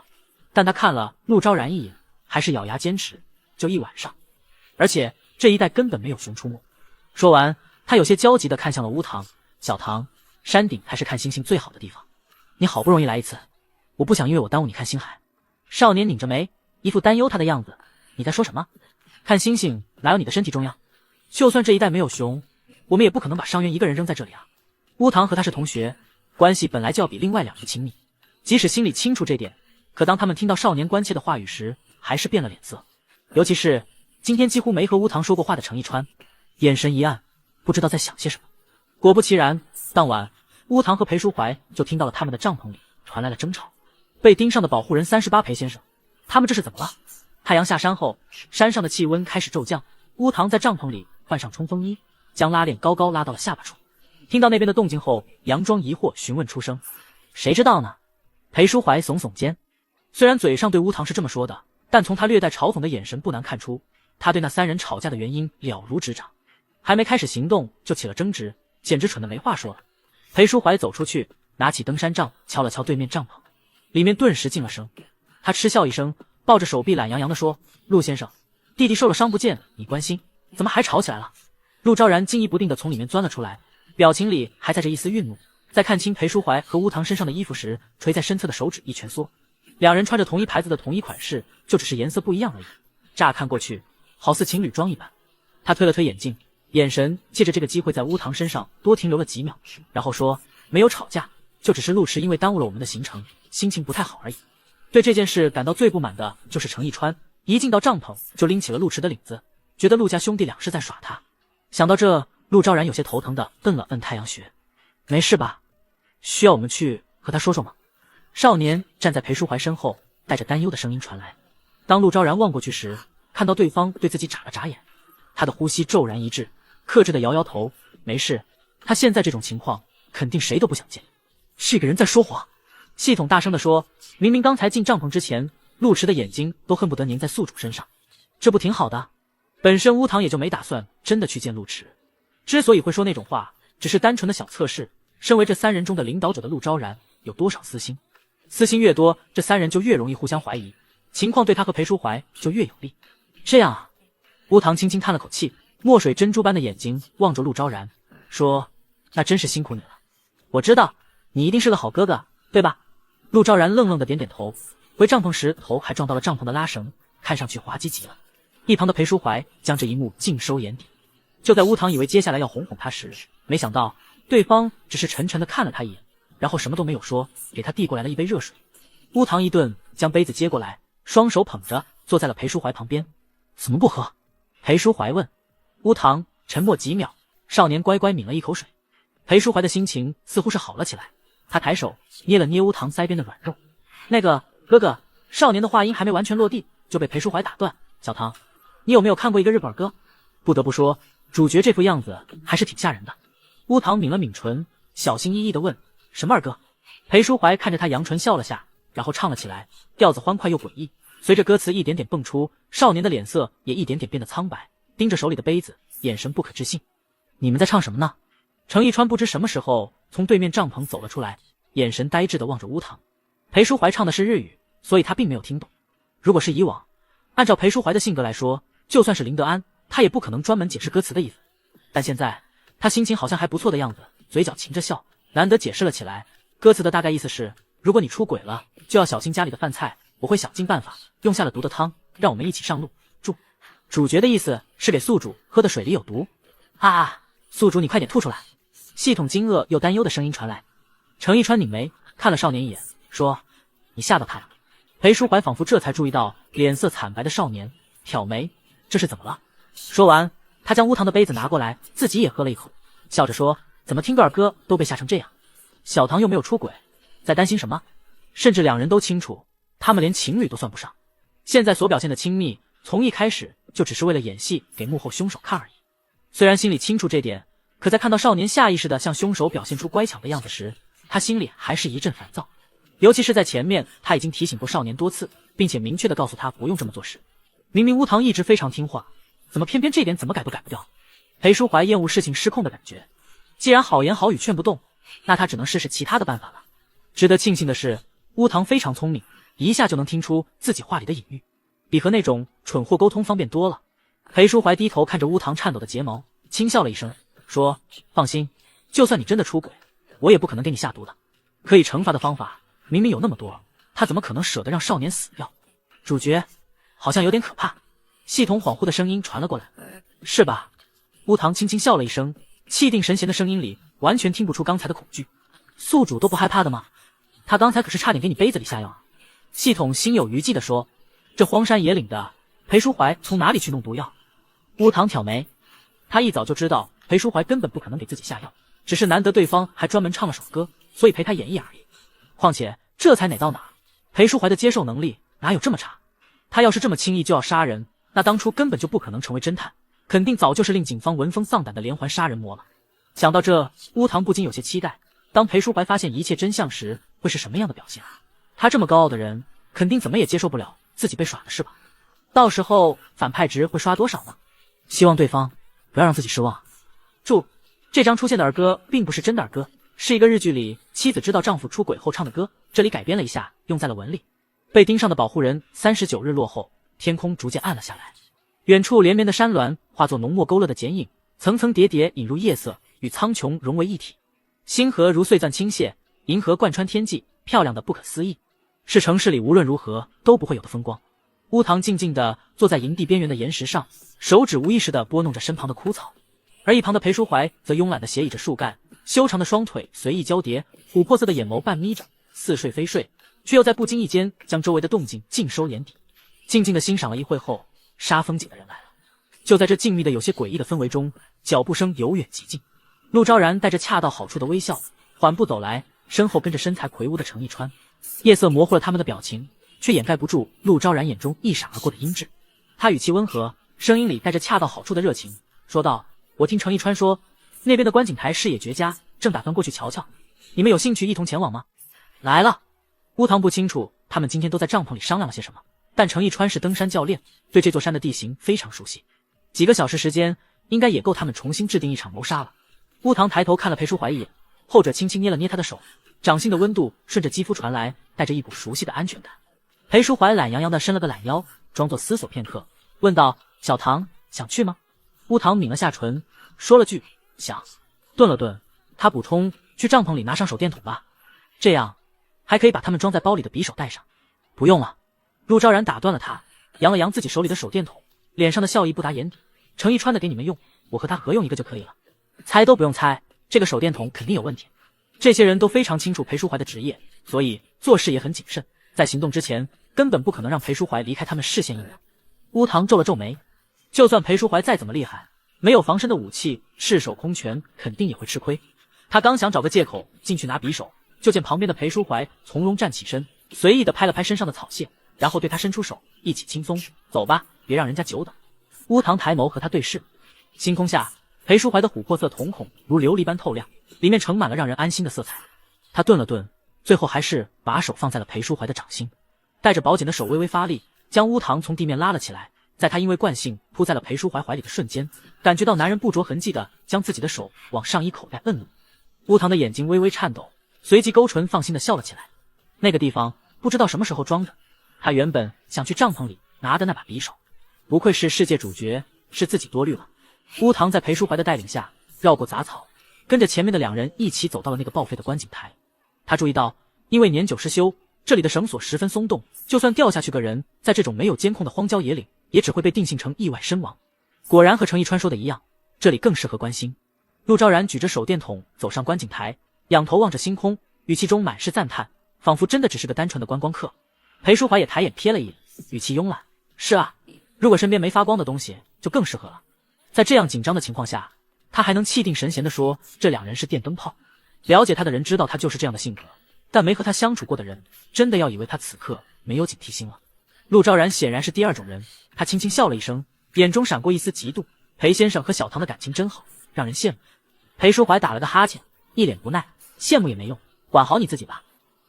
但他看了陆昭然一眼，还是咬牙坚持，就一晚上，而且这一带根本没有熊出没。说完，他有些焦急地看向了乌堂：“小唐，山顶才是看星星最好的地方，你好不容易来一次，我不想因为我耽误你看星海。”少年拧着眉，一副担忧他的样子：“你在说什么？看星星哪有你的身体重要？就算这一带没有熊，我们也不可能把伤员一个人扔在这里啊。”乌堂和他是同学，关系本来就要比另外2人亲密，即使心里清楚这点，可当他们听到少年关切的话语时，还是变了脸色。尤其是今天几乎没和乌堂说过话的程一川，眼神一暗，不知道在想些什么。果不其然，当晚乌堂和裴淑怀就听到了他们的帐篷里传来了争吵。被盯上的保护人38裴先生，他们这是怎么了？太阳下山后，山上的气温开始骤降。乌堂在帐篷里换上冲锋衣，将拉链高高拉到了下巴处。听到那边的动静后，佯装疑惑询问出声：“谁知道呢？”裴淑怀耸耸肩，虽然嘴上对乌堂是这么说的，但从他略带嘲讽的眼神不难看出，他对那3人吵架的原因了如指掌。还没开始行动就起了争执，简直蠢得没话说了。裴淑怀走出去，拿起登山杖敲了敲对面帐篷，里面顿时静了声。他嗤笑一声，抱着手臂懒洋洋地说：“陆先生，弟弟受了伤不见你关心，怎么还吵起来了？”陆昭然惊疑不定地从里面钻了出来，表情里还载着一丝愠怒。在看清裴淑怀和乌堂身上的衣服时，垂在身侧的手指一蜷缩。2人穿着同一牌子的同一款式，就只是颜色不一样而已。乍看过去，好似情侣装一般。他推了推眼镜，眼神借着这个机会在乌堂身上多停留了几秒，然后说：“没有吵架，就只是陆迟因为耽误了我们的行程，心情不太好而已。”对这件事感到最不满的就是程一川，一进到帐篷就拎起了陆迟的领子，觉得陆家兄弟俩是在耍他。想到这，陆昭然有些头疼的摁了摁太阳穴：“没事吧？需要我们去和他说说吗？”少年站在裴淑怀身后，带着担忧的声音传来。当陆昭然望过去时，看到对方对自己眨了眨眼，他的呼吸骤然一滞，克制的摇摇头：“没事，他现在这种情况，肯定谁都不想见。”这个人在说谎。系统大声地说：“明明刚才进帐篷之前，陆迟的眼睛都恨不得粘在宿主身上，这不挺好的？”本身乌堂也就没打算真的去见陆迟，之所以会说那种话，只是单纯的小测试身为这3人中的领导者的陆昭然有多少私心。私心越多，这3人就越容易互相怀疑，情况对他和裴淑怀就越有利。这样啊，乌堂轻轻叹了口气，墨水珍珠般的眼睛望着陆昭然，说：“那真是辛苦你了。我知道，你一定是个好哥哥，对吧？陆昭然愣愣的点点头，回帐篷时头还撞到了帐篷的拉绳，看上去滑稽极了。一旁的裴淑怀将这一幕尽收眼底。就在乌堂以为接下来要哄哄他时，没想到对方只是沉沉的看了他一眼，然后什么都没有说，给他递过来了一杯热水。乌堂一顿将杯子接过来，双手捧着坐在了裴淑怀旁边。怎么不喝？裴淑怀问。乌堂沉默几秒，少年乖乖抿了一口水。裴淑怀的心情似乎是好了起来，他抬手捏了捏乌堂腮边的软肉。那个哥哥，少年的话音还没完全落地，就被裴淑怀打断。小唐，你有没有看过一个日本歌？不得不说，主角这副样子还是挺吓人的。乌堂抿了抿唇，小心翼翼地问：什么儿歌？裴淑怀看着他扬唇笑了下，然后唱了起来，调子欢快又诡异。随着歌词一点点蹦出，少年的脸色也一点点变得苍白，盯着手里的杯子，眼神不可置信。你们在唱什么呢？程一川不知什么时候从对面帐篷走了出来，眼神呆滞地望着乌堂。裴淑怀唱的是日语，所以他并没有听懂。如果是以往，按照裴淑怀的性格来说，就算是林德安，他也不可能专门解释歌词的意思。但现在他心情好像还不错的样子，嘴角噙着笑，难得解释了起来。歌词的大概意思是：如果你出轨了，就要小心家里的饭菜，我会想尽办法用下了毒的汤，让我们一起上路。主角的意思是给宿主喝的水里有毒。啊，宿主你快点吐出来！系统惊愕又担忧的声音传来。程一川拧眉看了少年一眼，说：你吓到他了。裴淑怀仿佛这才注意到脸色惨白的少年，挑眉：这是怎么了？说完，他将乌堂的杯子拿过来，自己也喝了一口，笑着说：怎么听个儿歌都被吓成这样？小唐又没有出轨，在担心什么？甚至两人都清楚，他们连情侣都算不上，现在所表现的亲密，从一开始就只是为了演戏给幕后凶手看而已。虽然心里清楚这点，可在看到少年下意识地向凶手表现出乖巧的样子时，他心里还是一阵烦躁。尤其是在前面他已经提醒过少年多次，并且明确地告诉他不用这么做时，明明乌堂一直非常听话，怎么偏偏这点怎么改都改不掉？裴淑怀厌恶事情失控的感觉，既然好言好语劝不动，那他只能试试其他的办法了。值得庆幸的是，乌堂非常聪明，一下就能听出自己话里的隐喻，比和那种蠢货沟通方便多了。裴淑怀低头看着乌堂颤抖的睫毛，轻笑了一声，说：放心，就算你真的出轨，我也不可能给你下毒的。可以惩罚的方法明明有那么多，他怎么可能舍得让少年死掉？主角好像有点可怕。系统恍惚的声音传了过来。是吧？乌堂轻轻笑了一声，气定神闲的声音里完全听不出刚才的恐惧。宿主都不害怕的吗？他刚才可是差点给你杯子里下药啊。系统心有余悸地说：这荒山野岭的，裴淑怀从哪里去弄毒药？乌堂挑眉，他一早就知道裴淑怀根本不可能给自己下药，只是难得对方还专门唱了首歌，所以陪他演绎而已。况且这才哪到哪，裴淑怀的接受能力哪有这么差？他要是这么轻易就要杀人，那当初根本就不可能成为侦探，肯定早就是令警方闻风丧胆的连环杀人魔了。想到这，乌堂不禁有些期待，当裴淑怀发现一切真相时，会是什么样的表现？他这么高傲的人，肯定怎么也接受不了自己被耍了是吧？到时候反派值会刷多少呢？希望对方不要让自己失望。注：这张出现的儿歌并不是真的儿歌，是一个日剧里妻子知道丈夫出轨后唱的歌，这里改编了一下，用在了文里。被盯上的保护人39日落后，天空逐渐暗了下来，远处连绵的山峦化作浓墨勾勒的剪影，层层叠叠引入夜色，与苍穹融为一体。星河如碎钻倾泻，银河贯穿天际，漂亮的不可思议，是城市里无论如何都不会有的风光。乌堂静静地坐在营地边缘的岩石上，手指无意识地拨弄着身旁的枯草，而一旁的裴淑怀则慵懒地斜倚着树干，修长的双腿随意交叠，琥珀色的眼眸半眯着，似睡非睡，却又在不经意间将周围的动静尽收眼底。静静地欣赏了一会后，杀风景的人来了。就在这静谧的有些诡异的氛围中，脚步声由远及近，陆昭然带着恰到好处的微笑缓步走来，身后跟着身材魁梧的程一川。夜色模糊了他们的表情，却掩盖不住陆昭然眼中一闪而过的阴鸷。他语气温和，声音里带着恰到好处的热情，说道：我听程一川说，那边的观景台视野绝佳，正打算过去瞧瞧，你们有兴趣一同前往吗？来了。乌堂不清楚他们今天都在帐篷里商量了些什么，但程一川是登山教练，对这座山的地形非常熟悉，几个小时时间应该也够他们重新制定一场谋杀了。乌堂抬头看了裴淑怀一眼，后者轻轻捏了捏他的手，掌心的温度顺着肌肤传来，带着一股熟悉的安全感。裴淑怀懒洋洋地伸了个懒腰，装作思索片刻，问道：小唐，想去吗？乌堂抿了下唇，说了句想，顿了顿，他补充：“去帐篷里拿上手电筒吧，这样还可以把他们装在包里的匕首带上。”不用了，陆昭然打断了他，扬了扬自己手里的手电筒，脸上的笑意不达眼底。程一川的给你们用，我和他合用一个就可以了。猜都不用猜，这个手电筒肯定有问题。这些人都非常清楚裴淑怀的职业，所以做事也很谨慎，在行动之前根本不可能让裴淑怀离开他们视线一秒。乌堂皱了皱眉，就算裴淑怀再怎么厉害，没有防身的武器，赤手空拳肯定也会吃亏。他刚想找个借口进去拿匕首，就见旁边的裴淑怀从容站起身，随意地拍了拍身上的草屑，然后对他伸出手，一起轻松：“走吧，别让人家久等。”乌堂抬眸和他对视，星空下，裴淑怀的琥珀色瞳孔如琉璃般透亮，里面盛满了让人安心的色彩。他顿了顿，最后还是把手放在了裴淑怀的掌心，带着宝剑的手微微发力，将乌堂从地面拉了起来。在他因为惯性扑在了裴淑怀怀里的瞬间，感觉到男人不着痕迹地将自己的手往上衣口袋摁了。乌堂的眼睛微微颤抖，随即勾唇放心地笑了起来。那个地方不知道什么时候装的，他原本想去帐篷里拿的那把匕首。不愧是世界主角，是自己多虑了。乌堂在裴淑怀的带领下绕过杂草，跟着前面的两人一起走到了那个报废的观景台。他注意到，因为年久失修，这里的绳索十分松动，就算掉下去个人，在这种没有监控的荒郊野岭，也只会被定性成意外身亡。果然和程一川说的一样，这里更适合观星。陆昭然举着手电筒走上观景台，仰头望着星空，语气中满是赞叹，仿佛真的只是个单纯的观光客。裴淑怀也抬眼瞥了一眼，语气慵懒：“是啊，如果身边没发光的东西，就更适合了。”在这样紧张的情况下，他还能气定神闲地说这两人是电灯泡。了解他的人知道他就是这样的性格，但没和他相处过的人真的要以为他此刻没有警惕心了。陆昭然显然是第二种人，他轻轻笑了一声，眼中闪过一丝嫉妒。裴先生和小唐的感情真好，让人羡慕。裴淑怀打了个哈欠，一脸不耐：“羡慕也没用，管好你自己吧。”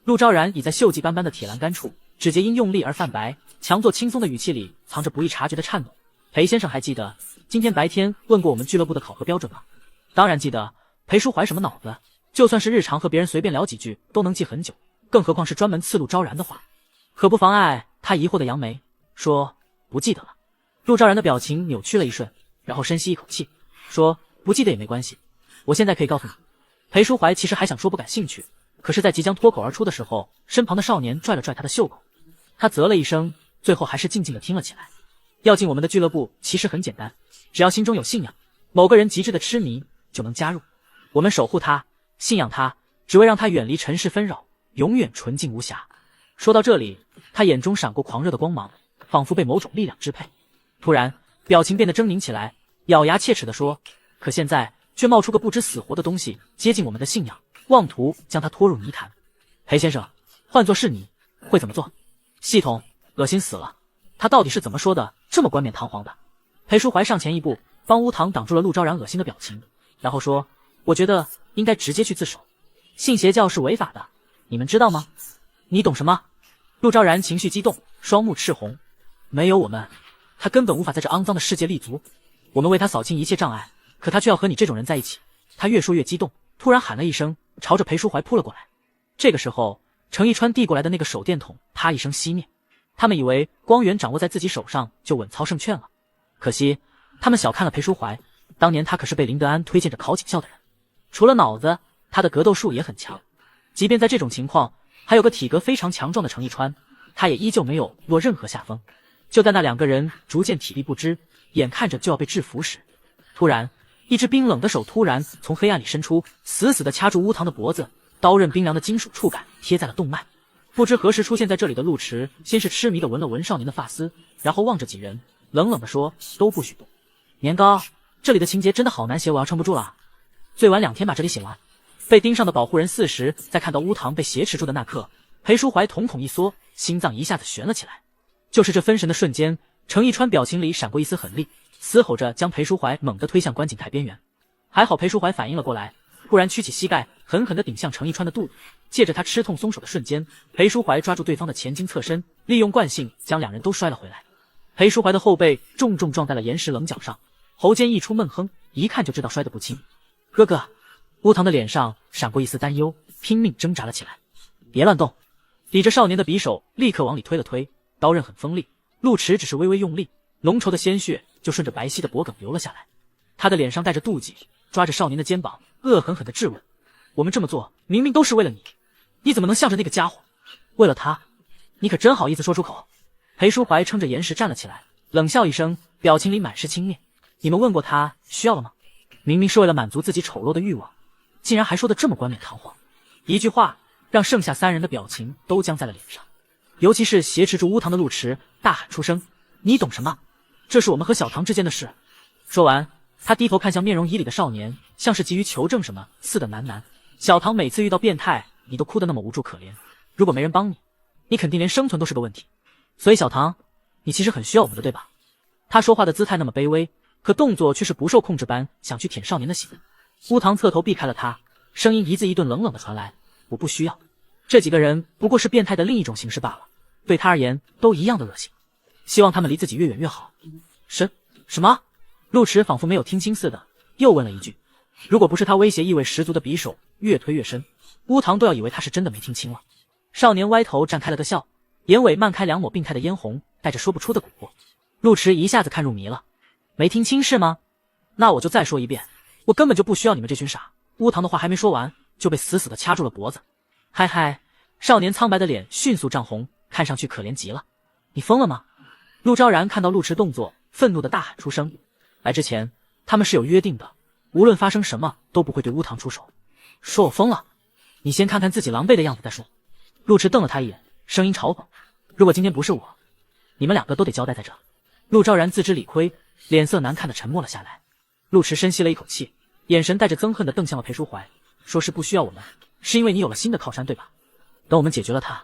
陆昭然倚在锈迹斑斑的铁栏杆处，指节因用力而泛白，强作轻松的语气里藏着不易察觉的颤抖。裴先生还记得今天白天问过我们俱乐部的考核标准吗？当然记得。裴淑怀什么脑子，就算是日常和别人随便聊几句都能记很久，更何况是专门刺陆昭然的话。可不妨碍他疑惑的扬眉，说：“不记得了。”陆昭然的表情扭曲了一瞬，然后深吸一口气，说：“不记得也没关系，我现在可以告诉你。”裴淑怀其实还想说不感兴趣，可是在即将脱口而出的时候，身旁的少年拽了拽他的袖口，他啧了一声，最后还是静静地听了起来。要进我们的俱乐部其实很简单，只要心中有信仰，某个人极致的痴迷就能加入。我们守护他，信仰他，只为让他远离尘世纷扰，永远纯净无瑕。说到这里，他眼中闪过狂热的光芒，仿佛被某种力量支配。突然表情变得狰狞起来，咬牙切齿地说：“可现在却冒出个不知死活的东西接近我们的信仰，妄图将他拖入泥潭。裴先生，换作是你会怎么做？”系统恶心死了，他到底是怎么说的这么冠冕堂皇的？裴淑怀上前一步，帮乌堂挡住了陆昭然恶心的表情，然后说：“我觉得应该直接去自首，信邪教是违法的，你们知道吗？”“你懂什么？”陆昭然情绪激动，双目赤红。“没有我们，他根本无法在这肮脏的世界立足。我们为他扫清一切障碍，可他却要和你这种人在一起。”他越说越激动，突然喊了一声，朝着裴淑怀扑了过来。这个时候，程一川递过来的那个手电筒啪一声熄灭。他们以为光源掌握在自己手上就稳操胜券了，可惜他们小看了裴淑怀，当年他可是被林德安推荐着考警校的人，除了脑子，他的格斗术也很强。即便在这种情况，还有个体格非常强壮的程一川，他也依旧没有落任何下风。就在那两个人逐渐体力不支，眼看着就要被制服时，突然一只冰冷的手突然从黑暗里伸出，死死地掐住乌堂的脖子，刀刃冰凉的金属触感贴在了动脉。不知何时出现在这里的陆池先是痴迷地闻了闻少年的发丝，然后望着几人冷冷地说：“都不许动。”年糕，这里的情节真的好难写，我要撑不住了。最晚2天把这里写完。被盯上的保护人40在看到乌堂被挟持住的那刻，裴淑怀瞳孔一缩，心脏一下子悬了起来。就是这分神的瞬间，程一川表情里闪过一丝狠厉，嘶吼着将裴淑怀猛地推向观景台边缘。还好裴淑怀反应了过来，突然屈起膝盖，狠狠地顶向程一川的肚子。借着他吃痛松手的瞬间，裴淑怀抓住对方的前襟侧身，利用惯性将两人都摔了回来。裴淑怀的后背重重撞在了岩石棱角上，喉间溢出闷哼，一看就知道摔得不轻。“哥哥！”乌堂的脸上闪过一丝担忧，拼命挣扎了起来。“别乱动！”抵着少年的匕首立刻往里推了推，刀刃很锋利，陆池只是微微用力，浓稠的鲜血就顺着白皙的脖颈流了下来。他的脸上带着妒忌，抓着少年的肩膀，恶狠狠地质问：“我们这么做明明都是为了你，你怎么能向着那个家伙？为了他，你可真好意思说出口？裴淑怀撑着岩石站了起来，冷笑一声，表情里满是轻蔑。你们问过他需要了吗？明明是为了满足自己丑陋的欲望，竟然还说得这么冠冕堂皇。一句话让剩下3人的表情都僵在了脸上，尤其是挟持住乌堂的陆池大喊出声：你懂什么？这是我们和小唐之间的事。说完，他低头看向面容旖旎的少年，像是急于求证什么似的喃喃：小唐每次遇到变态，你都哭得那么无助可怜，如果没人帮你，你肯定连生存都是个问题。所以小唐，你其实很需要我们的，对吧？他说话的姿态那么卑微，可动作却是不受控制般想去舔少年的心。乌堂侧头避开了他，声音一字一顿冷冷的传来：我不需要，这几个人不过是变态的另一种形式罢了，对他而言都一样的恶心，希望他们离自己越远越好。什么？陆池仿佛没有听清似的，又问了一句。如果不是他威胁意味十足的匕首越推越深，乌堂都要以为他是真的没听清了。少年歪头绽开了个笑，眼尾漫开2抹病态的嫣红，带着说不出的蛊惑。陆池一下子看入迷了，没听清是吗？那我就再说一遍，我根本就不需要你们这群傻。乌堂的话还没说完，就被死死的掐住了脖子。嗨，少年苍白的脸迅速涨红，看上去可怜极了。你疯了吗？陆昭然看到陆池动作，愤怒的大喊出声。来之前他们是有约定的，无论发生什么都不会对乌堂出手。说我疯了？你先看看自己狼狈的样子再说。陆池瞪了他一眼，声音嘲讽：如果今天不是我，你们2个都得交代在这。陆昭然自知理亏，脸色难看的沉默了下来。陆池深吸了一口气，眼神带着憎恨的瞪向了裴淑怀，说是不需要我们，是因为你有了新的靠山，对吧？等我们解决了他，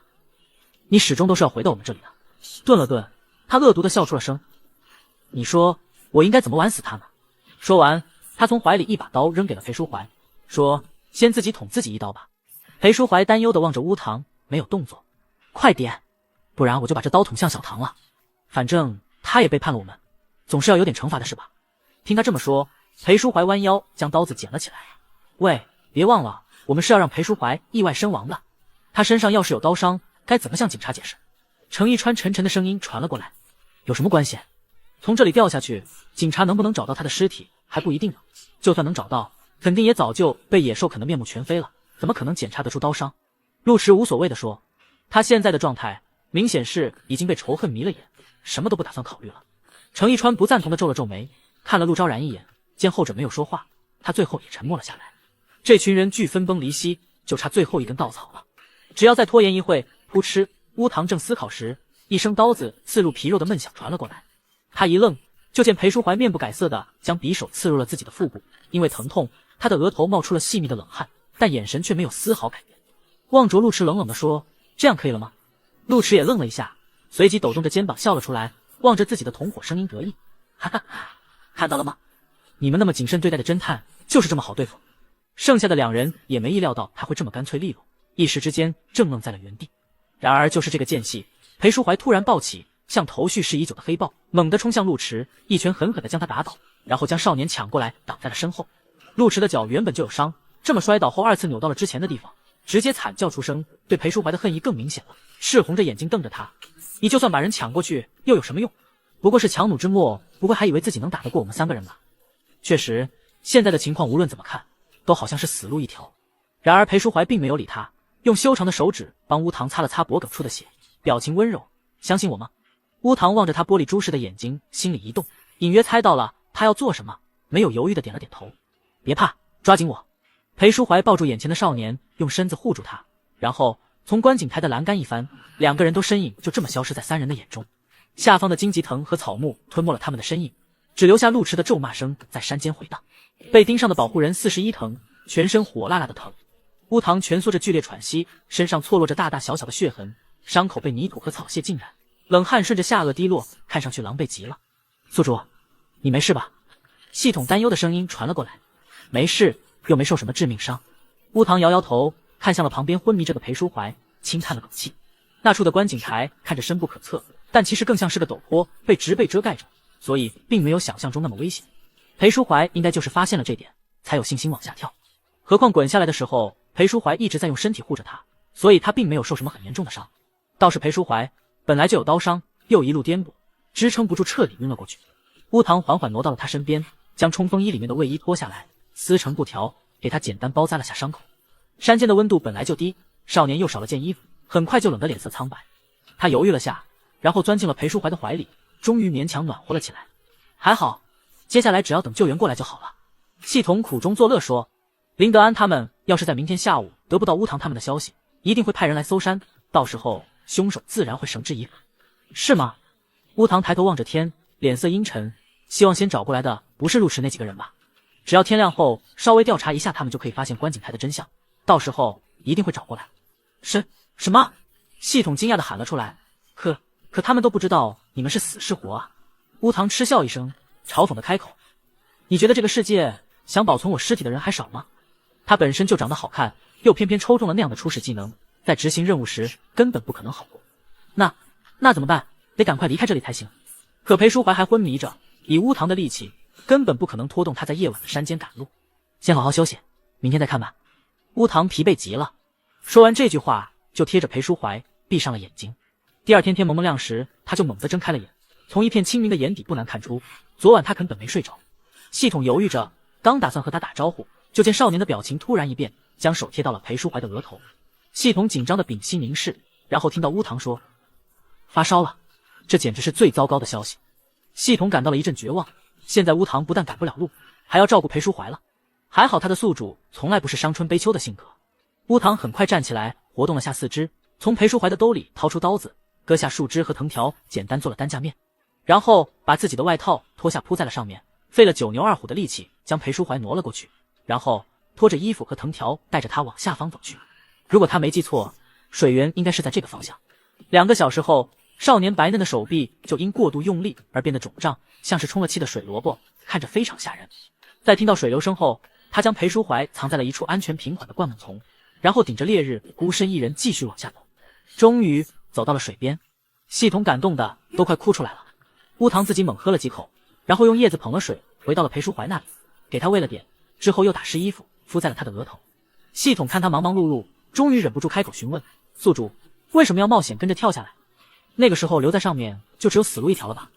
你始终都是要回到我们这里的。顿了顿，他恶毒的笑出了声。你说我应该怎么玩死他呢？说完，他从怀里一把刀扔给了裴淑怀，说先自己捅自己一刀吧。裴淑怀担忧的望着乌堂，没有动作。快点，不然我就把这刀捅向小唐了。反正他也背叛了我们，总是要有点惩罚的是吧？听他这么说，裴淑怀弯腰将刀子捡了起来。喂，别忘了，我们是要让裴淑怀意外身亡的。他身上要是有刀伤，该怎么向警察解释？程一川沉沉的声音传了过来。有什么关系？从这里掉下去，警察能不能找到他的尸体还不一定呢。就算能找到，肯定也早就被野兽啃得面目全非了，怎么可能检查得出刀伤？陆池无所谓地说，他现在的状态明显是已经被仇恨迷了眼，什么都不打算考虑了。程一川不赞同地皱了皱眉，看了陆昭然一眼，见后者没有说话，他最后也沉默了下来。这群人俱分崩离析，就差最后一根稻草了。只要再拖延一会，扑哧，乌堂正思考时，一声刀子刺入皮肉的闷响传了过来。他一愣，就见裴淑怀面不改色的将匕首刺入了自己的腹部，因为疼痛，他的额头冒出了细密的冷汗，但眼神却没有丝毫改变。望着陆池冷冷地说：这样可以了吗？陆池也愣了一下，随即抖动着肩膀笑了出来，望着自己的同伙声音得意：哈哈，看到了吗？你们那么谨慎对待的侦探就是这么好对付。剩下的2人也没意料到他会这么干脆利落，一时之间怔愣在了原地。然而就是这个间隙，裴淑怀突然暴起，像头蓄势已久的黑豹，猛地冲向陆池，一拳狠狠地将他打倒，然后将少年抢过来挡在了身后。陆池的脚原本就有伤，这么摔倒后2次扭到了之前的地方，直接惨叫出声，对裴淑怀的恨意更明显了，赤红着眼睛瞪着他：你就算把人抢过去又有什么用？不过是强弩之末，不会还以为自己能打得过我们3个人吧？确实，现在的情况无论怎么看都好像是死路一条。然而裴淑怀并没有理他，用修长的手指帮乌堂擦了擦脖梗处的血，表情温柔：相信我吗？乌堂望着他玻璃珠似的眼睛，心里一动，隐约猜到了他要做什么，没有犹豫的点了点头。别怕，抓紧我。裴淑怀抱住眼前的少年，用身子护住他，然后从观景台的栏杆一翻，2个人都身影就这么消失在3人的眼中。下方的荆棘藤和草木吞没了他们的身影，只留下陆池的咒骂声在山间回荡。被盯上的保护人41疼，全身火辣辣的疼。乌堂蜷缩着剧烈喘息，身上错落着大大小小的血痕，伤口被泥土和草屑浸染，冷汗顺着下颚滴落，看上去狼狈极了。宿主，你没事吧？系统担忧的声音传了过来。没事，又没受什么致命伤。乌堂摇摇头，看向了旁边昏迷着的裴淑怀，轻叹了口气。那处的观景台看着深不可测，但其实更像是个陡坡，被植被遮盖着，所以并没有想象中那么危险。裴淑怀应该就是发现了这点，才有信心往下跳。何况滚下来的时候，裴淑怀一直在用身体护着他，所以他并没有受什么很严重的伤。倒是裴淑怀本来就有刀伤，又一路颠簸，支撑不住，彻底晕了过去。乌堂缓缓挪到了他身边，将冲锋衣里面的卫衣脱下来，撕成布条给他简单包扎了下伤口。山间的温度本来就低，少年又少了件衣服，很快就冷得脸色苍白。他犹豫了下，然后钻进了裴淑怀的怀里，终于勉强暖和了起来。还好，接下来只要等救援过来就好了。系统苦中作乐说，林德安他们要是在明天下午得不到乌堂他们的消息，一定会派人来搜山，到时候凶手自然会绳之以法。是吗？乌堂抬头望着天，脸色阴沉，希望先找过来的不是入池那几个人吧？只要天亮后稍微调查一下，他们就可以发现观景台的真相，到时候一定会找过来。什么？系统惊讶地喊了出来。可他们都不知道你们是死是活啊！乌堂嗤笑一声，嘲讽地开口：你觉得这个世界想保存我尸体的人还少吗？他本身就长得好看，又偏偏抽中了那样的初始技能，在执行任务时根本不可能好过。那怎么办？得赶快离开这里才行。可裴淑怀还昏迷着，以乌堂的力气根本不可能拖动他在夜晚的山间赶路。先好好休息，明天再看吧。乌堂疲惫极了，说完这句话就贴着裴淑怀闭上了眼睛。第二天天蒙蒙亮时，他就猛地睁开了眼，从一片清明的眼底不难看出，昨晚他根本没睡着。系统犹豫着，刚打算和他打招呼，就见少年的表情突然一变，将手贴到了裴淑怀的额头。系统紧张的屏息凝视，然后听到乌堂说：发烧了。这简直是最糟糕的消息。系统感到了一阵绝望，现在乌堂不但赶不了路，还要照顾裴淑怀了。还好他的宿主从来不是伤春悲秋的性格。乌堂很快站起来，活动了下四肢，从裴淑怀的兜里掏出刀子，割下树枝和藤条，简单做了担架面，然后把自己的外套脱下铺在了上面，费了九牛二虎的力气将裴淑怀挪了过去，然后拖着衣服和藤条带着他往下方走去。如果他没记错，水源应该是在这个方向。2个小时后，少年白嫩的手臂就因过度用力而变得肿胀，像是充了气的水萝卜，看着非常吓人。在听到水流声后，他将裴淑怀藏在了一处安全平缓的灌木丛，然后顶着烈日孤身一人继续往下走。终于走到了水边，系统感动的都快哭出来了。乌堂自己猛喝了几口，然后用叶子捧了水回到了裴淑怀那里，给他喂了点，之后又打湿衣服敷在了他的额头。系统看他忙忙碌碌，终于忍不住开口询问：宿主为什么要冒险跟着跳下来？那个时候留在上面就只有死路一条了吧？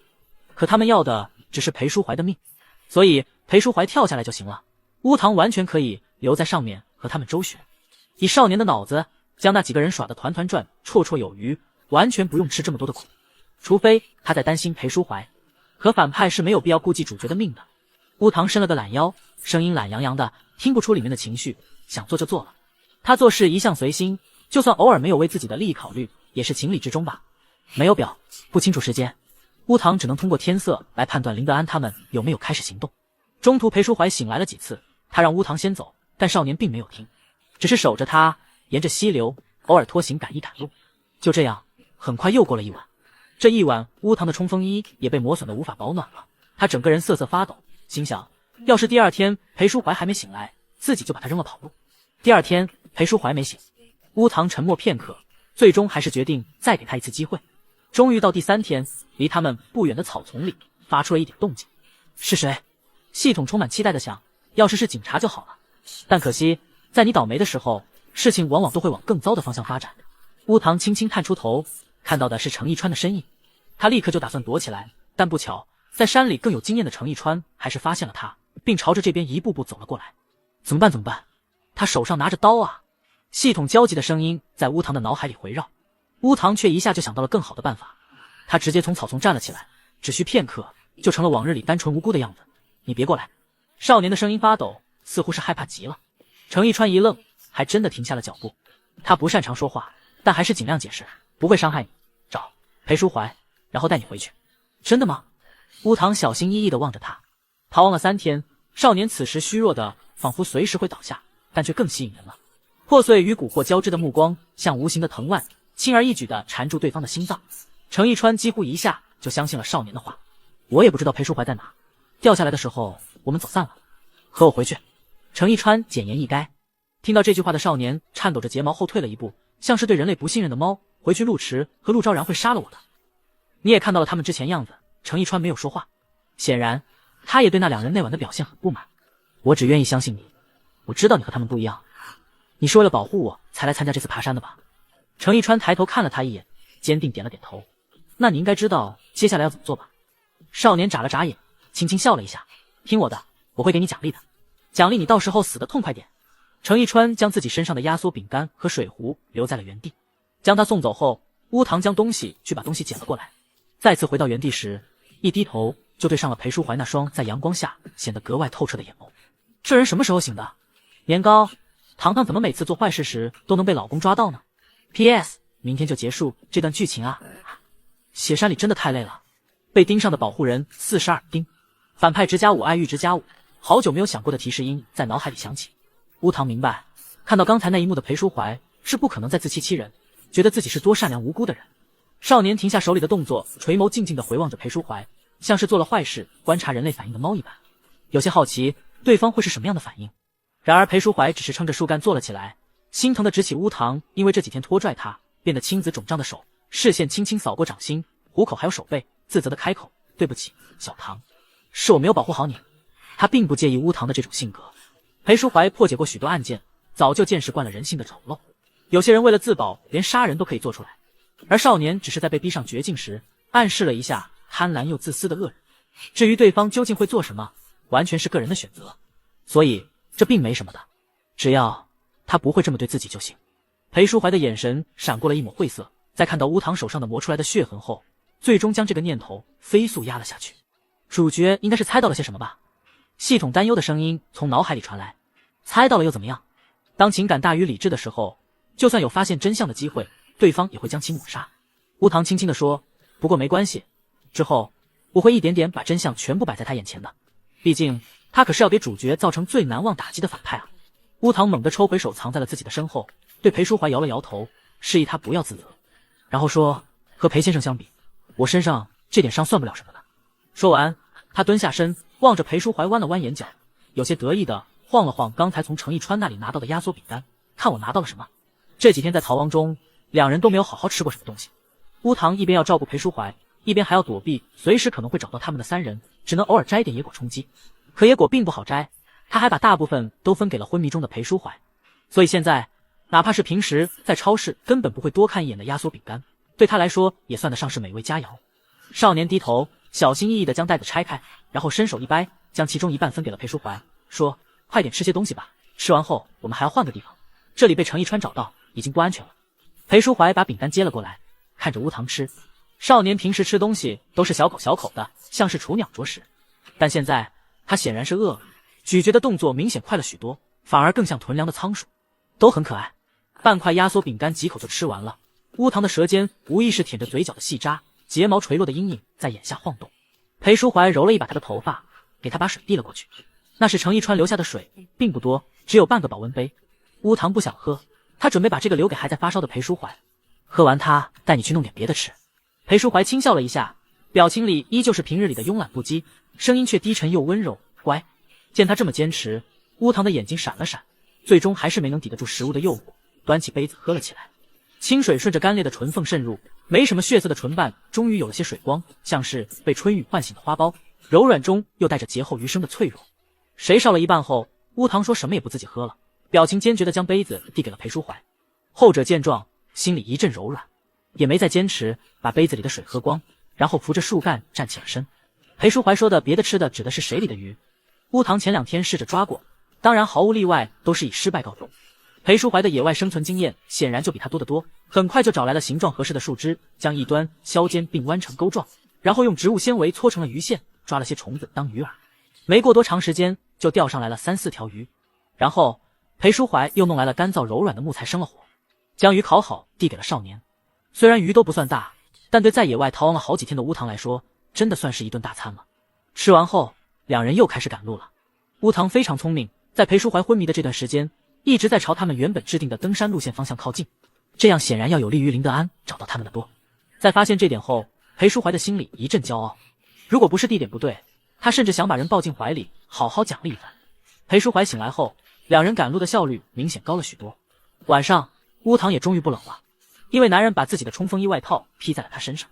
可他们要的只是裴淑怀的命，所以裴淑怀跳下来就行了。乌堂完全可以留在上面和他们周旋。以少年的脑子，将那几个人耍得团团转，绰绰有余，完全不用吃这么多的苦。除非他在担心裴淑怀，可反派是没有必要顾及主角的命的。乌堂伸了个懒腰，声音懒洋洋的，听不出里面的情绪，想做就做了。他做事一向随心，就算偶尔没有为自己的利益考虑，也是情理之中吧。没有表，不清楚时间，乌堂只能通过天色来判断林德安他们有没有开始行动。中途裴淑怀醒来了几次，他让乌堂先走，但少年并没有听，只是守着他，沿着溪流偶尔拖行赶一赶路。就这样，很快又过了一晚。这一晚，乌堂的冲锋衣也被磨损得无法保暖了，他整个人瑟瑟发抖，心想要是第二天裴淑怀还没醒来，自己就把他扔了跑路。第二天裴淑怀没醒，乌堂沉默片刻，最终还是决定再给他一次机会。终于到第3天，离他们不远的草丛里发出了一点动静。是谁？系统充满期待的想，要是警察就好了。但可惜，在你倒霉的时候，事情往往都会往更糟的方向发展。乌堂轻轻探出头，看到的是程一川的身影。他立刻就打算躲起来，但不巧，在山里更有经验的程一川还是发现了他，并朝着这边一步步走了过来。怎么办？他手上拿着刀啊！系统焦急的声音在乌堂的脑海里回绕。乌堂却一下就想到了更好的办法，他直接从草丛站了起来，只需片刻就成了往日里单纯无辜的样子。你别过来！少年的声音发抖，似乎是害怕极了。程一川一愣，还真的停下了脚步。他不擅长说话，但还是尽量解释，不会伤害你。找裴淑怀，然后带你回去。真的吗？乌堂小心翼翼地望着他。逃亡了3天，少年此时虚弱的仿佛随时会倒下，但却更吸引人了。破碎与蛊惑交织的目光，像无形的藤蔓，轻而易举地缠住对方的心脏。程一川几乎一下就相信了少年的话。我也不知道裴淑怀在哪，掉下来的时候我们走散了。和我回去。程一川简言一该。听到这句话的少年颤抖着睫毛后退了一步，像是对人类不信任的猫。回去陆池和陆昭然会杀了我的。你也看到了他们之前样子。程一川没有说话，显然他也对那2人那晚的表现很不满。我只愿意相信你，我知道你和他们不一样，你是为了保护我才来参加这次爬山的吧？程一川抬头看了他一眼，坚定点了点头。那你应该知道接下来要怎么做吧？少年眨了眨眼，轻轻笑了一下。听我的，我会给你奖励的，奖励你到时候死得痛快点。程一川将自己身上的压缩饼干和水壶留在了原地。将他送走后，乌堂将东西去把东西捡了过来。再次回到原地时，一低头就对上了裴淑怀那双在阳光下显得格外透彻的眼眸。这人什么时候醒的？年糕，糖糖怎么每次做坏事时都能被老公抓到呢 ？P.S. 明天就结束这段剧情啊！血山里真的太累了。被盯上的保护人42盯，反派直加5爱玉直加5，好久没有响过的提示音在脑海里响起。乌堂明白，看到刚才那一幕的裴淑怀是不可能再自欺欺人，觉得自己是多善良无辜的人。少年停下手里的动作，垂眸静静地回望着裴淑怀，像是做了坏事观察人类反应的猫一般，有些好奇对方会是什么样的反应。然而裴淑怀只是撑着树干坐了起来，心疼地指起乌堂因为这几天拖拽他变得青紫肿胀的手，视线轻轻扫过掌心、虎口还有手背，自责地开口：“对不起，小唐，是我没有保护好你。”他并不介意乌堂的这种性格。裴淑怀破解过许多案件，早就见识惯了人性的丑陋。有些人为了自保，连杀人都可以做出来，而少年只是在被逼上绝境时，暗示了一下贪婪又自私的恶人。至于对方究竟会做什么，完全是个人的选择，所以这并没什么的，只要他不会这么对自己就行。裴淑怀的眼神闪过了一抹晦涩，在看到乌堂手上的磨出来的血痕后，最终将这个念头飞速压了下去。主角应该是猜到了些什么吧？系统担忧的声音从脑海里传来。猜到了又怎么样？当情感大于理智的时候，就算有发现真相的机会，对方也会将其抹杀。乌堂轻轻地说：“不过没关系，之后我会一点点把真相全部摆在他眼前的。毕竟他可是要给主角造成最难忘打击的反派啊。”乌堂猛地抽回手藏在了自己的身后，对裴淑怀摇了摇头，示意他不要自责，然后说：“和裴先生相比，我身上这点伤算不了什么的。”说完，他蹲下身，望着裴淑怀弯了弯眼角，有些得意地晃了晃刚才从程一川那里拿到的压缩饼干，看我拿到了什么。这几天在逃亡中，两人都没有好好吃过什么东西。乌堂一边要照顾裴淑怀，一边还要躲避随时可能会找到他们的三人，只能偶尔摘一点野果充饥。可野果并不好摘，他还把大部分都分给了昏迷中的裴淑怀，所以现在哪怕是平时在超市根本不会多看一眼的压缩饼干，对他来说也算得上是美味佳肴。少年低头小心翼翼地将袋子拆开，然后伸手一掰，将其中一半分给了裴淑怀，说：“快点吃些东西吧，吃完后我们还要换个地方，这里被程一川找到已经不安全了。”裴淑怀把饼干接了过来，看着乌堂吃。少年平时吃东西都是小口小口的，像是雏鸟啄食，但现在他显然是饿了，咀嚼的动作明显快了许多，反而更像囤粮的仓鼠，都很可爱。半块压缩饼干几口就吃完了，乌堂的舌尖无意识舔着嘴角的细渣，睫毛垂落的阴影在眼下晃动。裴淑怀揉了一把他的头发，给他把水递了过去，那是程一川留下的水，并不多，只有半个保温杯。乌堂不想喝，他准备把这个留给还在发烧的裴淑怀，喝完他带你去弄点别的吃。裴淑怀轻笑了一下，表情里依旧是平日里的慵懒不羁，声音却低沉又温柔：“乖。”见他这么坚持，乌堂的眼睛闪了闪，最终还是没能抵得住食物的诱惑，端起杯子喝了起来。清水顺着干裂的唇缝渗入，没什么血色的唇瓣终于有了些水光，像是被春雨唤醒的花苞，柔软中又带着劫后余生的脆弱。谁烧了一半后，乌堂说什么也不自己喝了，表情坚决地将杯子递给了裴淑怀。后者见状，心里一阵柔软，也没再坚持，把杯子里的水喝光，然后扶着树干站起了身。裴淑怀说的别的吃的指的是水里的鱼，乌堂前2天试着抓过，当然毫无例外都是以失败告终。裴淑怀的野外生存经验显然就比他多得多，很快就找来了形状合适的树枝，将一端削尖并弯成钩状，然后用植物纤维搓成了鱼线，抓了些虫子当鱼饵。没过多长时间就钓上来了3、4条鱼，然后裴淑怀又弄来了干燥柔软的木材生了火，将鱼烤好递给了少年。虽然鱼都不算大，但对在野外逃亡了好几天的乌堂来说，真的算是一顿大餐了。吃完后，两人又开始赶路了。乌堂非常聪明，在裴淑怀昏迷的这段时间，一直在朝他们原本制定的登山路线方向靠近，这样显然要有利于林德安找到他们的多。在发现这点后，裴淑怀的心里一阵骄傲，如果不是地点不对，他甚至想把人抱进怀里，好好奖励一番。裴淑怀醒来后，两人赶路的效率明显高了许多。晚上，乌堂也终于不冷了，因为男人把自己的冲锋衣外套披在了他身上。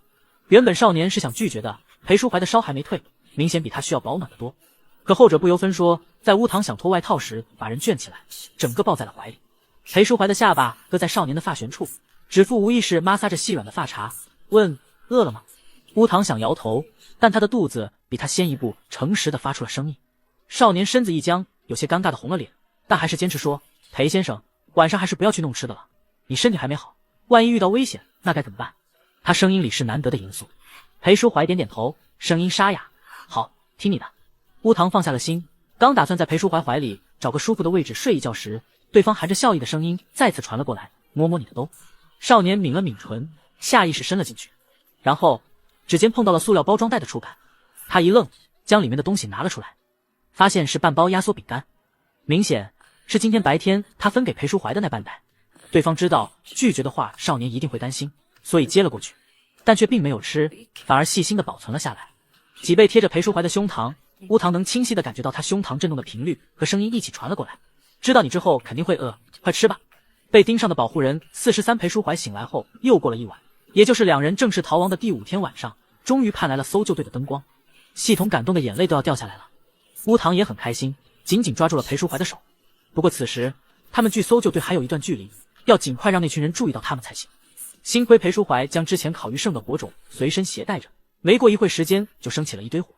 原本少年是想拒绝的，裴淑怀的烧还没退，明显比他需要保暖的多。可后者不由分说，在乌堂想脱外套时，把人卷起来，整个抱在了怀里。裴淑怀的下巴搁在少年的发旋处，指腹无意识摩挲着细软的发茬，问：“饿了吗？”乌堂想摇头，但他的肚子比他先一步，诚实的发出了声音。少年身子一僵，有些尴尬的红了脸，但还是坚持说：“裴先生，晚上还是不要去弄吃的了，你身体还没好，万一遇到危险，那该怎么办？他声音里是难得的严肃。裴淑怀点点头，声音沙哑，好，听你的。乌堂放下了心，刚打算在裴淑怀怀里找个舒服的位置睡一觉时，对方含着笑意的声音再次传了过来，摸摸你的兜。少年抿了抿唇，下意识伸了进去，然后指尖碰到了塑料包装袋的触感，他一愣，将里面的东西拿了出来，发现是半包压缩饼干，明显是今天白天他分给裴淑怀的那半袋。对方知道拒绝的话少年一定会担心，所以接了过去，但却并没有吃，反而细心地保存了下来。脊背贴着裴淑怀的胸膛，乌堂能清晰地感觉到他胸膛震动的频率和声音一起传了过来，知道你之后肯定会饿，快吃吧。被盯上的保护人43裴淑怀醒来后又过了一晚，也就是2人正式逃亡的第5天晚上，终于盼来了搜救队的灯光。系统感动的眼泪都要掉下来了，乌堂也很开心，紧紧抓住了裴淑怀的手。不过此时他们距搜救队还有一段距离，要尽快让那群人注意到他们才行。幸亏裴淑怀将之前烤鱼剩的火种随身携带着，没过一会时间就升起了一堆火。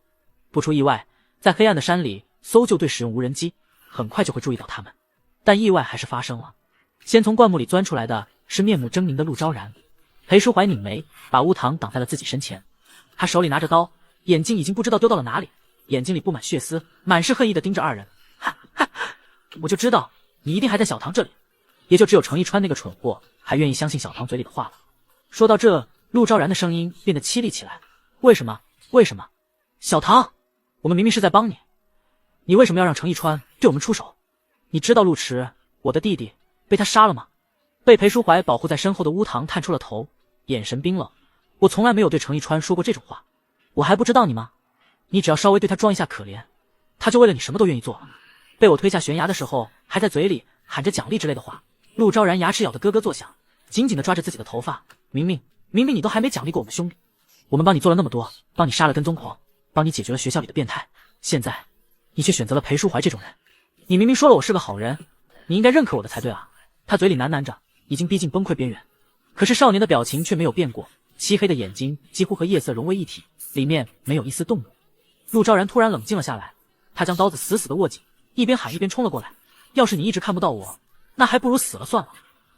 不出意外，在黑暗的山里，搜救队使用无人机，很快就会注意到他们。但意外还是发生了，先从灌木里钻出来的是面目狰狞的陆昭然。裴淑怀拧眉，把乌堂挡在了自己身前，他手里拿着刀，眼睛已经不知道丢到了哪里，眼睛里布满血丝，满是恨意地盯着2人。哈哈，我就知道你一定还在小唐这里，也就只有程一川那个蠢货还愿意相信小唐嘴里的话了。说到这，陆昭然的声音变得凄厉起来。为什么？为什么？小唐，我们明明是在帮你，你为什么要让程一川对我们出手？你知道陆迟，我的弟弟被他杀了吗？被裴淑怀保护在身后的乌堂探出了头，眼神冰冷。我从来没有对程一川说过这种话，我还不知道你吗？你只要稍微对他装一下可怜，他就为了你什么都愿意做。被我推下悬崖的时候，还在嘴里喊着奖励之类的话。陆昭然牙齿咬得咯咯作响，紧紧地抓着自己的头发。明明你都还没奖励过我们兄弟，我们帮你做了那么多，帮你杀了跟踪狂，帮你解决了学校里的变态，现在你却选择了裴淑怀这种人。你明明说了我是个好人，你应该认可我的才对啊。他嘴里喃喃着，已经逼近崩溃边缘，可是少年的表情却没有变过，漆黑的眼睛几乎和夜色融为一体，里面没有一丝动怒。陆昭然突然冷静了下来，他将刀子死死地握紧，一边喊一边冲了过来。要是你一直看不到我，那还不如死了算了。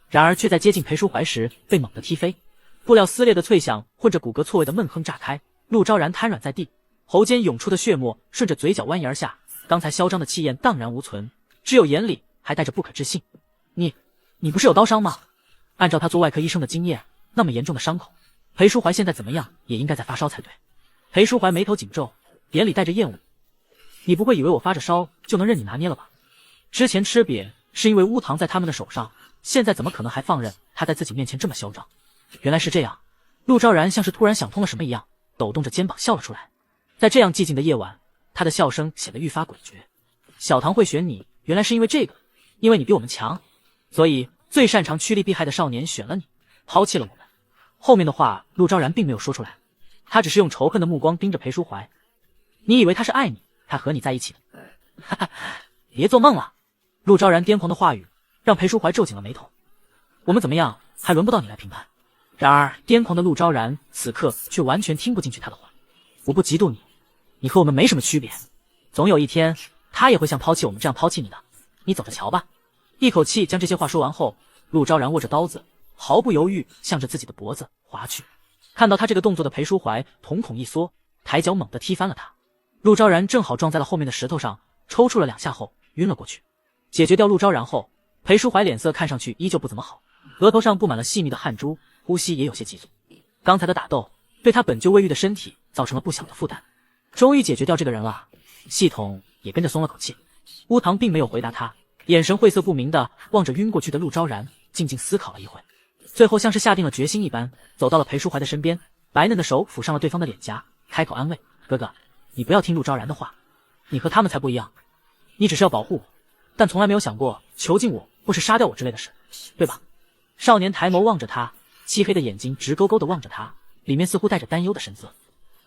然而却在接近裴淑怀时被猛地踢飞，布料撕裂的脆响混着骨骼错位的闷哼炸开，陆昭然瘫软在地，喉间涌出的血沫顺着嘴角蜿蜒而下，刚才嚣张的气焰荡然无存，只有眼里还带着不可置信。你不是有刀伤吗？按照他做外科医生的经验，那么严重的伤口，裴淑怀现在怎么样也应该在发烧才对。裴淑怀眉头紧皱，眼里带着厌恶。你不会以为我发着烧就能任你拿捏了吧？之前吃瘪是因为乌堂在他们的手上，现在怎么可能还放任他在自己面前这么嚣张？原来是这样。陆昭然像是突然想通了什么一样，抖动着肩膀笑了出来。在这样寂静的夜晚，他的笑声显得愈发诡谲。小唐会选你，原来是因为这个，因为你比我们强，所以最擅长趋利避害的少年选了你，抛弃了我们。后面的话陆昭然并没有说出来，他只是用仇恨的目光盯着裴淑怀。你以为他是爱你才和你在一起的？哈哈，别做梦了。陆昭然癫狂的话语让裴淑怀皱紧了眉头。我们怎么样还轮不到你来评判。然而癫狂的陆昭然此刻却完全听不进去他的话。我不嫉妒你，你和我们没什么区别，总有一天他也会像抛弃我们这样抛弃你的，你走着瞧吧。一口气将这些话说完后，陆昭然握着刀子毫不犹豫向着自己的脖子划去。看到他这个动作的裴淑怀瞳孔一缩，抬脚猛地踢翻了他。陆昭然正好撞在了后面的石头上，抽搐了2下后晕了过去。解决掉陆昭然后，裴淑怀脸色看上去依旧不怎么好，额头上布满了细密的汗珠，呼吸也有些急促。刚才的打斗对他本就未愈的身体造成了不小的负担。终于解决掉这个人了，系统也跟着松了口气。乌堂并没有回答他，眼神晦涩不明的望着晕过去的陆昭然，静静思考了一会，最后像是下定了决心一般，走到了裴淑怀的身边，白嫩的手抚上了对方的脸颊，开口安慰：哥哥，你不要听陆昭然的话，你和他们才不一样，你只是要保护我，但从来没有想过囚禁我或是杀掉我之类的事，对吧？少年抬眸望着他，漆黑的眼睛直勾勾地望着他，里面似乎带着担忧的神色。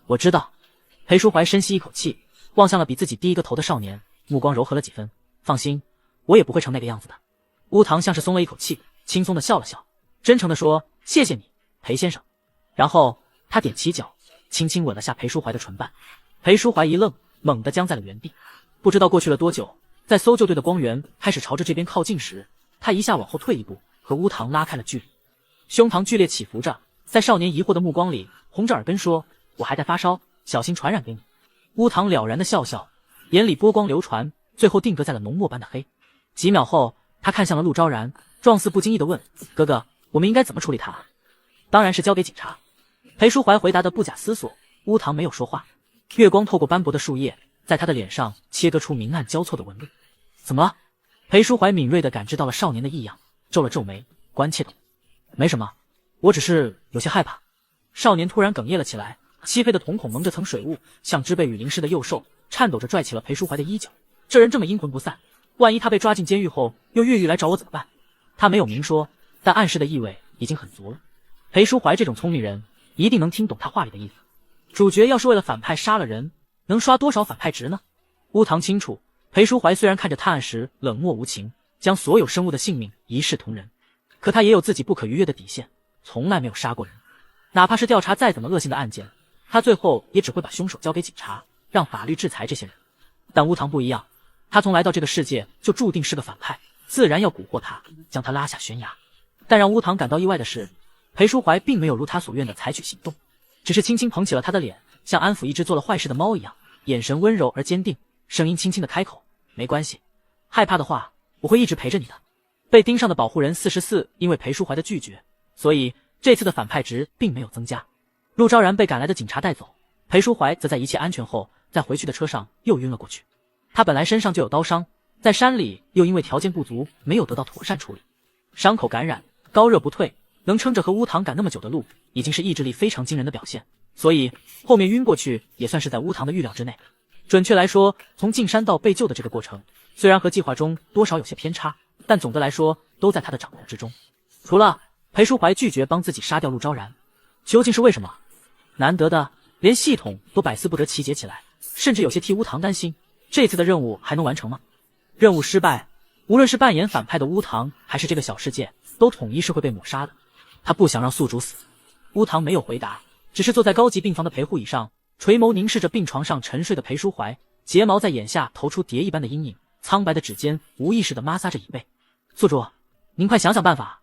我知道。裴淑怀深吸一口气，望向了比自己低一个头的少年，目光柔和了几分。放心，我也不会成那个样子的。乌堂像是松了一口气，轻松地笑了笑，真诚地说：谢谢你，裴先生。然后他踮起脚，轻轻吻了下裴淑怀的唇瓣。裴淑怀一愣，猛地僵在了原地。不知道过去了多久，在搜救队的光源开始朝着这边靠近时，他一下往后退一步，和乌堂拉开了距离，胸膛剧烈起伏着，在少年疑惑的目光里，红着耳根说：“我还在发烧，小心传染给你。”乌堂了然的笑笑，眼里波光流传，最后定格在了浓墨般的黑。几秒后，他看向了陆昭然，状似不经意地问：“哥哥，我们应该怎么处理他？”“当然是交给警察。”裴淑怀回答的不假思索。乌堂没有说话，月光透过斑驳的树叶，在他的脸上切割出明暗交错的纹路。“怎么了？”裴淑怀敏锐地感知到了少年的异样，皱了皱眉，关切道：“没什么，我只是有些害怕。”少年突然哽咽了起来，漆黑的瞳孔蒙着层水雾，像只被雨淋湿的幼兽，颤抖着拽起了裴淑怀的衣角。这人这么阴魂不散，万一他被抓进监狱后又越狱来找我怎么办？他没有明说，但暗示的意味已经很足了。裴淑怀这种聪明人一定能听懂他话里的意思。主角要是为了反派杀了人，能刷多少反派值呢？乌堂清楚，裴淑怀虽然看着探案时冷漠无情，将所有生物的性命一视同仁，可他也有自己不可逾越的底线，从来没有杀过人。哪怕是调查再怎么恶性的案件，他最后也只会把凶手交给警察，让法律制裁这些人。但乌堂不一样，他从来到这个世界就注定是个反派，自然要蛊惑他，将他拉下悬崖。但让乌堂感到意外的是，裴淑怀并没有如他所愿的采取行动，只是轻轻捧起了他的脸，像安抚一只做了坏事的猫一样，眼神温柔而坚定，声音轻轻的开口：“没关系，害怕的话，我会一直陪着你的。”被盯上的保护人44因为裴淑怀的拒绝，所以这次的反派值并没有增加。陆昭然被赶来的警察带走，裴淑怀则在一切安全后，在回去的车上又晕了过去。他本来身上就有刀伤，在山里又因为条件不足，没有得到妥善处理，伤口感染，高热不退，能撑着和乌堂赶那么久的路，已经是意志力非常惊人的表现，所以后面晕过去也算是在乌堂的预料之内。准确来说，从进山到被救的这个过程，虽然和计划中多少有些偏差，但总的来说都在他的掌控之中。除了裴淑怀拒绝帮自己杀掉陆昭然，究竟是为什么？难得的，连系统都百思不得其解起来，甚至有些替乌堂担心，这次的任务还能完成吗？任务失败，无论是扮演反派的乌堂，还是这个小世界，都统一是会被抹杀的。他不想让宿主死。乌堂没有回答，只是坐在高级病房的陪护椅上，垂眸凝视着病床上沉睡的裴淑怀，睫毛在眼下投出蝶一般的阴影，苍白的指尖无意识地摩挲着椅背。宿主，您快想想办法，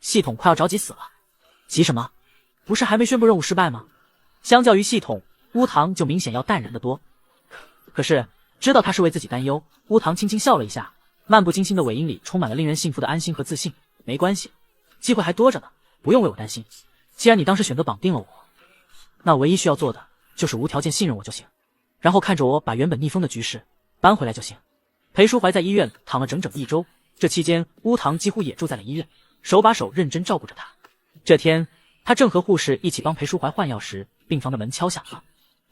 系统快要着急死了。急什么？不是还没宣布任务失败吗？相较于系统，乌堂就明显要淡然得多。可是知道他是为自己担忧，乌堂轻轻笑了一下，漫不经心的尾音里充满了令人信服的安心和自信。没关系，机会还多着呢，不用为我担心。既然你当时选择绑定了我，那唯一需要做的就是无条件信任我就行，然后看着我把原本逆风的局势搬回来就行。裴淑怀在医院躺了整整1周，这期间乌堂几乎也住在了医院，手把手认真照顾着他。这天他正和护士一起帮裴淑怀换药时，病房的门敲响了。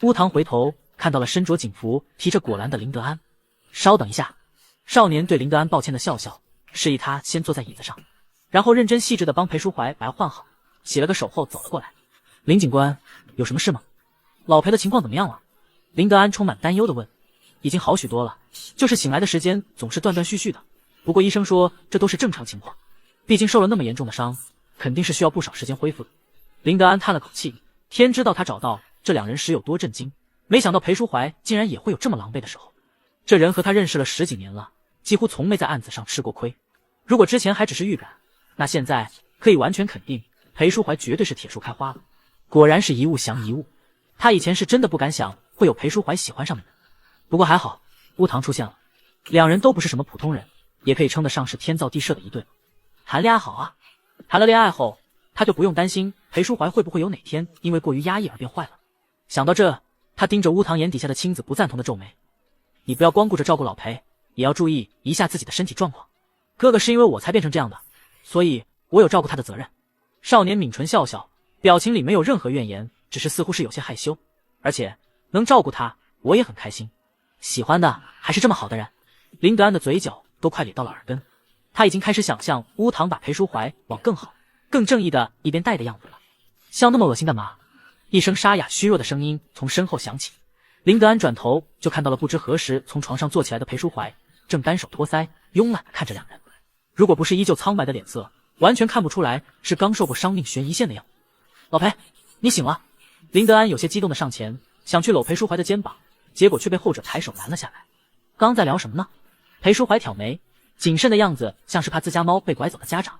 乌堂回头看到了身着警服提着果篮的林德安。稍等一下。少年对林德安抱歉的笑笑，示意他先坐在椅子上，然后认真细致的帮裴淑怀把药换好，洗了个手后走了过来。林警官，有什么事吗？老裴的情况怎么样了？林德安充满担忧的问。已经好许多了，就是醒来的时间总是断断续续的，不过医生说这都是正常情况，毕竟受了那么严重的伤，肯定是需要不少时间恢复的。林德安叹了口气，天知道他找到这两人时有多震惊，没想到裴淑怀竟然也会有这么狼狈的时候。这人和他认识了10几年了，几乎从没在案子上吃过亏。如果之前还只是预感，那现在可以完全肯定，裴淑怀绝对是铁树开花了。果然是一物降一物，他以前是真的不敢想会有裴淑怀喜欢上的人。不过还好，乌堂出现了，两人都不是什么普通人，也可以称得上是天造地设的一对。谈恋爱好啊，谈了恋爱后，他就不用担心裴淑怀会不会有哪天因为过于压抑而变坏了。想到这，他盯着乌堂眼底下的青子不赞同的皱眉。你不要光顾着照顾老裴，也要注意一下自己的身体状况。哥哥是因为我才变成这样的，所以我有照顾他的责任。少年抿唇笑笑，表情里没有任何怨言，只是似乎是有些害羞。而且能照顾他，我也很开心。喜欢的还是这么好的人。林德安的嘴角都快咧到了耳根，他已经开始想象乌堂把裴淑怀往更好、更正义的一边带的样子了。笑那么恶心干嘛？一声沙哑虚弱的声音从身后响起。林德安转头就看到了不知何时从床上坐起来的裴淑怀，正单手托腮，慵懒地看着两人。如果不是依旧苍白的脸色，完全看不出来是刚受过伤命悬一线的样子。老裴，你醒了。林德安有些激动地上前，想去搂裴淑怀的肩膀，结果却被后者抬手拦了下来。刚在聊什么呢？裴淑怀挑眉，谨慎的样子像是怕自家猫被拐走的家长。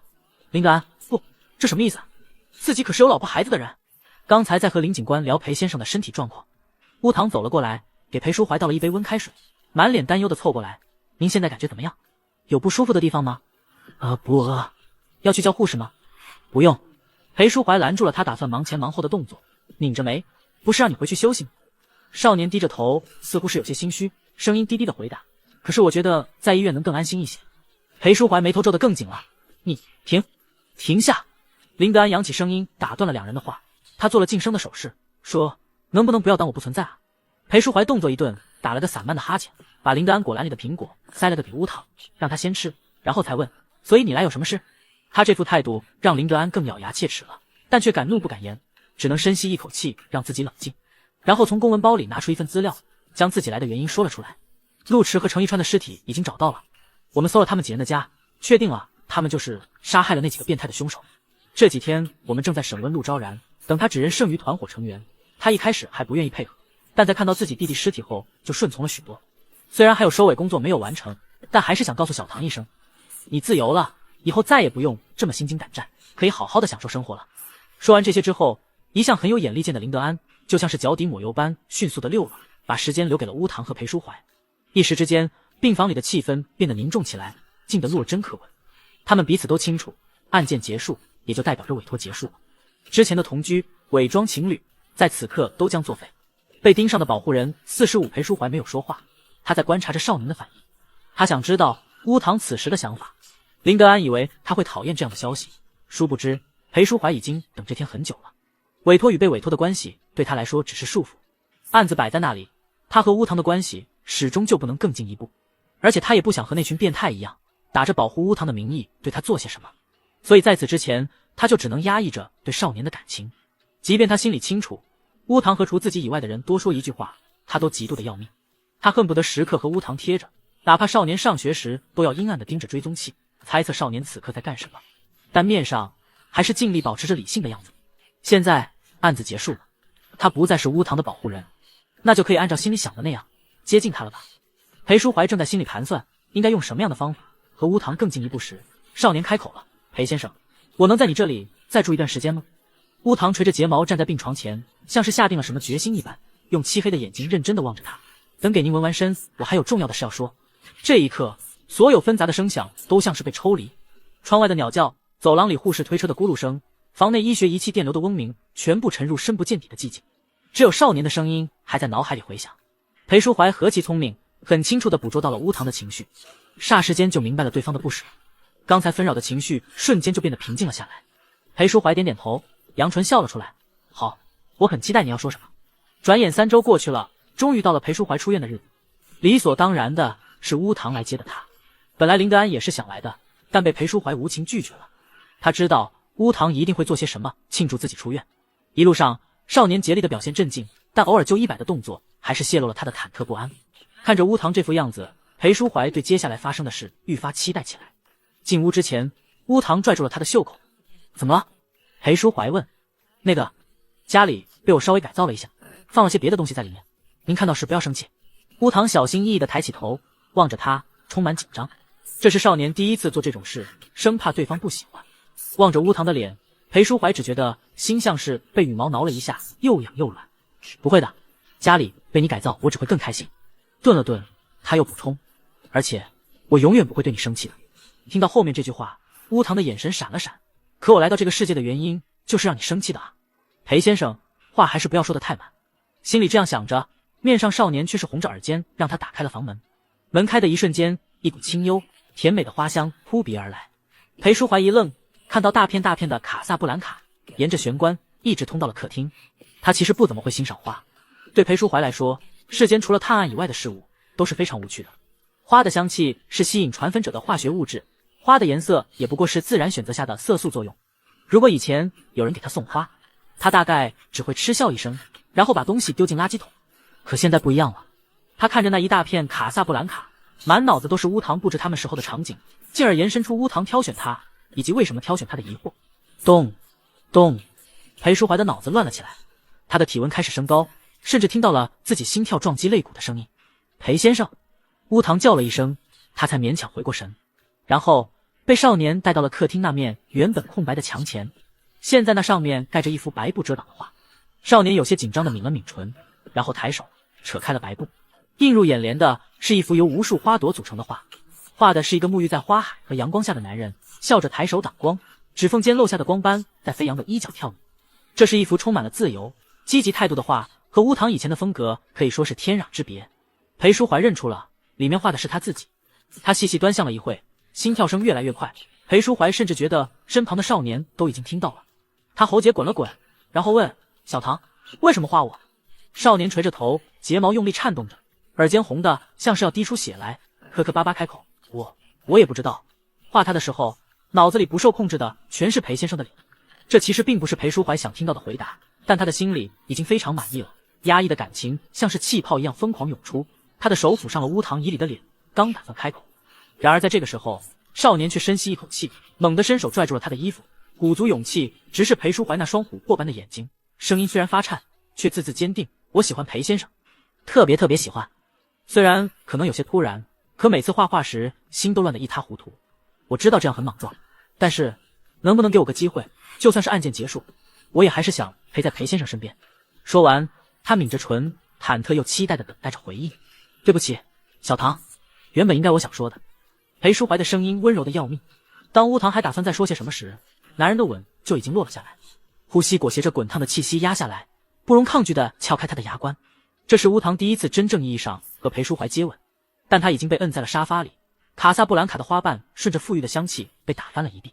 林德安，不，这什么意思？自己可是有老婆孩子的人。刚才在和林警官聊裴先生的身体状况，乌堂走了过来，给裴淑怀倒了一杯温开水，满脸担忧的凑过来：“您现在感觉怎么样？有不舒服的地方吗？”“不，要去叫护士吗？”“不用。”裴淑怀拦住了他打算忙前忙后的动作，拧着眉：“不是让你回去休息吗？”少年低着头，似乎是有些心虚，声音低低的回答：“可是我觉得在医院能更安心一些。”裴淑怀眉头皱得更紧了：“你停下！”林德安扬起声音打断了两人的话，他做了噤声的手势，说：“能不能不要当我不存在啊？”裴淑怀动作一顿，打了个散漫的哈欠，把林德安果篮里的苹果塞了个给乌堂，让他先吃，然后才问：“所以你来有什么事？”他这副态度让林德安更咬牙切齿了，但却敢怒不敢言，只能深吸一口气让自己冷静，然后从公文包里拿出一份资料，将自己来的原因说了出来。陆池和程一川的尸体已经找到了，我们搜了他们几人的家，确定了他们就是杀害了那几个变态的凶手。这几天我们正在审问陆昭然，等他指认剩余团伙成员。他一开始还不愿意配合，但在看到自己弟弟尸体后就顺从了许多。虽然还有收尾工作没有完成，但还是想告诉小唐一声：“你自由了，以后再也不用这么心惊胆战，可以好好的享受生活了。”说完这些之后，一向很有眼力见的林德安就像是脚底抹油般迅速的溜了，把时间留给了乌堂和裴淑怀。一时之间，病房里的气氛变得凝重起来，静得落针可闻。他们彼此都清楚，案件结束也就代表着委托结束了。之前的同居、伪装情侣，在此刻都将作废。被盯上的保护人45裴淑怀没有说话，他在观察着少年的反应。他想知道乌堂此时的想法。林德安以为他会讨厌这样的消息，殊不知裴淑怀已经等这天很久了。委托与被委托的关系对他来说只是束缚，案子摆在那里，他和乌堂的关系始终就不能更进一步，而且他也不想和那群变态一样，打着保护乌堂的名义对他做些什么。所以在此之前，他就只能压抑着对少年的感情，即便他心里清楚乌堂和除自己以外的人多说一句话，他都极度的要命。他恨不得时刻和乌堂贴着，哪怕少年上学时都要阴暗的盯着追踪器，猜测少年此刻在干什么，但面上还是尽力保持着理性的样子。现在案子结束了，他不再是乌堂的保护人，那就可以按照心里想的那样接近他了吧。裴淑怀正在心里盘算应该用什么样的方法和乌堂更进一步时，少年开口了：“裴先生，我能在你这里再住一段时间吗？”乌堂垂着睫毛站在病床前，像是下定了什么决心一般，用漆黑的眼睛认真地望着他。等给您纹完身，我还有重要的事要说。这一刻，所有纷杂的声响都像是被抽离，窗外的鸟叫，走廊里护士推车的咕噜声，房内医学仪器电流的嗡鸣，全部沉入深不见底的寂静。只有少年的声音还在脑海里回响。裴淑怀何其聪明，很清楚地捕捉到了乌堂的情绪，霎时间就明白了对方的不舍。刚才纷扰的情绪瞬间就变得平静了下来。裴淑怀点点头，扬唇笑了出来：“好，我很期待你要说什么。”转眼3周过去了，终于到了裴淑怀出院的日子。理所当然的是乌堂来接的他。本来林德安也是想来的，但被裴淑怀无情拒绝了。他知道乌堂一定会做些什么庆祝自己出院。一路上，少年竭力的表现镇静，但偶尔就100的动作还是泄露了他的忐忑不安。看着乌堂这副样子，裴淑怀对接下来发生的事愈发期待起来。进屋之前，乌堂拽住了他的袖口：“怎么了？”裴淑怀问。“那个，家里被我稍微改造了一下，放了些别的东西在里面，您看到时不要生气。”乌堂小心翼翼地抬起头，望着他，充满紧张。这是少年第一次做这种事，生怕对方不喜欢。望着乌堂的脸，裴淑怀只觉得心像是被羽毛挠了一下，又痒又软。“不会的，家里被你改造，我只会更开心。”顿了顿，他又补充：“而且我永远不会对你生气的。”听到后面这句话，乌堂的眼神闪了闪。“可我来到这个世界的原因，就是让你生气的啊，裴先生，话还是不要说得太满。”心里这样想着，面上少年却是红着耳尖，让他打开了房门。门开的一瞬间，一股清幽甜美的花香扑鼻而来。裴淑怀一愣，看到大片大片的卡萨布兰卡沿着玄关一直通到了客厅。他其实不怎么会欣赏花，对裴淑怀来说，世间除了探案以外的事物都是非常无趣的。花的香气是吸引传粉者的化学物质，花的颜色也不过是自然选择下的色素作用。如果以前有人给他送花，他大概只会嗤笑一声，然后把东西丢进垃圾桶。可现在不一样了，他看着那一大片卡萨布兰卡，满脑子都是乌堂布置他们时候的场景，进而延伸出乌堂挑选他以及为什么挑选他的疑惑。咚咚，裴淑怀的脑子乱了起来，他的体温开始升高，甚至听到了自己心跳撞击肋骨的声音。“裴先生！”乌堂叫了一声，他才勉强回过神。然后被少年带到了客厅那面原本空白的墙前，现在那上面盖着一幅白布遮挡的画。少年有些紧张地抿了抿唇，然后抬手扯开了白布，映入眼帘的是一幅由无数花朵组成的画，画的是一个沐浴在花海和阳光下的男人，笑着抬手挡光，指缝间漏下的光斑在飞扬的衣角跳跃。这是一幅充满了自由、积极态度的画，和乌堂以前的风格可以说是天壤之别。裴淑怀认出了里面画的是他自己，他细细端详了一会，心跳声越来越快。裴淑怀甚至觉得身旁的少年都已经听到了。他喉结滚了滚，然后问小唐，为什么画我？少年垂着头，睫毛用力颤动着，耳尖红的像是要滴出血来，磕磕巴巴开口，我也不知道。画他的时候，脑子里不受控制的全是裴先生的脸。这其实并不是裴淑怀想听到的回答，但他的心里已经非常满意了。压抑的感情像是气泡一样疯狂涌出，他的手抚上了乌堂以里的脸，刚打算开口，然而在这个时候，少年却深吸一口气，猛地伸手拽住了他的衣服，鼓足勇气直视裴淑怀那双琥珀般的眼睛，声音虽然发颤，却字字坚定，我喜欢裴先生，特别喜欢。虽然可能有些突然，可每次画画时心都乱得一塌糊涂。我知道这样很莽撞，但是能不能给我个机会，就算是案件结束，我也还是想陪在裴先生身边。说完，他抿着唇，忐忑又期待地等待着回应。对不起，小唐，原本应该我想说的。裴淑怀的声音温柔的要命。当乌堂还打算再说些什么时，男人的吻就已经落了下来，呼吸裹挟着滚烫的气息压下来，不容抗拒地撬开他的牙关。这是乌堂第一次真正意义上和裴淑怀接吻，但他已经被摁在了沙发里，卡萨布兰卡的花瓣顺着馥郁的香气被打翻了一地。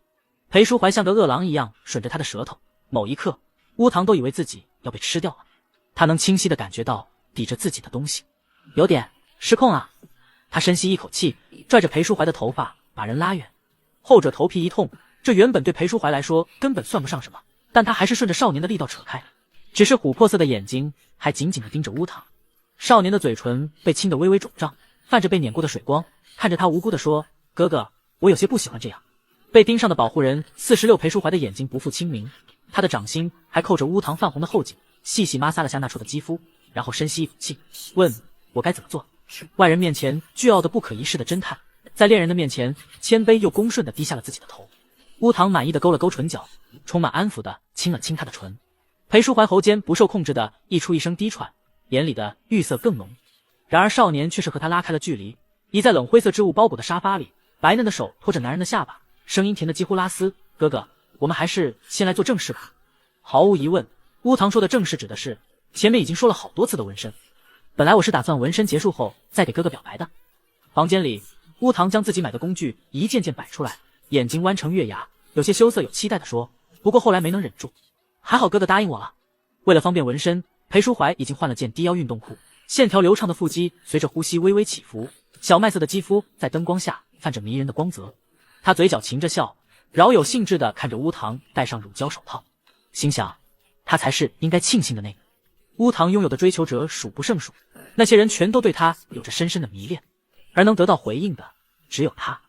裴淑怀像个饿狼一样吮着他的舌头，某一刻，乌堂都以为自己要被吃掉了。他能清晰地感觉到抵着自己的东西，有点失控啊。他深吸一口气，拽着裴淑怀的头发把人拉远。后者头皮一痛，这原本对裴淑怀来说根本算不上什么，但他还是顺着少年的力道扯开，只是琥珀色的眼睛还紧紧地盯着乌堂。少年的嘴唇被亲得微微肿胀，泛着被碾过的水光，看着他无辜地说，哥哥，我有些不喜欢这样。被盯上的保护人46裴淑怀的眼睛不复清明，他的掌心还扣着乌堂泛红的后颈，细细摩挲了下那处的肌肤，然后深吸一口气，问我该怎么做。外人面前倨傲的不可一世的侦探，在恋人的面前谦卑又恭顺地低下了自己的头。乌堂满意的勾了勾唇角，充满安抚地亲了亲他的唇。裴淑怀喉间不受控制地溢出一声低喘，眼里的欲色更浓。然而少年却是和他拉开了距离，倚在冷灰色织物包裹的沙发里，白嫩的手托着男人的下巴，声音甜得几乎拉丝，哥哥，我们还是先来做正事吧。毫无疑问，乌堂说的正事指的是前面已经说了好多次的纹身。本来我是打算纹身结束后再给哥哥表白的。房间里，乌堂将自己买的工具一件件摆出来，眼睛弯成月牙，有些羞涩有期待地说，不过后来没能忍住，还好哥哥答应我了。为了方便纹身，裴淑怀已经换了件低腰运动裤，线条流畅的腹肌随着呼吸微微起伏，小麦色的肌肤在灯光下泛着迷人的光泽。他嘴角噙着笑，饶有兴致地看着乌堂戴上乳胶手套，心想他才是应该庆幸的那个。乌堂拥有的追求者数不胜数，那些人全都对他有着深深的迷恋，而能得到回应的只有他。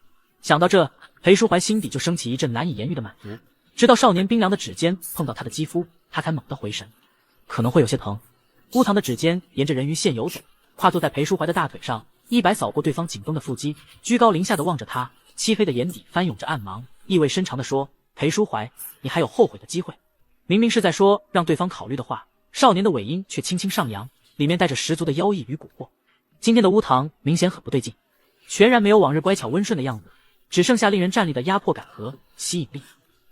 想到这，裴淑怀心底就升起一阵难以言喻的满足。直到少年冰凉的指尖碰到他的肌肤，他才猛地回神，可能会有些疼。乌堂的指尖沿着人鱼线游走，跨坐在裴淑怀的大腿上，衣摆扫过对方紧绷的腹肌，居高临下的望着他，漆黑的眼底翻涌着暗芒，意味深长地说，裴淑怀，你还有后悔的机会。明明是在说让对方考虑的话，少年的尾音却轻轻上扬，里面带着十足的妖异与蛊惑。今天的乌堂明显很不对劲，全然没有往日乖巧温顺的样子，只剩下令人战栗的压迫感和吸引力。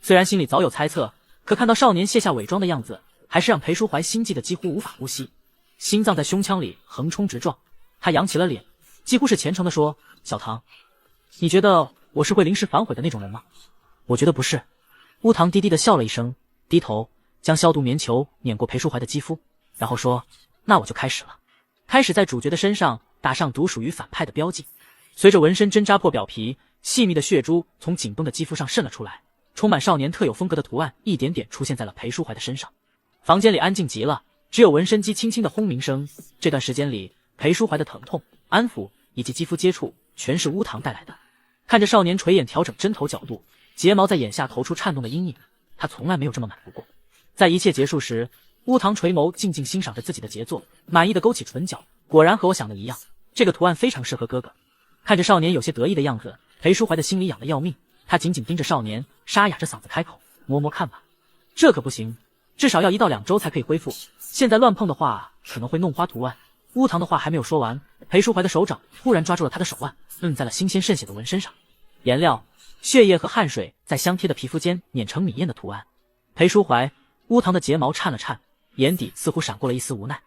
虽然心里早有猜测，可看到少年卸下伪装的样子，还是让裴淑怀心悸得几乎无法呼吸，心脏在胸腔里横冲直撞。他扬起了脸，几乎是虔诚地说，小唐，你觉得我是会临时反悔的那种人吗？我觉得不是。乌堂低低地笑了一声，低头将消毒棉球碾过裴淑怀的肌肤，然后说，那我就开始了。开始在主角的身上打上独属于反派的标记。随着纹身针扎破表皮，细密的血珠从紧绷的肌肤上渗了出来，充满少年特有风格的图案一点点出现在了裴淑怀的身上。房间里安静极了，只有纹身机轻轻的轰鸣声。这段时间里，裴淑怀的疼痛、安抚以及肌肤接触全是乌堂带来的。看着少年垂眼调整针头角度，睫毛在眼下投出颤动的阴影，他从来没有这么满足过。在一切结束时，乌堂垂眸静静欣赏着自己的杰作，满意的勾起唇角，果然和我想的一样，这个图案非常适合哥哥。看着少年有些得意的样子，裴淑怀的心里痒得要命，他紧紧盯着少年，沙哑着嗓子开口：“摸摸看吧。”这可不行，至少要1到2周才可以恢复。现在乱碰的话，可能会弄花图案。乌堂的话还没有说完，裴淑怀的手掌突然抓住了他的手腕，摁在了新鲜渗血的纹身上。颜料、血液和汗水在相贴的皮肤间碾成米艳的图案。裴淑怀、乌堂的睫毛颤了颤，眼底似乎闪过了一丝无奈。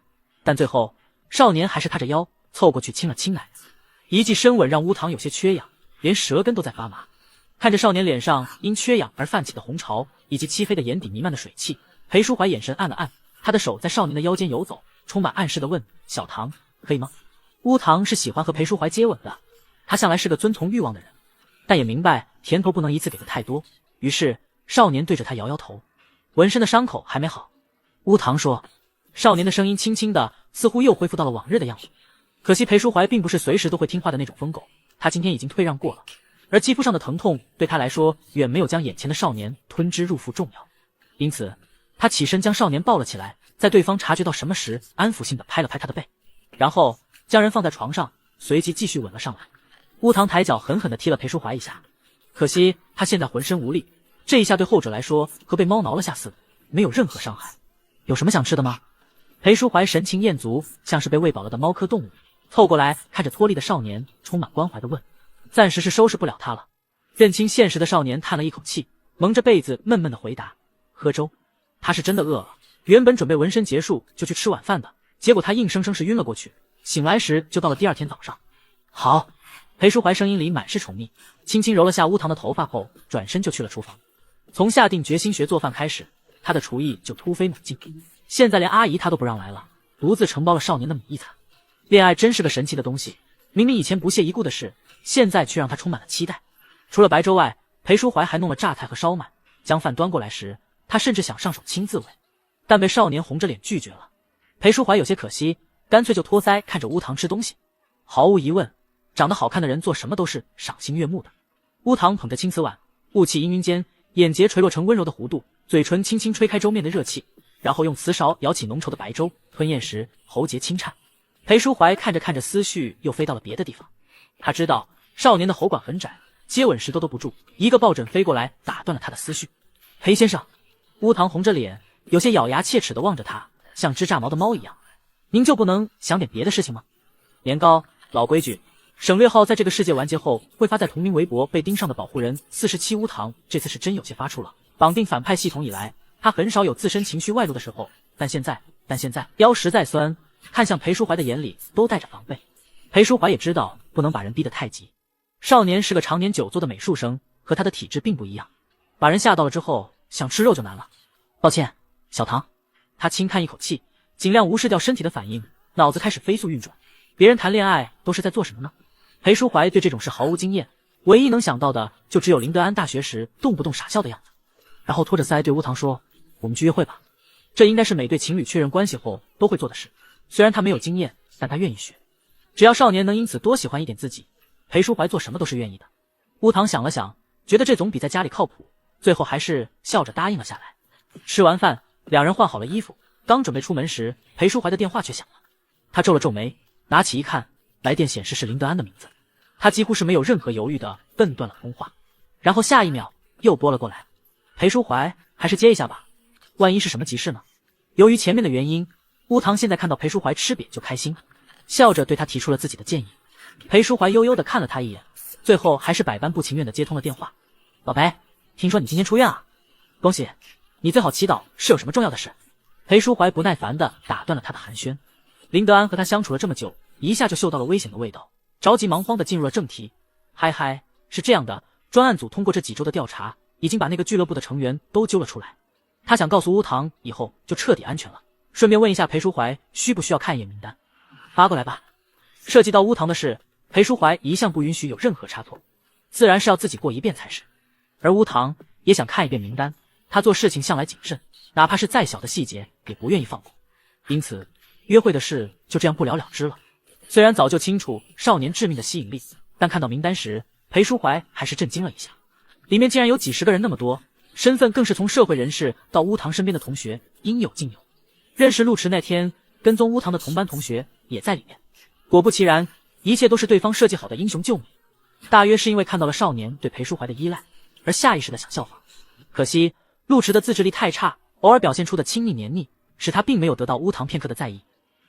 但最后，少年还是塌着腰凑过去亲了亲奶子。一记深吻让乌堂有些缺氧，连舌根都在发麻。看着少年脸上因缺氧而泛起的红潮，以及漆黑的眼底弥漫的水汽，裴淑怀眼神暗了暗，他的手在少年的腰间游走，充满暗示地问：“小唐，可以吗？”乌堂是喜欢和裴淑怀接吻的，他向来是个遵从欲望的人，但也明白甜头不能一次给的太多，于是少年对着他摇摇头。纹身的伤口还没好，乌堂说。少年的声音轻轻的，似乎又恢复到了往日的样子。可惜裴淑怀并不是随时都会听话的那种疯狗，他今天已经退让过了，而肌肤上的疼痛对他来说远没有将眼前的少年吞之入腹重要。因此他起身将少年抱了起来，在对方察觉到什么时，安抚性的拍了拍他的背，然后将人放在床上，随即继续吻了上来。乌堂抬脚狠狠地踢了裴淑怀一下，可惜他现在浑身无力，这一下对后者来说和被猫挠了下似的，没有任何伤害。有什么想吃的吗？裴淑怀神情艳足，像是被喂饱了的猫科动物，凑过来看着脱力的少年，充满关怀地问。暂时是收拾不了他了。认清现实的少年叹了一口气，蒙着被子闷闷地回答：喝粥。他是真的饿了，原本准备纹身结束就去吃晚饭的，结果他硬生生是晕了过去，醒来时就到了第二天早上。好，裴淑怀声音里满是宠溺，轻轻揉了下乌堂的头发后，转身就去了厨房。从下定决心学做饭开始，他的厨艺就突飞猛进，现在连阿姨他都不让来了，独自承包了少年的每一餐。恋爱真是个神奇的东西，明明以前不屑一顾的事，现在却让他充满了期待。除了白粥外，裴淑怀还弄了榨菜和烧麦，将饭端过来时，他甚至想上手亲自喂，但被少年红着脸拒绝了。裴淑怀有些可惜，干脆就托腮看着乌堂吃东西。毫无疑问，长得好看的人做什么都是赏心悦目的。乌堂捧着青瓷碗，雾气氤氲间，眼睫垂落成温柔的弧度，嘴唇轻轻吹开粥面的热气，然后用瓷勺舀起浓稠的白粥，吞咽时喉结轻颤。裴淑怀看着看着，思绪又飞到了别的地方。他知道少年的喉管很窄，接吻时都兜不住，一个抱枕飞过来打断了他的思绪。裴先生，乌堂红着脸，有些咬牙切齿地望着他，像只炸毛的猫一样。您就不能想点别的事情吗？年糕，老规矩，省略号在这个世界完结后会发在同名微博。被盯上的保护人47乌堂这次是真有些发怵了。绑定反派系统以来，他很少有自身情绪外露的时候，但现在腰实在酸，看向裴淑怀的眼里都带着防备。裴淑怀也知道不能把人逼得太急，少年是个常年久坐的美术生，和他的体质并不一样，把人吓到了之后想吃肉就难了。抱歉，小唐。他轻叹一口气，尽量无视掉身体的反应，脑子开始飞速运转。别人谈恋爱都是在做什么呢？裴淑怀对这种事毫无经验，唯一能想到的就只有林德安大学时动不动傻笑的样子。然后托着腮对乌堂说：我们去约会吧。这应该是每对情侣确认关系后都会做的事，虽然他没有经验，但他愿意学。只要少年能因此多喜欢一点自己，裴淑怀做什么都是愿意的。乌堂想了想，觉得这总比在家里靠谱，最后还是笑着答应了下来。吃完饭，两人换好了衣服，刚准备出门时，裴淑怀的电话却响了。他皱了皱眉，拿起一看，来电显示是林德安的名字。他几乎是没有任何犹豫的顿断了通话，然后下一秒又拨了过来。裴淑怀，还是接一下吧，万一是什么急事呢？由于前面的原因，乌堂现在看到裴淑怀吃瘪就开心了，笑着对他提出了自己的建议。裴淑怀悠悠地看了他一眼，最后还是百般不情愿地接通了电话。老裴，听说你今天出院啊？恭喜，你最好祈祷是有什么重要的事。裴淑怀不耐烦地打断了他的寒暄。林德安和他相处了这么久，一下就嗅到了危险的味道，着急忙慌地进入了正题。嗨，是这样的，专案组通过这几周的调查，已经把那个俱乐部的成员都揪了出来。他想告诉乌堂以后就彻底安全了，顺便问一下裴淑怀需不需要看一眼名单。发过来吧。涉及到乌堂的事，裴淑怀一向不允许有任何差错，自然是要自己过一遍才是。而乌堂也想看一遍名单，他做事情向来谨慎，哪怕是再小的细节也不愿意放过。因此约会的事就这样不了了之了。虽然早就清楚少年致命的吸引力，但看到名单时，裴淑怀还是震惊了一下。里面竟然有几十个人那么多，身份更是从社会人士到乌堂身边的同学，应有尽有。认识陆池那天跟踪乌堂的同班同学也在里面。果不其然，一切都是对方设计好的英雄救美。大约是因为看到了少年对裴淑怀的依赖，而下意识的想效仿。可惜陆池的自制力太差，偶尔表现出的亲密黏腻，使他并没有得到乌堂片刻的在意。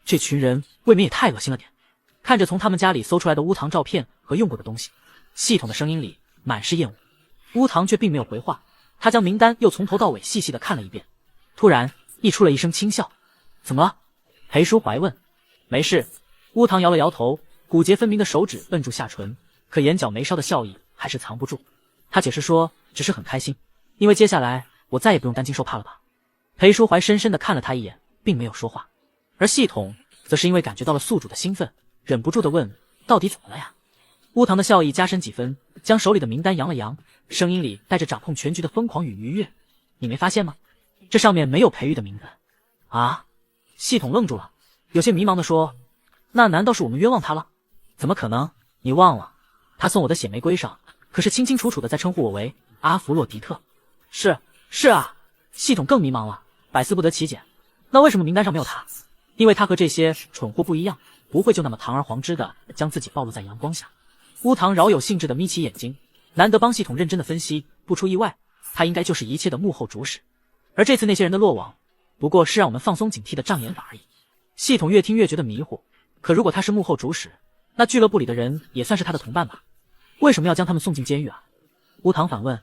这群人未免也太恶心了点。看着从他们家里搜出来的乌堂照片和用过的东西，系统的声音里满是厌恶。乌堂却并没有回话，他将名单又从头到尾细细的看了一遍，突然溢出了一声轻笑。怎么了？裴淑怀问。没事。乌堂摇了摇头，骨节分明的手指摁住下唇，可眼角眉梢的笑意还是藏不住。他解释说，只是很开心，因为接下来我再也不用担惊受怕了吧。裴淑怀深深地看了他一眼，并没有说话。而系统则是因为感觉到了宿主的兴奋，忍不住地问，到底怎么了呀？乌堂的笑意加深几分，将手里的名单扬了扬，声音里带着掌控全局的疯狂与愉悦。你没发现吗？这上面没有裴玉的名字。啊？系统愣住了，有些迷茫地说，那难道是我们冤枉他了？怎么可能？你忘了，他送我的血玫瑰上可是清清楚楚的在称呼我为阿弗洛狄特。是啊。系统更迷茫了，百思不得其解。那为什么名单上没有他？因为他和这些蠢货不一样，不会就那么堂而皇之的将自己暴露在阳光下。乌堂饶有兴致的眯起眼睛，难得帮系统认真的分析，不出意外，他应该就是一切的幕后主使。而这次那些人的落网，不过是让我们放松警惕的障眼法而已。系统越听越觉得迷糊，可如果他是幕后主使，那俱乐部里的人也算是他的同伴吧？为什么要将他们送进监狱啊？乌堂反问，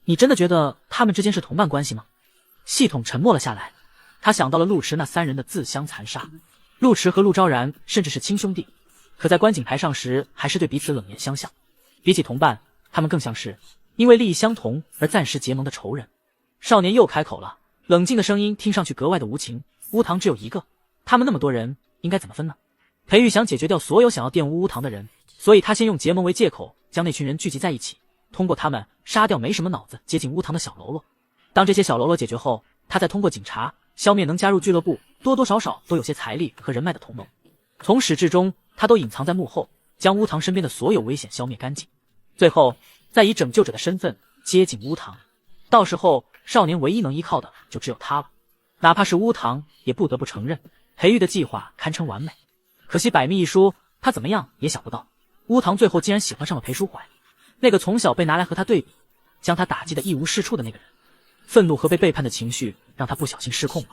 你真的觉得他们之间是同伴关系吗？系统沉默了下来，他想到了陆池那三人的自相残杀，陆池和陆昭然甚至是亲兄弟，可在观景台上时还是对彼此冷言相向。比起同伴，他们更像是因为利益相同而暂时结盟的仇人。少年又开口了，冷静的声音听上去格外的无情。乌堂只有一个，他们那么多人，应该怎么分呢？裴玉想解决掉所有想要玷污乌堂的人，所以他先用结盟为借口，将那群人聚集在一起，通过他们杀掉没什么脑子接近乌堂的小喽啰。当这些小喽啰解决后，他再通过警察消灭能加入俱乐部多多少少都有些财力和人脉的同盟。从始至终，他都隐藏在幕后，将乌堂身边的所有危险消灭干净，最后再以拯救者的身份接近乌堂。到时候少年唯一能依靠的就只有他了。哪怕是乌堂，也不得不承认裴玉的计划堪称完美。可惜百密一疏，他怎么样也想不到，乌堂最后竟然喜欢上了裴淑怀，那个从小被拿来和他对比，将他打击得一无是处的那个人。愤怒和被背叛的情绪让他不小心失控了，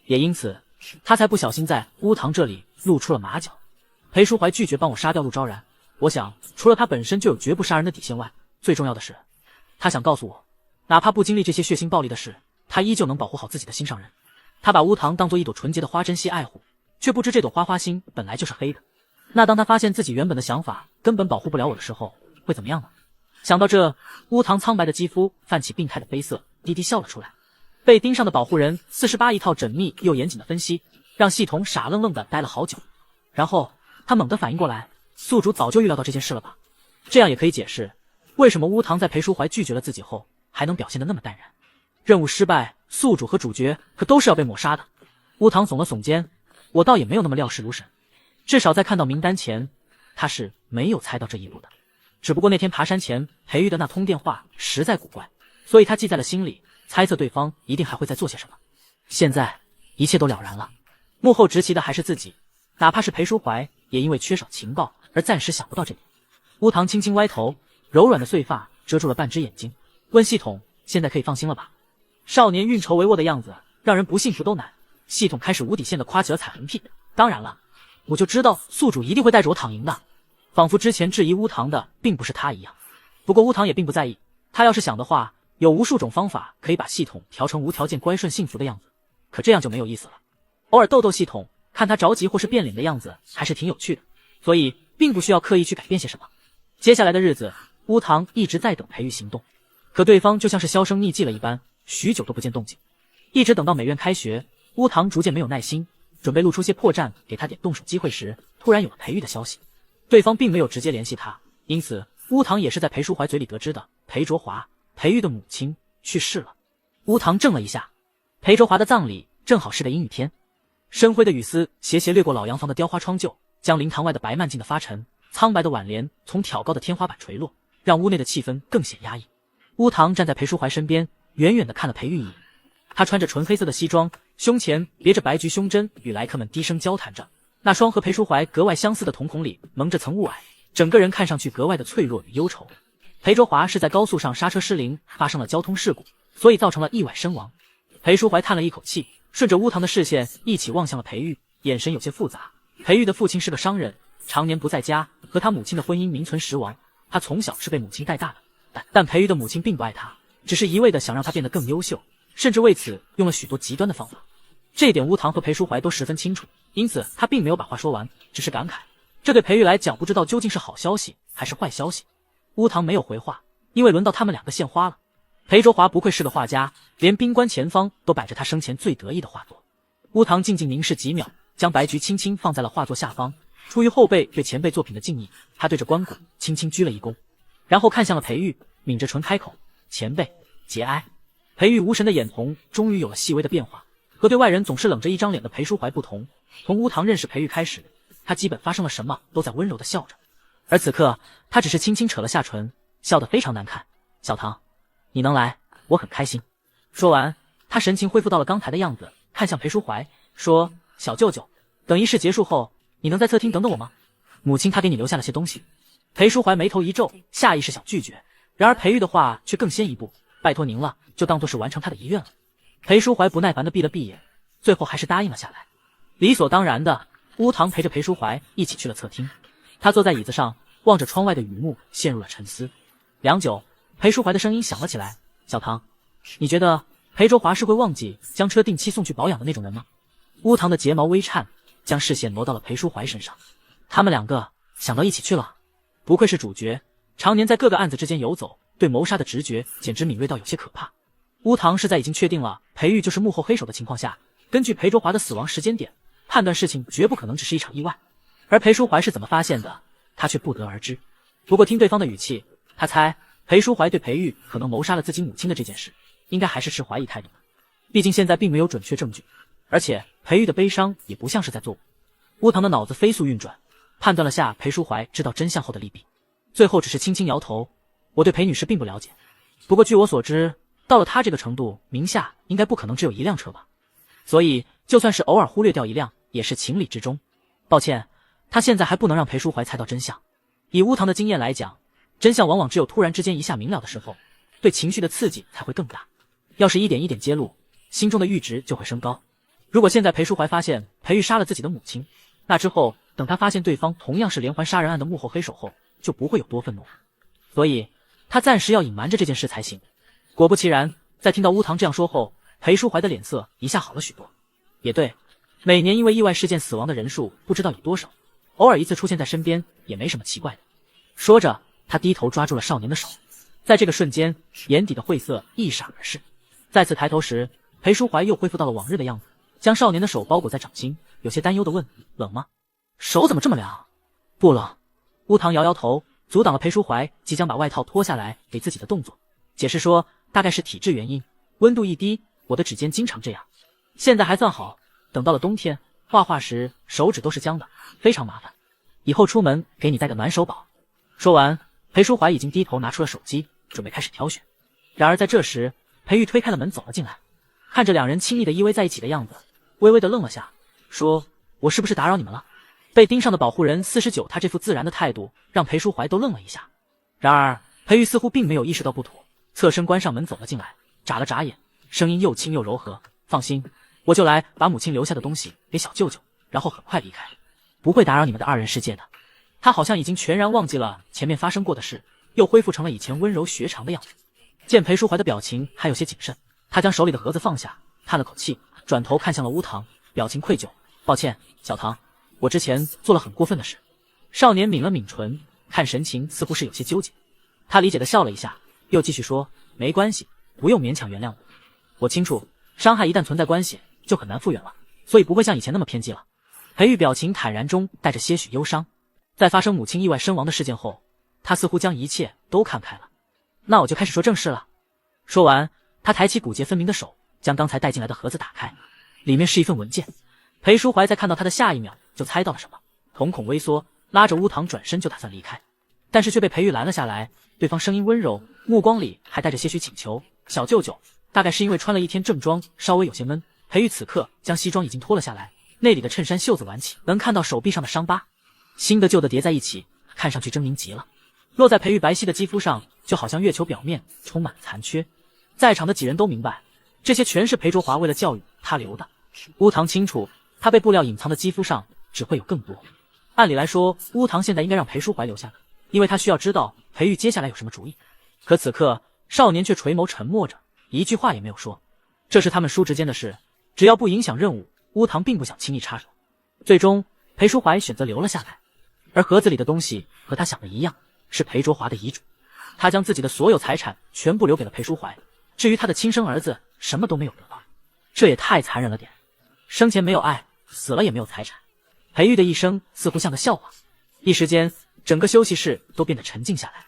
也因此他才不小心在乌堂这里露出了马脚。裴淑怀拒绝帮我杀掉陆昭然，我想除了他本身就有绝不杀人的底线外，最重要的是他想告诉我，哪怕不经历这些血腥暴力的事，他依旧能保护好自己的心上人。他把乌堂当作一朵纯洁的花珍惜爱护，却不知这朵花心本来就是黑的。那当他发现自己原本的想法根本保护不了我的时候，会怎么样呢？想到这，乌堂苍白的肌肤泛起病态的绯色，低低笑了出来。被盯上的保护人48一套缜密又严谨的分析，让系统傻愣愣的待了好久。然后他猛地反应过来，宿主早就预料到这件事了吧？这样也可以解释为什么乌堂在裴淑怀拒绝了自己后还能表现得那么淡然。任务失败，宿主和主角可都是要被抹杀的。乌堂耸了耸肩，我倒也没有那么料事如神，至少在看到名单前，他是没有猜到这一步的。只不过那天爬山前裴玉的那通电话实在古怪，所以他记在了心里，猜测对方一定还会再做些什么。现在一切都了然了，幕后执棋的还是自己，哪怕是裴淑怀也因为缺少情报而暂时想不到这点。乌堂轻轻歪头，柔软的碎发遮住了半只眼睛，问系统，现在可以放心了吧？少年运筹帷幄的样子让人不信服都难。系统开始无底线的夸起了彩虹屁，当然了，我就知道宿主一定会带着我躺赢的，仿佛之前质疑乌堂的并不是他一样。不过乌堂也并不在意，他要是想的话，有无数种方法可以把系统调成无条件乖顺幸福的样子，可这样就没有意思了。偶尔逗逗系统，看他着急或是变脸的样子还是挺有趣的，所以并不需要刻意去改变些什么。接下来的日子，乌堂一直在等裴玉行动，可对方就像是销声匿迹了一般，许久都不见动静。一直等到美院开学，乌堂逐渐没有耐心，准备露出些破绽给他点动手机会时，突然有了裴玉的消息。对方并没有直接联系他，因此乌堂也是在裴淑怀嘴里得知的裴卓华，裴玉的母亲去世了。乌堂怔了一下，裴卓华的葬礼正好是个阴雨天，深灰的雨丝斜斜掠过老洋房的雕花窗旧，将灵堂外的白幔镜的发沉，苍白的挽联从挑高的天花板垂落，让屋内的气氛更显压抑。乌堂站在裴淑怀身边，远远地看了裴玉一眼。他穿着纯黑色的西装，胸前别着白菊胸针，与来客们低声交谈着。那双和裴淑怀格外相似的瞳孔里蒙着层雾霭，整个人看上去格外的脆弱与忧愁。裴卓华是在高速上刹车失灵，发生了交通事故，所以造成了意外身亡。裴淑怀叹了一口气，顺着乌堂的视线一起望向了裴玉，眼神有些复杂。裴玉的父亲是个商人，常年不在家，和他母亲的婚姻名存实亡。他从小是被母亲带大的，但裴玉的母亲并不爱他，只是一味的想让他变得更优秀，甚至为此用了许多极端的方法。这一点乌堂和裴淑怀都十分清楚，因此他并没有把话说完，只是感慨，这对裴玉来讲不知道究竟是好消息还是坏消息。乌堂没有回话，因为轮到他们两个献花了。裴卓华不愧是个画家，连冰棺前方都摆着他生前最得意的画作。乌堂静静凝视几秒，将白菊轻轻放在了画作下方。出于后辈对前辈作品的敬意，他对着棺椁轻轻鞠了一躬，然后看向了裴玉，抿着唇开口：“前辈节哀。”裴玉无神的眼瞳终于有了细微的变化，和对外人总是冷着一张脸的裴淑怀不同，从乌堂认识裴玉开始，他基本发生了什么都在温柔的笑着，而此刻他只是轻轻扯了下唇，笑得非常难看。“小唐，你能来，我很开心。”说完，他神情恢复到了刚才的样子，看向裴淑怀说：“小舅舅，等仪式结束后，你能在侧厅等等我吗？母亲她给你留下了些东西。”裴淑怀眉头一皱，下意识想拒绝，然而裴玉的话却更先一步：“拜托您了，就当作是完成他的遗愿了。”裴淑怀不耐烦地闭了闭眼，最后还是答应了下来。理所当然的，乌堂陪着裴淑怀一起去了侧厅。他坐在椅子上，望着窗外的雨幕，陷入了沉思。良久，裴淑怀的声音响了起来：“小唐，你觉得裴卓华是会忘记将车定期送去保养的那种人吗？”乌堂的睫毛微颤，将视线挪到了裴淑怀身上。他们两个想到一起去了。不愧是主角，常年在各个案子之间游走，对谋杀的直觉简直敏锐到有些可怕。乌堂是在已经确定了裴玉就是幕后黑手的情况下，根据裴卓华的死亡时间点判断事情绝不可能只是一场意外。而裴淑怀是怎么发现的，他却不得而知。不过听对方的语气，他猜裴淑怀对裴玉可能谋杀了自己母亲的这件事，应该还是持怀疑态度的。毕竟现在并没有准确证据，而且裴玉的悲伤也不像是在作古。乌堂的脑子飞速运转，判断了下裴淑怀知道真相后的利弊，最后只是轻轻摇头：“我对裴女士并不了解，不过据我所知，到了她这个程度，名下应该不可能只有一辆车吧，所以就算是偶尔忽略掉一辆，也是情理之中。抱歉，他现在还不能让裴淑怀猜到真相。以乌堂的经验来讲，真相往往只有突然之间一下明了的时候，对情绪的刺激才会更大。要是一点一点揭露，心中的阈值就会升高。如果现在裴淑怀发现裴玉杀了自己的母亲，那之后等他发现对方同样是连环杀人案的幕后黑手后，就不会有多愤怒了。所以他暂时要隐瞒着这件事才行。”果不其然，在听到乌堂这样说后，裴淑怀的脸色一下好了许多。也对，每年因为意外事件死亡的人数不知道有多少，偶尔一次出现在身边也没什么奇怪的。说着，他低头抓住了少年的手，在这个瞬间，眼底的晦涩一闪而逝。再次抬头时，裴淑怀又恢复到了往日的样子，将少年的手包裹在掌心，有些担忧地问：“冷吗？手怎么这么凉？”“不冷。”乌堂摇摇头，阻挡了裴淑怀即将把外套脱下来给自己的动作，解释说：“大概是体质原因，温度一低，我的指尖经常这样。现在还算好，等到了冬天，画画时手指都是僵的，非常麻烦。以后出门给你带个暖手宝。”说完，裴淑怀已经低头拿出了手机，准备开始挑选。然而在这时，裴玉推开了门走了进来，看着两人亲密的依偎在一起的样子，微微的愣了下，说：“我是不是打扰你们了？”被盯上的保护人49，他这副自然的态度让裴淑怀都愣了一下。然而裴玉似乎并没有意识到不妥，侧身关上门走了进来，眨了眨眼，声音又轻又柔和：“放心，我就来把母亲留下的东西给小舅舅，然后很快离开，不会打扰你们的二人世界的。”他好像已经全然忘记了前面发生过的事，又恢复成了以前温柔学长的样子。见裴淑怀的表情还有些谨慎，他将手里的盒子放下，叹了口气，转头看向了乌堂，表情愧疚：“抱歉，小唐，我之前做了很过分的事。”少年抿了抿唇，看神情似乎是有些纠结。他理解的笑了一下，又继续说：“没关系，不用勉强原谅我。我清楚，伤害一旦存在关系，就很难复原了，所以不会像以前那么偏激了。”裴玉表情坦然中带着些许忧伤。在发生母亲意外身亡的事件后，他似乎将一切都看开了。那我就开始说正事了。说完，他抬起骨节分明的手，将刚才带进来的盒子打开，里面是一份文件。裴淑怀在看到他的下一秒就猜到了什么，瞳孔微缩，拉着乌堂转身就打算离开，但是却被裴玉拦了下来。对方声音温柔，目光里还带着些许请求：“小舅舅。”大概是因为穿了一天正装，稍微有些闷，裴玉此刻将西装已经脱了下来，内里的衬衫袖子挽起，能看到手臂上的伤疤。新的旧的叠在一起，看上去狰狞极了，落在裴玉白皙的肌肤上，就好像月球表面充满了残缺。在场的几人都明白，这些全是裴卓华为了教育他留的。乌堂清楚，他被布料隐藏的肌肤上只会有更多。按理来说，乌堂现在应该让裴淑怀留下的，因为他需要知道裴玉接下来有什么主意。可此刻，少年却垂眸沉默着，一句话也没有说。这是他们叔侄间的事，只要不影响任务，乌堂并不想轻易插手。最终，裴淑怀选择留了下来，而盒子里的东西和他想的一样，是裴卓华的遗嘱。他将自己的所有财产全部留给了裴淑怀，至于他的亲生儿子，什么都没有得到。这也太残忍了点，生前没有爱，死了也没有财产。裴玉的一生似乎像个笑话，一时间，整个休息室都变得沉静下来。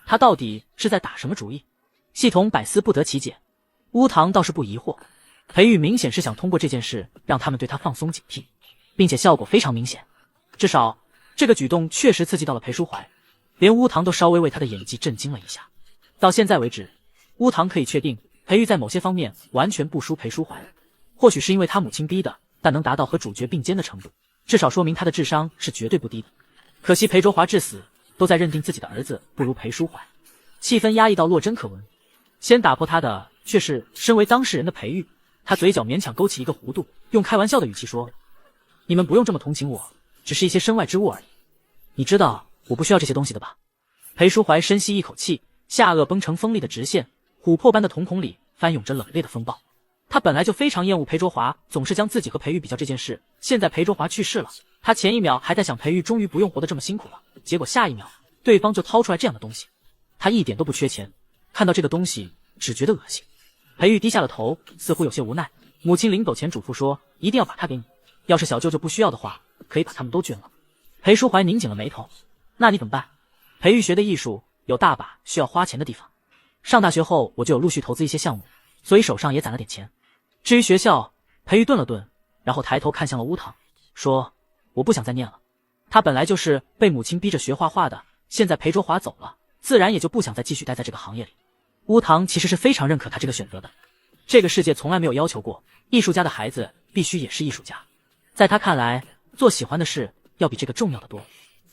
他到底是在打什么主意？系统百思不得其解。乌堂倒是不疑惑，裴玉明显是想通过这件事让他们对他放松警惕，并且效果非常明显。至少这个举动确实刺激到了裴淑怀，连乌堂都稍微为他的演技震惊了一下。到现在为止，乌堂可以确定裴玉在某些方面完全不输裴淑怀，或许是因为他母亲逼的，但能达到和主角并肩的程度，至少说明他的智商是绝对不低的。可惜裴卓华至死都在认定自己的儿子不如裴淑怀，气氛压抑到落针可闻。先打破他的却是身为当事人的裴玉，他嘴角勉强勾起一个弧度，用开玩笑的语气说：“你们不用这么同情我，只是一些身外之物而已。你知道我不需要这些东西的吧？”裴淑怀深吸一口气，下颚绷成锋利的直线，琥珀般的瞳孔里翻涌着冷冽的风暴。他本来就非常厌恶裴卓华总是将自己和裴玉比较这件事，现在裴卓华去世了，他前一秒还在想裴玉终于不用活得这么辛苦了，结果下一秒对方就掏出来这样的东西。他一点都不缺钱，看到这个东西只觉得恶心。裴玉低下了头，似乎有些无奈。母亲临走前嘱咐说，一定要把它给你，要是小舅舅不需要的话，可以把它们都捐了。裴淑怀拧紧了眉头，那你怎么办？裴玉学的艺术有大把需要花钱的地方，上大学后我就有陆续投资一些项目，所以手上也攒了点钱。至于学校，裴玉顿了顿，然后抬头看向了乌堂，说：“我不想再念了。”他本来就是被母亲逼着学画画的，现在裴卓华走了，自然也就不想再继续待在这个行业里。乌堂其实是非常认可他这个选择的，这个世界从来没有要求过艺术家的孩子必须也是艺术家，在他看来，做喜欢的事要比这个重要的多。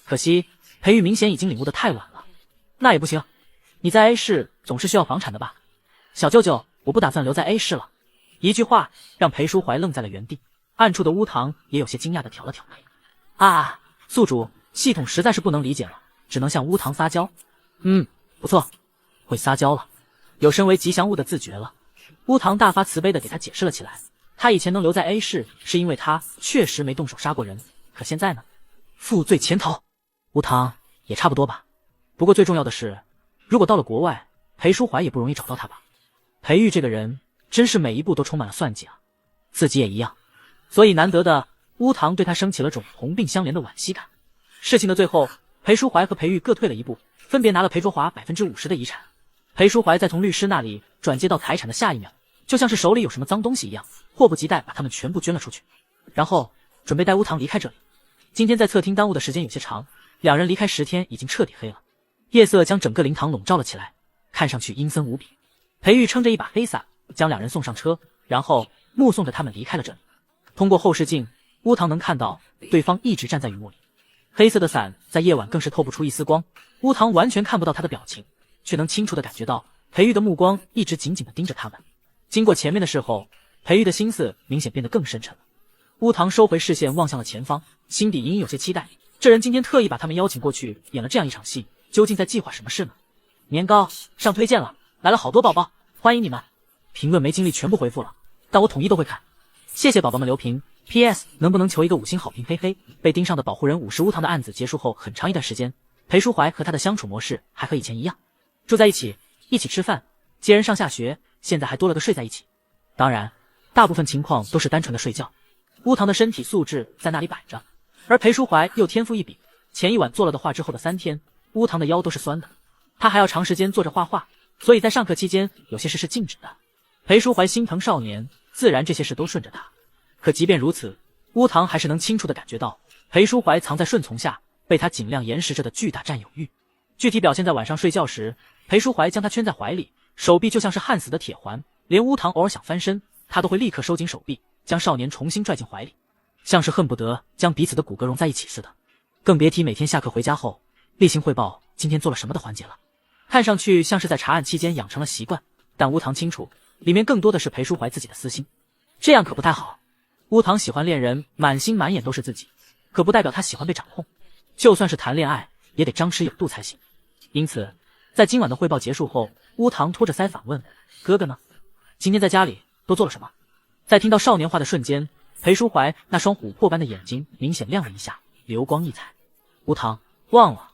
可惜裴玉明显已经领悟得太晚了。那也不行，你在 A 市总是需要房产的吧？小舅舅，我不打算留在 A 市了。一句话让裴淑怀愣在了原地，暗处的乌堂也有些惊讶地挑了挑眉。啊，宿主，系统实在是不能理解了，只能向乌堂撒娇。不错，会撒娇了，有身为吉祥物的自觉了。乌堂大发慈悲地给他解释了起来，他以前能留在 A 市，是因为他确实没动手杀过人，可现在呢？负罪潜逃。乌堂也差不多吧，不过最重要的是，如果到了国外，裴淑怀也不容易找到他吧。裴玉这个人真是每一步都充满了算计啊，自己也一样，所以难得的乌堂对他升起了种同病相怜的惋惜感。事情的最后，裴淑怀和裴玉各退了一步，分别拿了裴卓华50%的遗产。裴淑怀在从律师那里转接到财产的下一秒，就像是手里有什么脏东西一样，迫不及待把他们全部捐了出去，然后准备带乌堂离开这里。今天在侧厅耽误的时间有些长，两人离开10天已经彻底黑了，夜色将整个灵堂笼罩了起来，看上去阴森无比。裴玉撑着一把黑伞将两人送上车，然后目送着他们离开了这里。通过后视镜，乌堂能看到对方一直站在雨幕里，黑色的伞在夜晚更是透不出一丝光，乌堂完全看不到他的表情，却能清楚地感觉到裴玉的目光一直紧紧地盯着他们。经过前面的事后，裴玉的心思明显变得更深沉了。乌堂收回视线望向了前方，心底隐隐有些期待，这人今天特意把他们邀请过去演了这样一场戏，究竟在计划什么事呢？年糕上推荐了，来了好多宝宝，欢迎你们。评论没精力全部回复了，但我统一都会看，谢谢宝宝们留评。 PS 能不能求一个5星好评？嘿嘿。被盯上的保护人武士乌堂的案子结束后很长一段时间，裴淑怀和他的相处模式还和以前一样，住在一起，一起吃饭，接人上下学，现在还多了个睡在一起。当然大部分情况都是单纯的睡觉。乌堂的身体素质在那里摆着，而裴淑怀又天赋异禀，前一晚做了的画之后的3天，乌堂的腰都是酸的，他还要长时间坐着画画，所以在上课期间有些事是禁止的。裴淑怀心疼少年，自然这些事都顺着他。可即便如此，乌堂还是能清楚地感觉到裴淑怀藏在顺从下被他尽量延时着的巨大占有欲。具体表现在晚上睡觉时，裴淑怀将他圈在怀里，手臂就像是焊死的铁环，连乌堂偶尔想翻身，他都会立刻收紧手臂，将少年重新拽进怀里，像是恨不得将彼此的骨骼融在一起似的。更别提每天下课回家后，例行汇报今天做了什么的环节了。看上去像是在查案期间养成了习惯，但乌堂清楚，里面更多的是裴淑怀自己的私心，这样可不太好。乌堂喜欢恋人满心满眼都是自己，可不代表他喜欢被掌控，就算是谈恋爱也得张弛有度才行。因此在今晚的汇报结束后，乌堂拖着腮反问：哥哥呢？今天在家里都做了什么？在听到少年话的瞬间，裴淑怀那双琥珀般的眼睛明显亮了一下，流光溢彩。乌堂忘了，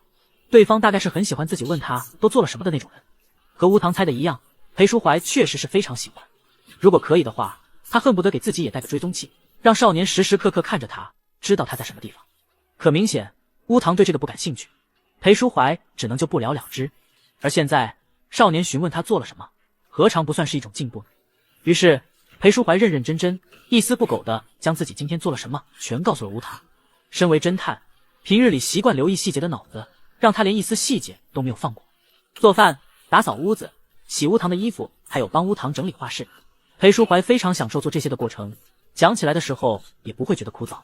对方大概是很喜欢自己问他都做了什么的那种人。和乌堂猜的一样，裴淑怀确实是非常喜欢，如果可以的话，他恨不得给自己也带个追踪器，让少年时时刻刻看着他，知道他在什么地方。可明显乌堂对这个不感兴趣，裴淑怀只能就不了了之。而现在少年询问他做了什么，何尝不算是一种进步呢？于是裴淑怀认认真真一丝不苟地将自己今天做了什么全告诉了乌堂。身为侦探，平日里习惯留意细节的脑子让他连一丝细节都没有放过。做饭、打扫屋子、洗乌堂的衣服，还有帮乌堂整理画室，裴淑怀非常享受做这些的过程，讲起来的时候也不会觉得枯燥。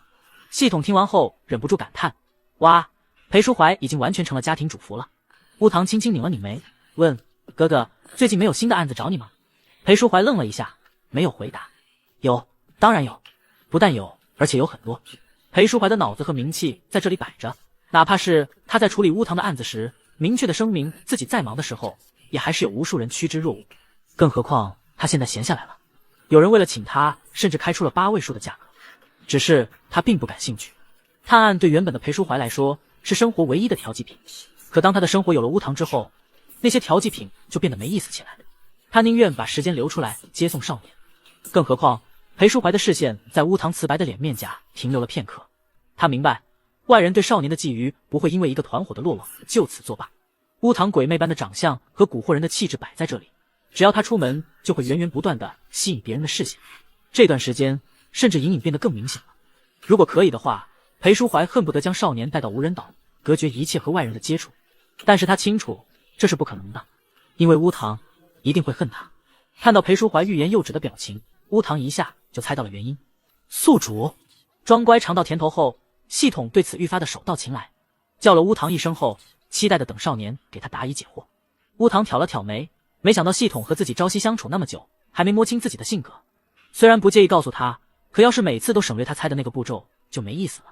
系统听完后忍不住感叹：哇，裴淑怀已经完全成了家庭主妇了。乌堂轻轻拧了拧眉，问：哥哥，最近没有新的案子找你吗？裴淑怀愣了一下，没有回答。有，当然有，不但有，而且有很多。裴淑怀的脑子和名气在这里摆着，哪怕是他在处理乌堂的案子时，明确的声明自己在忙的时候，也还是有无数人趋之若鹜。更何况他现在闲下来了，有人为了请他，甚至开出了8位数的价格。只是他并不感兴趣。探案对原本的裴淑怀来说是生活唯一的调剂品，可当他的生活有了乌堂之后，那些调剂品就变得没意思起来。他宁愿把时间留出来接送少年。更何况裴淑怀的视线在乌堂瓷白的脸面颊停留了片刻，他明白外人对少年的觊觎不会因为一个团伙的落网就此作罢。乌堂鬼魅般的长相和蛊惑人的气质摆在这里，只要他出门就会源源不断地吸引别人的视线。这段时间甚至隐隐变得更明显了。如果可以的话，裴淑怀恨不得将少年带到无人岛，隔绝一切和外人的接触。但是他清楚这是不可能的，因为乌堂一定会恨他。看到裴淑怀欲言又止的表情，乌堂一下就猜到了原因。宿主装乖尝到甜头后，系统对此愈发的手到擒来，叫了乌堂一声后，期待的等少年给他答疑解惑。乌堂挑了挑眉，没想到系统和自己朝夕相处那么久，还没摸清自己的性格。虽然不介意告诉他，可要是每次都省略他猜的那个步骤，就没意思了。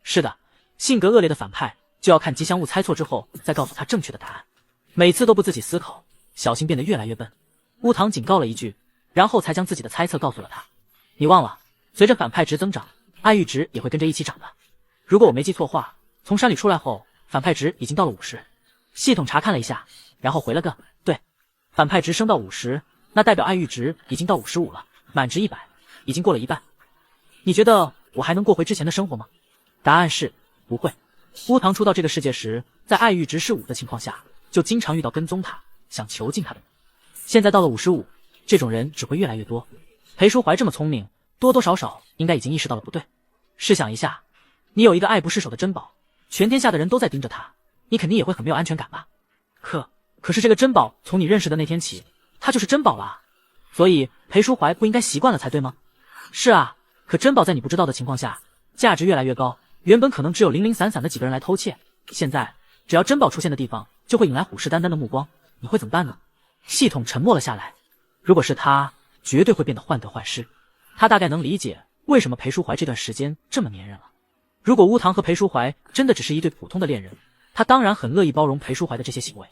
是的，性格恶劣的反派就要看吉祥物猜错之后再告诉他正确的答案，每次都不自己思考，小心变得越来越笨。乌堂警告了一句，然后才将自己的猜测告诉了他。你忘了，随着反派值增长，爱欲值也会跟着一起涨的。如果我没记错话，从山里出来后，反派值已经到了50。系统查看了一下，然后回了个对。反派值升到50，那代表爱欲值已经到55了，满值100，已经过了一半。你觉得我还能过回之前的生活吗？答案是不会。乌堂初到这个世界时，在爱欲值是5的情况下，就经常遇到跟踪他、想囚禁他的人。现在到了55，这种人只会越来越多。裴淑怀这么聪明，多多少少应该已经意识到了不对。试想一下，你有一个爱不释手的珍宝，全天下的人都在盯着他，你肯定也会很没有安全感吧？可是这个珍宝从你认识的那天起，它就是珍宝了，所以裴淑怀不应该习惯了才对吗？是啊，可珍宝在你不知道的情况下，价值越来越高，原本可能只有零零散散的几个人来偷窃，现在只要珍宝出现的地方，就会引来虎视眈眈的目光，你会怎么办呢？系统沉默了下来，如果是他，绝对会变得患得患失。他大概能理解为什么裴淑怀这段时间这么粘人了。如果乌堂和裴淑怀真的只是一对普通的恋人，他当然很乐意包容裴淑怀的这些行为。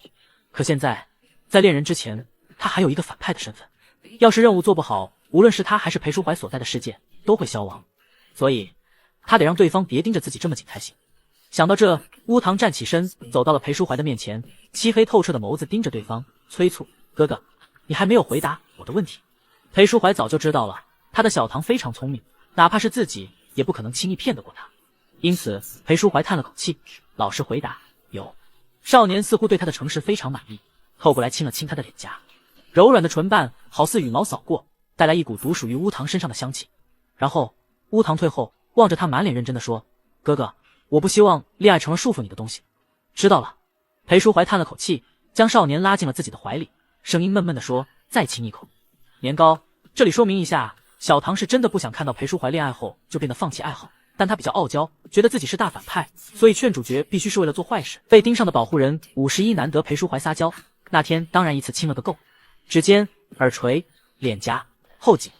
可现在，在恋人之前，他还有一个反派的身份，要是任务做不好，无论是他还是裴淑怀所在的世界都会消亡，所以他得让对方别盯着自己这么紧才行。想到这，乌堂站起身，走到了裴淑怀的面前，漆黑透彻的眸子盯着对方，催促：哥哥，你还没有回答我的问题。裴淑怀早就知道了，他的小唐非常聪明，哪怕是自己也不可能轻易骗得过他。因此裴淑怀叹了口气，老实回答：有。少年似乎对他的诚实非常满意，凑过来亲了亲他的脸颊，柔软的唇瓣好似羽毛扫过，带来一股独属于乌堂身上的香气。然后乌堂退后，望着他满脸认真地说：哥哥，我不希望恋爱成了束缚你的东西。知道了。裴淑怀叹了口气，将少年拉进了自己的怀里，声音闷闷地说：再亲一口。年糕，这里说明一下，小唐是真的不想看到裴淑怀恋爱后就变得放弃爱好，但他比较傲娇，觉得自己是大反派，所以劝主角必须是为了做坏事。被盯上的保护人51难得裴淑怀撒娇，那天当然一次亲了个够，指尖、耳垂、脸颊、后颈，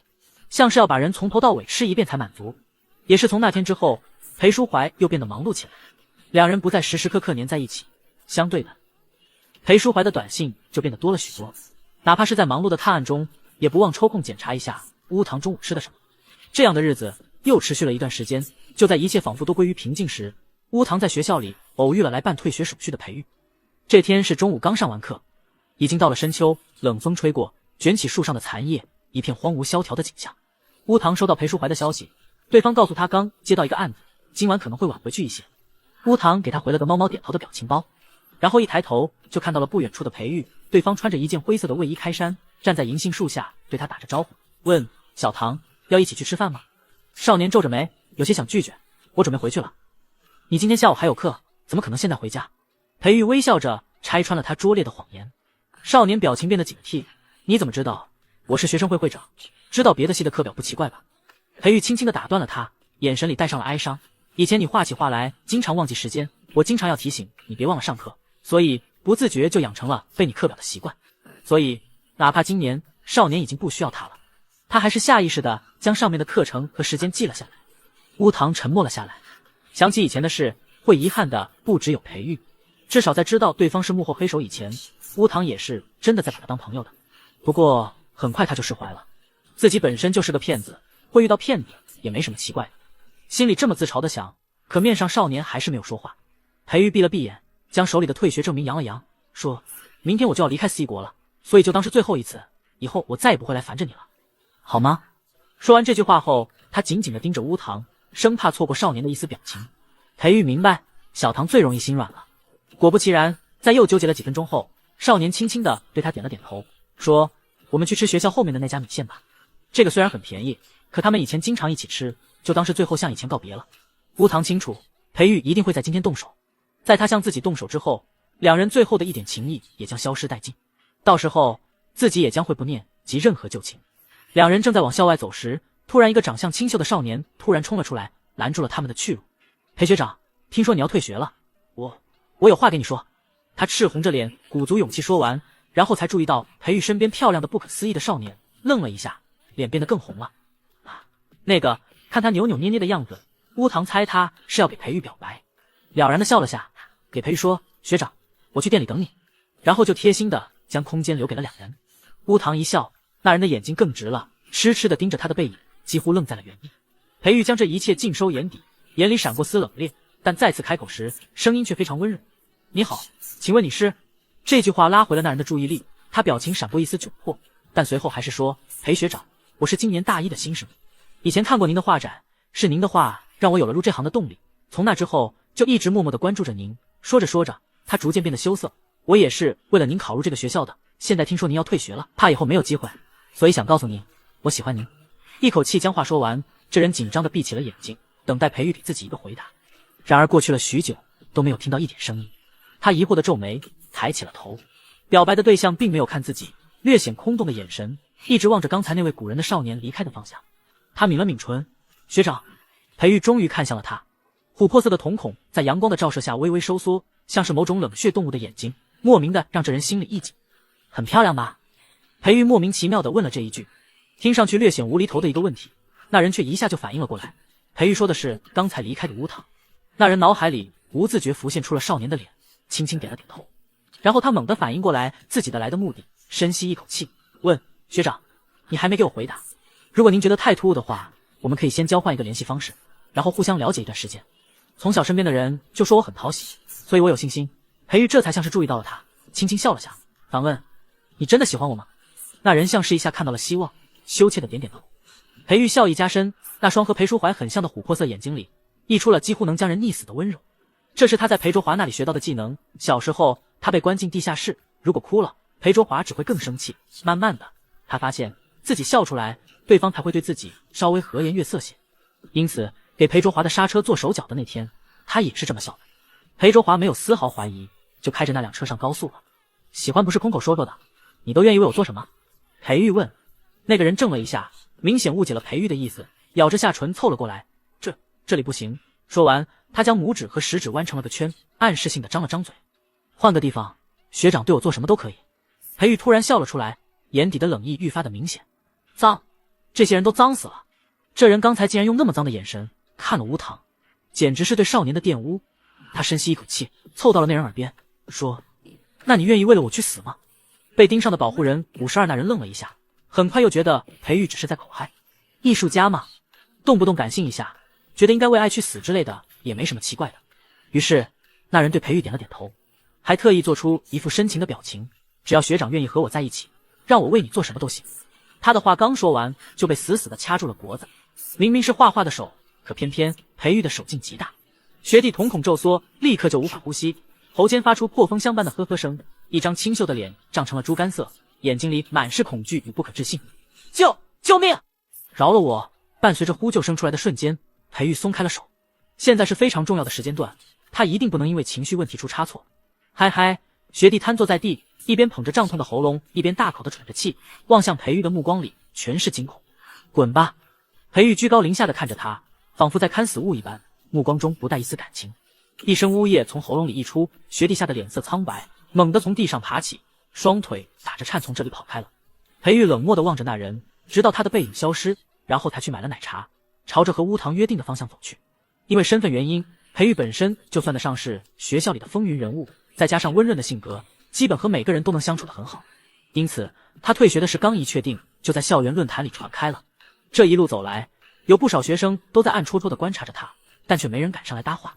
像是要把人从头到尾吃一遍才满足。也是从那天之后，裴淑怀又变得忙碌起来，两人不再时时刻刻黏在一起，相对的，裴淑怀的短信就变得多了许多，哪怕是在忙碌的探案中，也不忘抽空检查一下乌堂中午吃的什么。这样的日子又持续了一段时间，就在一切仿佛都归于平静时，乌堂在学校里偶遇了来办退学手续的裴玉。这天是中午刚上完课，已经到了深秋，冷风吹过，卷起树上的残叶，一片荒芜萧条的景象。乌堂收到裴淑怀的消息，对方告诉他刚接到一个案子，今晚可能会晚回去一些。乌堂给他回了个猫猫点头的表情包，然后一抬头就看到了不远处的裴玉，对方穿着一件灰色的卫衣开衫，站在银杏树下对他打着招呼，问小唐要一起去吃饭吗？少年皱着眉，有些想拒绝，我准备回去了。你今天下午还有课，怎么可能现在回家？裴玉微笑着拆穿了他拙劣的谎言。少年表情变得警惕，你怎么知道我是学生会会长？知道别的系的课表不奇怪吧？裴玉轻轻地打断了他，眼神里带上了哀伤。以前你话起话来经常忘记时间，我经常要提醒你别忘了上课，所以不自觉就养成了背你课表的习惯。所以哪怕今年少年已经不需要他了，他还是下意识地将上面的课程和时间记了下来。乌堂沉默了下来，想起以前的事，会遗憾的不只有裴玉。至少在知道对方是幕后黑手以前，乌堂也是真的在把他当朋友的。不过很快他就释怀了，自己本身就是个骗子，会遇到骗子也没什么奇怪的。心里这么自嘲的想，可面上少年还是没有说话。裴玉闭了闭眼，将手里的退学证明扬了扬，说明天我就要离开4国了，所以就当是最后一次，以后我再也不会来烦着你了，好吗？说完这句话后，他紧紧地盯着乌堂，生怕错过少年的一丝表情。裴玉明白小唐最容易心软了。果不其然，在又纠结了几分钟后，少年轻轻地对他点了点头，说我们去吃学校后面的那家米线吧，这个虽然很便宜，可他们以前经常一起吃，就当是最后向以前告别了。乌堂清楚裴玉一定会在今天动手，在他向自己动手之后，两人最后的一点情谊也将消失殆尽，到时候自己也将会不念及任何旧情。两人正在往校外走时，突然一个长相清秀的少年突然冲了出来，拦住了他们的去路。裴学长，听说你要退学了，我有话跟你说。他赤红着脸，鼓足勇气说完，然后才注意到裴玉身边漂亮的不可思议的少年，愣了一下，脸变得更红了。那个看他扭扭捏捏的样子，乌堂猜他是要给裴玉表白，了然的笑了下，给裴玉说学长，我去店里等你，然后就贴心的将空间留给了两人。乌堂一笑，那人的眼睛更直了，痴痴的盯着他的背影，几乎愣在了原地。裴玉将这一切尽收眼底，眼里闪过丝冷冽，但再次开口时，声音却非常温润。你好，请问你是？这句话拉回了那人的注意力，他表情闪过一丝窘迫，但随后还是说，裴学长，我是今年大一的新生，以前看过您的画展，是您的画让我有了入这行的动力，从那之后就一直默默地关注着您。说着说着，他逐渐变得羞涩，我也是为了您考入这个学校的，现在听说您要退学了，怕以后没有机会，所以想告诉您，我喜欢您。一口气将话说完，这人紧张地闭起了眼睛，等待裴玉给自己一个回答。然而过去了许久，都没有听到一点声音。他疑惑地皱眉，抬起了头。表白的对象并没有看自己，略显空洞的眼神一直望着刚才那位古人的少年离开的方向。他抿了抿唇，学长。裴玉终于看向了他，琥珀色的瞳孔在阳光的照射下微微收缩，像是某种冷血动物的眼睛，莫名的让这人心里一紧。很漂亮吧？裴玉莫名其妙地问了这一句，听上去略显无厘头的一个问题，那人却一下就反应了过来。裴玉说的是刚才离开的乌堂。那人脑海里不自觉浮现出了少年的脸，轻轻点了点头，然后他猛地反应过来自己的来的目的，深吸一口气，问学长，你还没给我回答。如果您觉得太突兀的话，我们可以先交换一个联系方式，然后互相了解一段时间。从小身边的人就说我很讨喜，所以我有信心。裴玉这才像是注意到了他，轻轻笑了下，反问，你真的喜欢我吗？那人像是一下看到了希望，羞怯的点点头。裴玉笑意加深，那双和裴淑怀很像的琥珀色眼睛里溢出了几乎能将人溺死的温柔。这是他在裴卓华那里学到的技能。小时候他被关进地下室，如果哭了，裴卓华只会更生气。慢慢的，他发现自己笑出来，对方才会对自己稍微和颜悦色些。因此给裴卓华的刹车做手脚的那天，他也是这么笑的。裴卓华没有丝毫怀疑，就开着那辆车上高速了。喜欢不是空口说说的，你都愿意为我做什么？裴玉问。那个人怔了一下，明显误解了裴玉的意思，咬着下唇凑了过来，这里不行。说完，他将拇指和食指弯成了个圈，暗示性的张了张嘴。换个地方，学长对我做什么都可以。裴玉突然笑了出来，眼底的冷意愈发的明显。脏，这些人都脏死了。这人刚才竟然用那么脏的眼神看了乌堂，简直是对少年的玷污。他深吸一口气，凑到了那人耳边说：“那你愿意为了我去死吗？”被盯上的保护人52那人愣了一下，很快又觉得裴玉只是在口嗨。艺术家嘛，动不动感性一下，觉得应该为爱去死之类的也没什么奇怪的。于是那人对裴玉点了点头，还特意做出一副深情的表情，只要学长愿意和我在一起，让我为你做什么都行。他的话刚说完，就被死死地掐住了脖子。明明是画画的手，可偏偏裴玉的手劲极大。学弟瞳孔骤缩，立刻就无法呼吸，喉间发出破风箱般的呵呵声，一张清秀的脸涨成了猪肝色，眼睛里满是恐惧与不可置信。救命！饶了我！伴随着呼救声出来的瞬间，裴玉松开了手。现在是非常重要的时间段，他一定不能因为情绪问题出差错。嗨嗨！学弟瘫坐在地，一边捧着胀痛的喉咙，一边大口的喘着气，望向裴玉的目光里全是惊恐。滚吧！裴玉居高临下的看着他，仿佛在看死物一般，目光中不带一丝感情。一声呜咽从喉咙里溢出，学弟吓得脸色苍白，猛地从地上爬起，双腿打着颤从这里跑开了。裴玉冷漠地望着那人，直到他的背影消失，然后才去买了奶茶，朝着和乌堂约定的方向走去。因为身份原因，裴玉本身就算得上是学校里的风云人物，再加上温润的性格，基本和每个人都能相处得很好。因此他退学的事刚一确定，就在校园论坛里传开了。这一路走来，有不少学生都在暗戳戳地观察着他，但却没人敢上来搭话。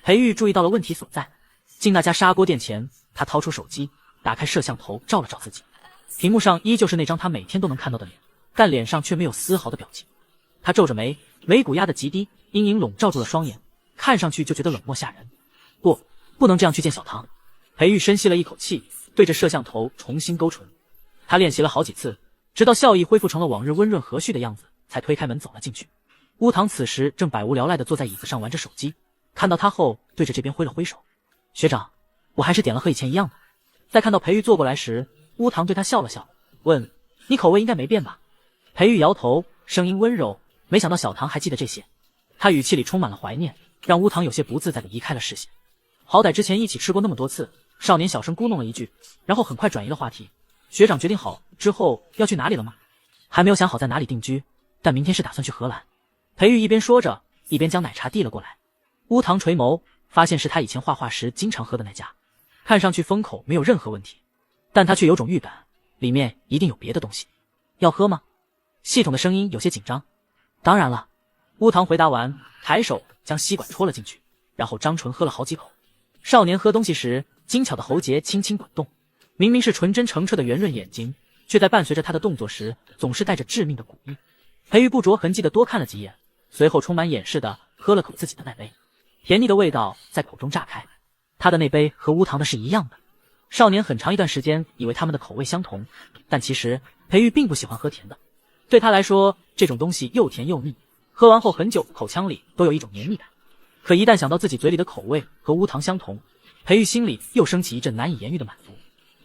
裴玉注意到了问题所在，进那家砂锅店前，他掏出手机，打开摄像头照了照自己，屏幕上依旧是那张他每天都能看到的脸，但脸上却没有丝毫的表情。他皱着眉，眉骨压得极低，阴影笼罩住了双眼，看上去就觉得冷漠吓人。不能这样去见小唐。裴玉深吸了一口气，对着摄像头重新勾唇。他练习了好几次，直到笑意恢复成了往日温润和煦的样子，才推开门走了进去。乌堂此时正百无聊赖地坐在椅子上玩着手机，看到他后对着这边挥了挥手。学长，我还是点了和以前一样的。在看到裴玉坐过来时，乌堂对他笑了笑，问：你口味应该没变吧？裴玉摇头，声音温柔，没想到小唐还记得这些。他语气里充满了怀念，让乌堂有些不自在地移开了视线。好歹之前一起吃过那么多次，少年小声咕哝了一句，然后很快转移了话题。学长决定好之后要去哪里了吗？还没有想好在哪里定居，但明天是打算去荷兰。裴玉一边说着，一边将奶茶递了过来。乌堂垂眸，发现是他以前画画时经常喝的那家，看上去封口没有任何问题，但他却有种预感，里面一定有别的东西。要喝吗？系统的声音有些紧张。当然了。乌堂回答完，抬手将吸管戳了进去，然后张唇喝了好几口。少年喝东西时，精巧的喉结轻轻滚动，明明是纯真澄澈的圆润眼睛，却在伴随着他的动作时，总是带着致命的古意。裴玉不着痕迹地多看了几眼，随后充满掩饰地喝了口自己的那杯，甜腻的味道在口中炸开。他的那杯和乌堂的是一样的。少年很长一段时间以为他们的口味相同，但其实裴玉并不喜欢喝甜的，对他来说，这种东西又甜又腻，喝完后很久口腔里都有一种黏腻感。可一旦想到自己嘴里的口味和乌堂相同，裴玉心里又升起一阵难以言喻的满足，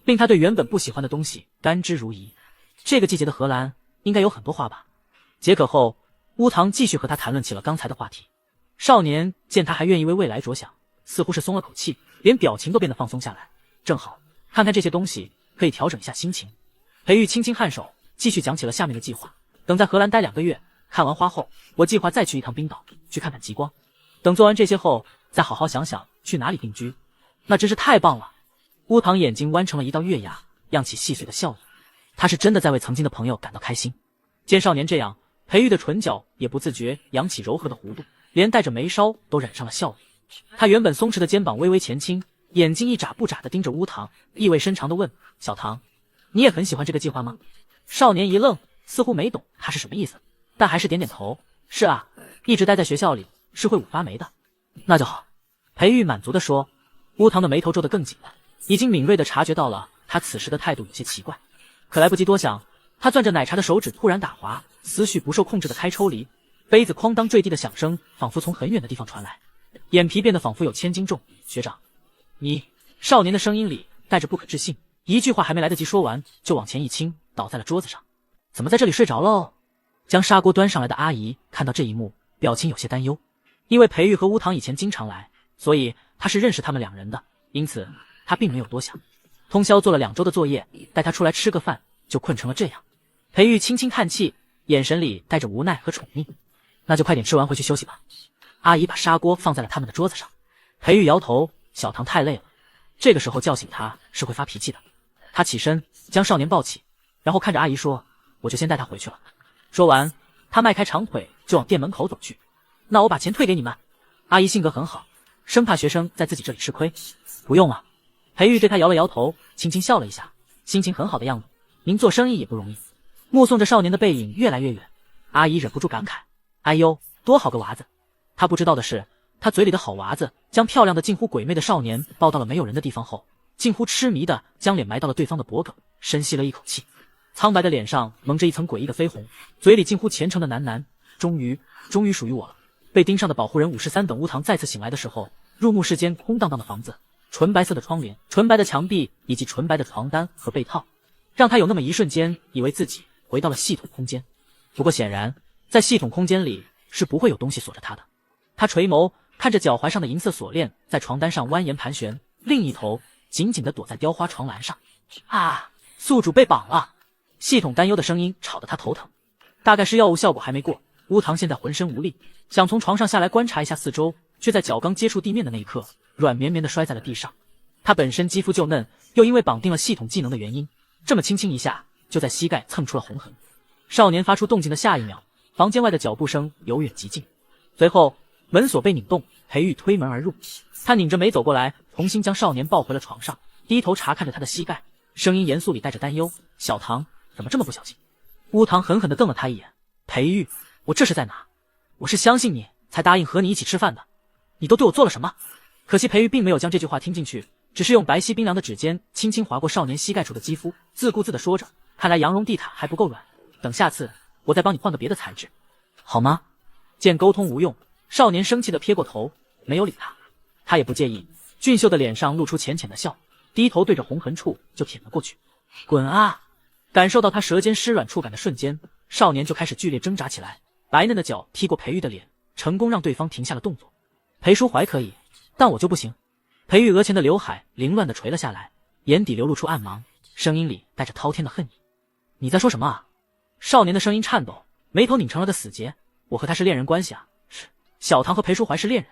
令他对原本不喜欢的东西甘之如饴。这个季节的荷兰应该有很多花吧。解渴后，乌堂继续和他谈论起了刚才的话题。少年见他还愿意为未来着想，似乎是松了口气，连表情都变得放松下来。正好看看这些东西可以调整一下心情。裴玉轻轻颔首，继续讲起了下面的计划。等在荷兰待2个月，看完花后，我计划再去一趟冰岛，去看看极光。等做完这些后，再好好想想去哪里定居。那真是太棒了。乌堂眼睛弯成了一道月牙，漾起细碎的笑意。他是真的在为曾经的朋友感到开心。见少年这样，裴玉的唇角也不自觉扬起柔和的弧度，连带着眉梢都染上了笑意。他原本松弛的肩膀微微前倾，眼睛一眨不眨地盯着乌堂，意味深长地问：小唐，你也很喜欢这个计划吗？少年一愣，似乎没懂他是什么意思，但还是点点头。是啊，一直待在学校里是会5发霉的。那就好。裴玉满足地说。乌堂的眉头皱得更紧了，已经敏锐地察觉到了他此时的态度有些奇怪。可来不及多想，他攥着奶茶的手指突然打滑，思绪不受控制地开抽离，杯子哐当坠地的响声仿佛从很远的地方传来，眼皮变得仿佛有千斤重。学长，你……少年的声音里带着不可置信，一句话还没来得及说完，就往前一倾，倒在了桌子上。怎么在这里睡着喽？将砂锅端上来的阿姨看到这一幕，表情有些担忧。因为裴玉和乌堂以前经常来，所以他是认识他们两人的，因此他并没有多想。通宵做了2周的作业，带他出来吃个饭，就困成了这样。裴玉轻轻叹气，眼神里带着无奈和宠溺。那就快点吃完回去休息吧。阿姨把砂锅放在了他们的桌子上。裴玉摇头，小唐太累了。这个时候叫醒他是会发脾气的。他起身将少年抱起，然后看着阿姨说：“我就先带他回去了。”说完，他迈开长腿就往店门口走去。那我把钱退给你们。阿姨性格很好，生怕学生在自己这里吃亏。不用了。裴玉对他摇了摇头，轻轻笑了一下，心情很好的样子。您做生意也不容易。目送着少年的背影越来越远，阿姨忍不住感慨：哎呦，多好个娃子！他不知道的是，他嘴里的好娃子将漂亮的近乎鬼魅的少年抱到了没有人的地方后，近乎痴迷的将脸埋到了对方的脖颈，深吸了一口气，苍白的脸上蒙着一层诡异的绯红，嘴里近乎虔诚的喃喃：终于属于我了。被盯上的保护人53等乌堂再次醒来的时候，入目世间空荡荡的房子，纯白色的窗帘，纯白的墙壁以及纯白的床单和被套，让他有那么一瞬间以为自己回到了系统空间。不过显然在系统空间里是不会有东西锁着他的。他垂眸看着脚踝上的银色锁链在床单上蜿蜒盘旋，另一头紧紧地躲在雕花床栏上。啊，宿主被绑了！系统担忧的声音吵得他头疼。大概是药物效果还没过，乌堂现在浑身无力，想从床上下来观察一下四周，却在脚刚接触地面的那一刻软绵绵地摔在了地上。他本身肌肤就嫩，又因为绑定了系统技能的原因，这么轻轻一下就在膝盖蹭出了红痕。少年发出动静的下一秒，房间外的脚步声由远及近，随后门锁被拧动，裴玉推门而入。他拧着眉走过来，重新将少年抱回了床上，低头查看着他的膝盖，声音严肃里带着担忧：小唐怎么这么不小心？乌堂狠狠地瞪了他一眼：裴玉，我这是在哪？我是相信你才答应和你一起吃饭的，你都对我做了什么？可惜裴玉并没有将这句话听进去，只是用白皙冰凉的指尖轻轻划过少年膝盖处的肌肤，自顾自地说着：看来羊绒地毯还不够软，等下次我再帮你换个别的材质，好吗？见沟通无用，少年生气地撇过头，没有理他。他也不介意，俊秀的脸上露出浅浅的笑，低头对着红痕处就舔了过去。滚啊！感受到他舌尖湿软触感的瞬间，少年就开始剧烈挣扎起来，白嫩的脚踢过裴玉的脸，成功让对方停下了动作。裴淑怀可以，但我就不行。裴玉额前的刘海凌乱地垂了下来，眼底流露出暗芒，声音里带着滔天的恨意。你在说什么啊？少年的声音颤抖，眉头拧成了个死结。我和他是恋人关系啊。是，小唐和裴淑怀是恋人。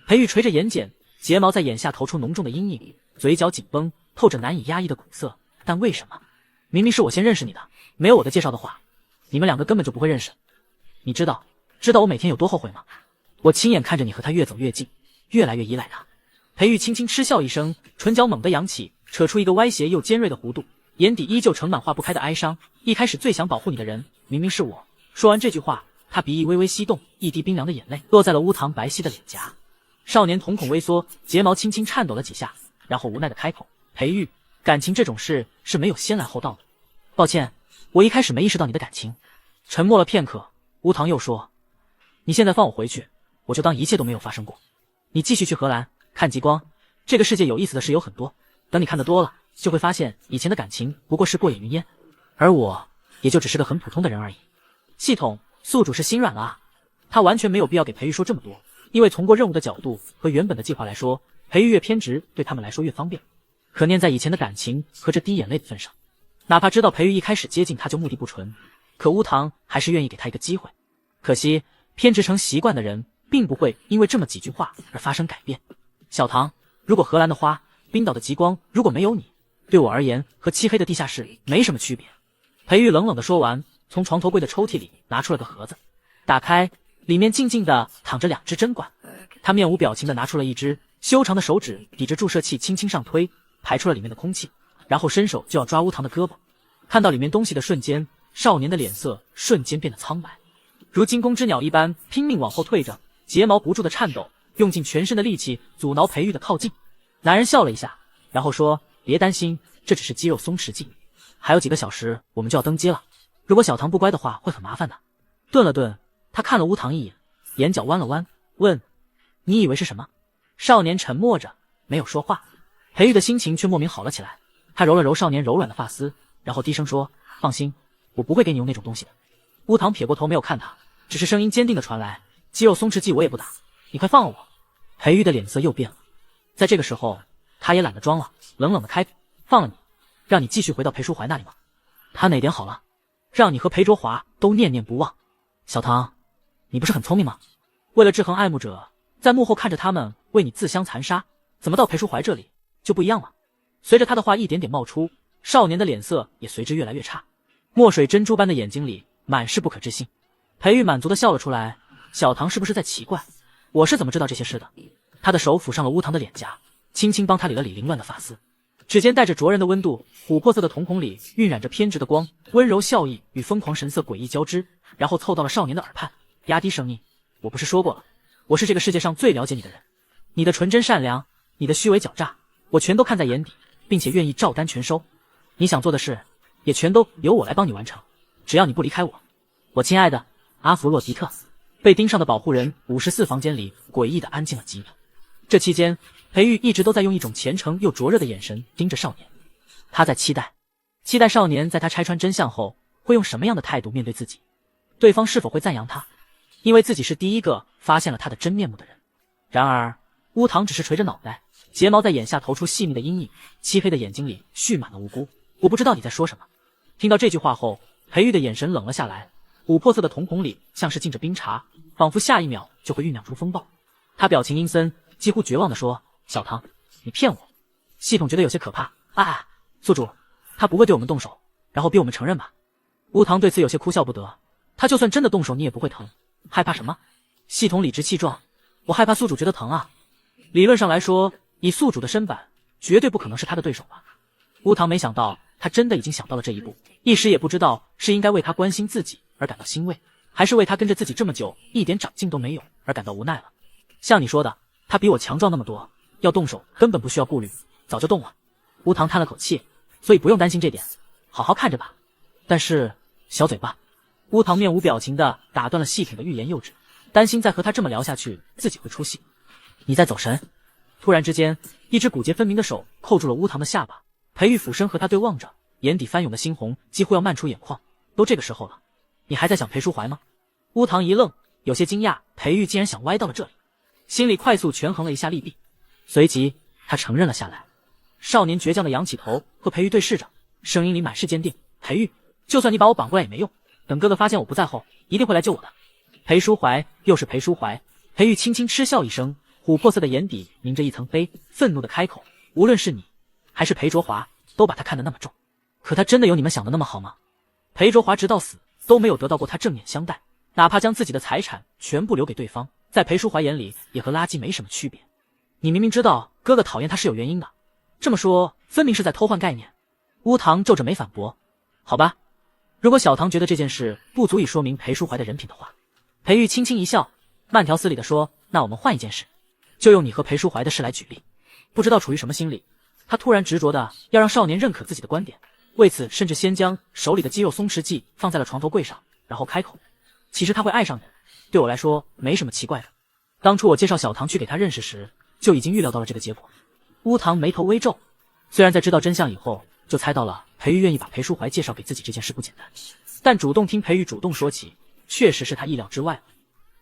裴玉垂着眼睑，睫毛在眼下投出浓重的阴影，嘴角紧绷，透着难以压抑的苦涩。但为什么？明明是我先认识你的，没有我的介绍的话，你们两个根本就不会认识。你知道我每天有多后悔吗？我亲眼看着你和他越走越近，越来越依赖他。裴玉轻轻嗤笑一声，唇角猛地扬起，扯出一个歪斜又尖锐的弧度，眼底依旧盛满化不开的哀伤。一开始最想保护你的人，明明是我。说完这句话，他鼻翼微微翕动，一滴冰凉的眼泪落在了乌堂白皙的脸颊。少年瞳孔微缩，睫毛轻轻颤抖了几下，然后无奈地开口：裴玉，感情这种事是没有先来后到的。抱歉，我一开始没意识到你的感情。沉默了片刻，乌堂又说：你现在放我回去，我就当一切都没有发生过。你继续去荷兰看极光，这个世界有意思的事有很多，等你看得多了，就会发现以前的感情不过是过眼云烟，而我也就只是个很普通的人而已。系统，宿主是心软了啊。他完全没有必要给裴玉说这么多，因为从过任务的角度和原本的计划来说，裴玉越偏执对他们来说越方便。可念在以前的感情和这滴眼泪的份上，哪怕知道裴玉一开始接近他就目的不纯，可乌堂还是愿意给他一个机会。可惜偏执成习惯的人并不会因为这么几句话而发生改变。小唐，如果荷兰的花，冰岛的极光如果没有你，对我而言和漆黑的地下室没什么区别。裴玉冷冷地说完，从床头柜的抽屉里拿出了个盒子，打开，里面静静地躺着2只针管。他面无表情地拿出了一只，修长的手指抵着注射器轻轻上推，排出了里面的空气，然后伸手就要抓乌堂的胳膊。看到里面东西的瞬间，少年的脸色瞬间变得苍白，如惊弓之鸟一般拼命往后退着，睫毛不住的颤抖，用尽全身的力气阻挠裴玉的靠近。男人笑了一下，然后说：别担心，这只是肌肉松弛剂，还有几个小时我们就要登机了，如果小唐不乖的话会很麻烦的。顿了顿，他看了乌堂一眼，眼角弯了弯，问：你以为是什么？少年沉默着没有说话。裴玉的心情却莫名好了起来，他揉了揉少年柔软的发丝，然后低声说：放心，我不会给你用那种东西的。乌堂撇过头没有看他，只是声音坚定地传来：肌肉松弛剂我也不打，你快放了我！裴玉的脸色又变了。在这个时候，他也懒得装了，冷冷的开口：放了你，让你继续回到裴淑怀那里吗？他哪点好了？让你和裴卓华都念念不忘。小唐，你不是很聪明吗？为了制衡爱慕者，在幕后看着他们为你自相残杀，怎么到裴淑怀这里就不一样了？随着他的话一点点冒出，少年的脸色也随之越来越差，墨水珍珠般的眼睛里满是不可置信。裴玉满足的笑了出来，小唐是不是在奇怪我是怎么知道这些事的？他的手抚上了乌唐的脸颊，轻轻帮他理了理凌乱的发丝，指尖带着灼人的温度，琥珀色的瞳孔里晕染着偏执的光，温柔笑意与疯狂神色诡异交织，然后凑到了少年的耳畔，压低声音：我不是说过了，我是这个世界上最了解你的人，你的纯真善良，你的虚伪狡诈，我全都看在眼底，并且愿意照单全收。你想做的事也全都由我来帮你完成，只要你不离开我。我亲爱的阿弗洛狄特。被盯上的保护人54房间里诡异的安静了几秒，这期间裴玉一直都在用一种虔诚又灼热的眼神盯着少年，他在期待少年在他拆穿真相后会用什么样的态度面对自己，对方是否会赞扬他，因为自己是第一个发现了他的真面目的人。然而乌唐只是垂着脑袋，睫毛在眼下投出细密的阴影，漆黑的眼睛里蓄满了无辜。我不知道你在说什么。听到这句话后，裴玉的眼神冷了下来，琥珀色的瞳孔里像是浸着冰茶，仿佛下一秒就会酝酿出风暴。他表情阴森，几乎绝望地说：小唐，你骗我！系统觉得有些可怕。宿主，他不会对我们动手，然后逼我们承认吧？乌唐对此有些哭笑不得。他就算真的动手，你也不会疼，害怕什么？系统理直气壮：我害怕宿主觉得疼啊。理论上来说，以宿主的身板，绝对不可能是他的对手吧？乌唐没想到他真的已经想到了这一步，一时也不知道是应该为他关心自己而感到欣慰，还是为他跟着自己这么久一点长进都没有而感到无奈了。像你说的，他比我强壮那么多，要动手根本不需要顾虑，早就动了。乌唐叹了口气，所以不用担心这点，好好看着吧。但是小嘴巴，乌唐面无表情地打断了细品的欲言又止，担心再和他这么聊下去自己会出戏。你在走神？突然之间，一只骨节分明的手扣住了乌唐的下巴，裴玉俯身和他对望着，眼底翻涌的猩红几乎要漫出眼眶。都这个时候了，你还在想裴淑怀吗？乌唐一愣，有些惊讶裴玉竟然想歪到了这里，心里快速权衡了一下利弊，随即他承认了下来。少年倔强地仰起头和裴玉对视着，声音里满是坚定：裴玉，就算你把我绑过来也没用，等哥哥发现我不在后一定会来救我的。裴淑怀，又是裴淑怀。裴玉轻轻嗤笑一声，琥珀色的眼底凝着一层悲，愤怒地开口：无论是你还是裴卓华，都把他看得那么重，可他真的有你们想的那么好吗？裴卓华直到死都没有得到过他正眼相待，哪怕将自己的财产全部留给对方，在裴淑怀眼里也和垃圾没什么区别。你明明知道哥哥讨厌他是有原因的，这么说分明是在偷换概念。乌唐皱着眉反驳：好吧，如果小唐觉得这件事不足以说明裴淑怀的人品的话。裴玉轻轻一笑，慢条斯理地说：那我们换一件事，就用你和裴淑怀的事来举例。不知道处于什么心理，他突然执着的要让少年认可自己的观点，为此甚至先将手里的肌肉松弛剂放在了床头柜上，然后开口：其实他会爱上你，对我来说没什么奇怪的。当初我介绍小唐去给他认识时，就已经预料到了这个结果。乌唐眉头微皱，虽然在知道真相以后就猜到了裴玉愿意把裴淑怀介绍给自己这件事不简单，但主动听裴玉主动说起，确实是他意料之外了。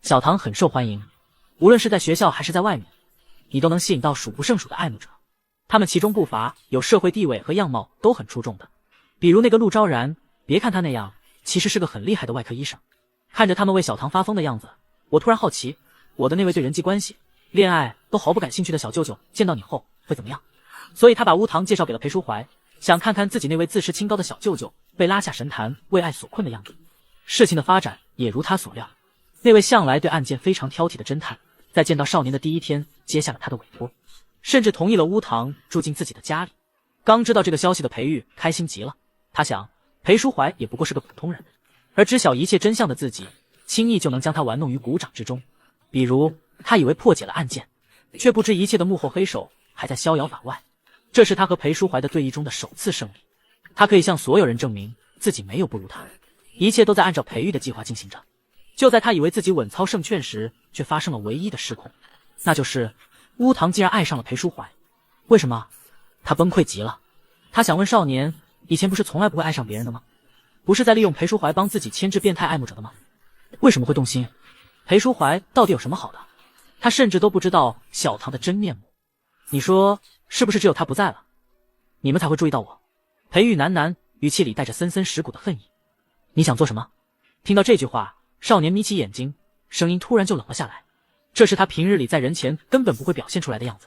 小唐很受欢迎，无论是在学校还是在外面，你都能吸引到数不胜数的爱慕者，他们其中不乏有社会地位和样貌都很出众的，比如那个陆昭然，别看他那样，其实是个很厉害的外科医生。看着他们为小唐发疯的样子，我突然好奇，我的那位对人际关系、恋爱都毫不感兴趣的小舅舅见到你后会怎么样？所以他把乌唐介绍给了裴淑怀，想看看自己那位自视清高的小舅舅被拉下神坛为爱所困的样子。事情的发展也如他所料，那位向来对案件非常挑剔的侦探，在见到少年的第一天接下了他的委托，甚至同意了乌唐住进自己的家里。刚知道这个消息的裴玉开心极了，他想裴淑怀也不过是个普通人，而知晓一切真相的自己轻易就能将他玩弄于股掌之中。比如他以为破解了案件，却不知一切的幕后黑手还在逍遥法外。这是他和裴淑怀的对弈中的首次胜利，他可以向所有人证明自己没有不如他，一切都在按照裴玉的计划进行着。就在他以为自己稳操胜券时，却发生了唯一的失控，那就是乌唐竟然爱上了裴淑怀。为什么？他崩溃极了。他想问少年，以前不是从来不会爱上别人的吗？不是在利用裴淑怀帮自己牵制变态爱慕者的吗？为什么会动心？裴淑怀到底有什么好的？他甚至都不知道小唐的真面目。你说是不是只有他不在了，你们才会注意到我？裴玉喃喃，语气里带着森森蚀骨的恨意。你想做什么？听到这句话，少年眯起眼睛，声音突然就冷了下来。这是他平日里在人前根本不会表现出来的样子。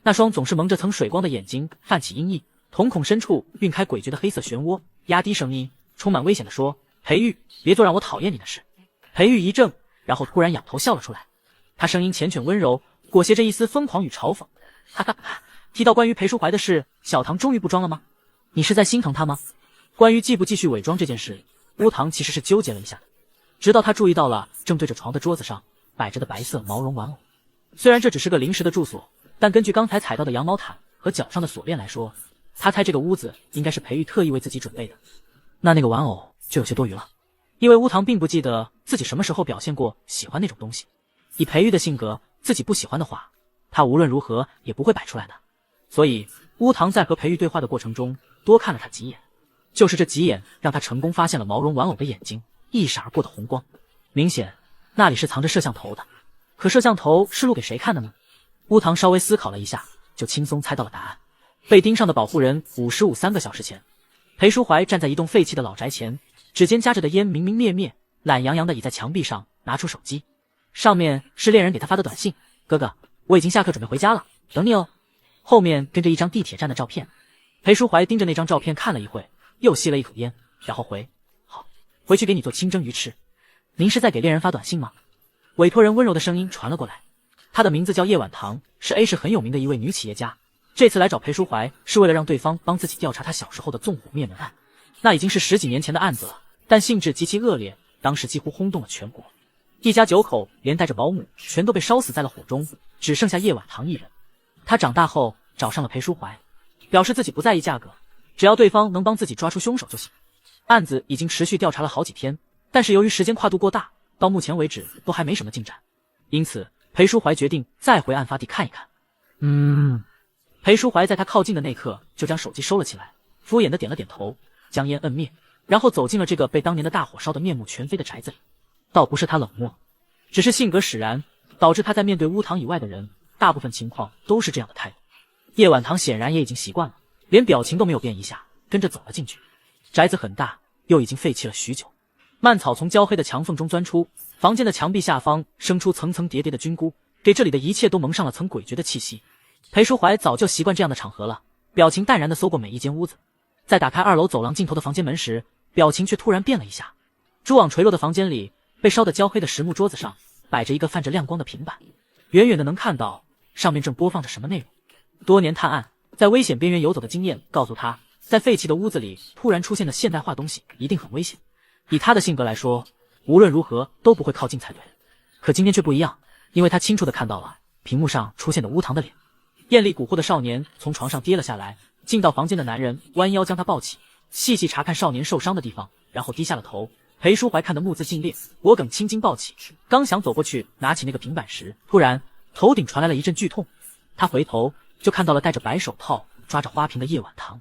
那双总是蒙着层水光的眼睛泛起阴翳，瞳孔深处晕开诡谲的黑色漩涡，压低声音，充满危险地说：裴玉，别做让我讨厌你的事。裴玉一怔，然后突然仰头笑了出来。他声音缱绻温柔，裹挟着一丝疯狂与嘲讽。哈哈，提到关于裴淑怀的事，小唐终于不装了吗？你是在心疼他吗？关于继不继续伪装这件事，乌唐其实是纠结了一下，直到他注意到了正对着床的桌子上摆着的白色毛绒玩偶。虽然这只是个临时的住所，但根据刚才踩到的羊毛毯和脚上的锁链来说，他猜这个屋子应该是裴玉特意为自己准备的。那个玩偶就有些多余了，因为乌唐并不记得自己什么时候表现过喜欢那种东西。以裴玉的性格，自己不喜欢的话，他无论如何也不会摆出来的。所以乌唐在和裴玉对话的过程中多看了他几眼，就是这几眼让他成功发现了毛绒玩偶的眼睛一闪而过的红光，明显那里是藏着摄像头的。可摄像头是录给谁看的呢？乌唐稍微思考了一下，就轻松猜到了答案。被盯上的保护人3个小时前，裴淑怀站在一栋废弃的老宅前，指尖夹着的烟明明灭灭，懒洋洋地倚在墙壁上，拿出手机，上面是恋人给他发的短信：哥哥，我已经下课准备回家了，等你哦。后面跟着一张地铁站的照片。裴淑怀盯着那张照片看了一会，又吸了一口烟，然后回：好，回去给你做清蒸鱼吃。您是在给恋人发短信吗？委托人温柔的声音传了过来。她的名字叫叶婉棠，是 A 市很有名的一位女企业家。这次来找裴淑怀是为了让对方帮自己调查她小时候的纵火灭门案。那已经是10几年前的案子了，但性质极其恶劣，当时几乎轰动了全国。一家9口连带着保姆全都被烧死在了火中，只剩下叶婉棠一人。她长大后找上了裴淑怀，表示自己不在意价格，只要对方能帮自己抓出凶手就行。案子已经持续调查了好几天，但是由于时间跨度过大，到目前为止都还没什么进展。因此裴淑怀决定再回案发地看一看。裴淑怀在他靠近的那刻就将手机收了起来，敷衍的点了点头，将烟摁灭，然后走进了这个被当年的大火烧得面目全非的宅子里。倒不是他冷漠，只是性格使然，导致他在面对乌唐以外的人，大部分情况都是这样的态度。叶婉棠显然也已经习惯了，连表情都没有变一下，跟着走了进去。宅子很大，又已经废弃了许久，蔓草从焦黑的墙缝中钻出，房间的墙壁下方生出层层叠叠的菌菇，给这里的一切都蒙上了层诡谲的气息。裴淑怀早就习惯这样的场合了，表情淡然地搜过每一间屋子，在打开2楼走廊尽头的房间门时，表情却突然变了一下。蛛网垂落的房间里，被烧得焦黑的实木桌子上摆着一个泛着亮光的平板，远远的能看到上面正播放着什么内容。多年探案，在危险边缘游走的经验告诉他，在废弃的屋子里突然出现的现代化东西一定很危险。以他的性格来说，无论如何都不会靠近才对。可今天却不一样，因为他清楚地看到了屏幕上出现的乌唐的脸。艳丽蛊惑的少年从床上跌了下来，进到房间的男人弯腰将他抱起，细细查看少年受伤的地方，然后低下了头。裴淑怀看得目眦尽裂，脖梗青筋暴起，刚想走过去拿起那个平板时，突然头顶传来了一阵剧痛。他回头就看到了戴着白手套抓着花瓶的叶婉棠，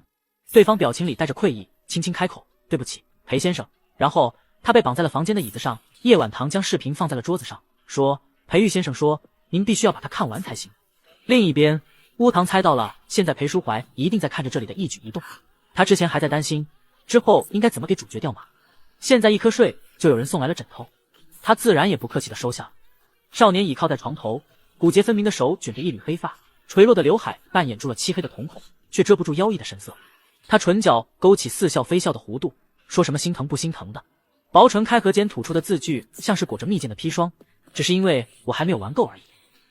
对方表情里带着愧意，轻轻开口：对不起，裴先生。然后他被绑在了房间的椅子上，叶婉棠将视频放在了桌子上，说：裴玉先生说您必须要把它看完才行。另一边，乌唐猜到了现在裴淑怀一定在看着这里的一举一动，他之前还在担心之后应该怎么给主角掉马，现在一瞌睡就有人送来了枕头，他自然也不客气地收下。少年倚靠在床头，骨节分明的手卷着一缕黑发，垂落的刘海扮演住了漆黑的瞳孔，却遮不住妖异的神色。他唇角勾起似笑非笑的弧度，说什么心疼不心疼的。薄唇开合间吐出的字句像是裹着蜜饯的砒霜，只是因为我还没有玩够而已。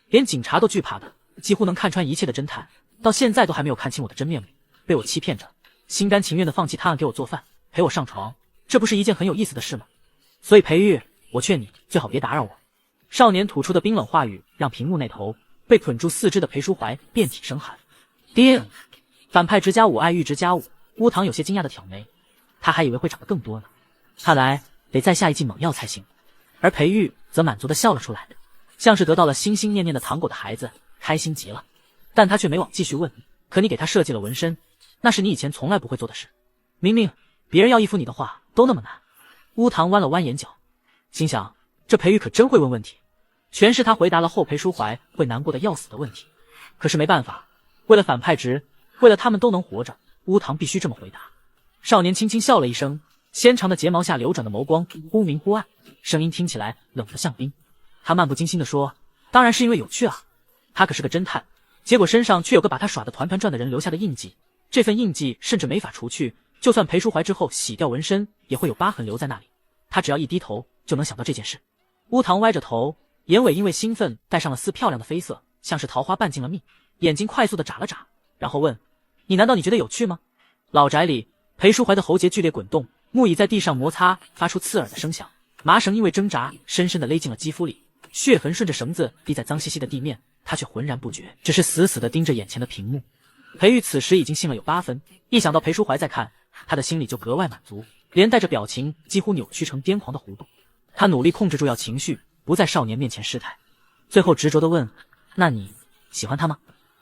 连警察都惧怕的，几乎能看穿一切的侦探，到现在都还没有看清我的真面目，被我欺骗着，心甘情愿地放弃探案给我做饭，陪我上床，这不是一件很有意思的事吗？所以裴玉，我劝你最好别打扰我。少年吐出的冰冷话语让屏幕那头被捆住四肢的裴淑怀遍体生寒。叮！反派+5爱欲+5，乌唐有些惊讶的挑眉，他还以为会涨得更多呢，看来得再下一剂猛药才行。而裴玉则满足地笑了出来，像是得到了心心念念的糖果的孩子，开心极了。但他却没往继续问，可你给他设计了纹身，那是你以前从来不会做的事，明明别人要依附你的话都那么难。乌唐弯了弯眼角，心想这裴玉可真会问问题，全是他回答了后裴淑怀会难过的要死的问题。可是没办法，为了反派值，为了他们都能活着，乌堂必须这么回答。少年轻轻笑了一声，纤长的睫毛下流转的眸光忽明忽暗，声音听起来冷得像冰。他漫不经心地说：“当然是因为有趣啊。”他可是个侦探，结果身上却有个把他耍得团团转的人留下的印记，这份印记甚至没法除去，就算裴淑怀之后洗掉纹身，也会有疤痕留在那里。他只要一低头，就能想到这件事。乌堂歪着头，眼尾因为兴奋带上了丝漂亮的绯色，像是桃花拌进了蜜，眼睛快速地眨了眨，然后问：“你难道你觉得有趣吗？”老宅里，裴淑怀的喉结剧烈滚动，木椅在地上摩擦，发出刺耳的声响。麻绳因为挣扎，深深地勒进了肌肤里，血痕顺着绳子滴在脏兮兮的地面，他却浑然不觉，只是死死地盯着眼前的屏幕。裴玉此时已经信了有8分，一想到裴淑怀在看，他的心里就格外满足，连带着表情几乎扭曲成癫狂的弧度。他努力控制住要情绪，不在少年面前失态，最后执着地问：“那你喜欢他吗？”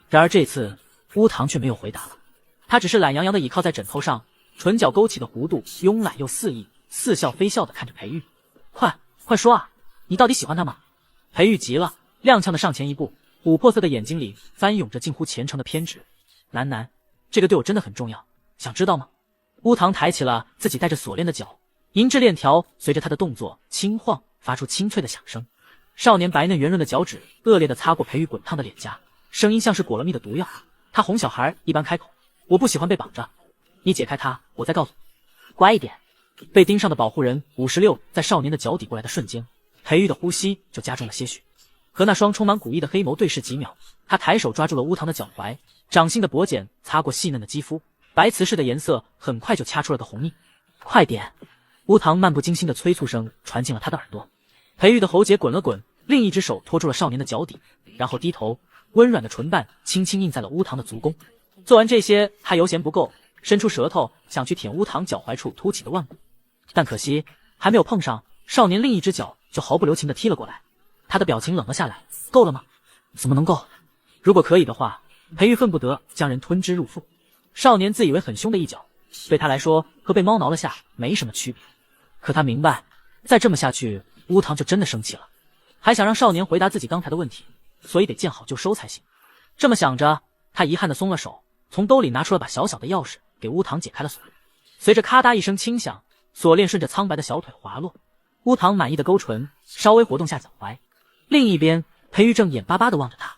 然而这次乌堂却没有回答了，他只是懒洋洋地倚靠在枕头上，唇角勾起的弧度慵懒又肆意，似笑非笑地看着裴玉：“快说啊，你到底喜欢他吗？”裴玉急了，踉跄地上前一步，琥珀色的眼睛里翻涌着近乎虔诚的偏执。“楠，这个对我真的很重要，想知道吗？”乌堂抬起了自己带着锁链的脚，银质链条随着他的动作轻晃，发出清脆的响声。少年白嫩圆润的脚趾恶劣地擦过裴玉滚烫的脸颊，声音像是裹了蜜的毒药。他哄小孩一般开口：“我不喜欢被绑着，你解开他，我再告诉你。乖一点。”被盯上的保护人56在少年的脚抵过来的瞬间，裴玉的呼吸就加重了些许。和那双充满古意的黑眸对视几秒，他抬手抓住了乌堂的脚踝，掌心的薄茧擦过细嫩的肌肤，白瓷似的颜色很快就掐出了个红印。“快点！”乌堂漫不经心的催促声传进了他的耳朵。裴玉的喉结滚了滚，另一只手托住了少年的脚底，然后低头，温软的唇瓣轻轻印在了乌堂的足弓。做完这些还犹嫌不够，伸出舌头想去舔乌堂脚踝处凸起的腕骨，但可惜还没有碰上，少年另一只脚就毫不留情地踢了过来。他的表情冷了下来：“够了吗？怎么能够？如果可以的话，裴玉恨不得将人吞之入腹。”少年自以为很凶的一脚，对他来说和被猫挠了下没什么区别。可他明白，再这么下去，乌堂就真的生气了，还想让少年回答自己刚才的问题，所以得见好就收才行。这么想着，他遗憾地松了手，从兜里拿出了把小小的钥匙，给乌堂解开了锁。随着咔嗒一声轻响，锁链顺着苍白的小腿滑落，乌堂满意的勾唇，稍微活动下脚踝。另一边，裴玉正眼巴巴地望着他。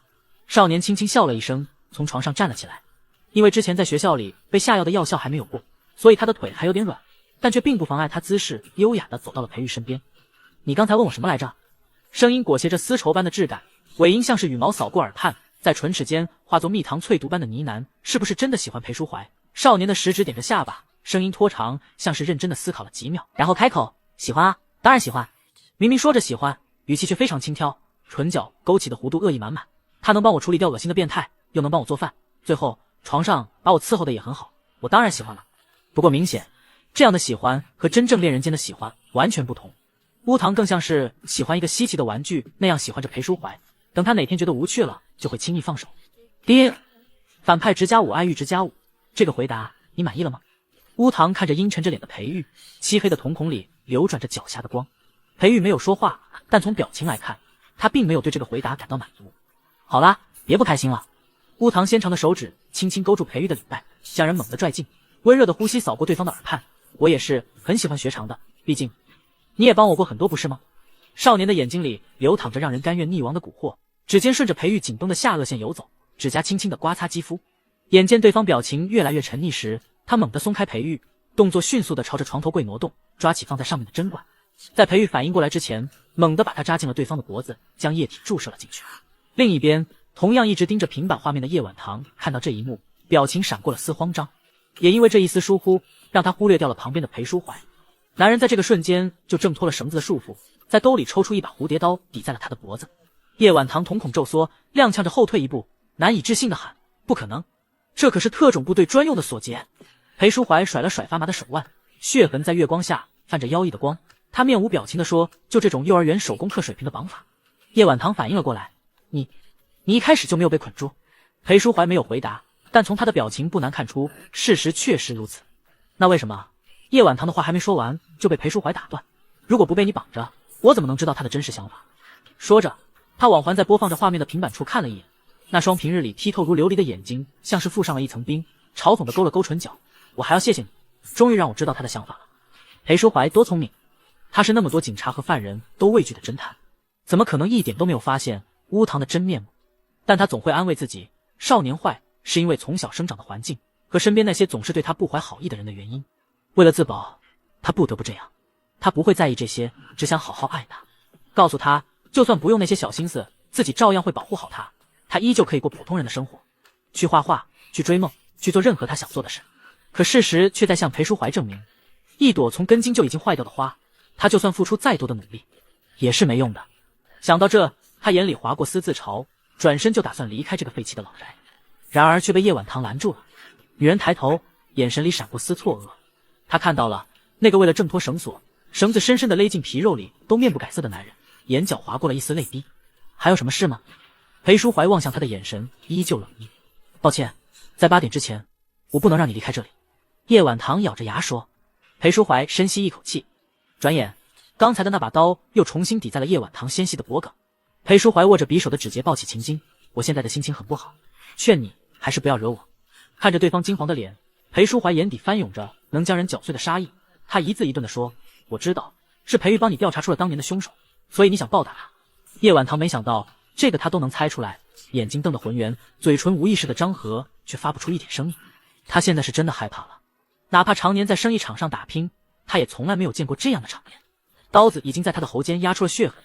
少年轻轻笑了一声，从床上站了起来。因为之前在学校里被下药的药效还没有过，所以他的腿还有点软，但却并不妨碍他姿势优雅地走到了裴玉身边。“你刚才问我什么来着？”声音裹挟着丝绸般的质感，尾音像是羽毛扫过耳畔，在唇齿间化作蜜糖淬毒般的呢喃。是不是真的喜欢裴淑怀？少年的食指点着下巴，声音拖长，像是认真地思考了几秒，然后开口：“喜欢啊，当然喜欢。”明明说着喜欢，语气却非常轻佻，唇角勾起的弧度恶意满满。他能帮我处理掉恶心的变态，又能帮我做饭，最后床上把我伺候的也很好，我当然喜欢了。不过明显，这样的喜欢和真正恋人间的喜欢完全不同。乌堂更像是喜欢一个稀奇的玩具那样喜欢着裴淑怀，等他哪天觉得无趣了，就会轻易放手。爹，反派值+5，爱欲值+5，这个回答你满意了吗？乌堂看着阴沉着脸的裴玉，漆黑的瞳孔里流转着狡黠的光。裴玉没有说话，但从表情来看，他并没有对这个回答感到满足。好啦，别不开心了。乌堂纤长的手指轻轻勾住裴玉的领带，将人猛地拽进，温热的呼吸扫过对方的耳畔。我也是很喜欢学长的，毕竟你也帮我过很多，不是吗？少年的眼睛里流淌着让人甘愿溺亡的蛊惑，指尖顺着裴玉紧绷的下颚线游走，指甲轻轻地刮擦肌肤。眼见对方表情越来越沉溺时，他猛地松开裴玉，动作迅速地朝着床头柜挪动，抓起放在上面的针管。在裴玉反应过来之前，猛地把它扎进了对方的脖子，将液体注射了进去。另一边，同样一直盯着平板画面的叶晚堂看到这一幕，表情闪过了丝慌张，也因为这一丝疏忽，让他忽略掉了旁边的裴淑怀。男人在这个瞬间就挣脱了绳子的束缚，在兜里抽出一把蝴蝶刀抵在了他的脖子。叶晚堂瞳孔骤缩，踉跄着后退一步，难以置信地喊：“不可能，这可是特种部队专用的锁结！”裴淑怀甩了甩发麻的手腕，血痕在月光下泛着妖异的光，他面无表情地说：“就这种幼儿园手工课水平的绑法。”叶晚堂反应了过来：“你一开始就没有被捆住？”裴淑怀没有回答，但从他的表情不难看出，事实确实如此。那为什么？叶晚堂的话还没说完，就被裴淑怀打断。如果不被你绑着，我怎么能知道他的真实想法？说着，他往环在播放着画面的平板处看了一眼，那双平日里剔透如琉璃的眼睛像是附上了一层冰，嘲讽地勾了勾唇角。我还要谢谢你，终于让我知道他的想法了。裴淑怀多聪明，他是那么多警察和犯人都畏惧的侦探，怎么可能一点都没有发现乌堂的真面目？但他总会安慰自己，少年坏是因为从小生长的环境和身边那些总是对他不怀好意的人的原因。为了自保，他不得不这样。他不会在意这些，只想好好爱他。告诉他，就算不用那些小心思，自己照样会保护好他。他依旧可以过普通人的生活，去画画，去追梦，去做任何他想做的事。可事实却在向裴淑怀证明，一朵从根茎就已经坏掉的花，他就算付出再多的努力，也是没用的。想到这，他眼里划过丝自嘲，转身就打算离开这个废弃的老宅，然而却被叶晚棠拦住了。女人抬头，眼神里闪过丝错愕。她看到了那个为了挣脱绳索，绳子深深地勒进皮肉里都面不改色的男人，眼角划过了一丝泪滴。还有什么事吗？裴淑怀望向他的眼神依旧冷硬。抱歉，在8点之前，我不能让你离开这里。叶晚棠咬着牙说。裴淑怀深吸一口气，转眼，刚才的那把刀又重新抵在了叶晚棠纤细的脖颈。裴淑怀握着匕首的指节抱起琴筋，我现在的心情很不好，劝你还是不要惹我。看着对方金黄的脸，裴淑怀眼底翻涌着能将人搅碎的杀意，他一字一顿地说，我知道，是裴玉帮你调查出了当年的凶手，所以你想报答他。叶晚棠没想到这个他都能猜出来，眼睛瞪得浑圆，嘴唇无意识的张合，却发不出一点声音。他现在是真的害怕了，哪怕常年在生意场上打拼，他也从来没有见过这样的场面。刀子已经在他的喉间压出了血痕。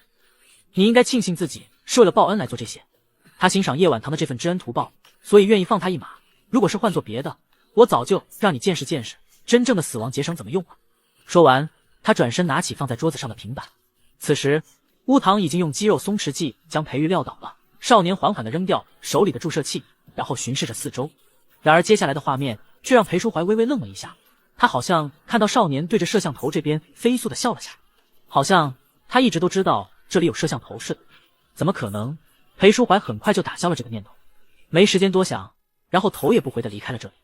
你应该庆幸自己是为了报恩来做这些。他欣赏叶晚棠的这份知恩图报，所以愿意放他一马。如果是换做别的，我早就让你见识见识真正的死亡结绳怎么用了。说完，他转身拿起放在桌子上的平板。此时乌堂已经用肌肉松弛剂将裴玉撂倒了，少年缓缓地扔掉手里的注射器，然后巡视着四周。然而接下来的画面却让裴淑怀微微愣了一下，他好像看到少年对着摄像头这边飞速地笑了起来，好像他一直都知道这里有摄像头似的。怎么可能？裴淑怀很快就打消了这个念头，没时间多想，然后头也不回地离开了这里。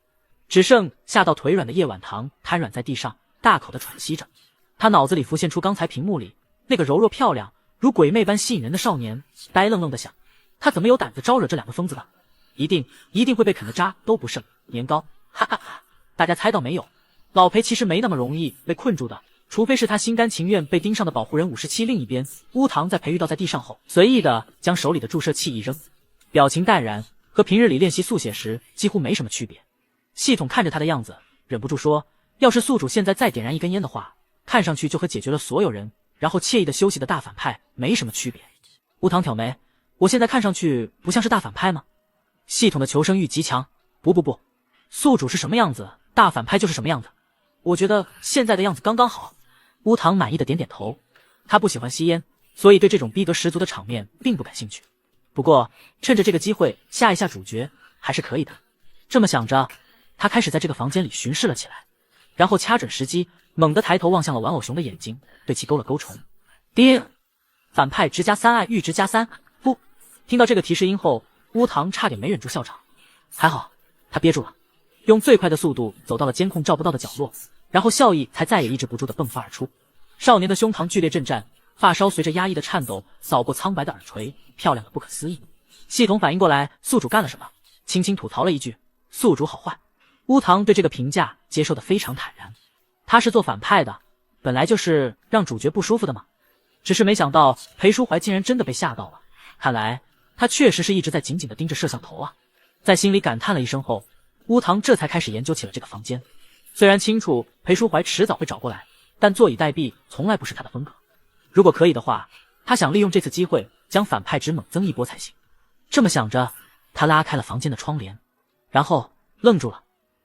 只剩吓到腿软的叶晚棠瘫软在地上，大口地喘息着。他脑子里浮现出刚才屏幕里那个柔弱漂亮如鬼魅般吸引人的少年，呆愣愣地想，他怎么有胆子招惹这两个疯子的？一定会被啃得渣都不剩。年糕，哈哈哈！大家猜到没有？老裴其实没那么容易被困住的，除非是他心甘情愿被盯上的保护人57。另一边，乌堂在裴玉倒在地上后，随意的将手里的注射器一扔，表情淡然，和平日里练习速写时几乎没什么区别。系统看着他的样子，忍不住说，要是宿主现在再点燃一根烟的话，看上去就和解决了所有人然后惬意的休息的大反派没什么区别。乌堂挑眉，我现在看上去不像是大反派吗？系统的求生欲极强，不，宿主是什么样子，大反派就是什么样子。我觉得现在的样子刚刚好。乌堂满意的点点头，他不喜欢吸烟，所以对这种逼格十足的场面并不感兴趣。不过趁着这个机会吓一下主角还是可以的。这么想着，他开始在这个房间里巡视了起来，然后掐准时机，猛地抬头望向了玩偶熊的眼睛，对其勾了勾唇。叮！反派值加3，爱欲值加3。不，听到这个提示音后，乌堂差点没忍住笑场。还好他憋住了，用最快的速度走到了监控照不到的角落，然后笑意才再也抑制不住的迸发而出。少年的胸膛剧烈震颤，发梢随着压抑的颤抖扫过苍白的耳垂，漂亮的不可思议。系统反应过来宿主干了什么，轻轻吐槽了一句，宿主好坏。乌堂对这个评价接受的非常坦然，他是做反派的，本来就是让主角不舒服的嘛。只是没想到裴淑怀竟然真的被吓到了，看来他确实是一直在紧紧地盯着摄像头啊。在心里感叹了一声后，乌堂这才开始研究起了这个房间。虽然清楚裴淑怀迟早会找过来，但坐以待毙从来不是他的风格。如果可以的话，他想利用这次机会将反派值猛增一波才行。这么想着，他拉开了房间的窗帘，然后愣住了，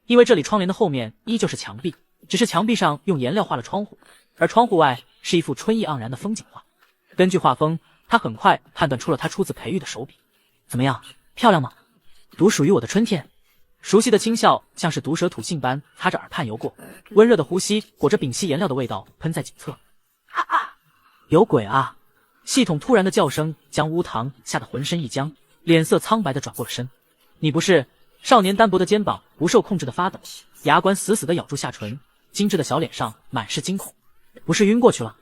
因为这里窗帘的后面依旧是墙壁，只是墙壁上用颜料画了窗户，而窗户外是一幅春意盎然的风景画。根据画风，他很快判断出了他出自裴玉的手笔。怎么样，漂亮吗？独属于我的春天。熟悉的轻笑像是毒蛇吐信般擦着耳畔游过，温热的呼吸裹着丙烯颜料的味道喷在颈侧。哈哈，有鬼啊！系统突然的叫声将乌堂吓得浑身一僵，脸色苍白的转过了身。你不是？少年单薄的肩膀不受控制的发抖，牙关死死的咬住下唇，精致的小脸上满是惊恐。不是晕过去了？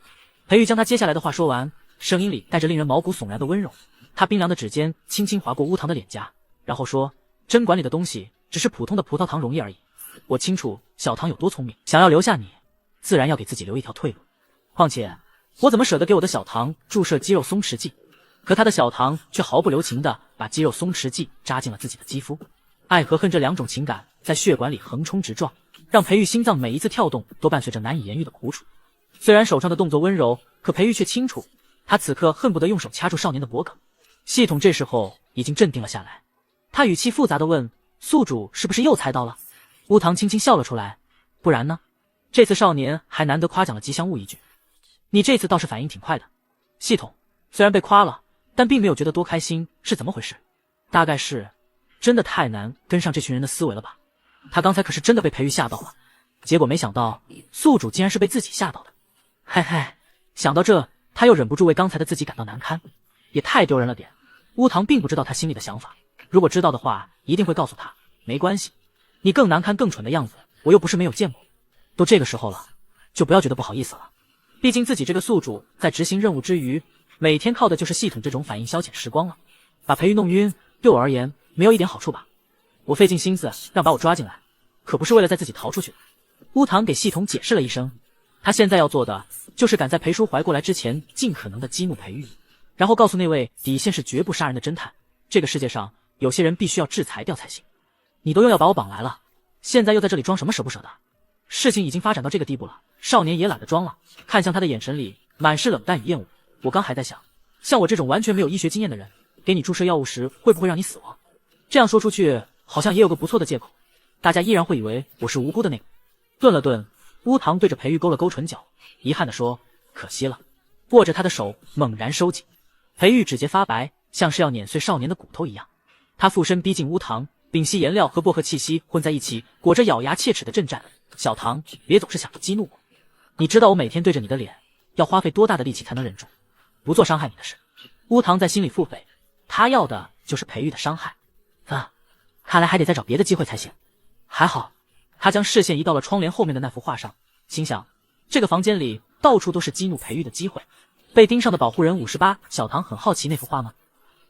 裴玉将他接下来的话说完，声音里带着令人毛骨悚然的温柔。他冰凉的指尖轻轻划过乌糖的脸颊，然后说：“针管里的东西只是普通的葡萄糖溶液而已。我清楚小唐有多聪明，想要留下你，自然要给自己留一条退路。况且，我怎么舍得给我的小唐注射肌肉松弛剂？可他的小唐却毫不留情地把肌肉松弛剂扎进了自己的肌肤。爱和恨这两种情感在血管里横冲直撞，让裴玉心脏每一次跳动都伴随着难以言喻的苦楚。虽然手上的动作温柔，可裴玉却清楚，他此刻恨不得用手掐住少年的脖颈。系统这时候已经镇定了下来，他语气复杂地问：“宿主是不是又猜到了？”乌糖轻轻笑了出来：“不然呢？这次少年还难得夸奖了吉祥物一句，你这次倒是反应挺快的。”系统虽然被夸了，但并没有觉得多开心，是怎么回事？大概是真的太难跟上这群人的思维了吧？他刚才可是真的被裴玉吓到了，结果没想到宿主竟然是被自己吓到的。嘿嘿，想到这，他又忍不住为刚才的自己感到难堪，也太丢人了点。乌糖并不知道他心里的想法，如果知道的话，一定会告诉他，没关系，你更难看更蠢的样子，我又不是没有见过。都这个时候了，就不要觉得不好意思了。毕竟自己这个宿主在执行任务之余，每天靠的就是系统这种反应消遣时光了。把裴玉弄晕，对我而言没有一点好处吧？我费尽心思让把我抓进来，可不是为了再自己逃出去的。乌糖给系统解释了一声，他现在要做的就是赶在裴叔怀过来之前，尽可能的激怒裴玉，然后告诉那位底线是绝不杀人的侦探，这个世界上有些人必须要制裁掉才行。你都又要把我绑来了，现在又在这里装什么舍不舍的？事情已经发展到这个地步了，少年也懒得装了，看向他的眼神里满是冷淡与厌恶。我刚还在想，像我这种完全没有医学经验的人，给你注射药物时会不会让你死亡？这样说出去好像也有个不错的借口，大家依然会以为我是无辜的那个。顿了顿，乌糖对着裴玉勾了勾唇角，遗憾地说：“可惜了。”握着他的手猛然收紧，裴玉指节发白，像是要碾碎少年的骨头一样。他附身逼近乌糖，丙烯颜料和薄荷气息混在一起，裹着咬牙切齿的阵战。小唐，别总是想着激怒我，你知道我每天对着你的脸要花费多大的力气才能忍住不做伤害你的事？乌糖在心里腹诽，他要的就是裴玉的伤害。看来还得再找别的机会才行。还好，他将视线移到了窗帘后面的那幅画上，心想这个房间里到处都是激怒裴玉的机会。被盯上的保护人58，小唐很好奇那幅画吗？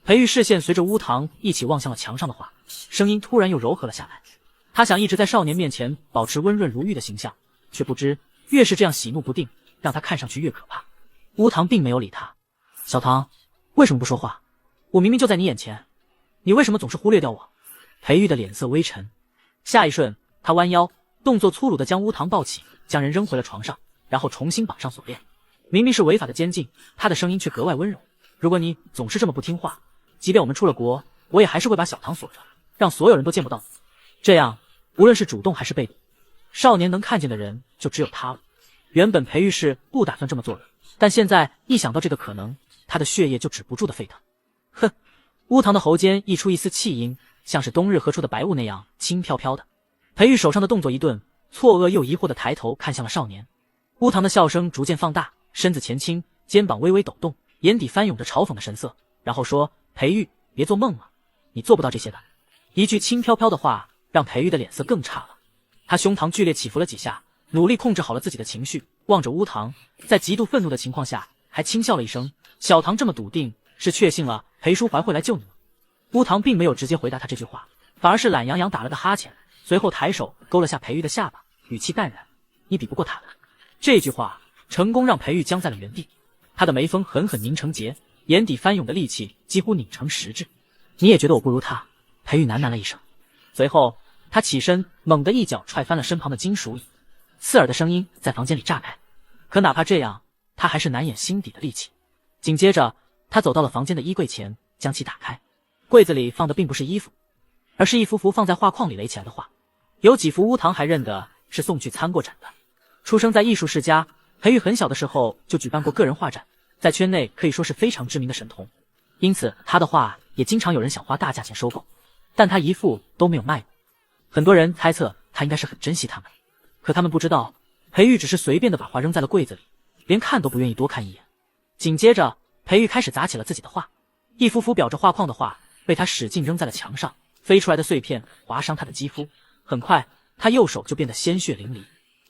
裴玉视线随着乌糖一起望向了墙上的画，声音突然又柔和了下来。他想一直在少年面前保持温润如玉的形象，却不知越是这样喜怒不定，让他看上去越可怕。乌糖并没有理他。小唐，为什么不说话？我明明就在你眼前，你为什么总是忽略掉我？裴玉的脸色微沉，下一瞬，他弯腰，动作粗鲁地将乌糖抱起，将人扔回了床上，然后重新绑上锁链。明明是违法的监禁，他的声音却格外温柔。如果你总是这么不听话，即便我们出了国，我也还是会把小唐锁着，让所有人都见不到你。这样，无论是主动还是被动，少年能看见的人就只有他了。原本裴玉是不打算这么做的，但现在一想到这个可能，他的血液就止不住的沸腾。哼！乌糖的喉间溢出一丝气音，像是冬日何处的白雾那样轻飘飘的。裴玉手上的动作一顿，错愕又疑惑的抬头看向了少年。乌糖的笑声逐渐放大，身子前倾，肩膀微微抖动，眼底翻涌着嘲讽的神色，然后说：“裴玉，别做梦了，你做不到这些的。”一句轻飘飘的话让裴玉的脸色更差了。他胸膛剧烈起伏了几下，努力控制好了自己的情绪，望着乌糖，在极度愤怒的情况下还轻笑了一声。小唐这么笃定，是确信了裴叔怀会来救你吗？乌糖并没有直接回答他这句话，反而是懒洋洋打了个哈欠，随后抬手勾了下裴玉的下巴，语气淡然：“你比不过他的。”这句话成功让裴玉僵在了原地，他的眉峰狠狠拧成结，眼底翻涌的戾气几乎拧成实质。“你也觉得我不如他？”裴玉喃喃了一声，随后他起身，猛地一脚踹翻了身旁的金属椅，刺耳的声音在房间里炸开。可哪怕这样，他还是难掩心底的戾气。紧接着，他走到了房间的衣柜前，将其打开。柜子里放的并不是衣服，而是一幅幅放在画框里垒起来的画，有几幅乌糖还认得是送去参过展的。出生在艺术世家，裴玉很小的时候就举办过个人画展，在圈内可以说是非常知名的神童，因此他的画也经常有人想花大价钱收购，但他一幅都没有卖过。很多人猜测他应该是很珍惜他们，可他们不知道，裴玉只是随便的把画扔在了柜子里，连看都不愿意多看一眼。紧接着，裴玉开始砸起了自己的画，一幅幅裱着画框的画被他使劲扔在了墙上，飞出来的碎片划伤他的肌肤。很快，他右手就变得鲜血淋漓。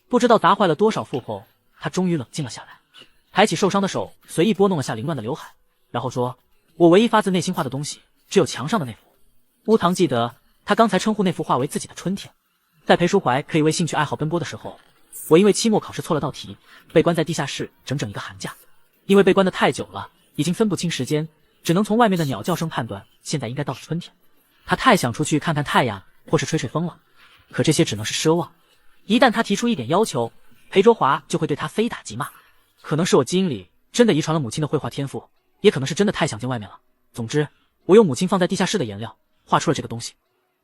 不知道砸坏了多少幅后，他终于冷静了下来，抬起受伤的手，随意拨弄了下凌乱的刘海，然后说：“我唯一发自内心画的东西，只有墙上的那幅。乌堂记得，他刚才称呼那幅画为自己的春天。在裴淑怀可以为兴趣爱好奔波的时候，我因为期末考试错了道题，被关在地下室整整1个寒假。因为被关得太久了，已经分不清时间，只能从外面的鸟叫声判断，现在应该到了春天。他太想出去看看太阳，或是吹吹风了，可这些只能是奢望。一旦他提出一点要求，裴卓华就会对他非打即骂。可能是我基因里真的遗传了母亲的绘画天赋，也可能是真的太想见外面了。总之，我用母亲放在地下室的颜料画出了这个东西。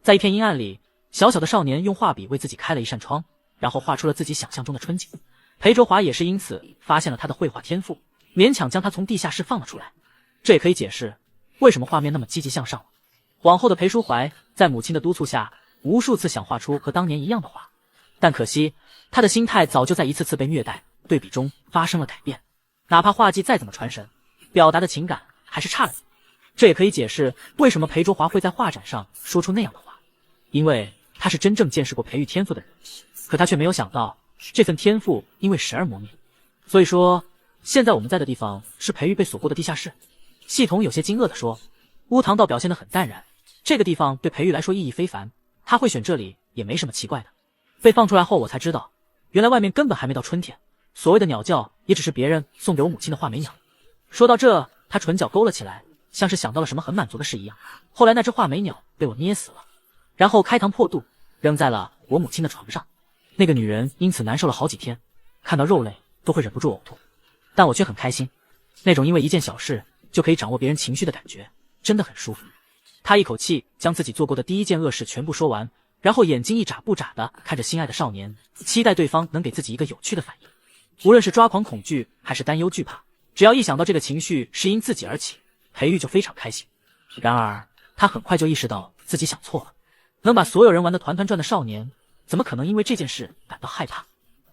在一片阴暗里，小小的少年用画笔为自己开了一扇窗，然后画出了自己想象中的春景。裴卓华也是因此发现了他的绘画天赋，勉强将他从地下室放了出来。这也可以解释为什么画面那么积极向上了。往后的裴淑怀在母亲的督促下，无数次想画出和当年一样的画，但可惜他的心态早就在一次次被虐待对比中发生了改变。哪怕画技再怎么传神，表达的情感还是差了点。这也可以解释为什么裴卓华会在画展上说出那样的话，因为他是真正见识过培育天赋的人，可他却没有想到这份天赋因为时而磨灭。所以说，现在我们在的地方是培育被锁过的地下室。系统有些惊愕地说，乌堂倒表现得很淡然，这个地方对培育来说意义非凡，他会选这里也没什么奇怪的。被放出来后我才知道，原来外面根本还没到春天，所谓的鸟叫也只是别人送给我母亲的画眉鸟。说到这，他唇角勾了起来，像是想到了什么很满足的事一样。后来那只画眉鸟被我捏死了，然后开膛破肚扔在了我母亲的床上。那个女人因此难受了好几天，看到肉类都会忍不住呕吐，但我却很开心，那种因为一件小事就可以掌握别人情绪的感觉真的很舒服。他一口气将自己做过的第一件恶事全部说完，然后眼睛一眨不眨地看着心爱的少年，期待对方能给自己一个有趣的反应。无论是抓狂恐惧还是担忧惧怕，只要一想到这个情绪是因自己而起，裴玉就非常开心。然而他很快就意识到自己想错了，能把所有人玩得团团转的少年，怎么可能因为这件事感到害怕？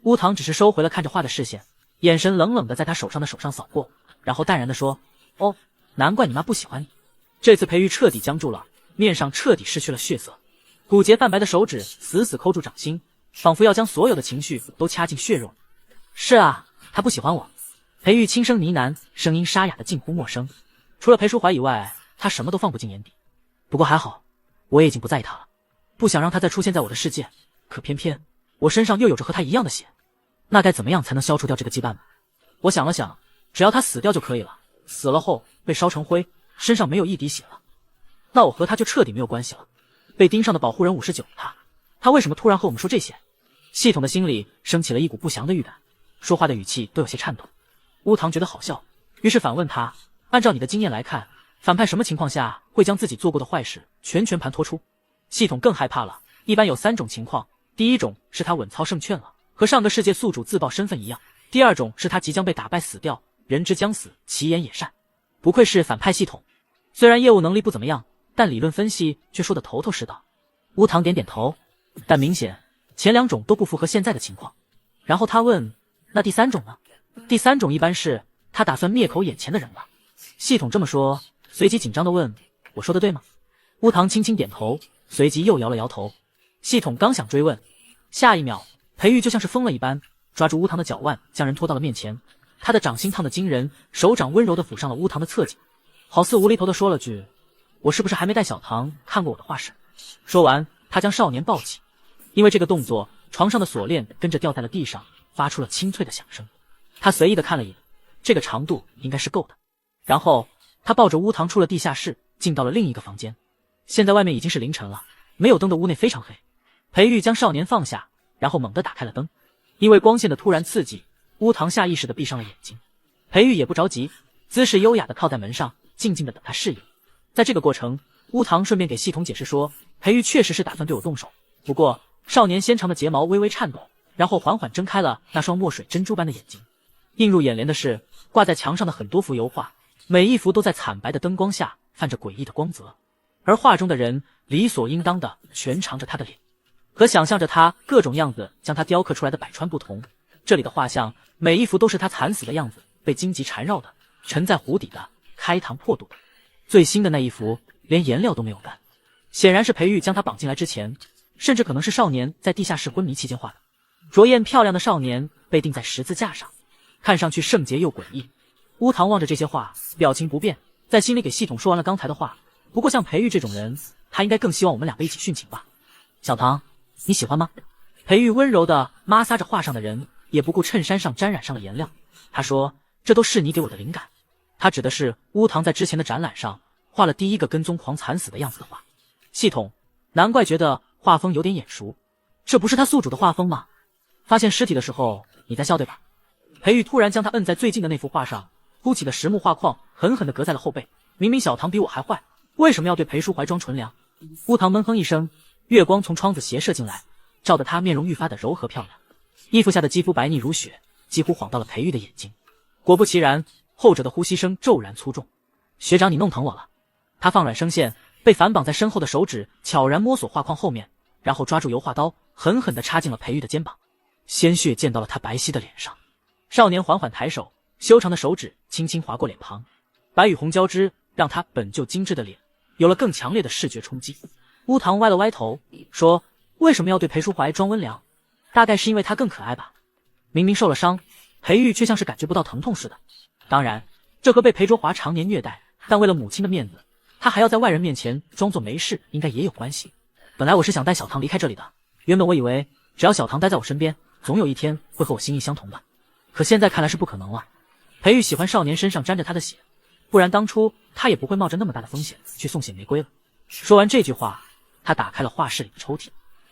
乌堂只是收回了看着画的视线，眼神冷冷地在他手上扫过，然后淡然地说，哦，难怪你妈不喜欢你。这次裴玉彻底僵住了，面上彻底失去了血色，骨节泛白的手指死死抠住掌心，仿佛要将所有的情绪都掐进血肉。是啊，他不喜欢我。裴玉轻声呢喃，声音沙哑的近乎陌生。除了裴淑怀以外，他什么都放不进眼底。不过还好，我也已经不在意他了，不想让他再出现在我的世界。可偏偏我身上又有着和他一样的血，那该怎么样才能消除掉这个羁绊呢？我想了想，只要他死掉就可以了，死了后被烧成灰，身上没有一滴血了，那我和他就彻底没有关系了。被盯上的保护人59，他为什么突然和我们说这些？系统的心里升起了一股不祥的预感，说话的语气都有些颤抖。乌堂觉得好笑，于是反问他，按照你的经验来看，反派什么情况下会将自己做过的坏事全盘托出？系统更害怕了，一般有3种情况，第一种是他稳操胜券了，和上个世界宿主自爆身份一样；第二种是他即将被打败死掉，人之将死，其言也善。不愧是反派系统，虽然业务能力不怎么样，但理论分析却说得头头是道。乌堂点点头，但明显前2种都不符合现在的情况。然后他问，那第3种呢？第3种一般是他打算灭口眼前的人了。系统这么说，随即紧张地问，我说的对吗？乌堂轻轻点头，随即又摇了摇头。系统刚想追问，下一秒裴玉就像是疯了一般，抓住乌堂的脚腕，将人拖到了面前。他的掌心烫得惊人，手掌温柔地抚上了乌堂的侧颈，好似无厘头地说了句，我是不是还没带小唐看过我的画室？说完，他将少年抱起，因为这个动作，床上的锁链跟着掉在了地上，发出了清脆的响声。他随意地看了一眼，这个长度应该是够的。然后他抱着乌堂出了地下室，进到了另一个房间。现在外面已经是凌晨了，没有灯的屋内非常黑。裴玉将少年放下，然后猛地打开了灯。因为光线的突然刺激，乌堂下意识地闭上了眼睛。裴玉也不着急，姿势优雅地靠在门上，静静地等他适应。在这个过程，乌堂顺便给系统解释说，裴玉确实是打算对我动手，不过少年纤长的睫毛微微颤抖，然后缓缓睁开了那双墨水珍珠般的眼睛。映入眼帘的是挂在墙上的很多幅油画，每一幅都在惨白的灯光下泛着诡异的光泽，而画中的人理所应当的全长着他的脸，和想象着他各种样子将他雕刻出来的百川不同。这里的画像每一幅都是他惨死的样子，被荆棘缠绕的，沉在湖底的，开膛破肚的。最新的那一幅连颜料都没有干，显然是裴玉将他绑进来之前，甚至可能是少年在地下室昏迷期间画的。着艳漂亮的少年被钉在十字架上，看上去圣洁又诡异。乌堂望着这些画，表情不变，在心里给系统说完了刚才的话。不过像裴玉这种人，他应该更希望我们两个一起殉情吧？小唐，你喜欢吗？裴玉温柔地抹撒着画上的人，也不顾衬衫上沾染上了颜料。他说：“这都是你给我的灵感。”他指的是乌堂在之前的展览上画了第一个跟踪狂惨死的样子的画。系统，难怪觉得画风有点眼熟，这不是他宿主的画风吗？发现尸体的时候你在笑对吧？裴玉突然将他摁在最近的那幅画上凸起的实木画框狠狠地隔在了后背。明明小唐比我还坏，为什么要对裴淑怀装纯良？乌堂闷哼一声，月光从窗子斜射进来，照得他面容愈发的柔和漂亮，衣服下的肌肤白腻如雪，几乎晃到了裴玉的眼睛。果不其然，后者的呼吸声骤然粗重。学长，你弄疼我了。他放软声线，被反绑在身后的手指悄然摸索画框后面，然后抓住油画刀，狠狠地插进了裴玉的肩膀。鲜血溅到了他白皙的脸上。少年缓缓抬手，修长的手指轻轻划过脸庞，白与红交织，让他本就精致的脸有了更强烈的视觉冲击。乌堂歪了歪头，说：“为什么要对裴淑怀装温良？大概是因为他更可爱吧。”明明受了伤，裴玉却像是感觉不到疼痛似的。当然，这和被裴卓华常年虐待，但为了母亲的面子，他还要在外人面前装作没事，应该也有关系。本来我是想带小唐离开这里的，原本我以为只要小唐待在我身边，总有一天会和我心意相同的。可现在看来是不可能了。裴玉喜欢少年身上沾着他的血，不然当初他也不会冒着那么大的风险去送血玫瑰了。说完这句话，他打开了画室里的抽屉，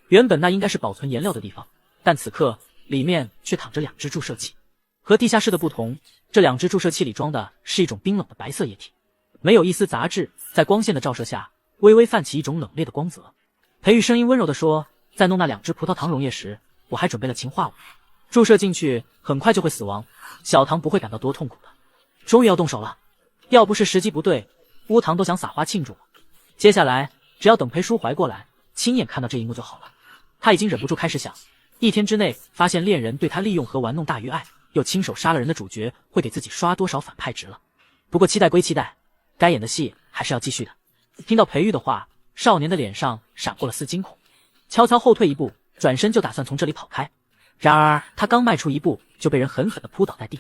原本那应该是保存颜料的地方，但此刻里面却躺着2只注射器。和地下室的不同，这2只注射器里装的是一种冰冷的白色液体，没有一丝杂质，在光线的照射下微微泛起一种冷冽的光泽。裴玉声音温柔地说：“在弄那2只葡萄糖溶液时，我还准备了氰化物，注射进去很快就会死亡，小唐不会感到多痛苦的。”终于要动手了，要不是时机不对，乌堂都想撒花庆祝了。接下来只要等裴淑怀过来，亲眼看到这一幕就好了。他已经忍不住开始想，1天之内发现恋人对他利用和玩弄大于爱，又亲手杀了人的主角会给自己刷多少反派值了。不过期待归期待，该演的戏还是要继续的。听到裴玉的话，少年的脸上闪过了丝惊恐，悄悄后退一步，转身就打算从这里跑开。然而他刚迈出一步，就被人狠狠地扑倒在地。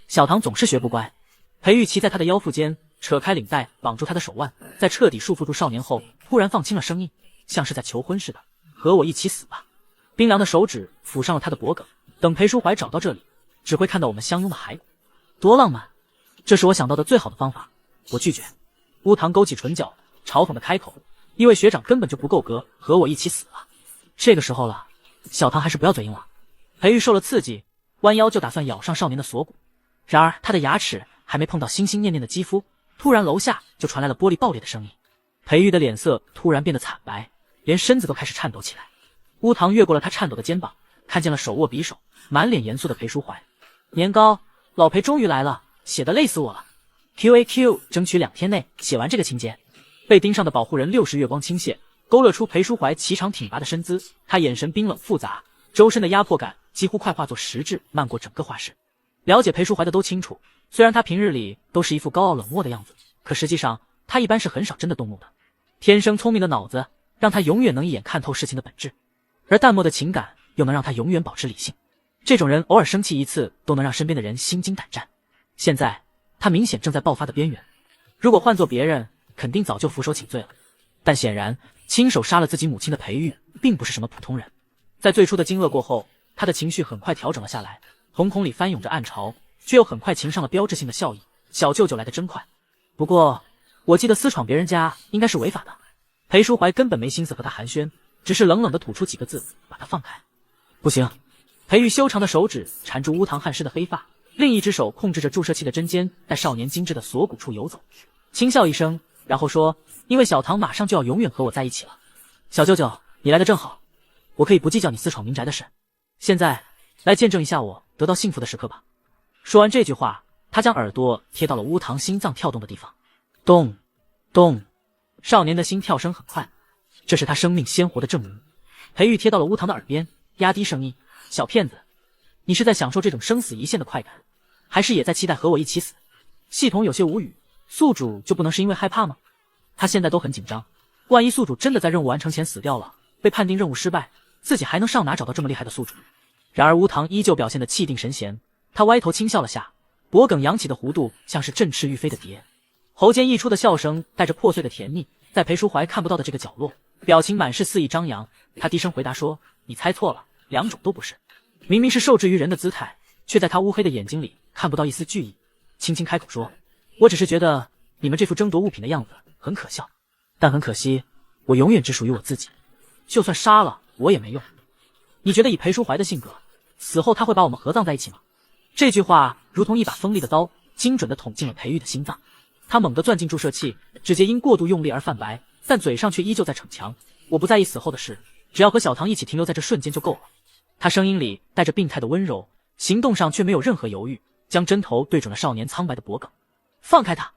小唐总是学不乖，裴玉骑在他的腰腹间，扯开领带绑住他的手腕，在彻底束缚住少年后，突然放轻了声音，像是在求婚似的：“和我一起死吧。”冰凉的手指抚上了他的脖颈，等裴淑怀找到这里，只会看到我们相拥的骸骨。多浪漫，这是我想到的最好的方法。我拒绝。乌堂勾起唇角，嘲讽的开口：“因为学长根本就不够格和我一起死啊。”这个时候了，小唐还是不要嘴硬了。裴玉受了刺激，弯腰就打算咬上少年的锁骨，然而他的牙齿还没碰到心心念念的肌肤，突然楼下就传来了玻璃爆裂的声音。裴玉的脸色突然变得惨白，连身子都开始颤抖起来。乌堂越过了他颤抖的肩膀，看见了手握匕首、满脸严肃的裴淑怀。年糕，老裴终于来了，写得累死我了。QAQ， 争取2天内写完这个情节。被盯上的保护人60月光倾泻，勾勒出裴淑怀颀长挺拔的身姿，他眼神冰冷复杂，周身的压迫感几乎快化作实质，漫过整个画室。了解裴淑怀的都清楚，虽然他平日里都是一副高傲冷漠的样子，可实际上他一般是很少真的动怒的。天生聪明的脑子让他永远能一眼看透事情的本质，而淡漠的情感又能让他永远保持理性。这种人偶尔生气一次都能让身边的人心惊胆战。现在他明显正在爆发的边缘，如果换做别人肯定早就俯首请罪了，但显然亲手杀了自己母亲的裴玉并不是什么普通人。在最初的惊愕过后，他的情绪很快调整了下来，瞳孔里翻涌着暗潮，却又很快噙上了标志性的笑意。小舅舅来得真快，不过我记得私闯别人家应该是违法的。裴淑怀根本没心思和他寒暄，只是冷冷地吐出几个字，把他放开。不行。裴玉修长的手指缠住乌堂汗湿的黑发，另一只手控制着注射器的针尖，在少年精致的锁骨处游走，轻笑一声，然后说：“因为小唐马上就要永远和我在一起了。小舅舅，你来得正好，我可以不计较你私闯民宅的事。现在来见证一下我得到幸福的时刻吧。”说完这句话，他将耳朵贴到了乌堂心脏跳动的地方，咚咚，少年的心跳声很快，这是他生命鲜活的证明。裴玉贴到了乌堂的耳边，压低声音：“小骗子，你是在享受这种生死一线的快感，还是也在期待和我一起死？”系统有些无语，宿主就不能是因为害怕吗？他现在都很紧张，万一宿主真的在任务完成前死掉了，被判定任务失败，自己还能上哪找到这么厉害的宿主？然而乌堂依旧表现得气定神闲，他歪头轻笑了下，脖颈扬起的弧度像是振翅欲飞的蝶。喉间溢出的笑声带着破碎的甜腻，在裴淑怀看不到的这个角落，表情满是肆意张扬。他低声回答说：“你猜错了，两种都不是。”明明是受制于人的姿态，却在他乌黑的眼睛里看不到一丝惧意，轻轻开口说：“我只是觉得你们这副争夺物品的样子很可笑，但很可惜，我永远只属于我自己，就算杀了我也没用。你觉得以裴淑怀的性格，死后他会把我们合葬在一起吗？”这句话如同一把锋利的刀，精准地捅进了裴玉的心脏。他猛地攥进注射器，指节因过度用力而泛白，但嘴上却依旧在逞强。我不在意死后的事，只要和小唐一起停留在这瞬间就够了。他声音里带着病态的温柔，行动上却没有任何犹豫，将针头对准了少年苍白的脖颈。放开他！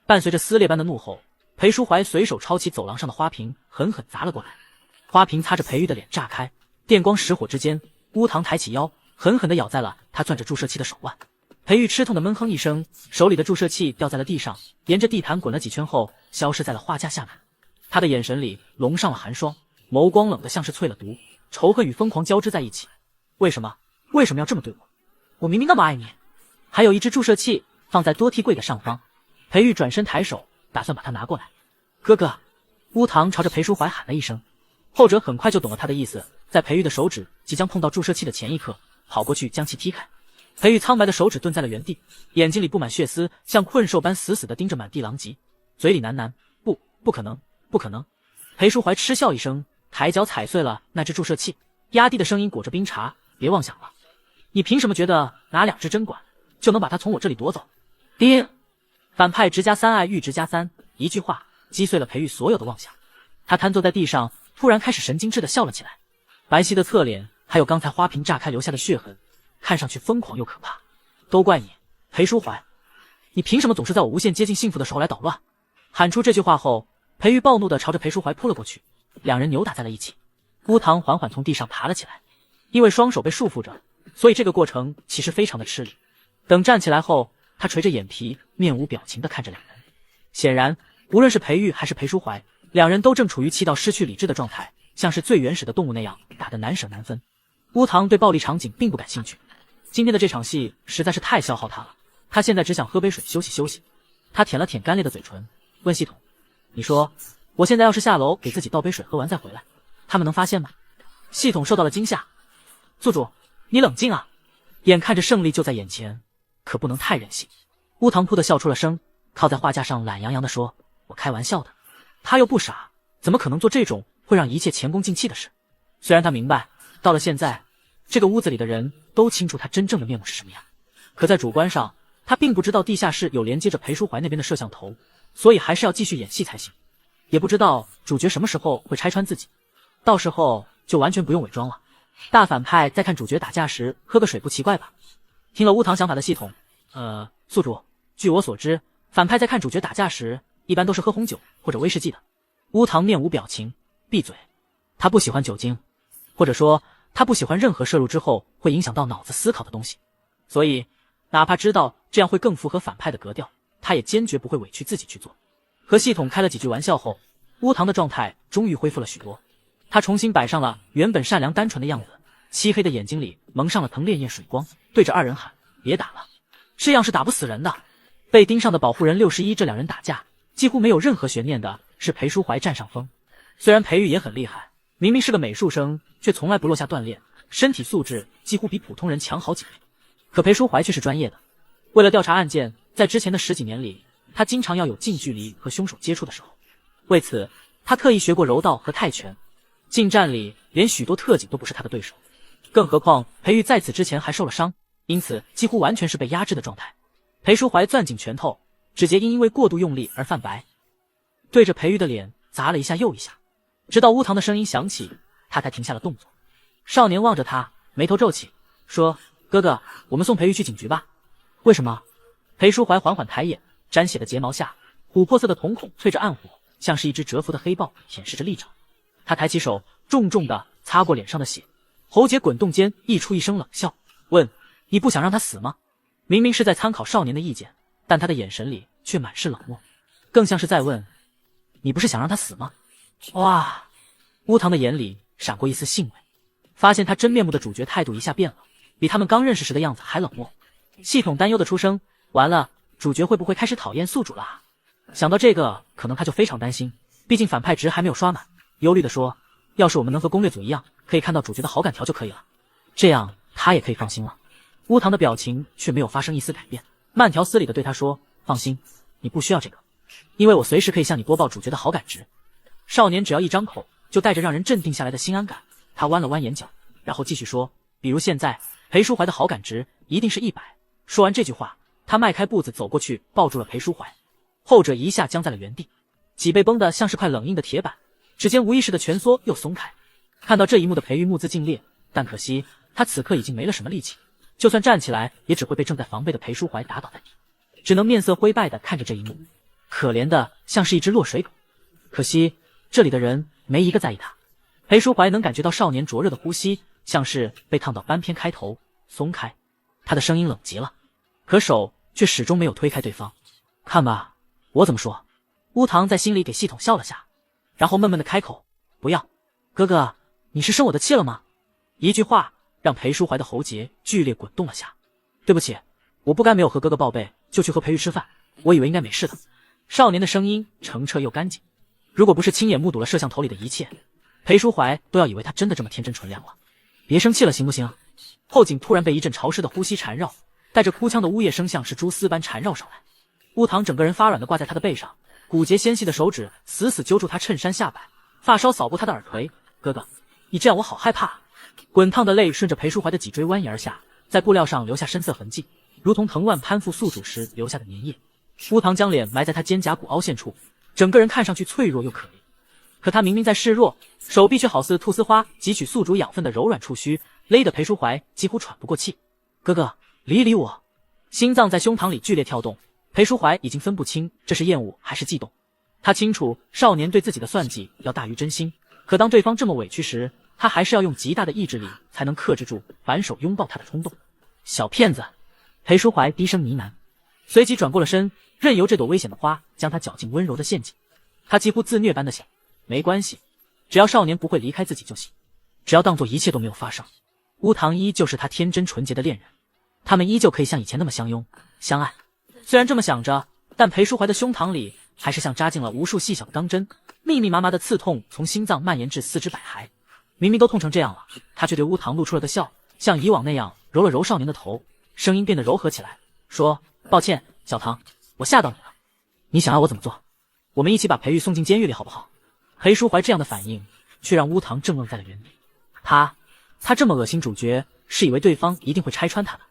伴随着撕裂般的怒吼，裴淑怀随手抄起走廊上的花瓶，狠狠砸了过来。花瓶擦着裴玉的脸炸开，电光石火之间，乌堂抬起腰，狠狠地咬在了他攥着注射器的手腕。裴玉吃痛的闷哼一声，手里的注射器掉在了地上，沿着地毯滚了几圈后，消失在了画架下面。他的眼神里笼上了寒霜，眸光冷得像是淬了毒，仇恨与疯狂交织在一起。为什么要这么对我？我明明那么爱你。还有一只注射器放在多屉柜的上方。裴玉转身抬手，打算把它拿过来。哥哥！乌堂朝着裴淑怀喊了一声，后者很快就懂了他的意思，在裴玉的手指即将碰到注射器的前一刻，跑过去将其踢开。裴玉苍白的手指顿在了原地，眼睛里布满血丝，像困兽般死死地盯着满地狼藉，嘴里喃喃：“不可能，不可能。”裴淑怀嗤笑一声，抬脚踩碎了那只注射器，压低的声音裹着冰碴：“别妄想了，你凭什么觉得拿2支针管就能把它从我这里夺走？”叮！反派直加3爱玉直加3，一句话击碎了裴玉所有的妄想。他瘫坐在地上，突然开始神经质地笑了起来，白皙的侧脸还有刚才花瓶炸开留下的血痕，看上去疯狂又可怕。都怪你，裴淑怀，你凭什么总是在我无限接近幸福的时候来捣乱？喊出这句话后，裴玉暴怒地朝着裴淑怀扑了过去，两人扭打在了一起。乌堂缓缓从地上爬了起来，因为双手被束缚着，所以这个过程其实非常的吃力。等站起来后，他垂着眼皮，面无表情地看着两人。显然，无论是裴玉还是裴淑怀，两人都正处于气到失去理智的状态，像是最原始的动物那样打得难舍难分。乌堂对暴力场景并不感兴趣，今天的这场戏实在是太消耗他了，他现在只想喝杯水休息休息。他舔了舔干裂的嘴唇，问系统：“你说，我现在要是下楼给自己倒杯水喝完再回来，他们能发现吗？”系统受到了惊吓：“宿主，你冷静啊，眼看着胜利就在眼前，可不能太任性。”乌堂扑的笑出了声，靠在画架上懒洋洋地说：“我开玩笑的。”他又不傻，怎么可能做这种会让一切前功尽弃的事？虽然他明白，到了现在，这个屋子里的人都清楚他真正的面目是什么样，可在主观上，他并不知道地下室有连接着裴淑怀那边的摄像头，所以还是要继续演戏才行。也不知道主角什么时候会拆穿自己，到时候就完全不用伪装了。大反派在看主角打架时喝个水不奇怪吧？听了乌堂想法的系统，宿主，据我所知，反派在看主角打架时一般都是喝红酒或者威士忌的。乌堂面无表情，闭嘴。他不喜欢酒精，或者说他不喜欢任何摄入之后会影响到脑子思考的东西，所以哪怕知道这样会更符合反派的格调，他也坚决不会委屈自己去做。和系统开了几句玩笑后，乌堂的状态终于恢复了许多，他重新摆上了原本善良单纯的样子，漆黑的眼睛里蒙上了层潋滟水光，对着二人喊：“别打了，这样是打不死人的。”被盯上的保护人61这两人打架，几乎没有任何悬念的是裴淑怀占上风。虽然裴玉也很厉害，明明是个美术生，却从来不落下锻炼，身体素质几乎比普通人强好几倍。可裴淑怀却是专业的，为了调查案件，在之前的10几年里，他经常要有近距离和凶手接触的时候。为此，他特意学过柔道和泰拳，近战里连许多特警都不是他的对手。更何况裴玉在此之前还受了伤，因此几乎完全是被压制的状态。裴淑怀攥紧拳头，指节因为过度用力而泛白，对着裴玉的脸砸了一下又一下，直到乌堂的声音响起，他才停下了动作。少年望着他，眉头皱起，说：“哥哥，我们送裴玉去警局吧。”为什么？裴淑怀缓缓抬眼，沾血的睫毛下，琥珀色的瞳孔淬着暗火，像是一只蛰伏的黑豹，显示着厉兆。他抬起手，重重地擦过脸上的血，喉结滚动间溢出一声冷笑，问：“你不想让他死吗？”明明是在参考少年的意见，但他的眼神里却满是冷漠，更像是在问：“你不是想让他死吗？”哇！乌堂的眼里闪过一丝兴味，发现他真面目的主角态度一下变了，比他们刚认识时的样子还冷漠。系统担忧的出声：“完了，主角会不会开始讨厌宿主了啊？”想到这个，可能他就非常担心，毕竟反派值还没有刷满，忧虑地说：“要是我们能和攻略组一样，可以看到主角的好感条就可以了，这样他也可以放心了。”乌堂的表情却没有发生一丝改变，慢条斯理地对他说：“放心，你不需要这个，因为我随时可以向你播报主角的好感值。”少年只要一张口，就带着让人镇定下来的心安感。他弯了弯眼角，然后继续说：“比如现在，裴淑怀的好感值一定是100。”说完这句话，他迈开步子走过去，抱住了裴淑怀，后者一下僵在了原地，脊背绷得像是块冷硬的铁板，指尖无意识的蜷缩又松开。看到这一幕的裴玉目眦尽裂，但可惜他此刻已经没了什么力气，就算站起来，也只会被正在防备的裴淑怀打倒在地，只能面色灰败地看着这一幕，可怜的像是一只落水狗。可惜这里的人没一个在意他。裴淑怀能感觉到少年灼热的呼吸，像是被烫到斑片开头松开，他的声音冷极了，可手却始终没有推开对方。看吧，我怎么说？乌堂在心里给系统笑了下，然后闷闷地开口：“不要，哥哥，你是生我的气了吗？”一句话让裴淑怀的喉结剧烈滚动了下。对不起，我不该没有和哥哥报备就去和裴玉吃饭，我以为应该没事的。少年的声音澄澈又干净，如果不是亲眼目睹了摄像头里的一切，裴淑怀都要以为他真的这么天真纯良了。别生气了行不行？后颈突然被一阵潮湿的呼吸缠绕，带着哭腔的呜咽声像是蛛丝般缠绕上来。乌堂整个人发软地挂在他的背上，骨节纤细的手指死死揪住他衬衫下摆，发梢扫过他的耳垂。哥哥，你这样我好害怕。滚烫的泪顺着裴淑怀的脊椎蜿蜒而下，在布料上留下深色痕迹，如同藤蔓攀附宿主时留下的粘液。乌堂将脸埋在他肩胛骨凹陷处，整个人看上去脆弱又可怜。可他明明在示弱，手臂却好似菟丝花汲取宿主养分的柔软触须，勒得裴淑怀几乎喘不过气。哥哥，理一理我。心脏在胸膛里剧烈跳动，裴淑怀已经分不清这是厌恶还是悸动。他清楚少年对自己的算计要大于真心，可当对方这么委屈时，他还是要用极大的意志力才能克制住反手拥抱他的冲动。小骗子，裴淑怀低声呢喃，随即转过了身，任由这朵危险的花将他搅进温柔的陷阱。他几乎自虐般的想，没关系，只要少年不会离开自己就行，只要当作一切都没有发生。乌堂依旧是他天真纯洁的恋人，他们依旧可以像以前那么相拥相爱。虽然这么想着，但裴淑怀的胸膛里还是像扎进了无数细小的钢针，密密麻麻的刺痛从心脏蔓延至四肢百骸。明明都痛成这样了，他却对乌堂露出了个笑，像以往那样揉了揉少年的头，声音变得柔和起来，说：“抱歉，小唐，我吓到你了。你想要我怎么做？我们一起把裴玉送进监狱里好不好？”裴淑怀这样的反应却让乌堂怔愣在了原地。他这么恶心主角，是以为对方一定会拆穿他的，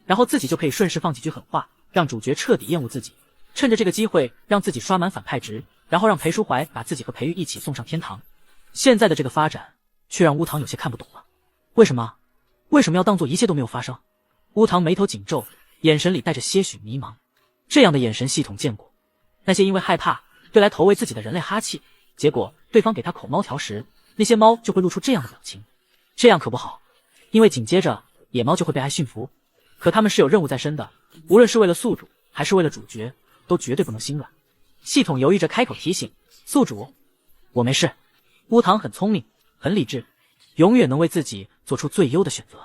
然后自己就可以顺势放几句狠话，让主角彻底厌恶自己，趁着这个机会让自己刷满反派值，然后让裴淑怀把自己和裴玉一起送上天堂。现在的这个发展却让乌堂有些看不懂了。为什么要当作一切都没有发生？乌堂眉头紧皱，眼神里带着些许迷茫。这样的眼神系统见过，那些因为害怕对来投喂自己的人类哈气，结果对方给他口猫条时，那些猫就会露出这样的表情。这样可不好，因为紧接着野猫就会被爱驯服。可他们是有任务在身的，无论是为了宿主还是为了主角，都绝对不能心软。系统犹豫着开口提醒：“宿主，我没事。”乌堂很聪明，很理智，永远能为自己做出最优的选择。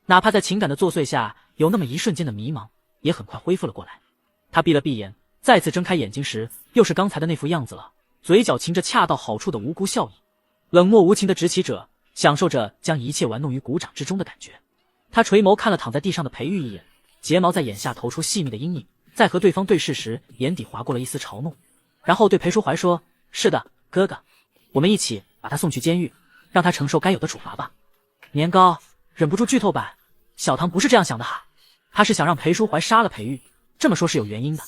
哪怕在情感的作祟下有那么一瞬间的迷茫，也很快恢复了过来。他闭了闭眼，再次睁开眼睛时，又是刚才的那副样子了，嘴角噙着恰到好处的无辜笑意，冷漠无情的执起者，享受着将一切玩弄于股掌之中的感觉。他垂眸看了躺在地上的裴玉一眼，睫毛在眼下投出细密的阴影，在和对方对视时，眼底划过了一丝嘲弄，然后对裴淑怀说：“是的，哥哥，我们一起把他送去监狱，让他承受该有的处罚吧。”年糕忍不住剧透版，小唐不是这样想的哈，他是想让裴淑怀杀了裴玉，这么说是有原因的。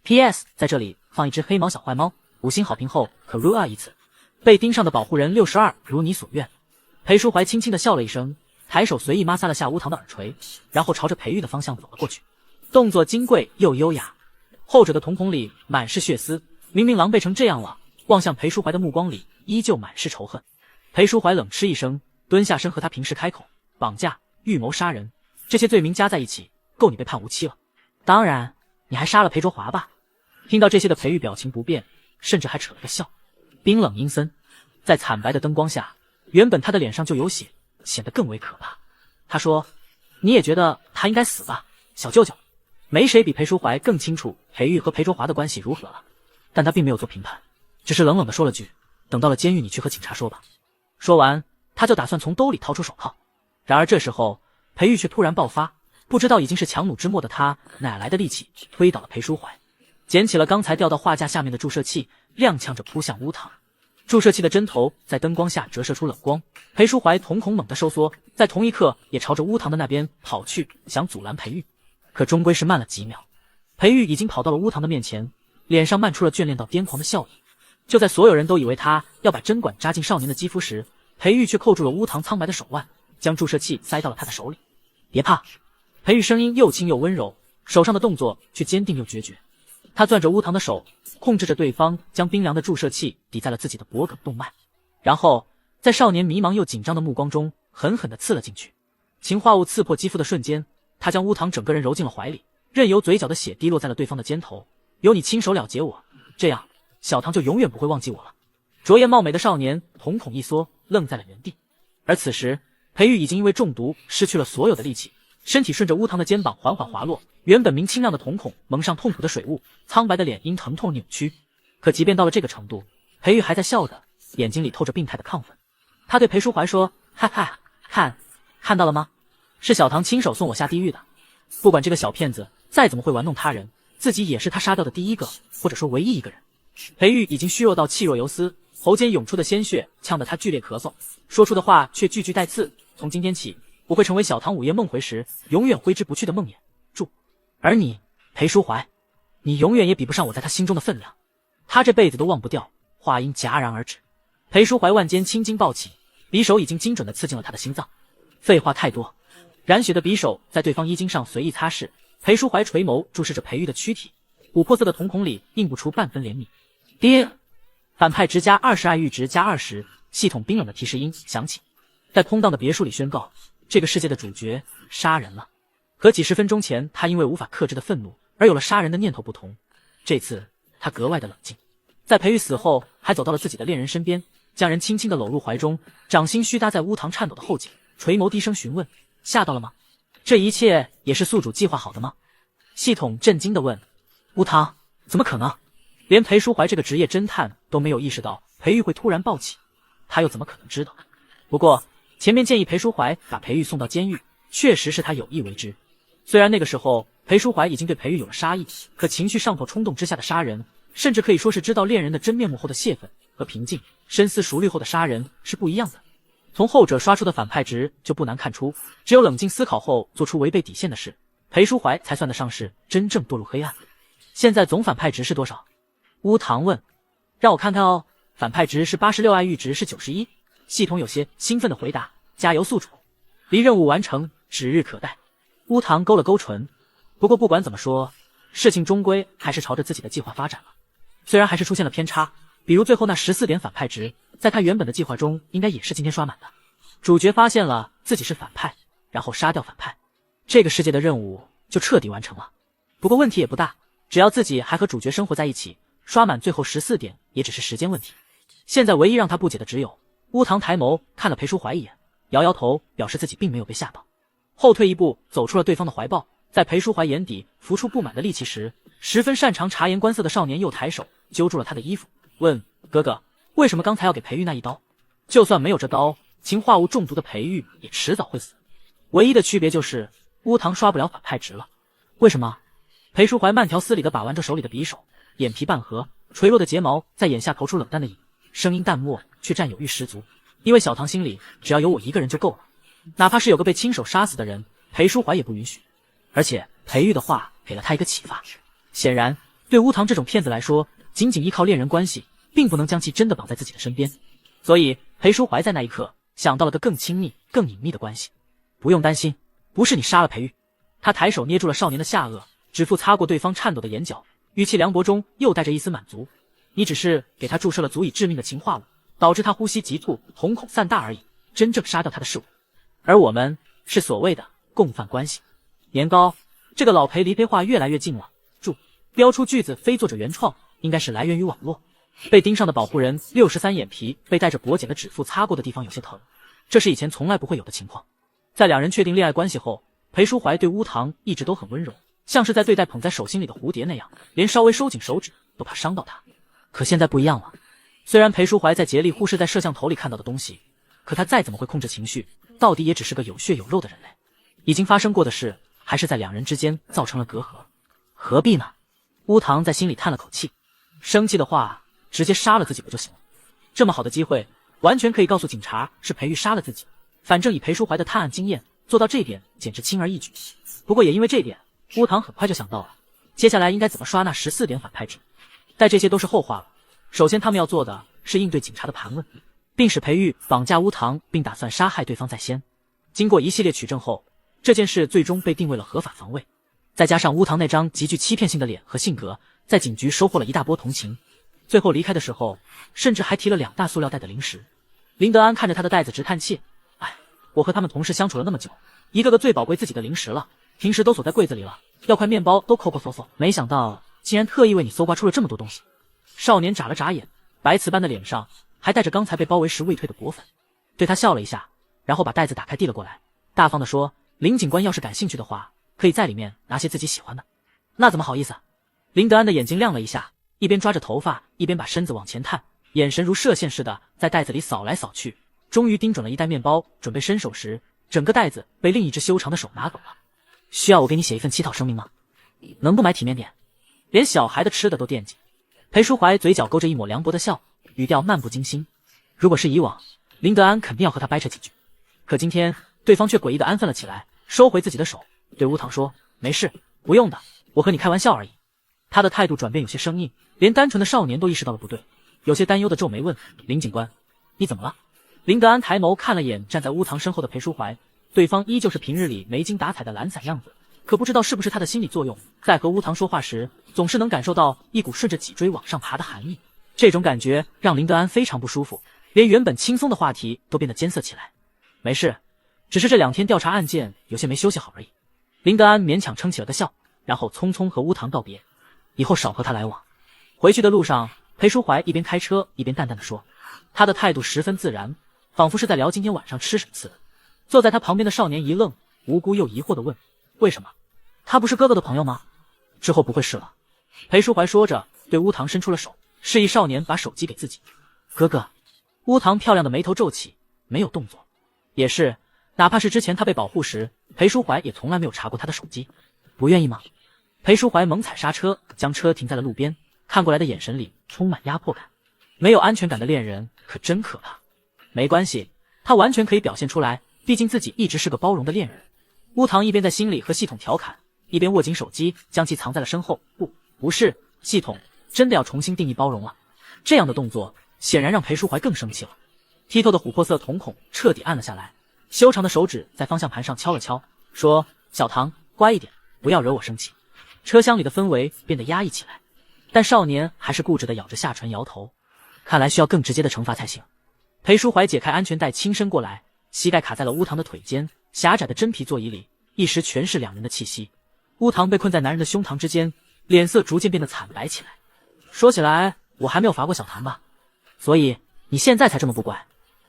PS 在这里放一只黑毛小坏猫，5星好评后可 RUA 一次。被盯上的保护人62，如你所愿。裴淑怀轻轻地笑了一声，抬手随意摩挲了下乌堂的耳垂，然后朝着裴玉的方向走了过去，动作金贵又优雅。后者的瞳孔里满是血丝，明明狼狈成这样了，望向裴淑怀的目光里依旧满是仇恨。裴淑怀冷嗤一声，蹲下身和他平视开口：“绑架、预谋杀人，这些罪名加在一起，够你被判无期了。当然，你还杀了裴卓华吧？”听到这些的裴玉表情不变，甚至还扯了个笑，冰冷阴森，在惨白的灯光下，原本他的脸上就有血，显得更为可怕。他说：“你也觉得他应该死吧，小舅舅？没谁比裴淑怀更清楚裴玉和裴卓华的关系如何了。但他并没有做评判，只是冷冷地说了句：“等到了监狱，你去和警察说吧。”说完，他就打算从兜里掏出手铐。然而这时候，裴玉却突然爆发，不知道已经是强弩之末的他哪来的力气，推倒了裴淑怀，捡起了刚才掉到画架下面的注射器，踉跄着扑向乌堂。注射器的针头在灯光下折射出冷光，裴淑怀瞳孔猛地收缩，在同一刻也朝着乌堂的那边跑去，想阻拦裴玉，可终归是慢了几秒。裴玉已经跑到了乌堂的面前，脸上漫出了眷恋到癫狂的笑意。就在所有人都以为他要把针管扎进少年的肌肤时，裴玉却扣住了乌堂苍白的手腕，将注射器塞到了他的手里。别怕，裴玉声音又轻又温柔，手上的动作却坚定又决绝。他攥着乌堂的手，控制着对方将冰凉的注射器抵在了自己的脖颈动脉，然后在少年迷茫又紧张的目光中狠狠地刺了进去。氰化物刺破肌肤的瞬间，他将乌堂整个人揉进了怀里，任由嘴角的血滴落在了对方的肩头。有你亲手了结我，这样小唐就永远不会忘记我了。卓艳貌美的少年瞳孔一缩，愣在了原地。而此时裴玉已经因为中毒失去了所有的力气，身体顺着乌堂的肩膀缓缓滑落，原本明清亮的瞳孔蒙上痛苦的水雾，苍白的脸因疼痛扭曲。可即便到了这个程度，裴玉还在笑着，眼睛里透着病态的亢奋。他对裴淑怀说：“嗨嗨，看到了吗？是小唐亲手送我下地狱的。不管这个小骗子再怎么会玩弄他人，自己也是他杀掉的第一个，或者说唯一一个人。”裴玉已经虚弱到气若游丝，喉间涌出的鲜血呛得他剧烈咳嗽，说出的话却句句带刺。从今天起，我会成为小唐午夜梦回时永远挥之不去的梦魇。而你，裴淑怀，你永远也比不上我在他心中的分量，他这辈子都忘不掉。话音戛然而止，裴淑怀腕间青筋暴起，匕首已经精准地刺进了他的心脏。废话太多，染血的匕首在对方衣襟上随意擦拭。裴淑怀垂眸注视着裴玉的躯体，琥珀色的瞳孔里映不出半分怜悯。爹，反派值加20，爱玉值加20，系统冰冷的提示音响起，在空荡的别墅里宣告，这个世界的主角杀人了。和几十分钟前他因为无法克制的愤怒而有了杀人的念头不同，这次他格外的冷静。在裴玉死后，还走到了自己的恋人身边，将人轻轻地搂入怀中，掌心虚搭在乌堂颤抖的后颈，垂眸低声询问：“吓到了吗？这一切也是宿主计划好的吗？”系统震惊地问：“乌堂，怎么可能？”连裴淑怀这个职业侦探都没有意识到裴玉会突然暴起，他又怎么可能知道？不过前面建议裴淑怀把裴玉送到监狱，确实是他有意为之。虽然那个时候裴淑怀已经对裴玉有了杀意，可情绪上头冲动之下的杀人，甚至可以说是知道恋人的真面目后的泄愤，和平静深思熟虑后的杀人是不一样的。从后者刷出的反派值就不难看出，只有冷静思考后做出违背底线的事，裴淑怀才算得上是真正堕入黑暗。现在总反派值是多少？乌堂问。让我看看哦，反派值是86，爱玉值是91。系统有些兴奋地回答：“加油，宿主，离任务完成指日可待。”乌堂勾了勾唇，不过不管怎么说，事情终归还是朝着自己的计划发展了。虽然还是出现了偏差，比如最后那14点反派值，在他原本的计划中应该也是今天刷满的。主角发现了自己是反派，然后杀掉反派，这个世界的任务就彻底完成了。不过问题也不大，只要自己还和主角生活在一起，刷满最后14点也只是时间问题。现在唯一让他不解的只有，乌堂抬眸看了裴淑怀一眼，摇摇头表示自己并没有被吓到，后退一步走出了对方的怀抱。在裴淑怀眼底浮出不满的戾气时，十分擅长察言观色的少年又抬手揪住了他的衣服，问：“哥哥，为什么刚才要给裴玉那一刀？就算没有这刀，氰化物中毒的裴玉也迟早会死，唯一的区别就是乌堂刷不了反派值了。为什么？”裴淑怀慢条斯理地把玩着手里的匕首，眼皮半合，垂落的睫毛在眼下投出冷淡的影，声音淡漠却占有欲十足。因为小唐心里只要有我一个人就够了，哪怕是有个被亲手杀死的人，裴淑怀也不允许。而且裴玉的话给了他一个启发，显然对乌堂这种骗子来说，仅仅依靠恋人关系并不能将其真的绑在自己的身边，所以裴淑怀在那一刻想到了个更亲密更隐秘的关系。不用担心，不是你杀了裴玉。他抬手捏住了少年的下颚，指腹擦过对方颤抖的眼角，语气凉薄中又带着一丝满足。你只是给他注射了足以致命的氰化物，导致他呼吸急促，瞳孔散大而已，真正杀掉他的是我，而我们是所谓的共犯关系。年糕，这个老裴离裴话越来越近了。标出句子非作者原创，应该是来源于网络。被盯上的保护人63眼皮被带着薄茧的指腹擦过的地方有些疼，这是以前从来不会有的情况。在两人确定恋爱关系后，裴淑怀对乌堂一直都很温柔，像是在对待捧在手心里的蝴蝶那样，连稍微收紧手指都怕伤到他。可现在不一样了。虽然裴淑怀在竭力忽视在摄像头里看到的东西，可他再怎么会控制情绪，到底也只是个有血有肉的人类。已经发生过的事，还是在两人之间造成了隔阂，何必呢？乌堂在心里叹了口气，生气的话直接杀了自己不就行了？这么好的机会，完全可以告诉警察是裴玉杀了自己。反正以裴淑怀的探案经验，做到这一点简直轻而易举。不过也因为这点，乌堂很快就想到了接下来应该怎么刷那14点反派值。但这些都是后话了，首先他们要做的是应对警察的盘问，并使裴玉绑架乌堂并打算杀害对方在先。经过一系列取证后，这件事最终被定为了合法防卫。再加上乌堂那张极具欺骗性的脸和性格，在警局收获了一大波同情。最后离开的时候，甚至还提了2大塑料袋的零食。林德安看着他的袋子直叹气，哎，我和他们同事相处了那么久，一个个最宝贵自己的零食了，平时都锁在柜子里了，要块面包都抠抠搜搜，没想到竟然特意为你搜刮出了这么多东西。少年眨了眨眼，白瓷般的脸上还带着刚才被包围时未退的果粉，对他笑了一下，然后把袋子打开递了过来，大方地说，林警官要是感兴趣的话，可以在里面拿些自己喜欢的。那怎么好意思？林德安的眼睛亮了一下，一边抓着头发，一边把身子往前探，眼神如射线似的在袋子里扫来扫去，终于盯准了一袋面包，准备伸手时，整个袋子被另一只修长的手拿走了。需要我给你写一份乞讨声明吗？能不买体面点？连小孩的吃的都惦记。裴淑怀嘴角勾着一抹凉薄的笑，语调漫不经心。如果是以往，林德安肯定要和他掰扯几句，可今天对方却诡异的安分了起来，收回自己的手，对乌堂说，没事，不用的，我和你开玩笑而已。他的态度转变有些生硬，连单纯的少年都意识到了不对，有些担忧的皱眉问，林警官，你怎么了？林德安抬眸看了眼站在乌堂身后的裴淑怀，对方依旧是平日里没精打采的懒散样子，可不知道是不是他的心理作用，在和乌堂说话时，总是能感受到一股顺着脊椎往上爬的寒意。这种感觉让林德安非常不舒服，连原本轻松的话题都变得艰涩起来。没事，只是这2天调查案件有些没休息好而已。林德安勉强撑起了个笑，然后匆匆和乌堂道别，以后少和他来往。回去的路上，裴淑怀一边开车一边淡淡的说，他的态度十分自然，仿佛是在聊今天晚上吃什么似的。坐在他旁边的少年一愣，无辜又疑惑的问，为什么？他不是哥哥的朋友吗？之后不会是了。裴淑怀说着对乌堂伸出了手，示意少年把手机给自己。哥哥。乌堂漂亮的眉头皱起，没有动作。也是，哪怕是之前他被保护时，裴淑怀也从来没有查过他的手机。不愿意吗？裴淑怀猛踩刹车，将车停在了路边，看过来的眼神里充满压迫感。没有安全感的恋人可真可怕。没关系，他完全可以表现出来，毕竟自己一直是个包容的恋人。乌堂一边在心里和系统调侃，一边握紧手机，将其藏在了身后。不是，系统真的要重新定义包容了。这样的动作显然让裴淑怀更生气了。剔透的琥珀色瞳孔彻底暗了下来，修长的手指在方向盘上敲了敲，说，小唐，乖一点，不要惹我生气。车厢里的氛围变得压抑起来，但少年还是固执地咬着下唇摇头，看来需要更直接的惩罚才行。裴淑怀解开安全带轻身过来，膝盖卡在了乌堂的腿间，狭窄的真皮座椅里一时全是两人的气息。乌堂被困在男人的胸膛之间，脸色逐渐变得惨白起来。说起来我还没有罚过小唐吧，所以你现在才这么不乖。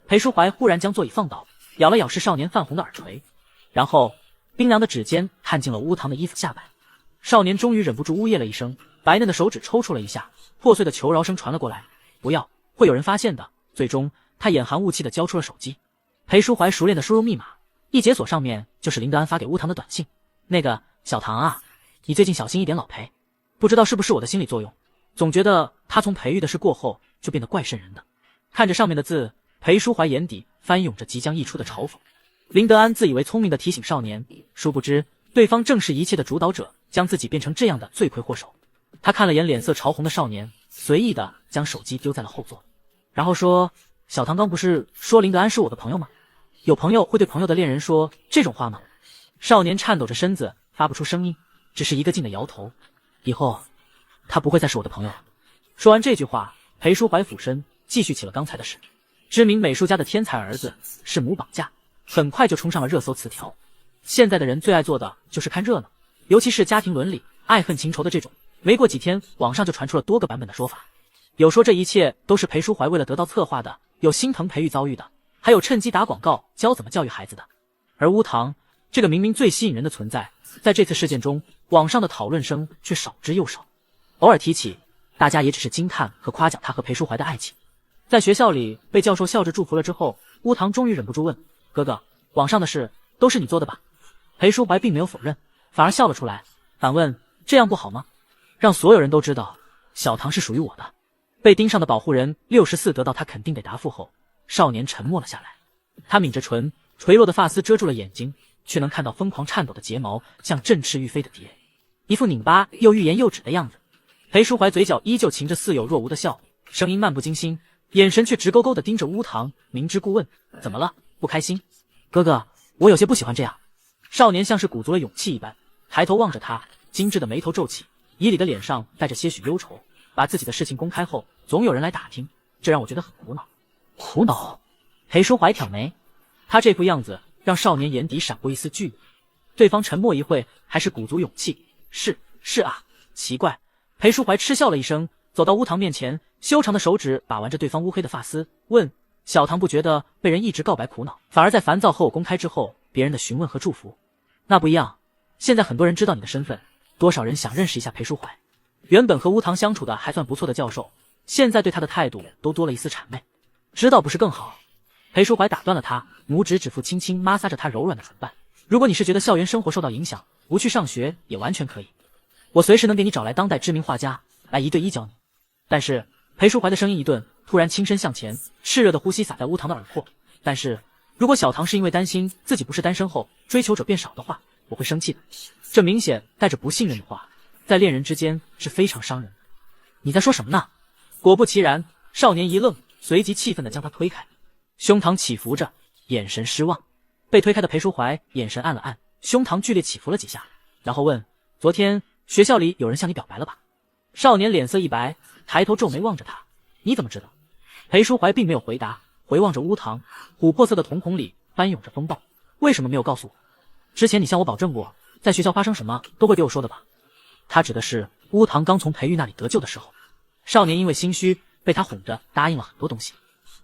裴淑怀忽然将座椅放倒，咬了咬是少年泛红的耳垂，然后冰凉的指尖探进了乌堂的衣服下摆。少年终于忍不住呜咽了一声，白嫩的手指抽搐了一下，破碎的求饶声传了过来，不要，会有人发现的。最终他眼含雾气的交出了手机。裴淑怀熟练的输入密码，一解锁上面就是林德安发给乌堂的短信，那个小唐啊，你最近小心一点老裴。不知道是不是我的心理作用，总觉得他从培育的事过后就变得怪瘆人的。看着上面的字，裴淑怀眼底翻涌着即将溢出的嘲讽。林德安自以为聪明的提醒少年，殊不知对方正是一切的主导者，将自己变成这样的罪魁祸首。他看了眼脸色潮红的少年，随意的将手机丢在了后座，然后说，小唐刚不是说林德安是我的朋友吗？有朋友会对朋友的恋人说这种话吗？少年颤抖着身子发不出声音，只是一个劲的摇头，以后他不会再是我的朋友了。说完这句话，裴淑怀俯身继续起了刚才的事。知名美术家的天才儿子弑母绑架，很快就冲上了热搜词条。现在的人最爱做的就是看热闹，尤其是家庭伦理、爱恨情仇的这种，没过几天网上就传出了多个版本的说法。有说这一切都是裴淑怀为了得到策划的，有心疼裴玉遭遇的，还有趁机打广告教怎么教育孩子的。而乌堂这个明明最吸引人的存在，在这次事件中网上的讨论声却少之又少，偶尔提起大家也只是惊叹和夸奖他和裴淑怀的爱情。在学校里被教授笑着祝福了之后，乌堂终于忍不住问：“哥哥，网上的事都是你做的吧？”裴淑怀并没有否认，反而笑了出来，反问：“这样不好吗？让所有人都知道小唐是属于我的。”被盯上的保护人64得到他肯定的答复后，少年沉默了下来。他抿着唇，垂落的发丝遮住了眼睛，却能看到疯狂颤抖的睫毛，像振翅欲飞的蝶，一副拧巴又欲言又止的样子。裴淑怀嘴角依旧噙着似有若无的笑，声音漫不经心，眼神却直勾勾地盯着乌堂，明知故问：“怎么了？不开心？”“哥哥，我有些不喜欢这样。”少年像是鼓足了勇气一般，抬头望着他，精致的眉头皱起，以里的脸上带着些许忧愁。把自己的事情公开后，总有人来打听，这让我觉得很苦恼。苦恼？裴淑怀挑眉，他这副样子让少年眼底闪过一丝惧意。对方沉默一会，还是鼓足勇气：“是啊。”奇怪。裴淑怀嗤笑了一声，走到乌堂面前，修长的手指把玩着对方乌黑的发丝，问：“小唐不觉得被人一直告白苦恼，反而在烦躁和我公开之后，别人的询问和祝福？那不一样，现在很多人知道你的身份，多少人想认识一下裴淑怀。”原本和乌堂相处的还算不错的教授，现在对他的态度都多了一丝谄媚。知道不是更好？裴淑怀打断了他，拇指指腹轻轻摩挲着他柔软的唇瓣。如果你是觉得校园生活受到影响，不去上学也完全可以，我随时能给你找来当代知名画家来1对1教你。但是裴淑怀的声音一顿，突然轻身向前，炽热的呼吸洒在乌堂的耳廓。但是如果小唐是因为担心自己不是单身后追求者变少的话，我会生气的。这明显带着不信任的话，在恋人之间是非常伤人的。你在说什么呢？果不其然，少年一愣，随即气愤地将他推开，胸膛起伏着，眼神失望。被推开的裴淑怀眼神暗了暗，胸膛剧烈起伏了几下，然后问：“昨天学校里有人向你表白了吧？”少年脸色一白，抬头皱眉望着他：“你怎么知道？”裴淑怀并没有回答，回望着乌堂，琥珀色的瞳孔里翻涌着风暴。为什么没有告诉我？之前你向我保证过，在学校发生什么都会给我说的吧？他指的是乌堂刚从裴玉那里得救的时候。少年因为心虚，被他哄着答应了很多东西。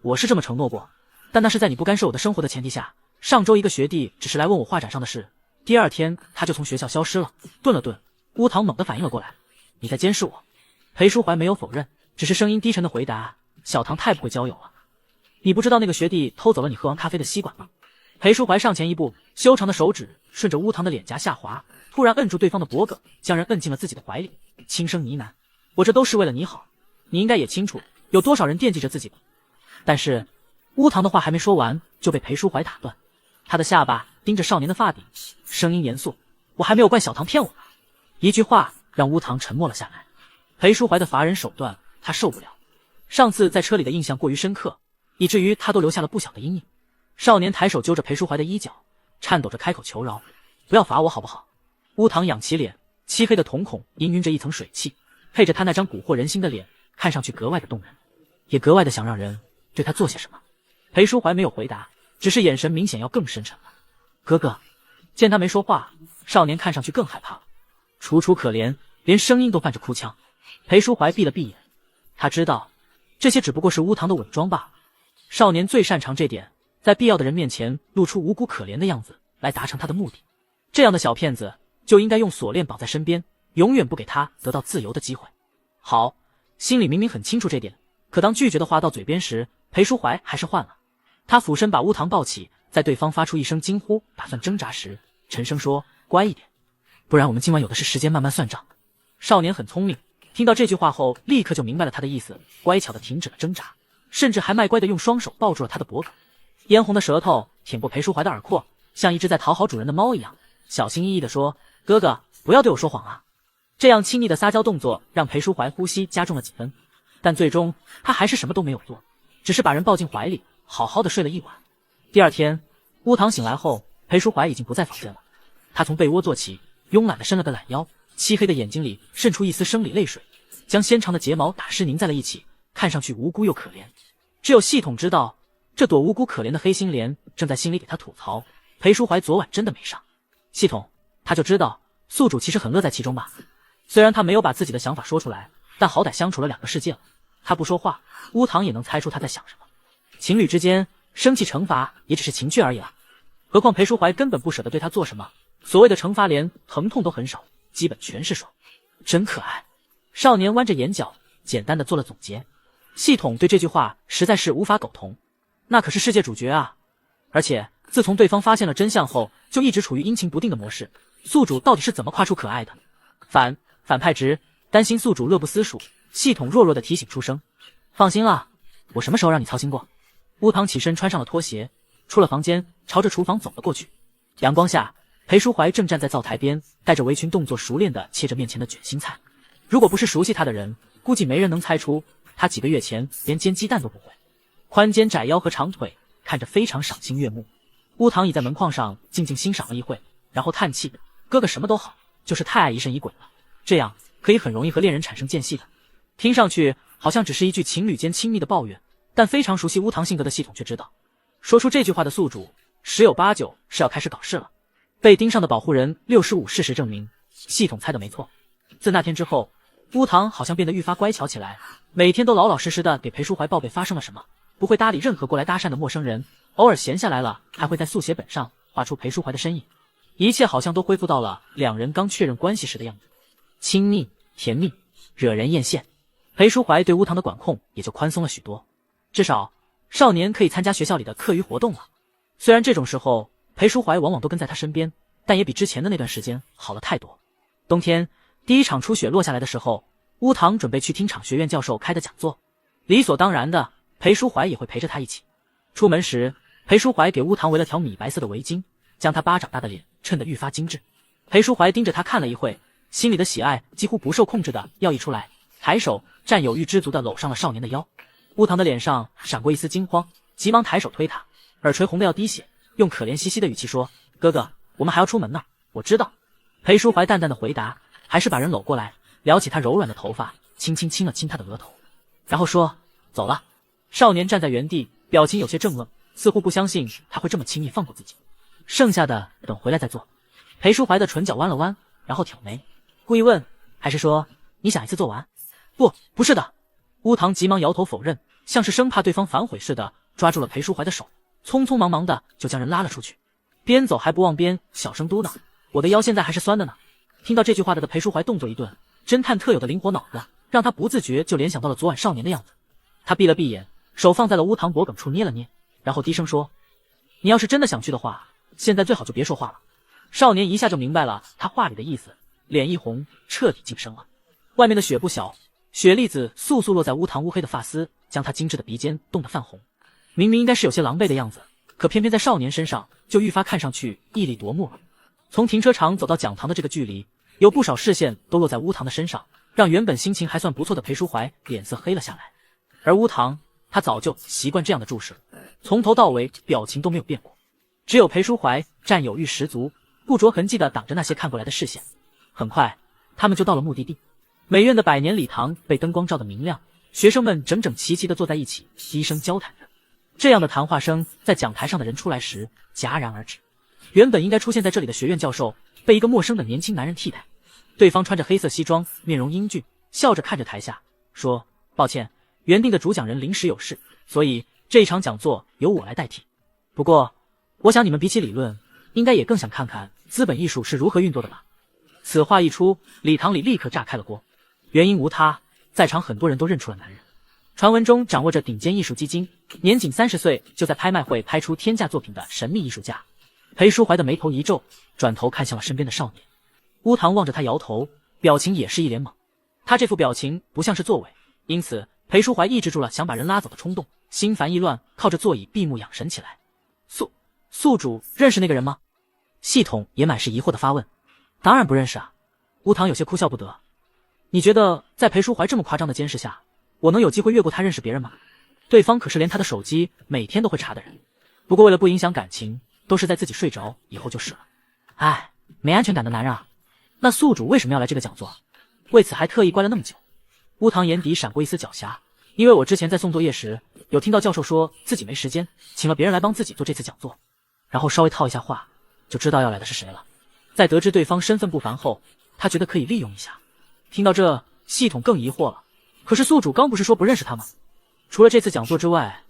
我是这么承诺过，但那是在你不干涉我的生活的前提下。上周一个学弟只是来问我画展上的事，第二天他就从学校消失了。顿了顿，乌堂猛地反应了过来：“你在监视我？”裴淑怀没有否认，只是声音低沉的回答：“小唐太不会交友了，你不知道那个学弟偷走了你喝完咖啡的吸管吗？”裴淑怀上前一步，修长的手指顺着乌堂的脸颊下滑，突然摁住对方的脖颈，将人摁进了自己的怀里，轻声呢喃：“我这都是为了你好，你应该也清楚有多少人惦记着自己吧。”但是乌堂的话还没说完，就被裴淑怀打断。他的下巴盯着少年的发顶，声音严肃：“我还没有怪小唐骗我呢。”一句话让乌堂沉默了下来。裴淑怀的罚人手段他受不了，上次在车里的印象过于深刻，以至于他都留下了不小的阴影。少年抬手揪着裴淑怀的衣角，颤抖着开口求饶：“不要罚我好不好？”乌堂仰起脸，漆黑的瞳孔氤氲着一层水汽，配着他那张蛊惑人心的脸，看上去格外的动人，也格外的想让人对他做些什么。裴淑怀没有回答，只是眼神明显要更深沉了。“哥哥。”见他没说话，少年看上去更害怕了，楚楚可怜，连声音都泛着哭腔。裴淑怀闭了闭眼，他知道这些只不过是乌堂的伪装罢了。少年最擅长这点，在必要的人面前露出无辜可怜的样子来达成他的目的。这样的小骗子就应该用锁链绑在身边，永远不给他得到自由的机会。好，心里明明很清楚这点，可当拒绝的话到嘴边时，裴淑怀还是换了。他俯身把乌堂抱起，在对方发出一声惊呼打算挣扎时，沉声说：“乖一点，不然我们今晚有的是时间慢慢算账。”少年很聪明，听到这句话后立刻就明白了他的意思，乖巧的停止了挣扎，甚至还卖乖的用双手抱住了他的脖颈。嫣红的舌头舔过裴淑怀的耳廓，像一只在讨好主人的猫一样，小心翼翼地说：“哥哥，不要对我说谎啊。”这样亲昵的撒娇动作让裴淑怀呼吸加重了几分，但最终他还是什么都没有做，只是把人抱进怀里，好好的睡了一晚。第二天，乌堂醒来后，裴淑怀已经不在房间了。他从被窝坐起，慵懒地伸了个懒腰，漆黑的眼睛里渗出一丝生理泪水，将纤长的睫毛打湿凝在了一起，看上去无辜又可怜。只有系统知道，这朵无辜可怜的黑心莲正在心里给他吐槽：裴淑怀昨晚真的没上。系统，他就知道宿主其实很乐在其中吧。虽然他没有把自己的想法说出来，但好歹相处了2个世界了，他不说话，乌堂也能猜出他在想什么。情侣之间生气惩罚也只是情趣而已啦，何况裴淑怀根本不舍得对他做什么，所谓的惩罚连疼痛都很少，基本全是爽。真可爱。少年弯着眼角，简单的做了总结。系统对这句话实在是无法苟同，那可是世界主角啊！而且自从对方发现了真相后，就一直处于阴晴不定的模式。宿主到底是怎么夸出可爱的？反派值，担心宿主乐不思蜀，系统弱弱的提醒出声。放心啦，我什么时候让你操心过？乌堂起身穿上了拖鞋，出了房间，朝着厨房走了过去。阳光下，裴淑怀正站在灶台边，带着围裙，动作熟练地切着面前的卷心菜。如果不是熟悉他的人，估计没人能猜出他几个月前连煎鸡蛋都不会。宽肩窄腰和长腿看着非常赏心悦目。乌堂倚在门框上静静欣赏了一会，然后叹气：哥哥什么都好，就是太爱疑神疑鬼了，这样可以很容易和恋人产生间隙的。听上去好像只是一句情侣间亲密的抱怨，但非常熟悉乌堂性格的系统却知道，说出这句话的宿主十有八九是要开始搞事了。被盯上的保护人65，事实证明系统猜的没错。自那天之后，乌堂好像变得愈发乖巧起来，每天都老老实实的给裴淑怀报备发生了什么，不会搭理任何过来搭讪的陌生人，偶尔闲下来了还会在速写本上画出裴淑怀的身影。一切好像都恢复到了两人刚确认关系时的样子，亲密甜蜜，惹人艳羡。裴淑怀对乌堂的管控也就宽松了许多，至少少年可以参加学校里的课余活动了。虽然这种时候裴淑怀往往都跟在他身边，但也比之前的那段时间好了太多。冬天第一场初雪落下来的时候，乌堂准备去听场学院教授开的讲座，理所当然的裴淑怀也会陪着他一起。出门时，裴淑怀给乌堂围了条米白色的围巾，将他巴掌大的脸衬得愈发精致。裴淑怀盯着他看了一会，心里的喜爱几乎不受控制的要溢出来，抬手占有欲知足的搂上了少年的腰。乌堂的脸上闪过一丝惊慌，急忙抬手推他，耳垂红得要滴血，用可怜兮兮的语气说：哥哥，我们还要出门呢。我知道。裴淑怀淡淡的回答，还是把人搂过来，撩起他柔软的头发，轻轻亲了亲他的额头，然后说：走了。少年站在原地，表情有些怔愣，似乎不相信他会这么轻易放过自己。剩下的等回来再做。裴淑怀的唇角弯了弯，然后挑眉，故意问：还是说你想一次做完？不是的。乌堂急忙摇头否认，像是生怕对方反悔似的，抓住了裴淑怀的手，匆匆忙忙的就将人拉了出去，边走还不忘边小声嘟囔：我的腰现在还是酸的呢。听到这句话的裴淑怀动作一顿，侦探特有的灵活脑子让他不自觉就联想到了昨晚少年的样子。他闭了闭眼，手放在了乌堂脖梗处捏了捏，然后低声说：你要是真的想去的话，现在最好就别说话了。少年一下就明白了他话里的意思，脸一红，彻底噤声了。外面的雪不小，雪粒子簌簌落在乌堂乌黑的发丝，将他精致的鼻尖冻得泛红。明明应该是有些狼狈的样子，可偏偏在少年身上就愈发看上去屹立夺目了。从停车场走到讲堂的这个距离，有不少视线都落在乌堂的身上，让原本心情还算不错的裴淑怀脸色黑了下来。而乌堂，他早就习惯这样的注视，从头到尾表情都没有变过。只有裴淑怀占有欲十足，不着痕迹地挡着那些看过来的视线。很快，他们就到了目的地。美院的百年礼堂被灯光照得明亮，学生们整整齐齐地坐在一起，低声交谈着。这样的谈话声在讲台上的人出来时戛然而止。原本应该出现在这里的学院教授被一个陌生的年轻男人替代。对方穿着黑色西装，面容英俊，笑着看着台下，说：抱歉，原定的主讲人临时有事，所以这一场讲座由我来代替。不过我想你们比起理论，应该也更想看看资本艺术是如何运作的吧。此话一出，礼堂里立刻炸开了锅。原因无他，在场很多人都认出了男人。传闻中掌握着顶尖艺术基金，年仅30岁就在拍卖会拍出天价作品的神秘艺术家。裴淑怀的眉头一皱，转头看向了身边的少年。乌堂望着他摇头，表情也是一脸懵。他这副表情不像是作伪，因此裴淑怀抑制住了想把人拉走的冲动，心烦意乱，靠着座椅闭目养神起来。宿主认识那个人吗？系统也满是疑惑的发问。当然不认识啊。乌堂有些哭笑不得。你觉得在裴淑怀这么夸张的监视下，我能有机会越过他认识别人吗？对方可是连他的手机每天都会查的人。不过为了不影响感情，都是在自己睡着以后就是了。哎，没安全感的男人啊。那宿主为什么要来这个讲座？为此还特意关了那么久。乌堂眼底闪过一丝狡黠，因为我之前在送作业时有听到教授说自己没时间，请了别人来帮自己做这次讲座，然后稍微套一下话，就知道要来的是谁了。在得知对方身份不凡后，他觉得可以利用一下。听到这，系统更疑惑了。可是宿主刚不是说不认识他吗？除了这次讲座之外，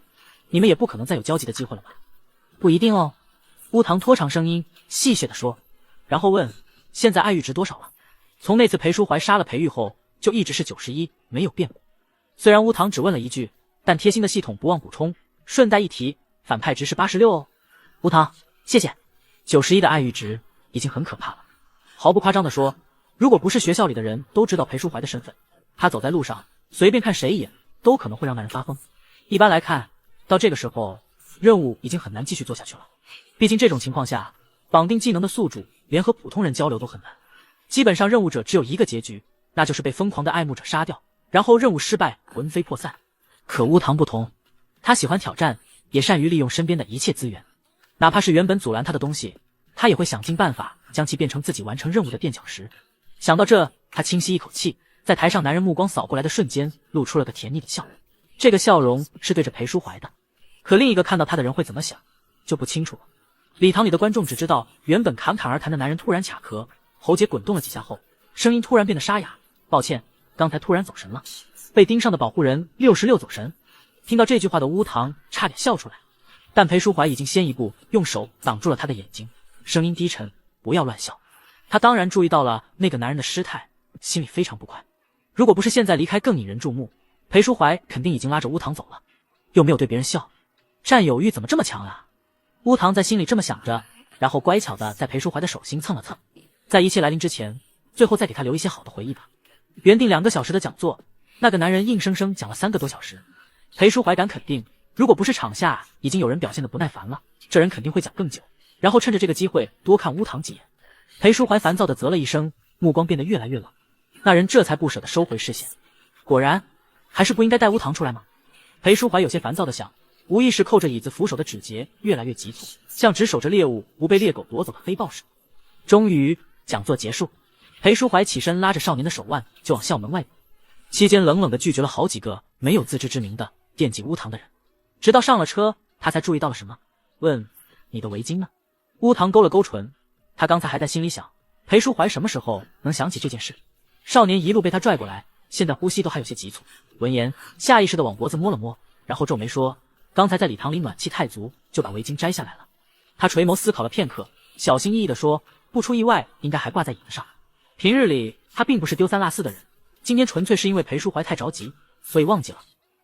你们也不可能再有交集的机会了吧？不一定哦。乌堂拖长声音戏谑地说，然后问：现在爱欲值多少了？从那次裴淑怀杀了裴玉后，就一直是91，没有变过。虽然乌堂只问了一句，但贴心的系统不忘补充，顺带一提，反派值是86哦。乌堂，谢谢。91的爱欲值已经很可怕了。毫不夸张地说，如果不是学校里的人都知道裴淑怀的身份，他走在路上随便看谁一眼都可能会让那人发疯。一般来看，到这个时候任务已经很难继续做下去了。毕竟这种情况下，绑定技能的宿主连和普通人交流都很难。基本上任务者只有一个结局，那就是被疯狂的爱慕者杀掉，然后任务失败，魂飞魄散。可乌堂不同，他喜欢挑战，也善于利用身边的一切资源，哪怕是原本阻拦他的东西，他也会想尽办法将其变成自己完成任务的垫脚石。想到这，他轻吸一口气，在台上男人目光扫过来的瞬间，露出了个甜腻的笑。这个笑容是对着裴淑怀的，可另一个看到他的人会怎么想，就不清楚了。礼堂里的观众只知道，原本侃侃而谈的男人突然卡壳，喉结滚动了几下后，声音突然变得沙哑。抱歉，刚才突然走神了。被盯上的保护人66走神。听到这句话的乌堂差点笑出来，但裴淑怀已经先一步用手挡住了他的眼睛，声音低沉：“不要乱笑。”他当然注意到了那个男人的失态，心里非常不快。如果不是现在离开更引人注目，裴淑怀肯定已经拉着乌堂走了。又没有对别人笑，占有欲怎么这么强啊？乌堂在心里这么想着，然后乖巧的在裴淑怀的手心蹭了蹭。在一切来临之前，最后再给他留一些好的回忆吧。原定2个小时的讲座，那个男人硬生生讲了3个多小时。裴淑怀敢肯定，如果不是场下已经有人表现得不耐烦了，这人肯定会讲更久，然后趁着这个机会多看乌堂几眼。裴淑怀烦躁地啧了一声，目光变得越来越冷。那人这才不舍得收回视线。果然，还是不应该带乌堂出来吗？裴淑怀有些烦躁地想，无意识扣着椅子扶手的指节越来越急促，像只守着猎物不被猎狗夺走的飞豹似的。终于，讲座结束，裴淑怀起身拉着少年的手腕就往校门外走，期间冷冷地拒绝了好几个没有自知之明的惦记乌堂的人。直到上了车，他才注意到了什么，问：“你的围巾呢？”乌堂勾了勾唇，他刚才还在心里想，裴淑怀什么时候能想起这件事。少年一路被他拽过来，现在呼吸都还有些急促。闻言，下意识地往脖子摸了摸，然后皱眉说：“刚才在礼堂里暖气太足，就把围巾摘下来了。”他垂眸思考了片刻，小心翼翼地说：“不出意外，应该还挂在椅子上。平日里他并不是丢三落四的人，今天纯粹是因为裴淑怀太着急，所以忘记了。”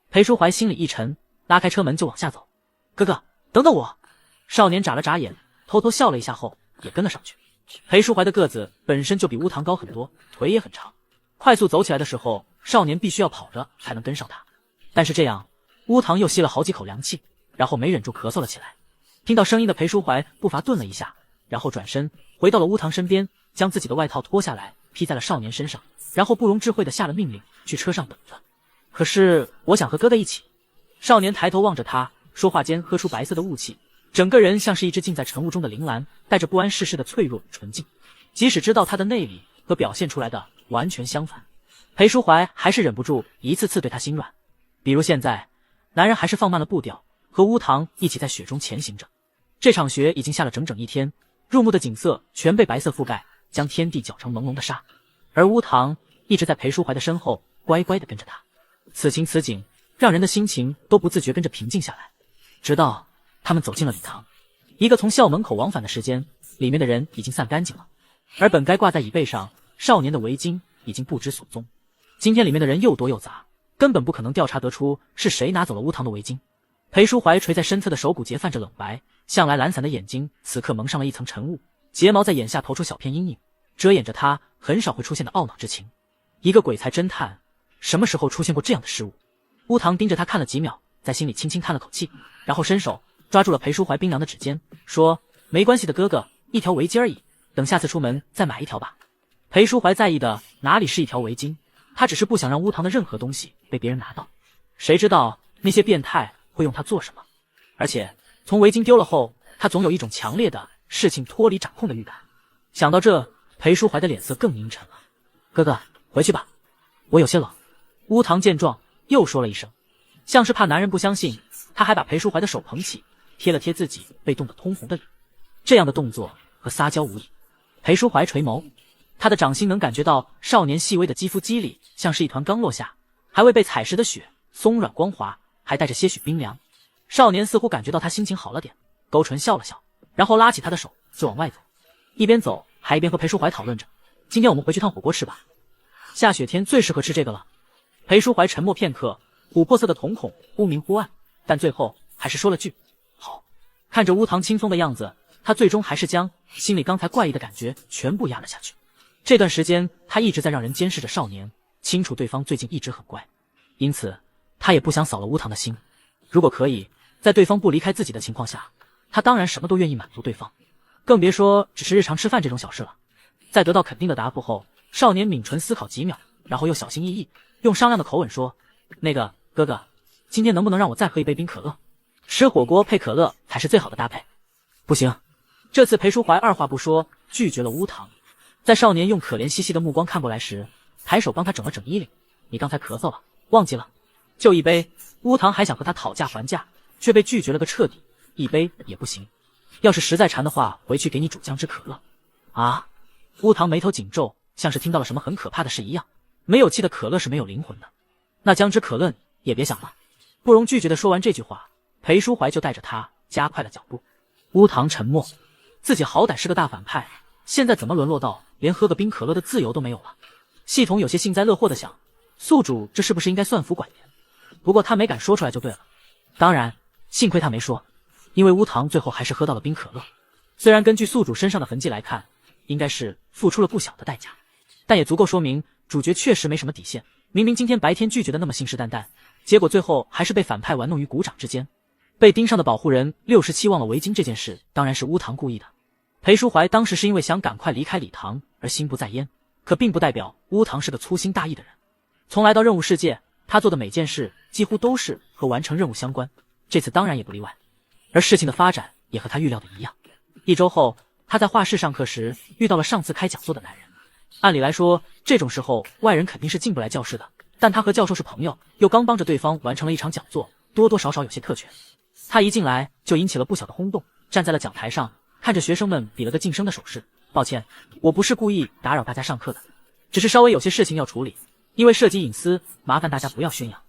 裴淑怀心里一沉，拉开车门就往下走。“哥哥，等等我！”少年眨了眨眼，偷偷笑了一下后也跟了上去。裴淑怀的个子本身就比乌堂高很多，腿也很长，快速走起来的时候，少年必须要跑着才能跟上他。但是这样，乌堂又吸了好几口凉气，然后没忍住咳嗽了起来。听到声音的裴淑怀步伐顿了一下，然后转身回到了乌堂身边，将自己的外套脱下来披在了少年身上，然后不容置喙地下了命令，去车上等着。可是我想和哥哥一起。少年抬头望着他，说话间喝出白色的雾气，整个人像是一只浸在晨雾中的铃兰，带着不谙世事的脆弱与纯净。即使知道他的内里和表现出来的完全相反，裴淑怀还是忍不住一次次对他心软。比如现在，男人还是放慢了步调，和乌堂一起在雪中前行着。这场雪已经下了整整1天，入目的景色全被白色覆盖，将天地搅成朦胧的沙。而乌堂一直在裴淑怀的身后乖乖地跟着他。此情此景，让人的心情都不自觉跟着平静下来。直到他们走进了礼堂，一个从校门口往返的时间，里面的人已经散干净了，而本该挂在椅背上少年的围巾已经不知所踪。今天里面的人又多又杂，根本不可能调查得出是谁拿走了乌堂的围巾。裴淑怀垂在身侧的手骨节泛着冷白，向来懒散的眼睛此刻蒙上了一层晨雾，睫毛在眼下投出小片阴影，遮掩着他很少会出现的懊恼之情。一个鬼才侦探，什么时候出现过这样的失误？乌堂盯着他看了几秒，在心里轻轻叹了口气，然后伸手抓住了裴淑怀冰凉的指尖，说：“没关系的哥哥，一条围巾而已，等下次出门再买一条吧。”裴淑怀在意的哪里是一条围巾，他只是不想让乌堂的任何东西被别人拿到。谁知道那些变态会用它做什么？而且从围巾丢了后，他总有一种强烈的事情脱离掌控的预感。想到这，裴淑怀的脸色更阴沉了。“哥哥，回去吧，我有些冷。”乌堂见状又说了一声，像是怕男人不相信，他还把裴淑怀的手捧起，贴了贴自己被冻得通红的脸。这样的动作和撒娇无异。裴淑怀垂眸，他的掌心能感觉到少年细微的肌肤肌理，像是一团刚落下还未被踩实的雪，松软光滑，还带着些许冰凉。少年似乎感觉到他心情好了点，勾唇笑了笑，然后拉起他的手就往外走，一边走还一边和裴淑怀讨论着：“今天我们回去趟火锅吃吧，下雪天最适合吃这个了。”裴淑怀沉默片刻，琥珀色的瞳孔忽明忽暗，但最后还是说了句好。看着乌堂轻松的样子，他最终还是将心里刚才怪异的感觉全部压了下去。这段时间他一直在让人监视着少年，清楚对方最近一直很乖，因此他也不想扫了乌堂的心。如果可以在对方不离开自己的情况下，他当然什么都愿意满足对方，更别说只是日常吃饭这种小事了。在得到肯定的答复后，少年抿唇思考几秒，然后又小心翼翼用商量的口吻说：那个哥哥，今天能不能让我再喝一杯冰可乐？吃火锅配可乐才是最好的搭配。不行。这次裴淑怀二话不说拒绝了乌堂。在少年用可怜兮兮的目光看过来时，抬手帮他整了整衣领。你刚才咳嗽了，忘记了？就一杯。乌堂还想和他讨价还价，却被拒绝了个彻底。一杯也不行，要是实在馋的话，回去给你煮姜汁可乐。啊！乌堂眉头紧皱，像是听到了什么很可怕的事一样。没有气的可乐是没有灵魂的，那姜汁可乐也别想了。不容拒绝的说完这句话，裴淑怀就带着他加快了脚步。乌堂沉默，自己好歹是个大反派，现在怎么沦落到连喝个冰可乐的自由都没有了？系统有些幸灾乐祸的想，宿主这是不是应该算服管严？不过他没敢说出来就对了。当然，幸亏他没说，因为乌堂最后还是喝到了冰可乐。虽然根据宿主身上的痕迹来看，应该是付出了不小的代价，但也足够说明主角确实没什么底线。明明今天白天拒绝的那么信誓旦旦，结果最后还是被反派玩弄于股掌之间。被盯上的保护人67忘了围巾这件事，当然是乌堂故意的。裴淑怀当时是因为想赶快离开礼堂而心不在焉，可并不代表乌堂是个粗心大意的人。从来到任务世界，他做的每件事几乎都是和完成任务相关，这次当然也不例外。而事情的发展也和他预料的一样。1周后，他在画室上课时遇到了上次开讲座的男人。按理来说，这种时候外人肯定是进不来教室的，但他和教授是朋友，又刚帮着对方完成了一场讲座，多多少少有些特权。他一进来就引起了不小的轰动，站在了讲台上，看着学生们比了个晋升的手势。抱歉，我不是故意打扰大家上课的，只是稍微有些事情要处理，因为涉及隐私，麻烦大家不要宣扬。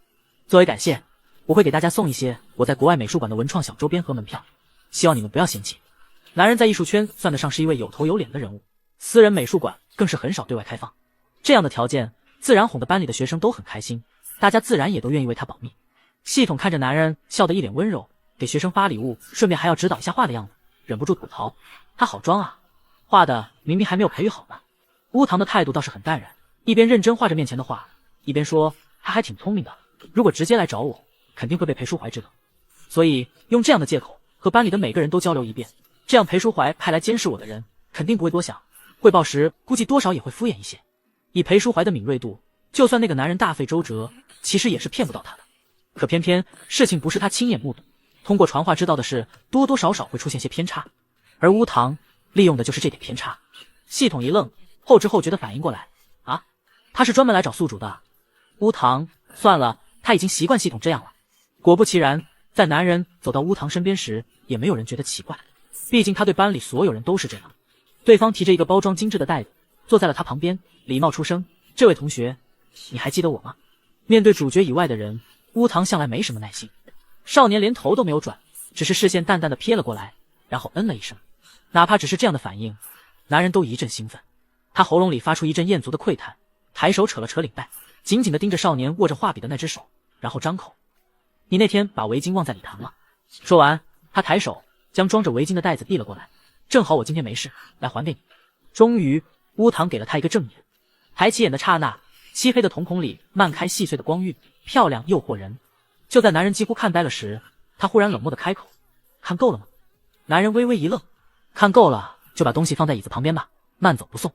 作为感谢，我会给大家送一些我在国外美术馆的文创小周边和门票，希望你们不要嫌弃。男人在艺术圈算得上是一位有头有脸的人物，私人美术馆更是很少对外开放，这样的条件自然哄得班里的学生都很开心，大家自然也都愿意为他保密。系统看着男人笑得一脸温柔，给学生发礼物，顺便还要指导一下画的样子，忍不住吐槽：他好装啊，画的明明还没有培育好呢。乌堂的态度倒是很淡然，一边认真画着面前的画，一边说：他还挺聪明的，如果直接来找我，肯定会被裴淑怀知道，所以用这样的借口和班里的每个人都交流一遍，这样裴淑怀派来监视我的人肯定不会多想，汇报时估计多少也会敷衍一些。以裴淑怀的敏锐度，就算那个男人大费周折，其实也是骗不到他的。可偏偏事情不是他亲眼目睹，通过传话知道的事，多多少少会出现些偏差，而乌堂利用的就是这点偏差。系统一愣，后知后觉的反应过来，啊，他是专门来找宿主的。乌堂算了，他已经习惯系统这样了。果不其然，在男人走到乌堂身边时，也没有人觉得奇怪，毕竟他对班里所有人都是这样。对方提着一个包装精致的袋子，坐在了他旁边，礼貌出声：这位同学，你还记得我吗？面对主角以外的人，乌堂向来没什么耐心。少年连头都没有转，只是视线淡淡的瞥了过来，然后嗯了一声。哪怕只是这样的反应，男人都一阵兴奋。他喉咙里发出一阵艳足的喟叹，抬手扯了扯领带，紧紧地盯着少年握着画笔的那只手，然后张口：你那天把围巾忘在礼堂了。说完，他抬手将装着围巾的袋子递了过来，正好我今天没事，来还给你。终于，乌堂给了他一个正眼。抬起眼的刹那，漆黑的瞳孔里漫开细碎的光晕，漂亮诱惑人。就在男人几乎看呆了时，他忽然冷漠地开口：看够了吗？男人微微一愣，看够了就把东西放在椅子旁边吧，慢走不送。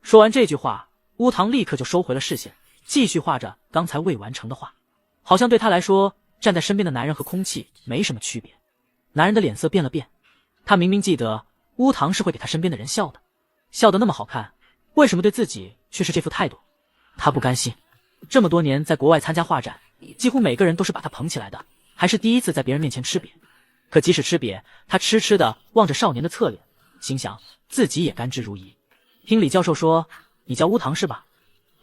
说完这句话，乌堂立刻就收回了视线，继续画着刚才未完成的画，好像对他来说，站在身边的男人和空气没什么区别。男人的脸色变了变，他明明记得乌堂是会给他身边的人笑的，笑得那么好看，为什么对自己却是这副态度？他不甘心。这么多年在国外参加画展，几乎每个人都是把他捧起来的，还是第一次在别人面前吃瘪。可即使吃瘪，他痴痴地望着少年的侧脸，心想自己也甘之如饴。听李教授说，你叫乌堂是吧？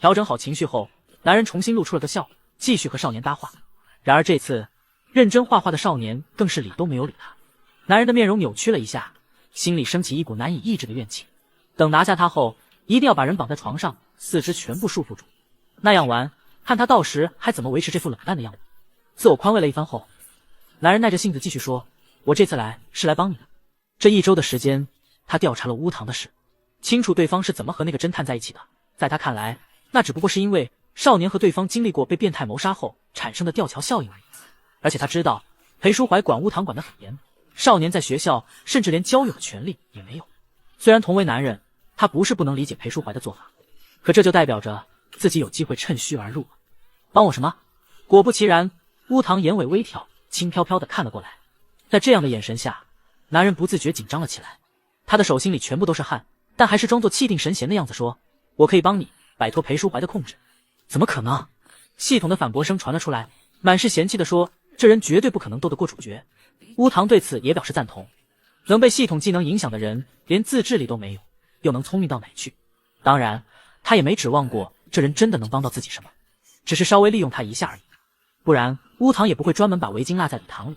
调整好情绪后，男人重新露出了个笑，继续和少年搭话。然而这次，认真画画的少年更是理都没有理他。男人的面容扭曲了一下，心里升起一股难以抑制的怨气。等拿下他后，一定要把人绑在床上，四肢全部束缚住，那样玩，看他到时还怎么维持这副冷淡的样子。自我宽慰了一番后，男人耐着性子继续说：“我这次来是来帮你的。这1周的时间，他调查了乌堂的事，清楚对方是怎么和那个侦探在一起的。在他看来，那只不过是因为少年和对方经历过被变态谋杀后产生的吊桥效应而已。而且他知道裴淑怀管乌堂管得很严，少年在学校甚至连交友的权利也没有。虽然同为男人，他不是不能理解裴淑怀的做法，可这就代表着自己有机会趁虚而入。帮我什么？”果不其然，乌堂眼尾微挑，轻飘飘地看了过来。在这样的眼神下，男人不自觉紧张了起来，他的手心里全部都是汗，但还是装作气定神闲的样子说：“我可以帮你摆脱裴淑怀的控制。”怎么可能？系统的反驳声传了出来，满是嫌弃地说：“这人绝对不可能斗得过主角。”乌堂对此也表示赞同，能被系统技能影响的人连自制力都没有，又能聪明到哪去？当然，他也没指望过这人真的能帮到自己什么，只是稍微利用他一下而已。不然乌堂也不会专门把围巾落在礼堂里。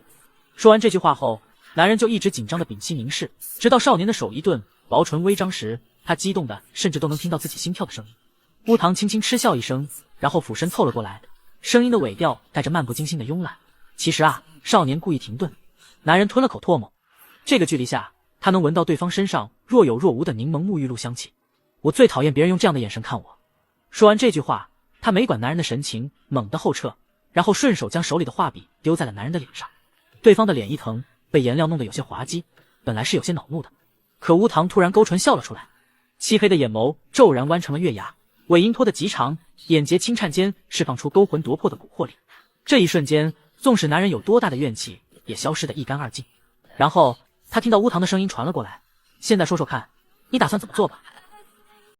说完这句话后，男人就一直紧张的屏息凝视，直到少年的手一顿，薄唇微张时，他激动的甚至都能听到自己心跳的声音。乌堂轻轻嗤笑一声，然后俯身凑了过来，声音的尾调带着漫不经心的慵懒。其实啊，少年故意停顿，男人吞了口唾沫，这个距离下，他能闻到对方身上若有若无的柠檬沐浴露香气。我最讨厌别人用这样的眼神看我。说完这句话，他没管男人的神情，猛地后撤，然后顺手将手里的画笔丢在了男人的脸上。对方的脸一疼，被颜料弄得有些滑稽，本来是有些恼怒的，可乌堂突然勾唇笑了出来，漆黑的眼眸骤然弯成了月牙，尾音拖得极长，眼睫轻颤间释放出勾魂夺魄的蛊惑力。这一瞬间，纵使男人有多大的怨气，也消失得一干二净。然后他听到乌堂的声音传了过来：“现在说说看，你打算怎么做吧？”